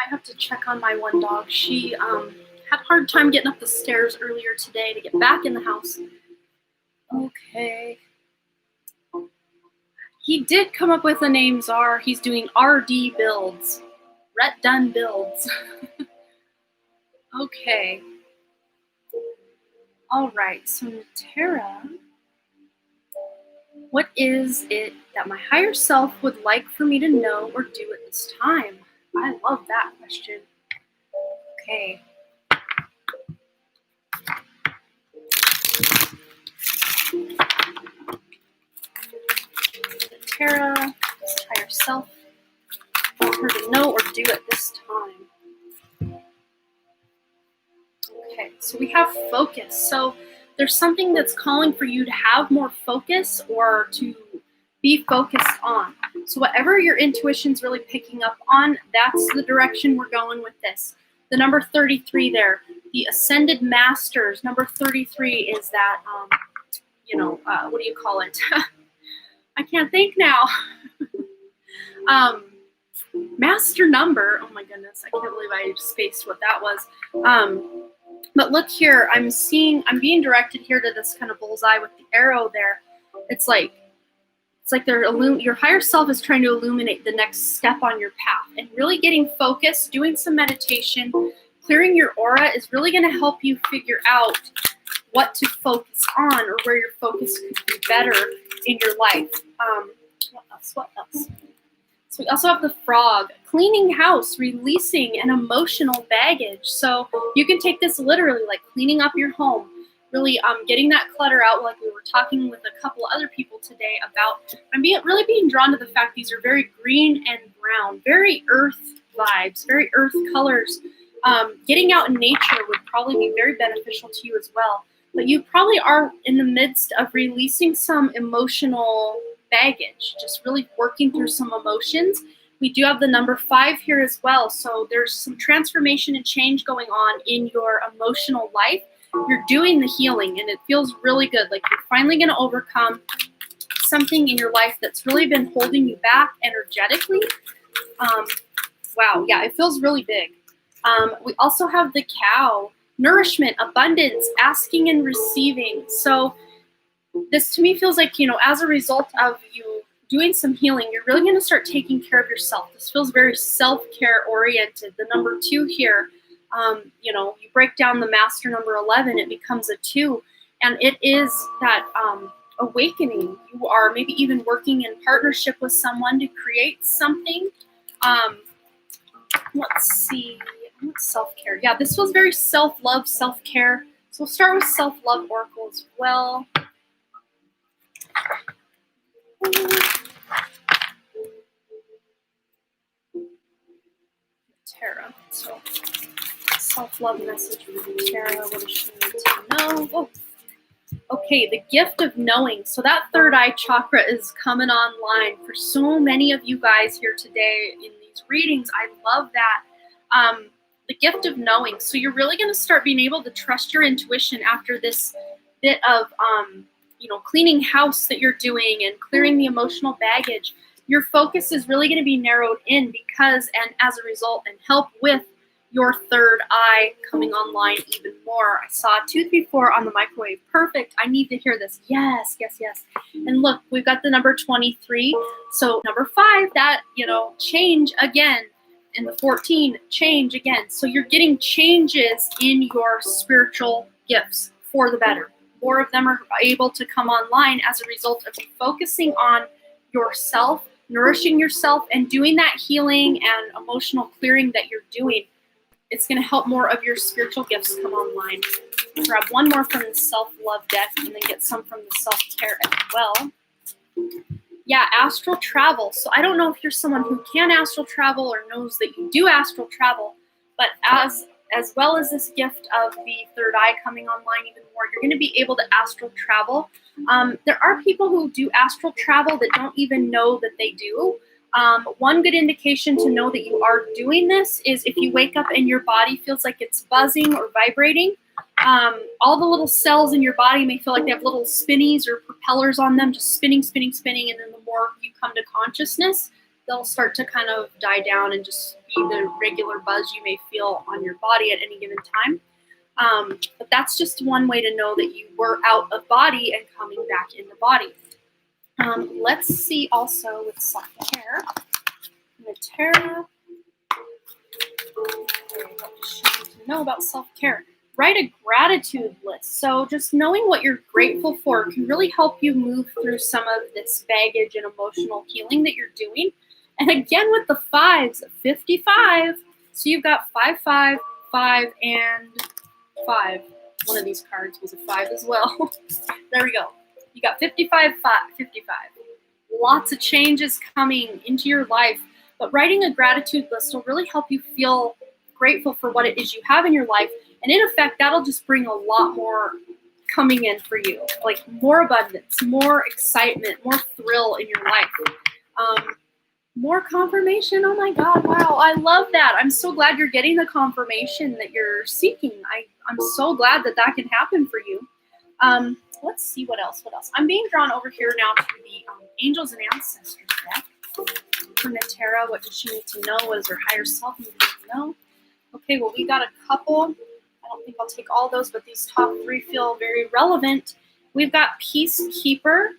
I have to check on my one dog. She had a hard time getting up the stairs earlier today to get back in the house. Okay. He did come up with the name Czar. He's doing RD builds. Rhett Dunn builds. Okay. All right, so Tara, what is it that my higher self would like for me to know or do at this time? I love that question. Okay. Tara, higher self, want her to know or do at this time. Okay, so we have focus. So there's something that's calling for you to have more focus or to be focused on. So whatever your intuition's really picking up on, that's the direction we're going with this. The number 33 there, the Ascended Masters, number 33 is that, what do you call it? I can't think now. Master number. Oh my goodness, I can't believe I spaced what that was. But look here, I'm being directed here to this kind of bullseye with the arrow there. It's like your higher self is trying to illuminate the next step on your path, and really getting focused, doing some meditation, clearing your aura is really going to help you figure out what to focus on or where your focus could be better in your life. What else? So we also have the frog, cleaning house, releasing an emotional baggage. So you can take this literally, like cleaning up your home, really getting that clutter out, like we were talking with a couple other people today about. I'm really being drawn to the fact these are very green and brown, very earth vibes, very earth colors. Getting out in nature would probably be very beneficial to you as well. But you probably are in the midst of releasing some emotional baggage, just really working through some emotions. We do have the number 5 here as well. So there's some transformation and change going on in your emotional life. You're doing the healing and it feels really good. Like you're finally going to overcome something in your life that's really been holding you back energetically. Wow. Yeah, it feels really big. We also have the cow, nourishment, abundance, asking and receiving. So this to me feels like, as a result of you doing some healing, you're really going to start taking care of yourself. This feels very self-care oriented. The number 2 here, you break down the master number 11, it becomes a 2. And it is that awakening. You are maybe even working in partnership with someone to create something. Let's see. Self-care. Yeah, this was very self-love, self-care. So we'll start with self-love oracle as well. Tara. So self-love message from Tara. What does she need to know? Oh. Okay, the gift of knowing. So that third eye chakra is coming online for so many of you guys here today in these readings. I love that. The gift of knowing. So you're really going to start being able to trust your intuition after this bit of, cleaning house that you're doing and clearing the emotional baggage. Your focus is really going to be narrowed in because, and as a result, and help with your third eye coming online even more. I saw 234 on the microwave. Perfect. I need to hear this. Yes, yes, yes. And look, we've got the number 23. So number 5, that, change again. And the 14, change again. So you're getting changes in your spiritual gifts for the better. More of them are able to come online as a result of you focusing on yourself, nourishing yourself, and doing that healing and emotional clearing that you're doing. It's going to help more of your spiritual gifts come online. Grab one more from the self-love deck and then get some from the self-care as well. Yeah, astral travel. So I don't know if you're someone who can astral travel or knows that you do astral travel, but as well as this gift of the third eye coming online even more, you're going to be able to astral travel. There are people who do astral travel that don't even know that they do. One good indication to know that you are doing this is if you wake up and your body feels like it's buzzing or vibrating. All the little cells in your body may feel like they have little spinnies or propellers on them, just spinning, spinning, spinning. And then the more you come to consciousness, they'll start to kind of die down and just be the regular buzz you may feel on your body at any given time. But that's just one way to know that you were out of body and coming back in the body. Let's see also with self-care. Natera, what does she need to know about self-care? Write a gratitude list. So just knowing what you're grateful for can really help you move through some of this baggage and emotional healing that you're doing. And again, with the fives, 55. So you've got 5, 5, 5, and 5. One of these cards was a 5 as well. There we go. You got 55, 5, 55. Lots of changes coming into your life, but writing a gratitude list will really help you feel grateful for what it is you have in your life. And in effect, that'll just bring a lot more coming in for you, like more abundance, more excitement, more thrill in your life. More confirmation. Oh my God, wow, I love that. I'm so glad you're getting the confirmation that you're seeking. I'm so glad that that can happen for you. Let's see what else. I'm being drawn over here now to the Angels and Ancestors deck. For Natera, what does she need to know? What does her higher self need to know? Okay, well, we got a couple. I don't think I'll take all those, but these top 3 feel very relevant. We've got Peacekeeper.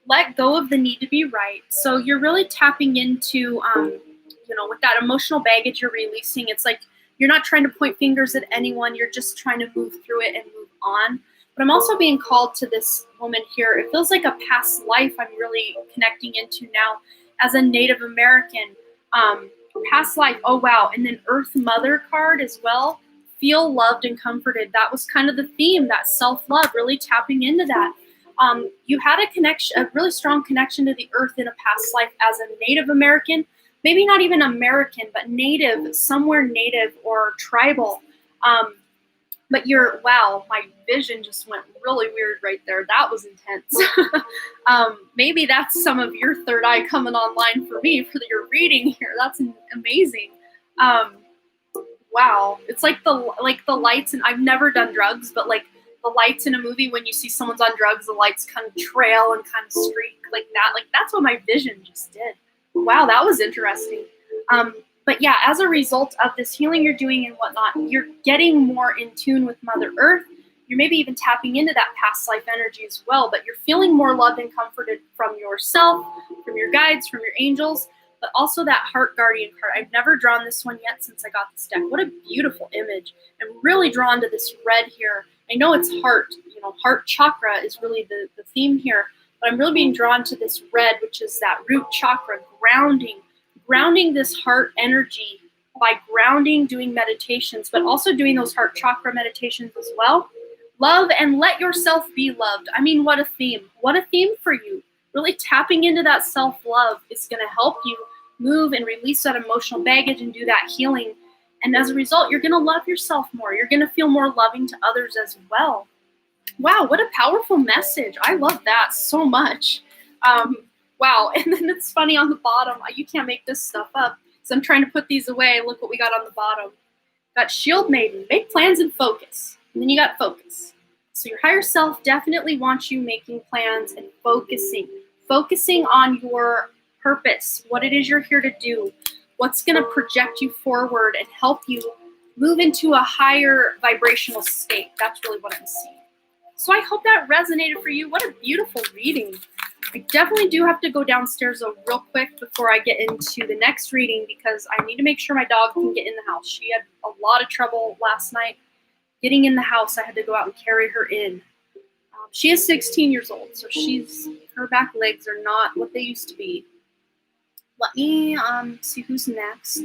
Let go of the need to be right. So you're really tapping into, with that emotional baggage you're releasing. It's like you're not trying to point fingers at anyone. You're just trying to move through it and move on. But I'm also being called to this woman here. It feels like a past life I'm really connecting into now as a Native American. Past life, oh wow. And then Earth Mother card as well. Feel loved and comforted. That was kind of the theme, that self-love, really tapping into that. You had a really strong connection to the earth in a past life as a Native American, maybe not even American, but Native, somewhere Native or tribal. But wow, my vision just went really weird right there. That was intense. Maybe that's some of your third eye coming online for me for your reading here. That's amazing. Wow, it's like the lights, and I've never done drugs, but like the lights in a movie when you see someone's on drugs, the lights kind of trail and kind of streak like that. Like that's what my vision just did. Wow, that was interesting. But yeah, as a result of this healing you're doing and whatnot, you're getting more in tune with Mother Earth. You're maybe even tapping into that past life energy as well, but you're feeling more loved and comforted from yourself, from your guides, from your angels, but also that heart guardian card. I've never drawn this one yet since I got this deck. What a beautiful image. I'm really drawn to this red here. I know it's heart, heart chakra is really the theme here, but I'm really being drawn to this red, which is that root chakra, grounding this heart energy by grounding, doing meditations, but also doing those heart chakra meditations as well. Love and let yourself be loved. I mean, what a theme. What a theme for you. Really tapping into that self-love is going to help you move and release that emotional baggage and do that healing. And as a result, you're going to love yourself more. You're going to feel more loving to others as well. Wow, what a powerful message. I love that so much. Wow, and then it's funny on the bottom. You can't make this stuff up. So I'm trying to put these away. Look what we got on the bottom. Got Shield Maiden, make plans and focus. And then you got focus. So your higher self definitely wants you making plans and focusing on your purpose, what it is you're here to do, what's going to project you forward and help you move into a higher vibrational state. That's really what I'm seeing. So I hope that resonated for you. What a beautiful reading. I definitely do have to go downstairs real quick before I get into the next reading because I need to make sure my dog can get in the house. She had a lot of trouble last night getting in the house. I had to go out and carry her in. She is 16 years old, so her back legs are not what they used to be. Let me see who's next.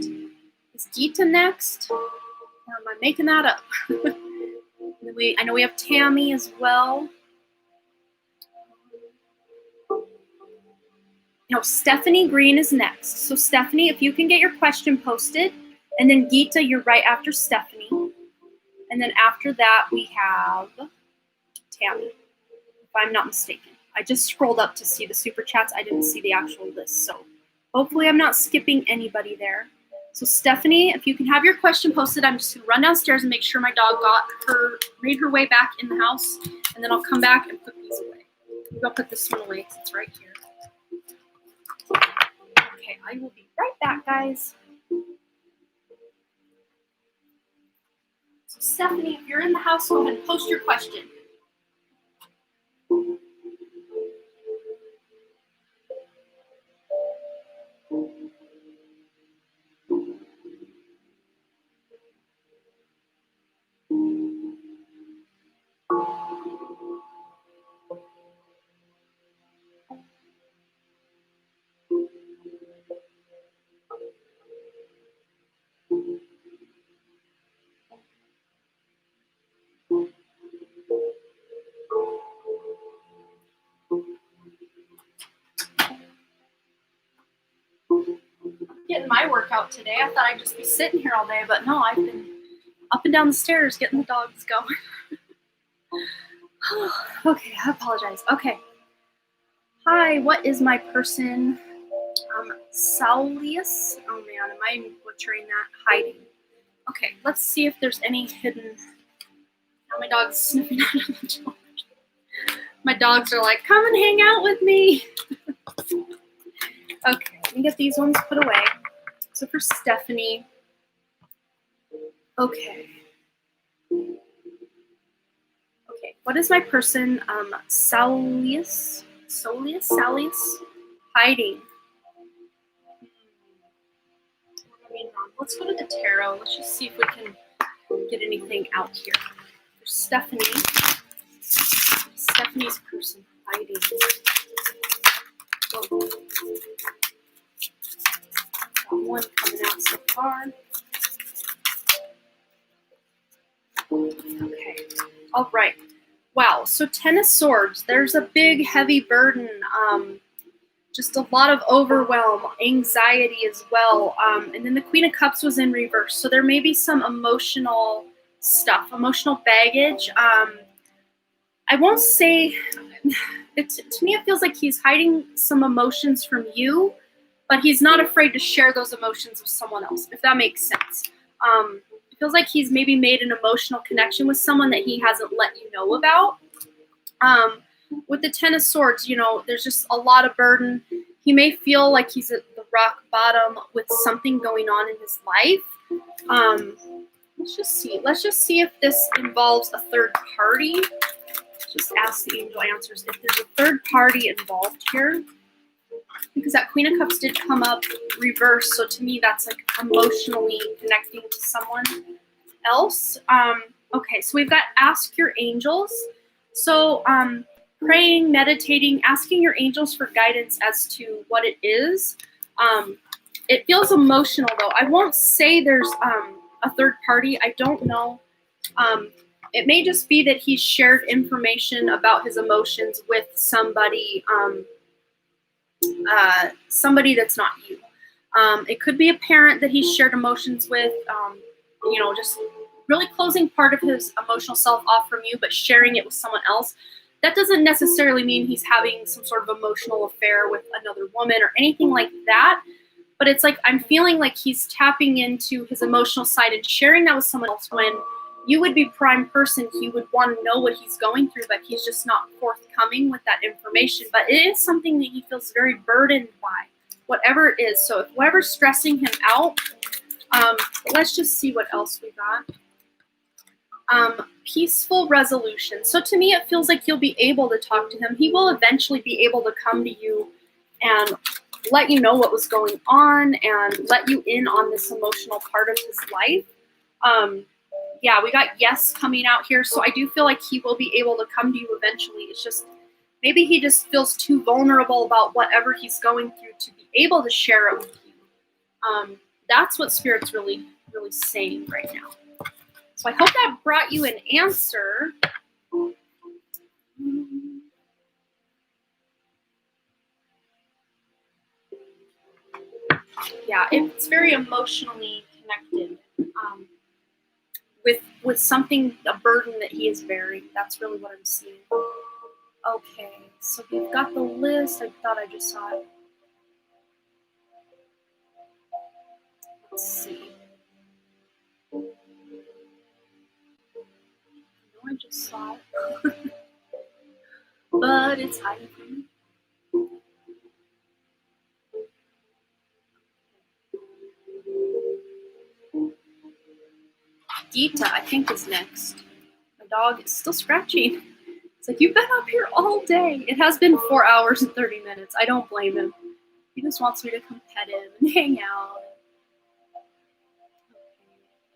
Is Gita next? Or am I making that up? I know we have Tammy as well. Stephanie Green is next. So Stephanie, if you can get your question posted, and then Gita, you're right after Stephanie. And then after that, we have Tammy, if I'm not mistaken. I just scrolled up to see the super chats. I didn't see the actual list. So hopefully I'm not skipping anybody there. So Stephanie, if you can have your question posted, I'm just going to run downstairs and make sure my dog made her way back in the house. And then I'll come back and put these away. Maybe I'll put this one away because it's right here. Okay, I will be right back, guys. Stephanie, if you're in the house, go ahead and post your question. Getting my workout today. I thought I'd just be sitting here all day, but no, I've been up and down the stairs getting the dogs going. Okay, I apologize. Okay. Hi, what is my person? Saulius? Oh man, am I butchering that? Hiding. Okay, let's see if there's any hidden. Now my dog's sniffing out of the door. My dogs are like, come and hang out with me. Okay, let me get these ones put away. So for Stephanie. Okay. Okay, what is my person? Saulius? Hiding. Let's go to the tarot. Let's just see if we can get anything out here. There's Stephanie. Stephanie's person hiding. Oh. Got one coming out so far. Okay. All right. Wow. So 10 of Swords. There's a big, heavy burden. Just a lot of overwhelm, anxiety as well. And then the Queen of Cups was in reverse. So there may be some emotional stuff, emotional baggage. I won't say, to me it feels like he's hiding some emotions from you, but he's not afraid to share those emotions with someone else, if that makes sense. It feels like he's maybe made an emotional connection with someone that he hasn't let you know about. With the 10 of Swords, you know, there's just a lot of burden. He may feel like he's at the rock bottom with something going on in his life. Let's just see. Let's just see if this involves a third party. Just ask the angel answers if there's a third party involved here. Because that Queen of Cups did come up reverse, so to me that's like emotionally connecting to someone else. Okay, so we've got ask your angels. So praying, meditating, asking your angels for guidance as to what it is. It feels emotional though. I won't say there's a third party. I don't know. It may just be that he's shared information about his emotions with somebody, somebody that's not you. It could be a parent that he's shared emotions with, you know, just really closing part of his emotional self off from you, but sharing it with someone else. That doesn't necessarily mean he's having some sort of emotional affair with another woman or anything like that. But it's like I'm feeling like he's tapping into his emotional side and sharing that with someone else when you would be prime person. He would want to know what he's going through, but he's just not forthcoming with that information. But it is something that he feels very burdened by, whatever it is. So if whatever's stressing him out, let's just see what else we got. Peaceful resolution. So to me, it feels like you'll be able to talk to him. He will eventually be able to come to you and let you know what was going on and let you in on this emotional part of his life. Yeah, we got yes coming out here. So I do feel like he will be able to come to you eventually. It's just maybe he just feels too vulnerable about whatever he's going through to be able to share it with you. That's what Spirit's really, really saying right now. So I hope that brought you an answer. Yeah, it's very emotionally connected with something, a burden that he is bearing. That's really what I'm seeing. Okay, so we've got the list. I thought I just saw it. Let's see. I just saw it. But it's hiding from me. Geeta, I think, is next. My dog is still scratching. It's like, you've been up here all day. It has been 4 hours and 30 minutes. I don't blame him. He just wants me to come pet him and hang out.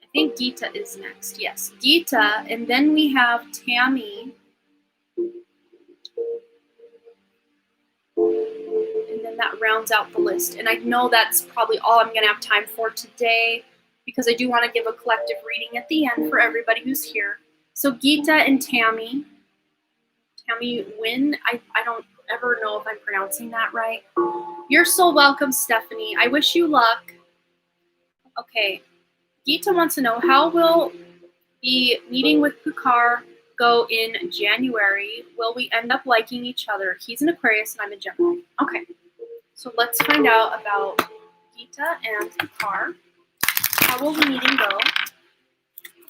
I think Geeta is next. Yes, Geeta. And then we have Tammy. And then that rounds out the list. And I know that's probably all I'm going to have time for today, because I do want to give a collective reading at the end for everybody who's here. So Geeta and Tammy. Tammy Wynn. I don't ever know if I'm pronouncing that right. You're so welcome, Stephanie. I wish you luck. Okay. Geeta wants to know, how will the meeting with Pukar go in January? Will we end up liking each other? He's an Aquarius and I'm a Gemini. Okay. So let's find out about Geeta and Pukar. How will the meeting go?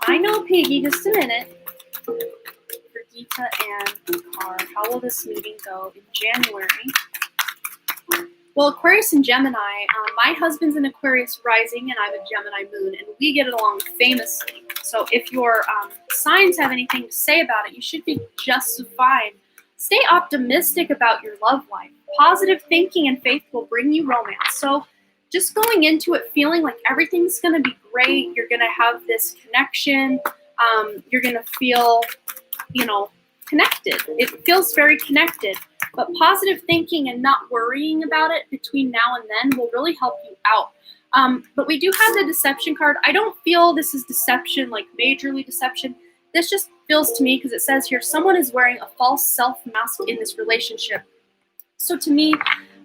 I know, Piggy, just a minute. For Geeta and Pukar, how will this meeting go in January? Well, Aquarius and Gemini, my husband's an Aquarius rising and I'm a Gemini moon, and we get along famously. So if your signs have anything to say about it, you should be just fine. Stay optimistic about your love life. Positive thinking and faith will bring you romance. So just going into it feeling like everything's going to be great, you're going to have this connection, you're going to feel, connected. It feels very connected. But positive thinking and not worrying about it between now and then will really help you out. But we do have the deception card. I don't feel this is deception, like majorly deception. This just feels to me, because it says here, someone is wearing a false self-mask in this relationship. So to me,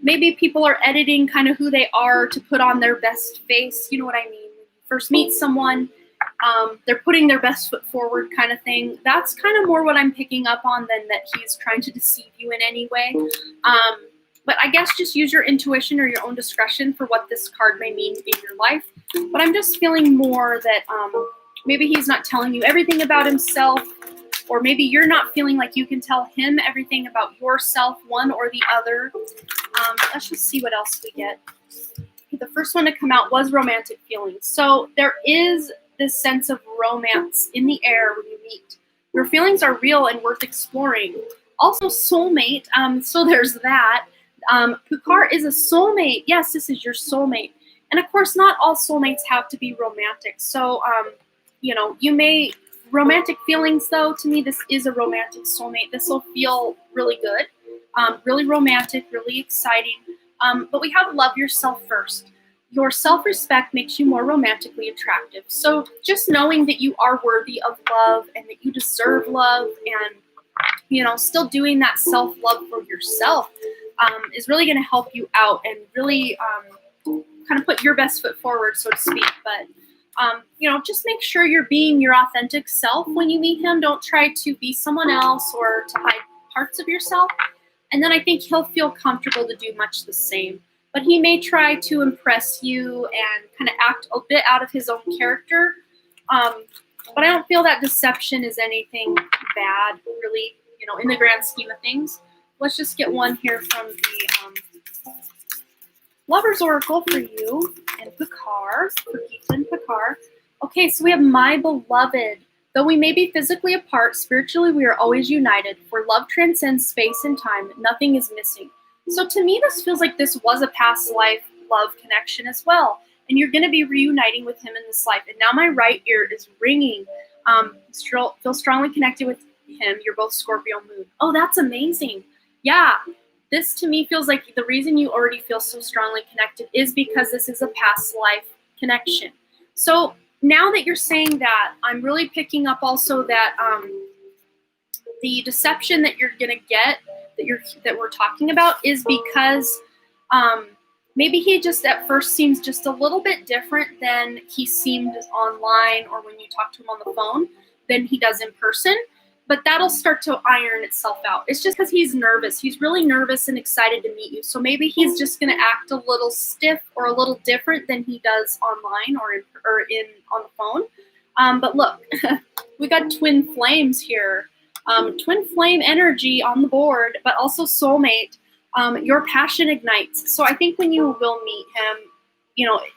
maybe people are editing kind of who they are to put on their best face. You know what I mean? When you first meet someone, they're putting their best foot forward kind of thing. That's kind of more what I'm picking up on than that he's trying to deceive you in any way. But I guess just use your intuition or your own discretion for what this card may mean in your life. But I'm just feeling more that maybe he's not telling you everything about himself, or maybe you're not feeling like you can tell him everything about yourself, one or the other. Let's just see what else we get. The first one to come out was romantic feelings. So there is this sense of romance in the air when you meet. Your feelings are real and worth exploring. Also soulmate, so there's that. Pukar is a soulmate. Yes, this is your soulmate. And of course, not all soulmates have to be romantic. So, you may, romantic feelings though, to me, this is a romantic soulmate. This will feel really good, really romantic, really exciting. But we have love yourself first. Your self-respect makes you more romantically attractive. So just knowing that you are worthy of love and that you deserve love, and, still doing that self-love for yourself is really going to help you out and really kind of put your best foot forward, so to speak. But, just make sure you're being your authentic self when you meet him. Don't try to be someone else or to hide parts of yourself. And then I think he'll feel comfortable to do much the same. But he may try to impress you and kind of act a bit out of his own character. But I don't feel that deception is anything bad, really, in the grand scheme of things. Let's just get one here from the Lover's Oracle for you and Pukar, for Geeta and Pukar. Okay, so we have my beloved. Though we may be physically apart, spiritually we are always united. For love transcends space and time, nothing is missing. So to me, this feels like this was a past life love connection as well. And you're going to be reuniting with him in this life. And now my right ear is ringing. Feel strongly connected with him. You're both Scorpio moon. Oh, that's amazing. Yeah. This to me feels like the reason you already feel so strongly connected is because this is a past life connection. So now that you're saying that, I'm really picking up also that the deception that you're going to get, that we're talking about, is because maybe he just at first seems just a little bit different than he seemed online or when you talk to him on the phone than he does in person. But that'll start to iron itself out. It's just because he's nervous. He's really nervous and excited to meet you. So maybe he's just going to act a little stiff or a little different than he does online or on the phone. But look, we got twin flames here. Twin flame energy on the board, but also soulmate. Your passion ignites. So I think when you will meet him,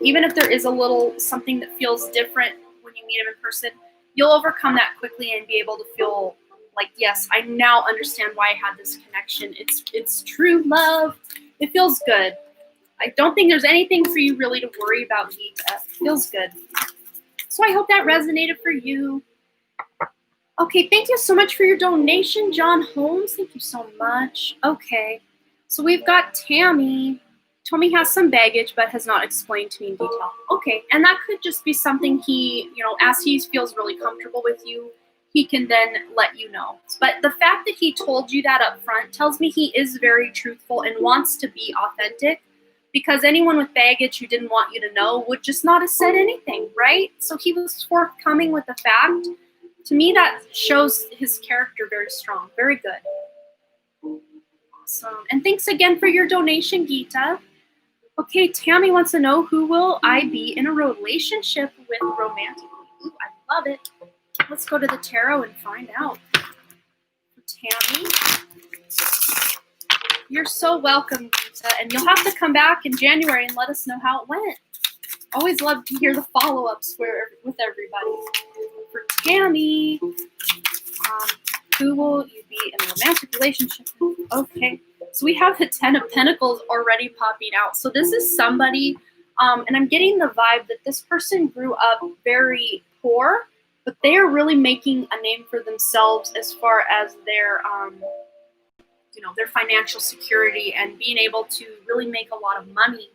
even if there is a little something that feels different when you meet him in person, you'll overcome that quickly and be able to feel like, yes, I now understand why I had this connection. It's true love. It feels good. I don't think there's anything for you really to worry about, Geeta. It feels good. So I hope that resonated for you. Okay, thank you so much for your donation, John Holmes. Thank you so much. Okay, so we've got Tammy. Tommy has some baggage, but has not explained to me in detail. Okay, and that could just be something he, as he feels really comfortable with you, he can then let you know. But the fact that he told you that up front tells me he is very truthful and wants to be authentic, because anyone with baggage who didn't want you to know would just not have said anything, right? So he was forthcoming with the fact. To me, that shows his character very strong. Very good. Awesome. And thanks again for your donation, Geeta. Okay, Tammy wants to know, who will I be in a relationship with romantically? Ooh, I love it. Let's go to the tarot and find out. Tammy, you're so welcome, Geeta. And you'll have to come back in January and let us know how it went. Always love to hear the follow-ups with everybody. For Tammy, who will you be in a romantic relationship with? Okay, so we have the 10 of Pentacles already popping out. So this is somebody, and I'm getting the vibe that this person grew up very poor, but they are really making a name for themselves as far as their, their financial security and being able to really make a lot of money.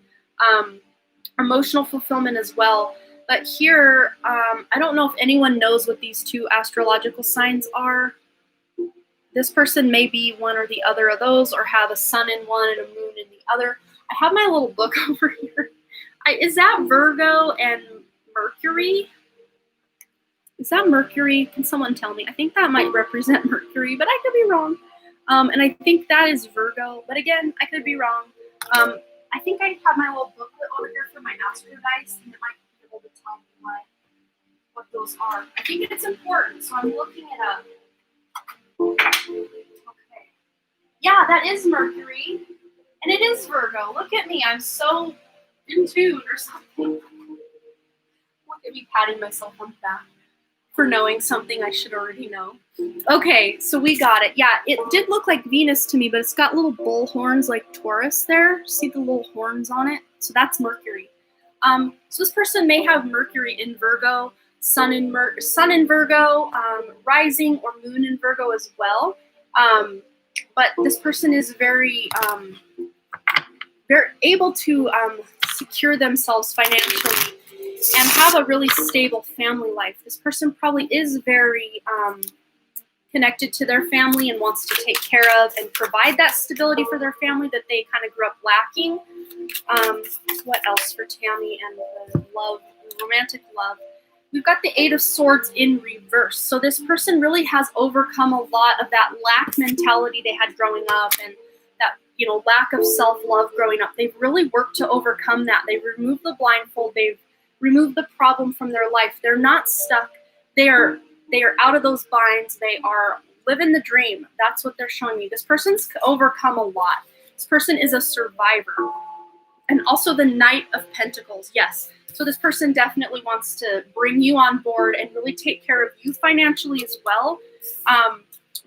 Emotional fulfillment as well. But here, I don't know if anyone knows what these two astrological signs are. This person may be one or the other of those, or have a sun in one and a moon in the other. I have my little book over here. Is that Virgo and Mercury? Is that Mercury? Can someone tell me? I think that might represent Mercury, but I could be wrong. And I think that is Virgo, but again, I could be wrong. I think I have my little booklet over here for my astro dice, and it might be able to tell me what those are. I think it's important, so I'm looking it up. Okay. Yeah, that is Mercury, and it is Virgo. Look at me, I'm so in tune or something. Look at me patting myself on the back for knowing something I should already know. Okay, so we got it. Yeah, it did look like Venus to me, but it's got little bull horns like Taurus there. See the little horns on it? So that's Mercury. So this person may have Mercury in Virgo, Sun in Virgo, rising or moon in Virgo as well. But this person is very able to secure themselves financially and have a really stable family life. This person probably is very connected to their family and wants to take care of and provide that stability for their family that they kind of grew up lacking. What else for Tammy and the love, romantic love? We've got the 8 of Swords in reverse. So this person really has overcome a lot of that lack mentality they had growing up, and that, lack of self-love growing up. They've really worked to overcome that. They've removed the blindfold. They've removed the problem from their life. They're not stuck. They are out of those binds. They are living the dream. That's what they're showing me. This person's overcome a lot. This person is a survivor. And also the Knight of Pentacles. Yes. So this person definitely wants to bring you on board and really take care of you financially as well.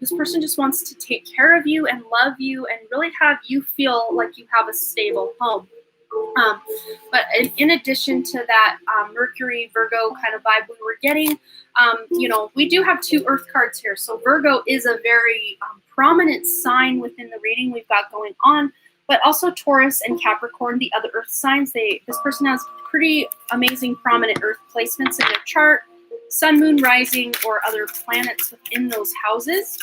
This person just wants to take care of you and love you and really have you feel like you have a stable home. But in addition to that Mercury, Virgo kind of vibe we were getting, we do have 2 Earth cards here. So Virgo is a very prominent sign within the reading we've got going on, but also Taurus and Capricorn, the other Earth signs. This person has pretty amazing prominent Earth placements in their chart, Sun, Moon, Rising, or other planets within those houses,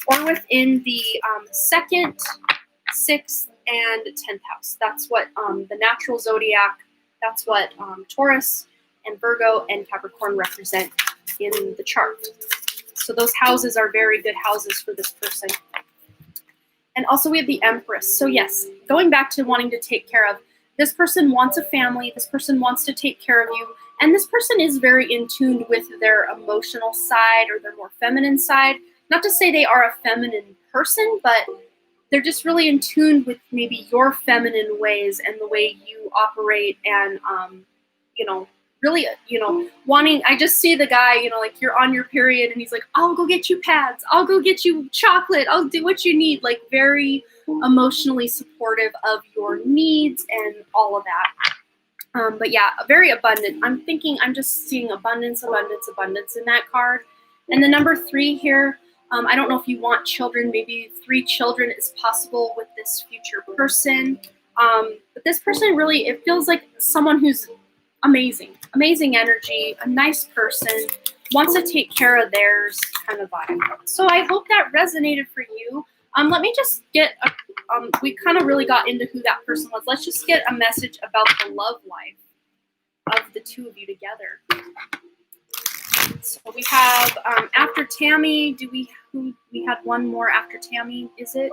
or within the 2nd, 6th, and 10th house. That's what the natural zodiac, that's what Taurus and Virgo and Capricorn represent in the chart. So those houses are very good houses for this person. And also we have the Empress. So yes, going back to wanting to take care of, this person wants a family, this person wants to take care of you, and this person is very in tune with their emotional side or their more feminine side. Not to say they are a feminine person, but they're just really in tune with maybe your feminine ways and the way you operate and, really, wanting, I just see the guy, like you're on your period and he's like, I'll go get you pads. I'll go get you chocolate. I'll do what you need. Like very emotionally supportive of your needs and all of that. But yeah, very abundant. I'm just seeing abundance, abundance, abundance in that card. And the number 3 here, I don't know if you want children, maybe 3 children is possible with this future person. But this person really, it feels like someone who's amazing energy, a nice person, wants to take care of theirs kind of vibe. So I hope that resonated for you. Let me just get we kind of really got into who that person was. Let's just get a message about the love life of the 2 of you together. So we have after Tammy, we had one more after Tammy, is it?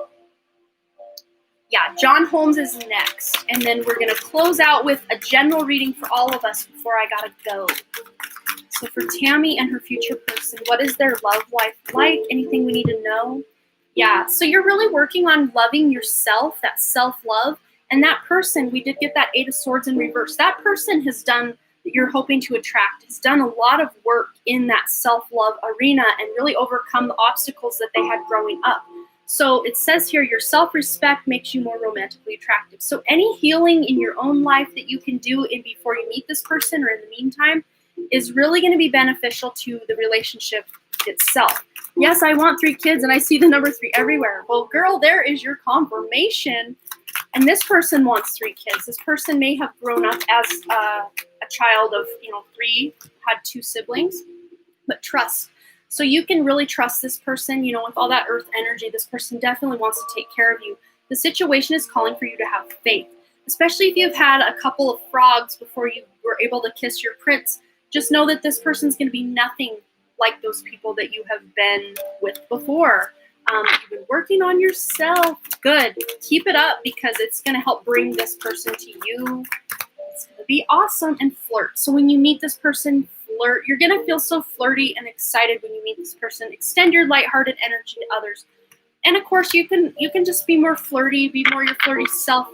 Yeah, John Holmes is next. And then we're going to close out with a general reading for all of us before I got to go. So for Tammy and her future person, what is their love life like? Anything we need to know? Yeah, so you're really working on loving yourself, that self-love. And that person, we did get that 8 of Swords in reverse. That person has done, that you're hoping to attract, has done a lot of work in that self-love arena and really overcome the obstacles that they had growing up. So it says here, your self-respect makes you more romantically attractive. So any healing in your own life that you can do before you meet this person or in the meantime is really going to be beneficial to the relationship itself. Yes, I want 3 kids and I see the number 3 everywhere. Well, girl, there is your confirmation. And this person wants 3 kids. This person may have grown up as a child of 3, had 2 siblings, but trust. So you can really trust this person, with all that earth energy. This person definitely wants to take care of you. The situation is calling for you to have faith, especially if you've had a couple of frogs before you were able to kiss your prince. Just know that this person's going to be nothing like those people that you have been with before. You've been working on yourself. Good. Keep it up because it's going to help bring this person to you. It's going to be awesome. And flirt. So when you meet this person, flirt. You're going to feel so flirty and excited when you meet this person. Extend your lighthearted energy to others. And of course, you can just be more flirty, be more your flirty self,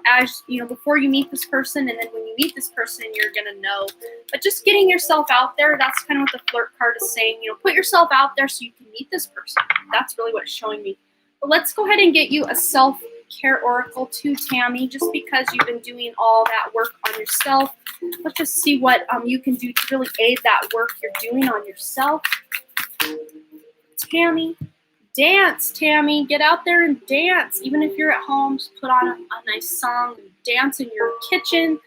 as before you meet this person, and then when you meet this person, you're gonna know. But just getting yourself out there, that's kind of what the flirt card is saying. Put yourself out there so you can meet this person. That's really what it's showing me. But let's go ahead and get you a self-care oracle too, Tammy, just because you've been doing all that work on yourself. Let's just see what you can do to really aid that work you're doing on yourself. Tammy. Dance, Tammy. Get out there and dance. Even if you're at home, just put on a nice song and dance in your kitchen.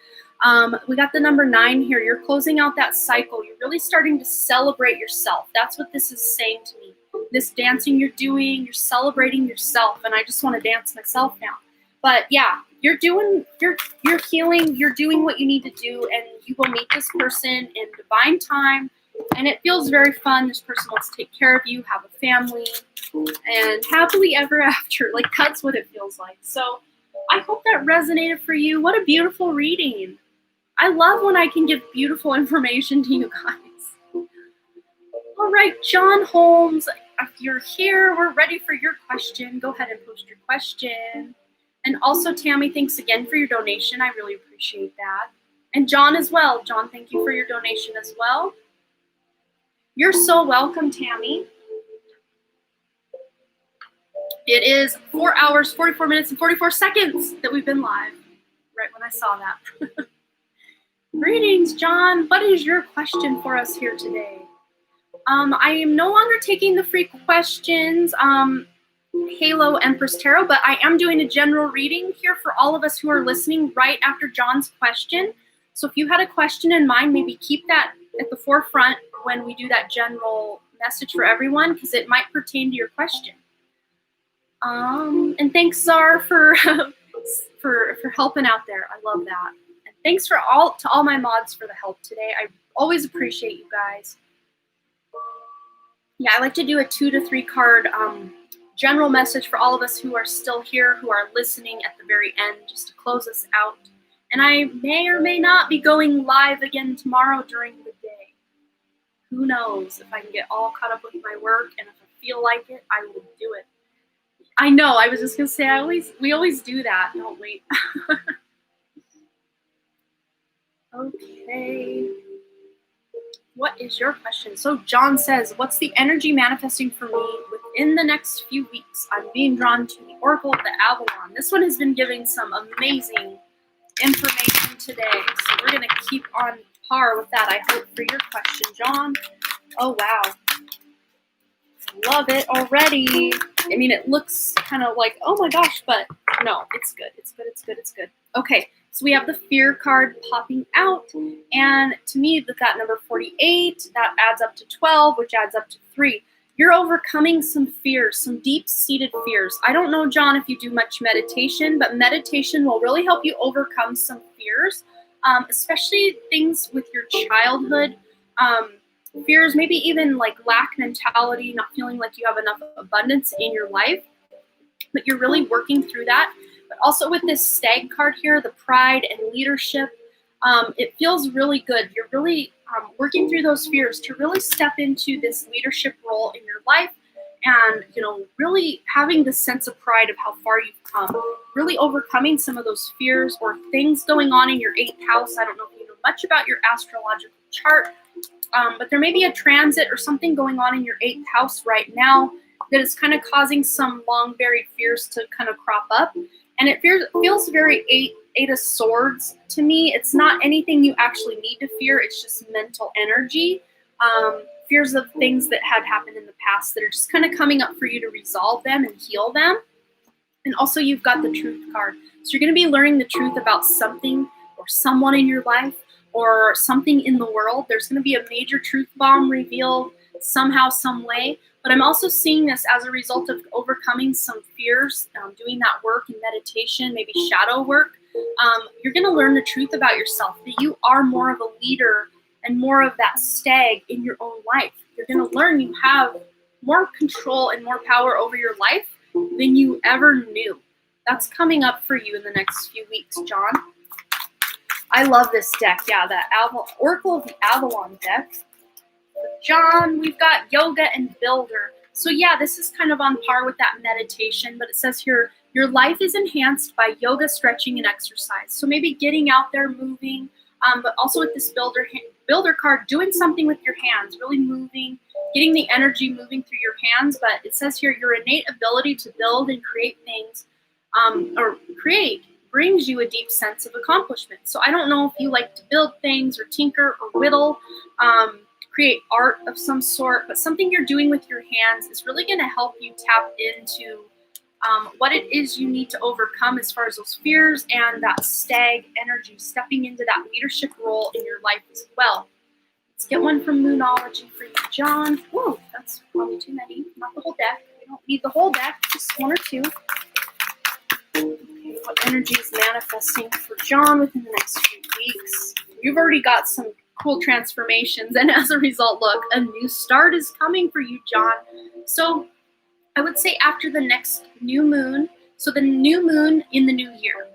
We got the number 9 here. You're closing out that cycle. You're really starting to celebrate yourself. That's what this is saying to me. This dancing you're doing, you're celebrating yourself. And I just want to dance myself now. But yeah, you're healing, you're doing what you need to do, and you will meet this person in divine time. And it feels very fun. This person wants to take care of you, have a family, and happily ever after. Like, that's what it feels like. So I hope that resonated for you. What a beautiful reading. I love when I can give beautiful information to you guys. All right, John Holmes, if you're here, we're ready for your question. Go ahead and post your question. And also, Tammy, thanks again for your donation. I really appreciate that. And John as well. John, thank you for your donation as well. You're so welcome, Tammy. It is 4 hours, 44 minutes, and 44 seconds that we've been live, right when I saw that. Greetings, John. What is your question for us here today? I am no longer taking the free questions, Halo Empress Tarot, but I am doing a general reading here for all of us who are listening right after John's question. So if you had a question in mind, maybe keep that at the forefront when we do that general message for everyone, because it might pertain to your question. And thanks, Czar, for helping out there. I love that. And thanks to all my mods for the help today. I always appreciate you guys. Yeah, I like to do a 2 to 3 card general message for all of us who are still here, who are listening at the very end, just to close us out. And I may or may not be going live again tomorrow during the day. Who knows? If I can get all caught up with my work, and if I feel like it, I will do it. I know, I was just going to say, we always do that, don't we? Okay. What is your question? So John says, what's the energy manifesting for me within the next few weeks? I'm being drawn to the Oracle of the Avalon. This one has been giving some amazing information today. So we're going to keep on par with that, I hope, for your question, John. Oh, wow. Love it already. I mean, it looks kind of like, oh my gosh, but no, it's good. It's good. It's good. It's good. Okay, so we have the fear card popping out. And to me, that number 48, that adds up to 12, which adds up to 3. You're overcoming some fears, some deep-seated fears. I don't know, John, if you do much meditation, but meditation will really help you overcome some fears, especially things with your childhood. Fears, maybe even like lack mentality, not feeling like you have enough abundance in your life, but you're really working through that. But also with this stag card here, the pride and leadership, it feels really good. You're really working through those fears to really step into this leadership role in your life, and really having the sense of pride of how far you've come, really overcoming some of those fears or things going on in your 8th house. I don't know if you know much about your astrological chart, but there may be a transit or something going on in your 8th house right now that is kind of causing some long buried fears to kind of crop up. And it feels very eight of swords to me. It's not anything you actually need to fear. It's just mental energy. Fears of things that had happened in the past that are just kind of coming up for you to resolve them and heal them. And also you've got the truth card. So you're going to be learning the truth about something or someone in your life or something in the world. There's going to be a major truth bomb revealed somehow, some way. But I'm also seeing this as a result of overcoming some fears, doing that work in meditation, maybe shadow work. You're going to learn the truth about yourself, that you are more of a leader and more of that stag in your own life. You're going to learn you have more control and more power over your life than you ever knew. That's coming up for you in the next few weeks, John. I love this deck. Yeah, the Oracle of the Avalon deck. John, we've got yoga and builder. So yeah, this is kind of on par with that meditation, but it says here, your life is enhanced by yoga, stretching, and exercise. So maybe getting out there, moving, but also with this builder card, doing something with your hands, really moving, getting the energy moving through your hands. But it says here, your innate ability to build and create things, brings you a deep sense of accomplishment. So I don't know if you like to build things or tinker or whittle, create art of some sort, but something you're doing with your hands is really going to help you tap into what it is you need to overcome as far as those fears and that stag energy, stepping into that leadership role in your life as well. Let's get one from Moonology for you, John. Whoa, that's probably too many. Not the whole deck. We don't need the whole deck, just one or two. Okay, what energy is manifesting for John within the next few weeks? You've already got some cool transformations, and as a result, look, a new start is coming for you, John. So I would say after the next new moon, so the new moon in the new year,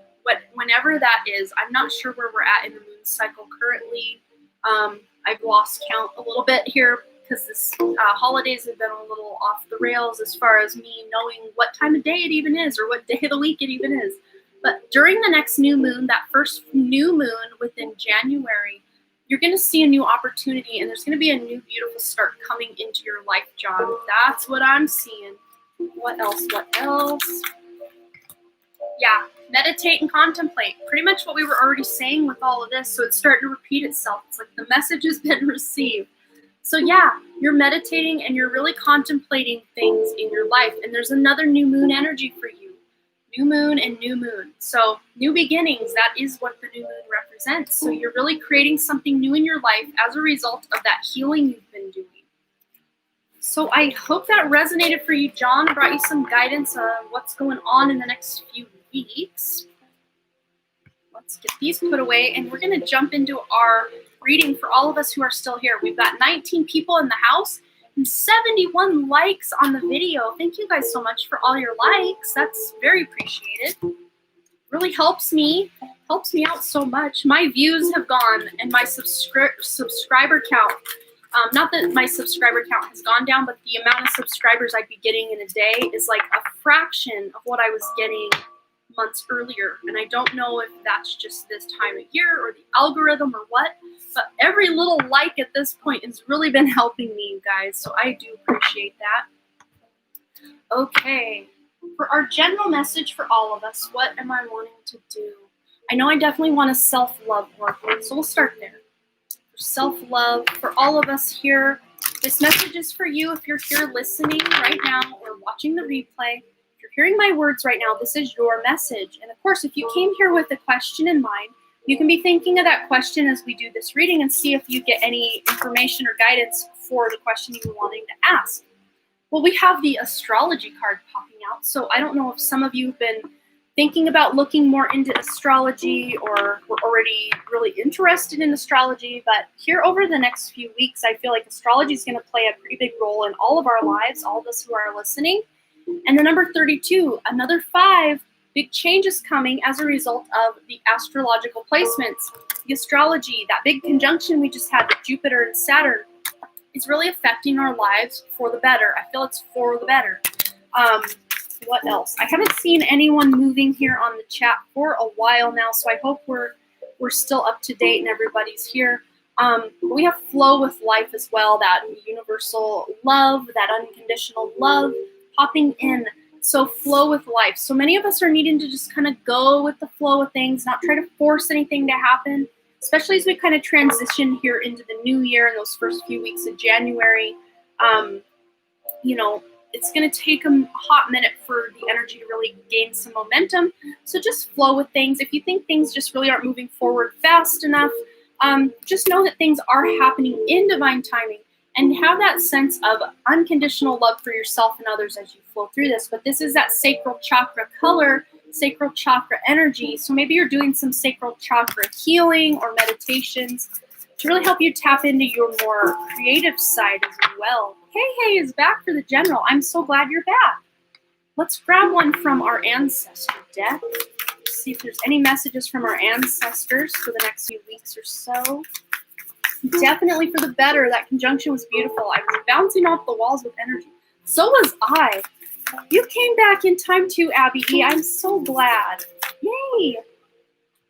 whenever that is, I'm not sure where we're at in the moon cycle currently. I've lost count a little bit here because this holidays have been a little off the rails as far as me knowing what time of day it even is or what day of the week it even is. But during the next new moon, that first new moon within January, you're going to see a new opportunity, and there's going to be a new beautiful start coming into your life, John. That's what I'm seeing. What else? What else? Yeah, meditate and contemplate. Pretty much what we were already saying with all of this, so it's starting to repeat itself. It's like the message has been received. So yeah, you're meditating and you're really contemplating things in your life, and there's another new moon energy for you. New moon and new moon. So new beginnings, that is what the new moon represents. So you're really creating something new in your life as a result of that healing you've been doing. So I hope that resonated for you, John. Brought you some guidance on what's going on in the next few weeks. Let's get these put away, and we're going to jump into our reading for all of us who are still here. We've got 19 people in the house and 71 likes on the video. Thank you guys so much for all your likes. That's very appreciated. Really helps me out so much. My views have gone, and my subscriber count, not that my subscriber count has gone down, but the amount of subscribers I'd be getting in a day is like a fraction of what I was getting months earlier. And I don't know if that's just this time of year or the algorithm or what, but every little like at this point has really been helping me, you guys, so I do appreciate that. Okay, for our general message for all of us, what am I wanting to do? I know I definitely want a self-love work, so we'll start there. For self-love, for all of us here, this message is for you if you're here listening right now or watching the replay. If you're hearing my words right now, this is your message. And of course, if you came here with a question in mind, you can be thinking of that question as we do this reading and see if you get any information or guidance for the question you were wanting to ask. Well, we have the astrology card popping out, so I don't know if some of you have been thinking about looking more into astrology or were already really interested in astrology, but here over the next few weeks, I feel like astrology is going to play a pretty big role in all of our lives, all of us who are listening. And the number 32, another 5, big changes coming as a result of the astrological placements. The astrology, that big conjunction we just had with Jupiter and Saturn, is really affecting our lives for the better. I feel it's for the better. What else? I haven't seen anyone moving here on the chat for a while now, so I hope we're still up to date and everybody's here. We have flow with life as well, that universal love, that unconditional love popping in. So flow with life. So many of us are needing to just kind of go with the flow of things, not try to force anything to happen, especially as we kind of transition here into the new year in those first few weeks of January. It's going to take a hot minute for the energy to really gain some momentum. So just flow with things. If you think things just really aren't moving forward fast enough, just know that things are happening in divine timing, and have that sense of unconditional love for yourself and others as you flow through this. But this is that sacral chakra color, sacral chakra energy. So maybe you're doing some sacral chakra healing or meditations to really help you tap into your more creative side as well. Hey is back for the general. I'm so glad you're back. Let's grab one from our ancestor deck. See if there's any messages from our ancestors for the next few weeks or so. Definitely for the better. That conjunction was beautiful. I was bouncing off the walls with energy. So was I. You came back in time too, Abby E. I'm so glad. Yay.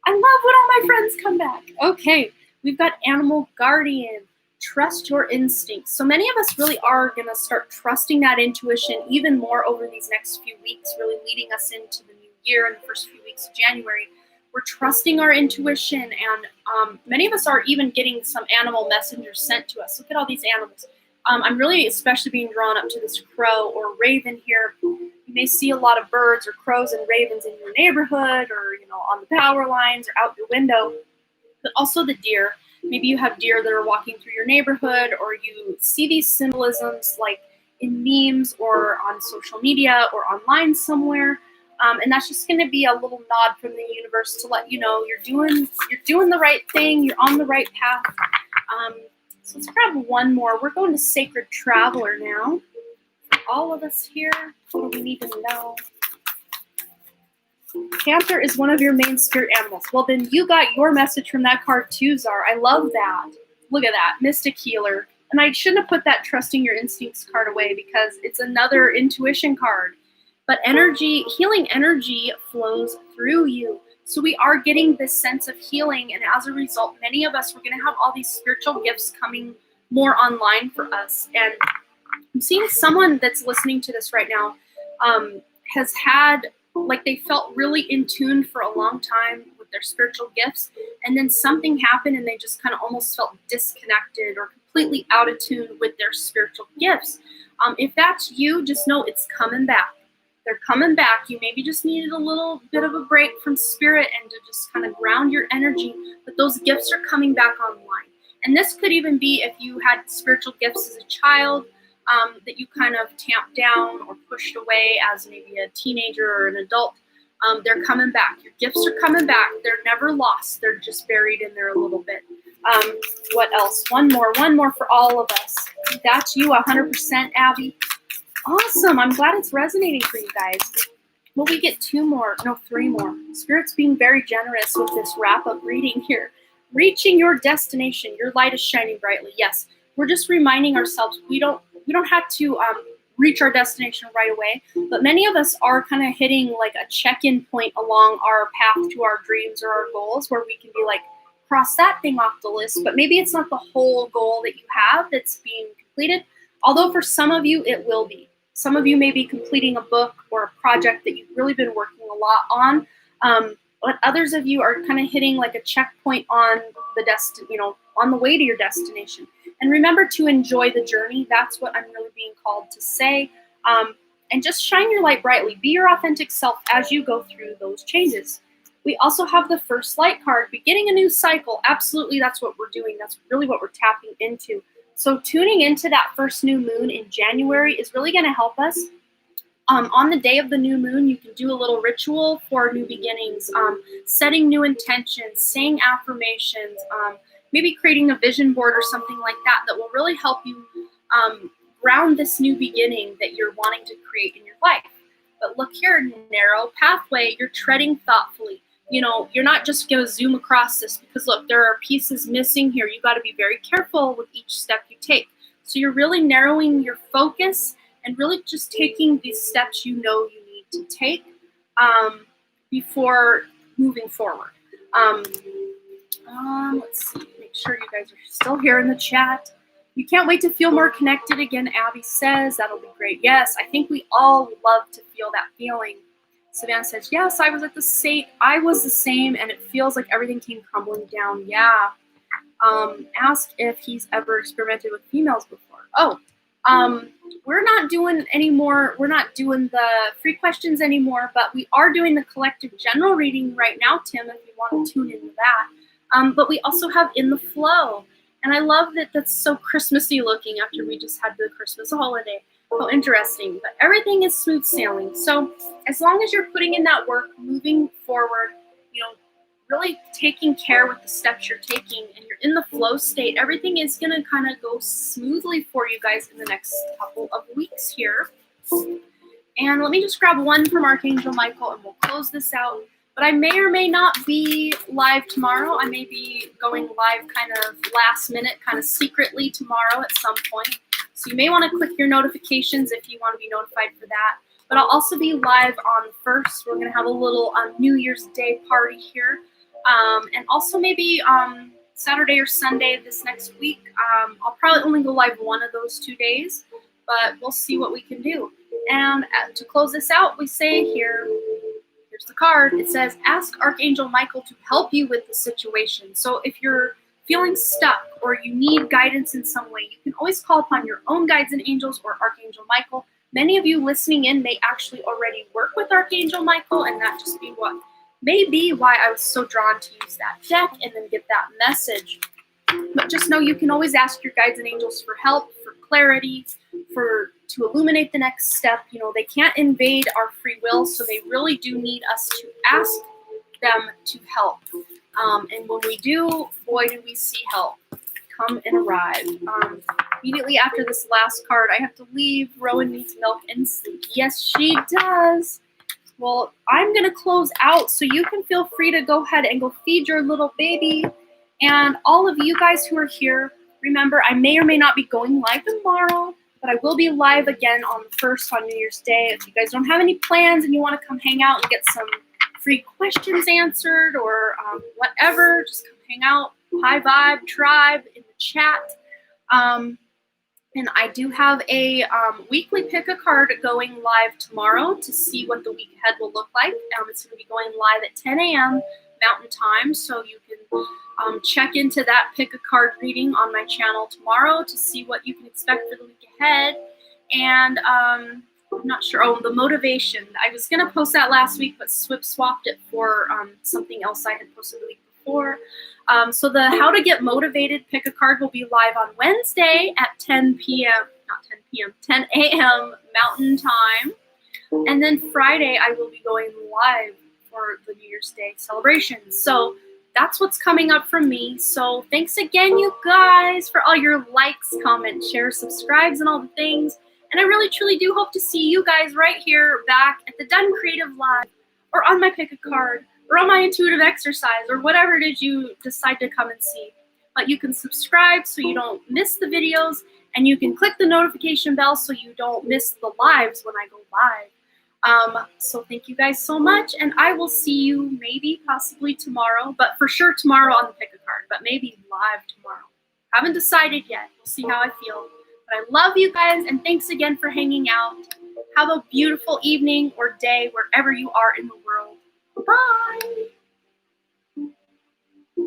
I love when all my friends come back. Okay, we've got Animal Guardian. Trust your instincts. So many of us really are going to start trusting that intuition even more over these next few weeks, really leading us into the new year in the first few weeks of January. We're trusting our intuition, and many of us are even getting some animal messengers sent to us. Look at all these animals. I'm really especially being drawn up to this crow or raven here. You may see a lot of birds or crows and ravens in your neighborhood, or on the power lines or out your window, but also the deer. Maybe you have deer that are walking through your neighborhood, or you see these symbolisms like in memes or on social media or online somewhere. And that's just going to be a little nod from the universe to let you know you're doing the right thing, you're on the right path. So let's grab one more. We're going to Sacred Traveler now. For all of us here, what do we need to know? Panther is one of your main spirit animals. Well, then you got your message from that card too, Czar. I love that. Look at that, Mystic Healer. And I shouldn't have put that Trusting Your Instincts card away because it's another intuition card. But healing energy flows through you. So we are getting this sense of healing, and as a result, many of us, we're going to have all these spiritual gifts coming more online for us. And I'm seeing someone that's listening to this right now has had, like, they felt really in tune for a long time with their spiritual gifts, and then something happened and they just kind of almost felt disconnected or completely out of tune with their spiritual gifts. If that's you, just know it's coming back. They're coming back. You maybe just needed a little bit of a break from spirit and to just kind of ground your energy, but those gifts are coming back online. And this could even be if you had spiritual gifts as a child that you kind of tamped down or pushed away as maybe a teenager or an adult. They're coming back. Your gifts are coming back. They're never lost. They're just buried in there a little bit. What else? One more for all of us. That's you 100%, Abby. Awesome. I'm glad it's resonating for you guys. Will we get 3 more? Spirit's being very generous with this wrap-up reading here. Reaching your destination. Your light is shining brightly. Yes. We're just reminding ourselves we don't have to reach our destination right away, but many of us are kind of hitting like a check-in point along our path to our dreams or our goals where we can be like, cross that thing off the list, but maybe it's not the whole goal that you have that's being completed. Although for some of you, it will be. Some of you may be completing a book or a project that you've really been working a lot on. But others of you are kind of hitting like a checkpoint on the on the way to your destination. And remember to enjoy the journey. That's what I'm really being called to say. And just shine your light brightly. Be your authentic self as you go through those changes. We also have the first light card, beginning a new cycle. Absolutely, that's what we're doing. That's really what we're tapping into. So tuning into that first new moon in January is really going to help us. On the day of the new moon, you can do a little ritual for new beginnings, setting new intentions, saying affirmations, maybe creating a vision board or something like that that will really help you ground this new beginning that you're wanting to create in your life. But look here, narrow pathway, you're treading thoughtfully. You're not just going to zoom across this because look, there are pieces missing here. You got to be very careful with each step you take. So you're really narrowing your focus and really just taking these steps you need to take before moving forward. Let's see, make sure you guys are still here in the chat. You can't wait to feel more connected again, Abby says. That'll be great. Yes, I think we all love to feel that feeling. Savannah says, yes, I was the same, and it feels like everything came crumbling down. Yeah. Ask if he's ever experimented with females before. We're not doing the free questions anymore, but we are doing the collective general reading right now, Tim, if you want to tune into that. But we also have In the Flow. And I love that that's so Christmassy looking after we just had the Christmas holiday. How interesting. But everything is smooth sailing. So as long as you're putting in that work, moving forward, really taking care with the steps you're taking, and you're in the flow state, everything is going to kind of go smoothly for you guys in the next couple of weeks here. And let me just grab one from Archangel Michael and we'll close this out. But I may or may not be live tomorrow. I may be going live kind of last minute, kind of secretly tomorrow at some point. So you may want to click your notifications if you want to be notified for that. But I'll also be live on 1st. We're going to have a little New Year's Day party here. And also maybe Saturday or Sunday this next week. I'll probably only go live one of those 2 days, but we'll see what we can do. And to close this out, we say here's the card. It says, ask Archangel Michael to help you with the situation. So if you're feeling stuck or you need guidance in some way, you can always call upon your own guides and angels or Archangel Michael. Many of you listening in may actually already work with Archangel Michael, and that just be what may be why I was so drawn to use that deck and then get that message. But just know you can always ask your guides and angels for help, for clarity, to illuminate the next step. They can't invade our free will, so they really do need us to ask them to help. And when we do, boy, do we see help come and arrive. Immediately after this last card, I have to leave. Rowan needs milk and sleep. Yes, she does. Well, I'm going to close out, so you can feel free to go ahead and go feed your little baby. And all of you guys who are here, remember, I may or may not be going live tomorrow, but I will be live again on the 1st on New Year's Day. If you guys don't have any plans and you want to come hang out and get some free questions answered or whatever, just come hang out. High Vibe Tribe in the chat. And I do have a weekly pick a card going live tomorrow to see what the week ahead will look like. It's going to be going live at 10 a.m. Mountain Time, so you can check into that pick a card reading on my channel tomorrow to see what you can expect for the week ahead. And I'm not sure. Oh, the motivation. I was going to post that last week, but swapped it for something else I had posted the week before. So the How to Get Motivated Pick a Card will be live on Wednesday at 10 a.m. Mountain Time. And then Friday, I will be going live for the New Year's Day celebration. So that's what's coming up from me. So thanks again, you guys, for all your likes, comments, shares, subscribes, and all the things. And I really, truly do hope to see you guys right here back at the Dunn Creative Live or on my Pick a Card or on my intuitive exercise or whatever it is you decide to come and see. But you can subscribe so you don't miss the videos, and you can click the notification bell so you don't miss the lives when I go live. So thank you guys so much, and I will see you maybe, possibly tomorrow, but for sure tomorrow on the Pick a Card. but maybe live tomorrow. Haven't decided yet. We'll see how I feel. But I love you guys, and thanks again for hanging out. Have a beautiful evening or day wherever you are in the world. Bye!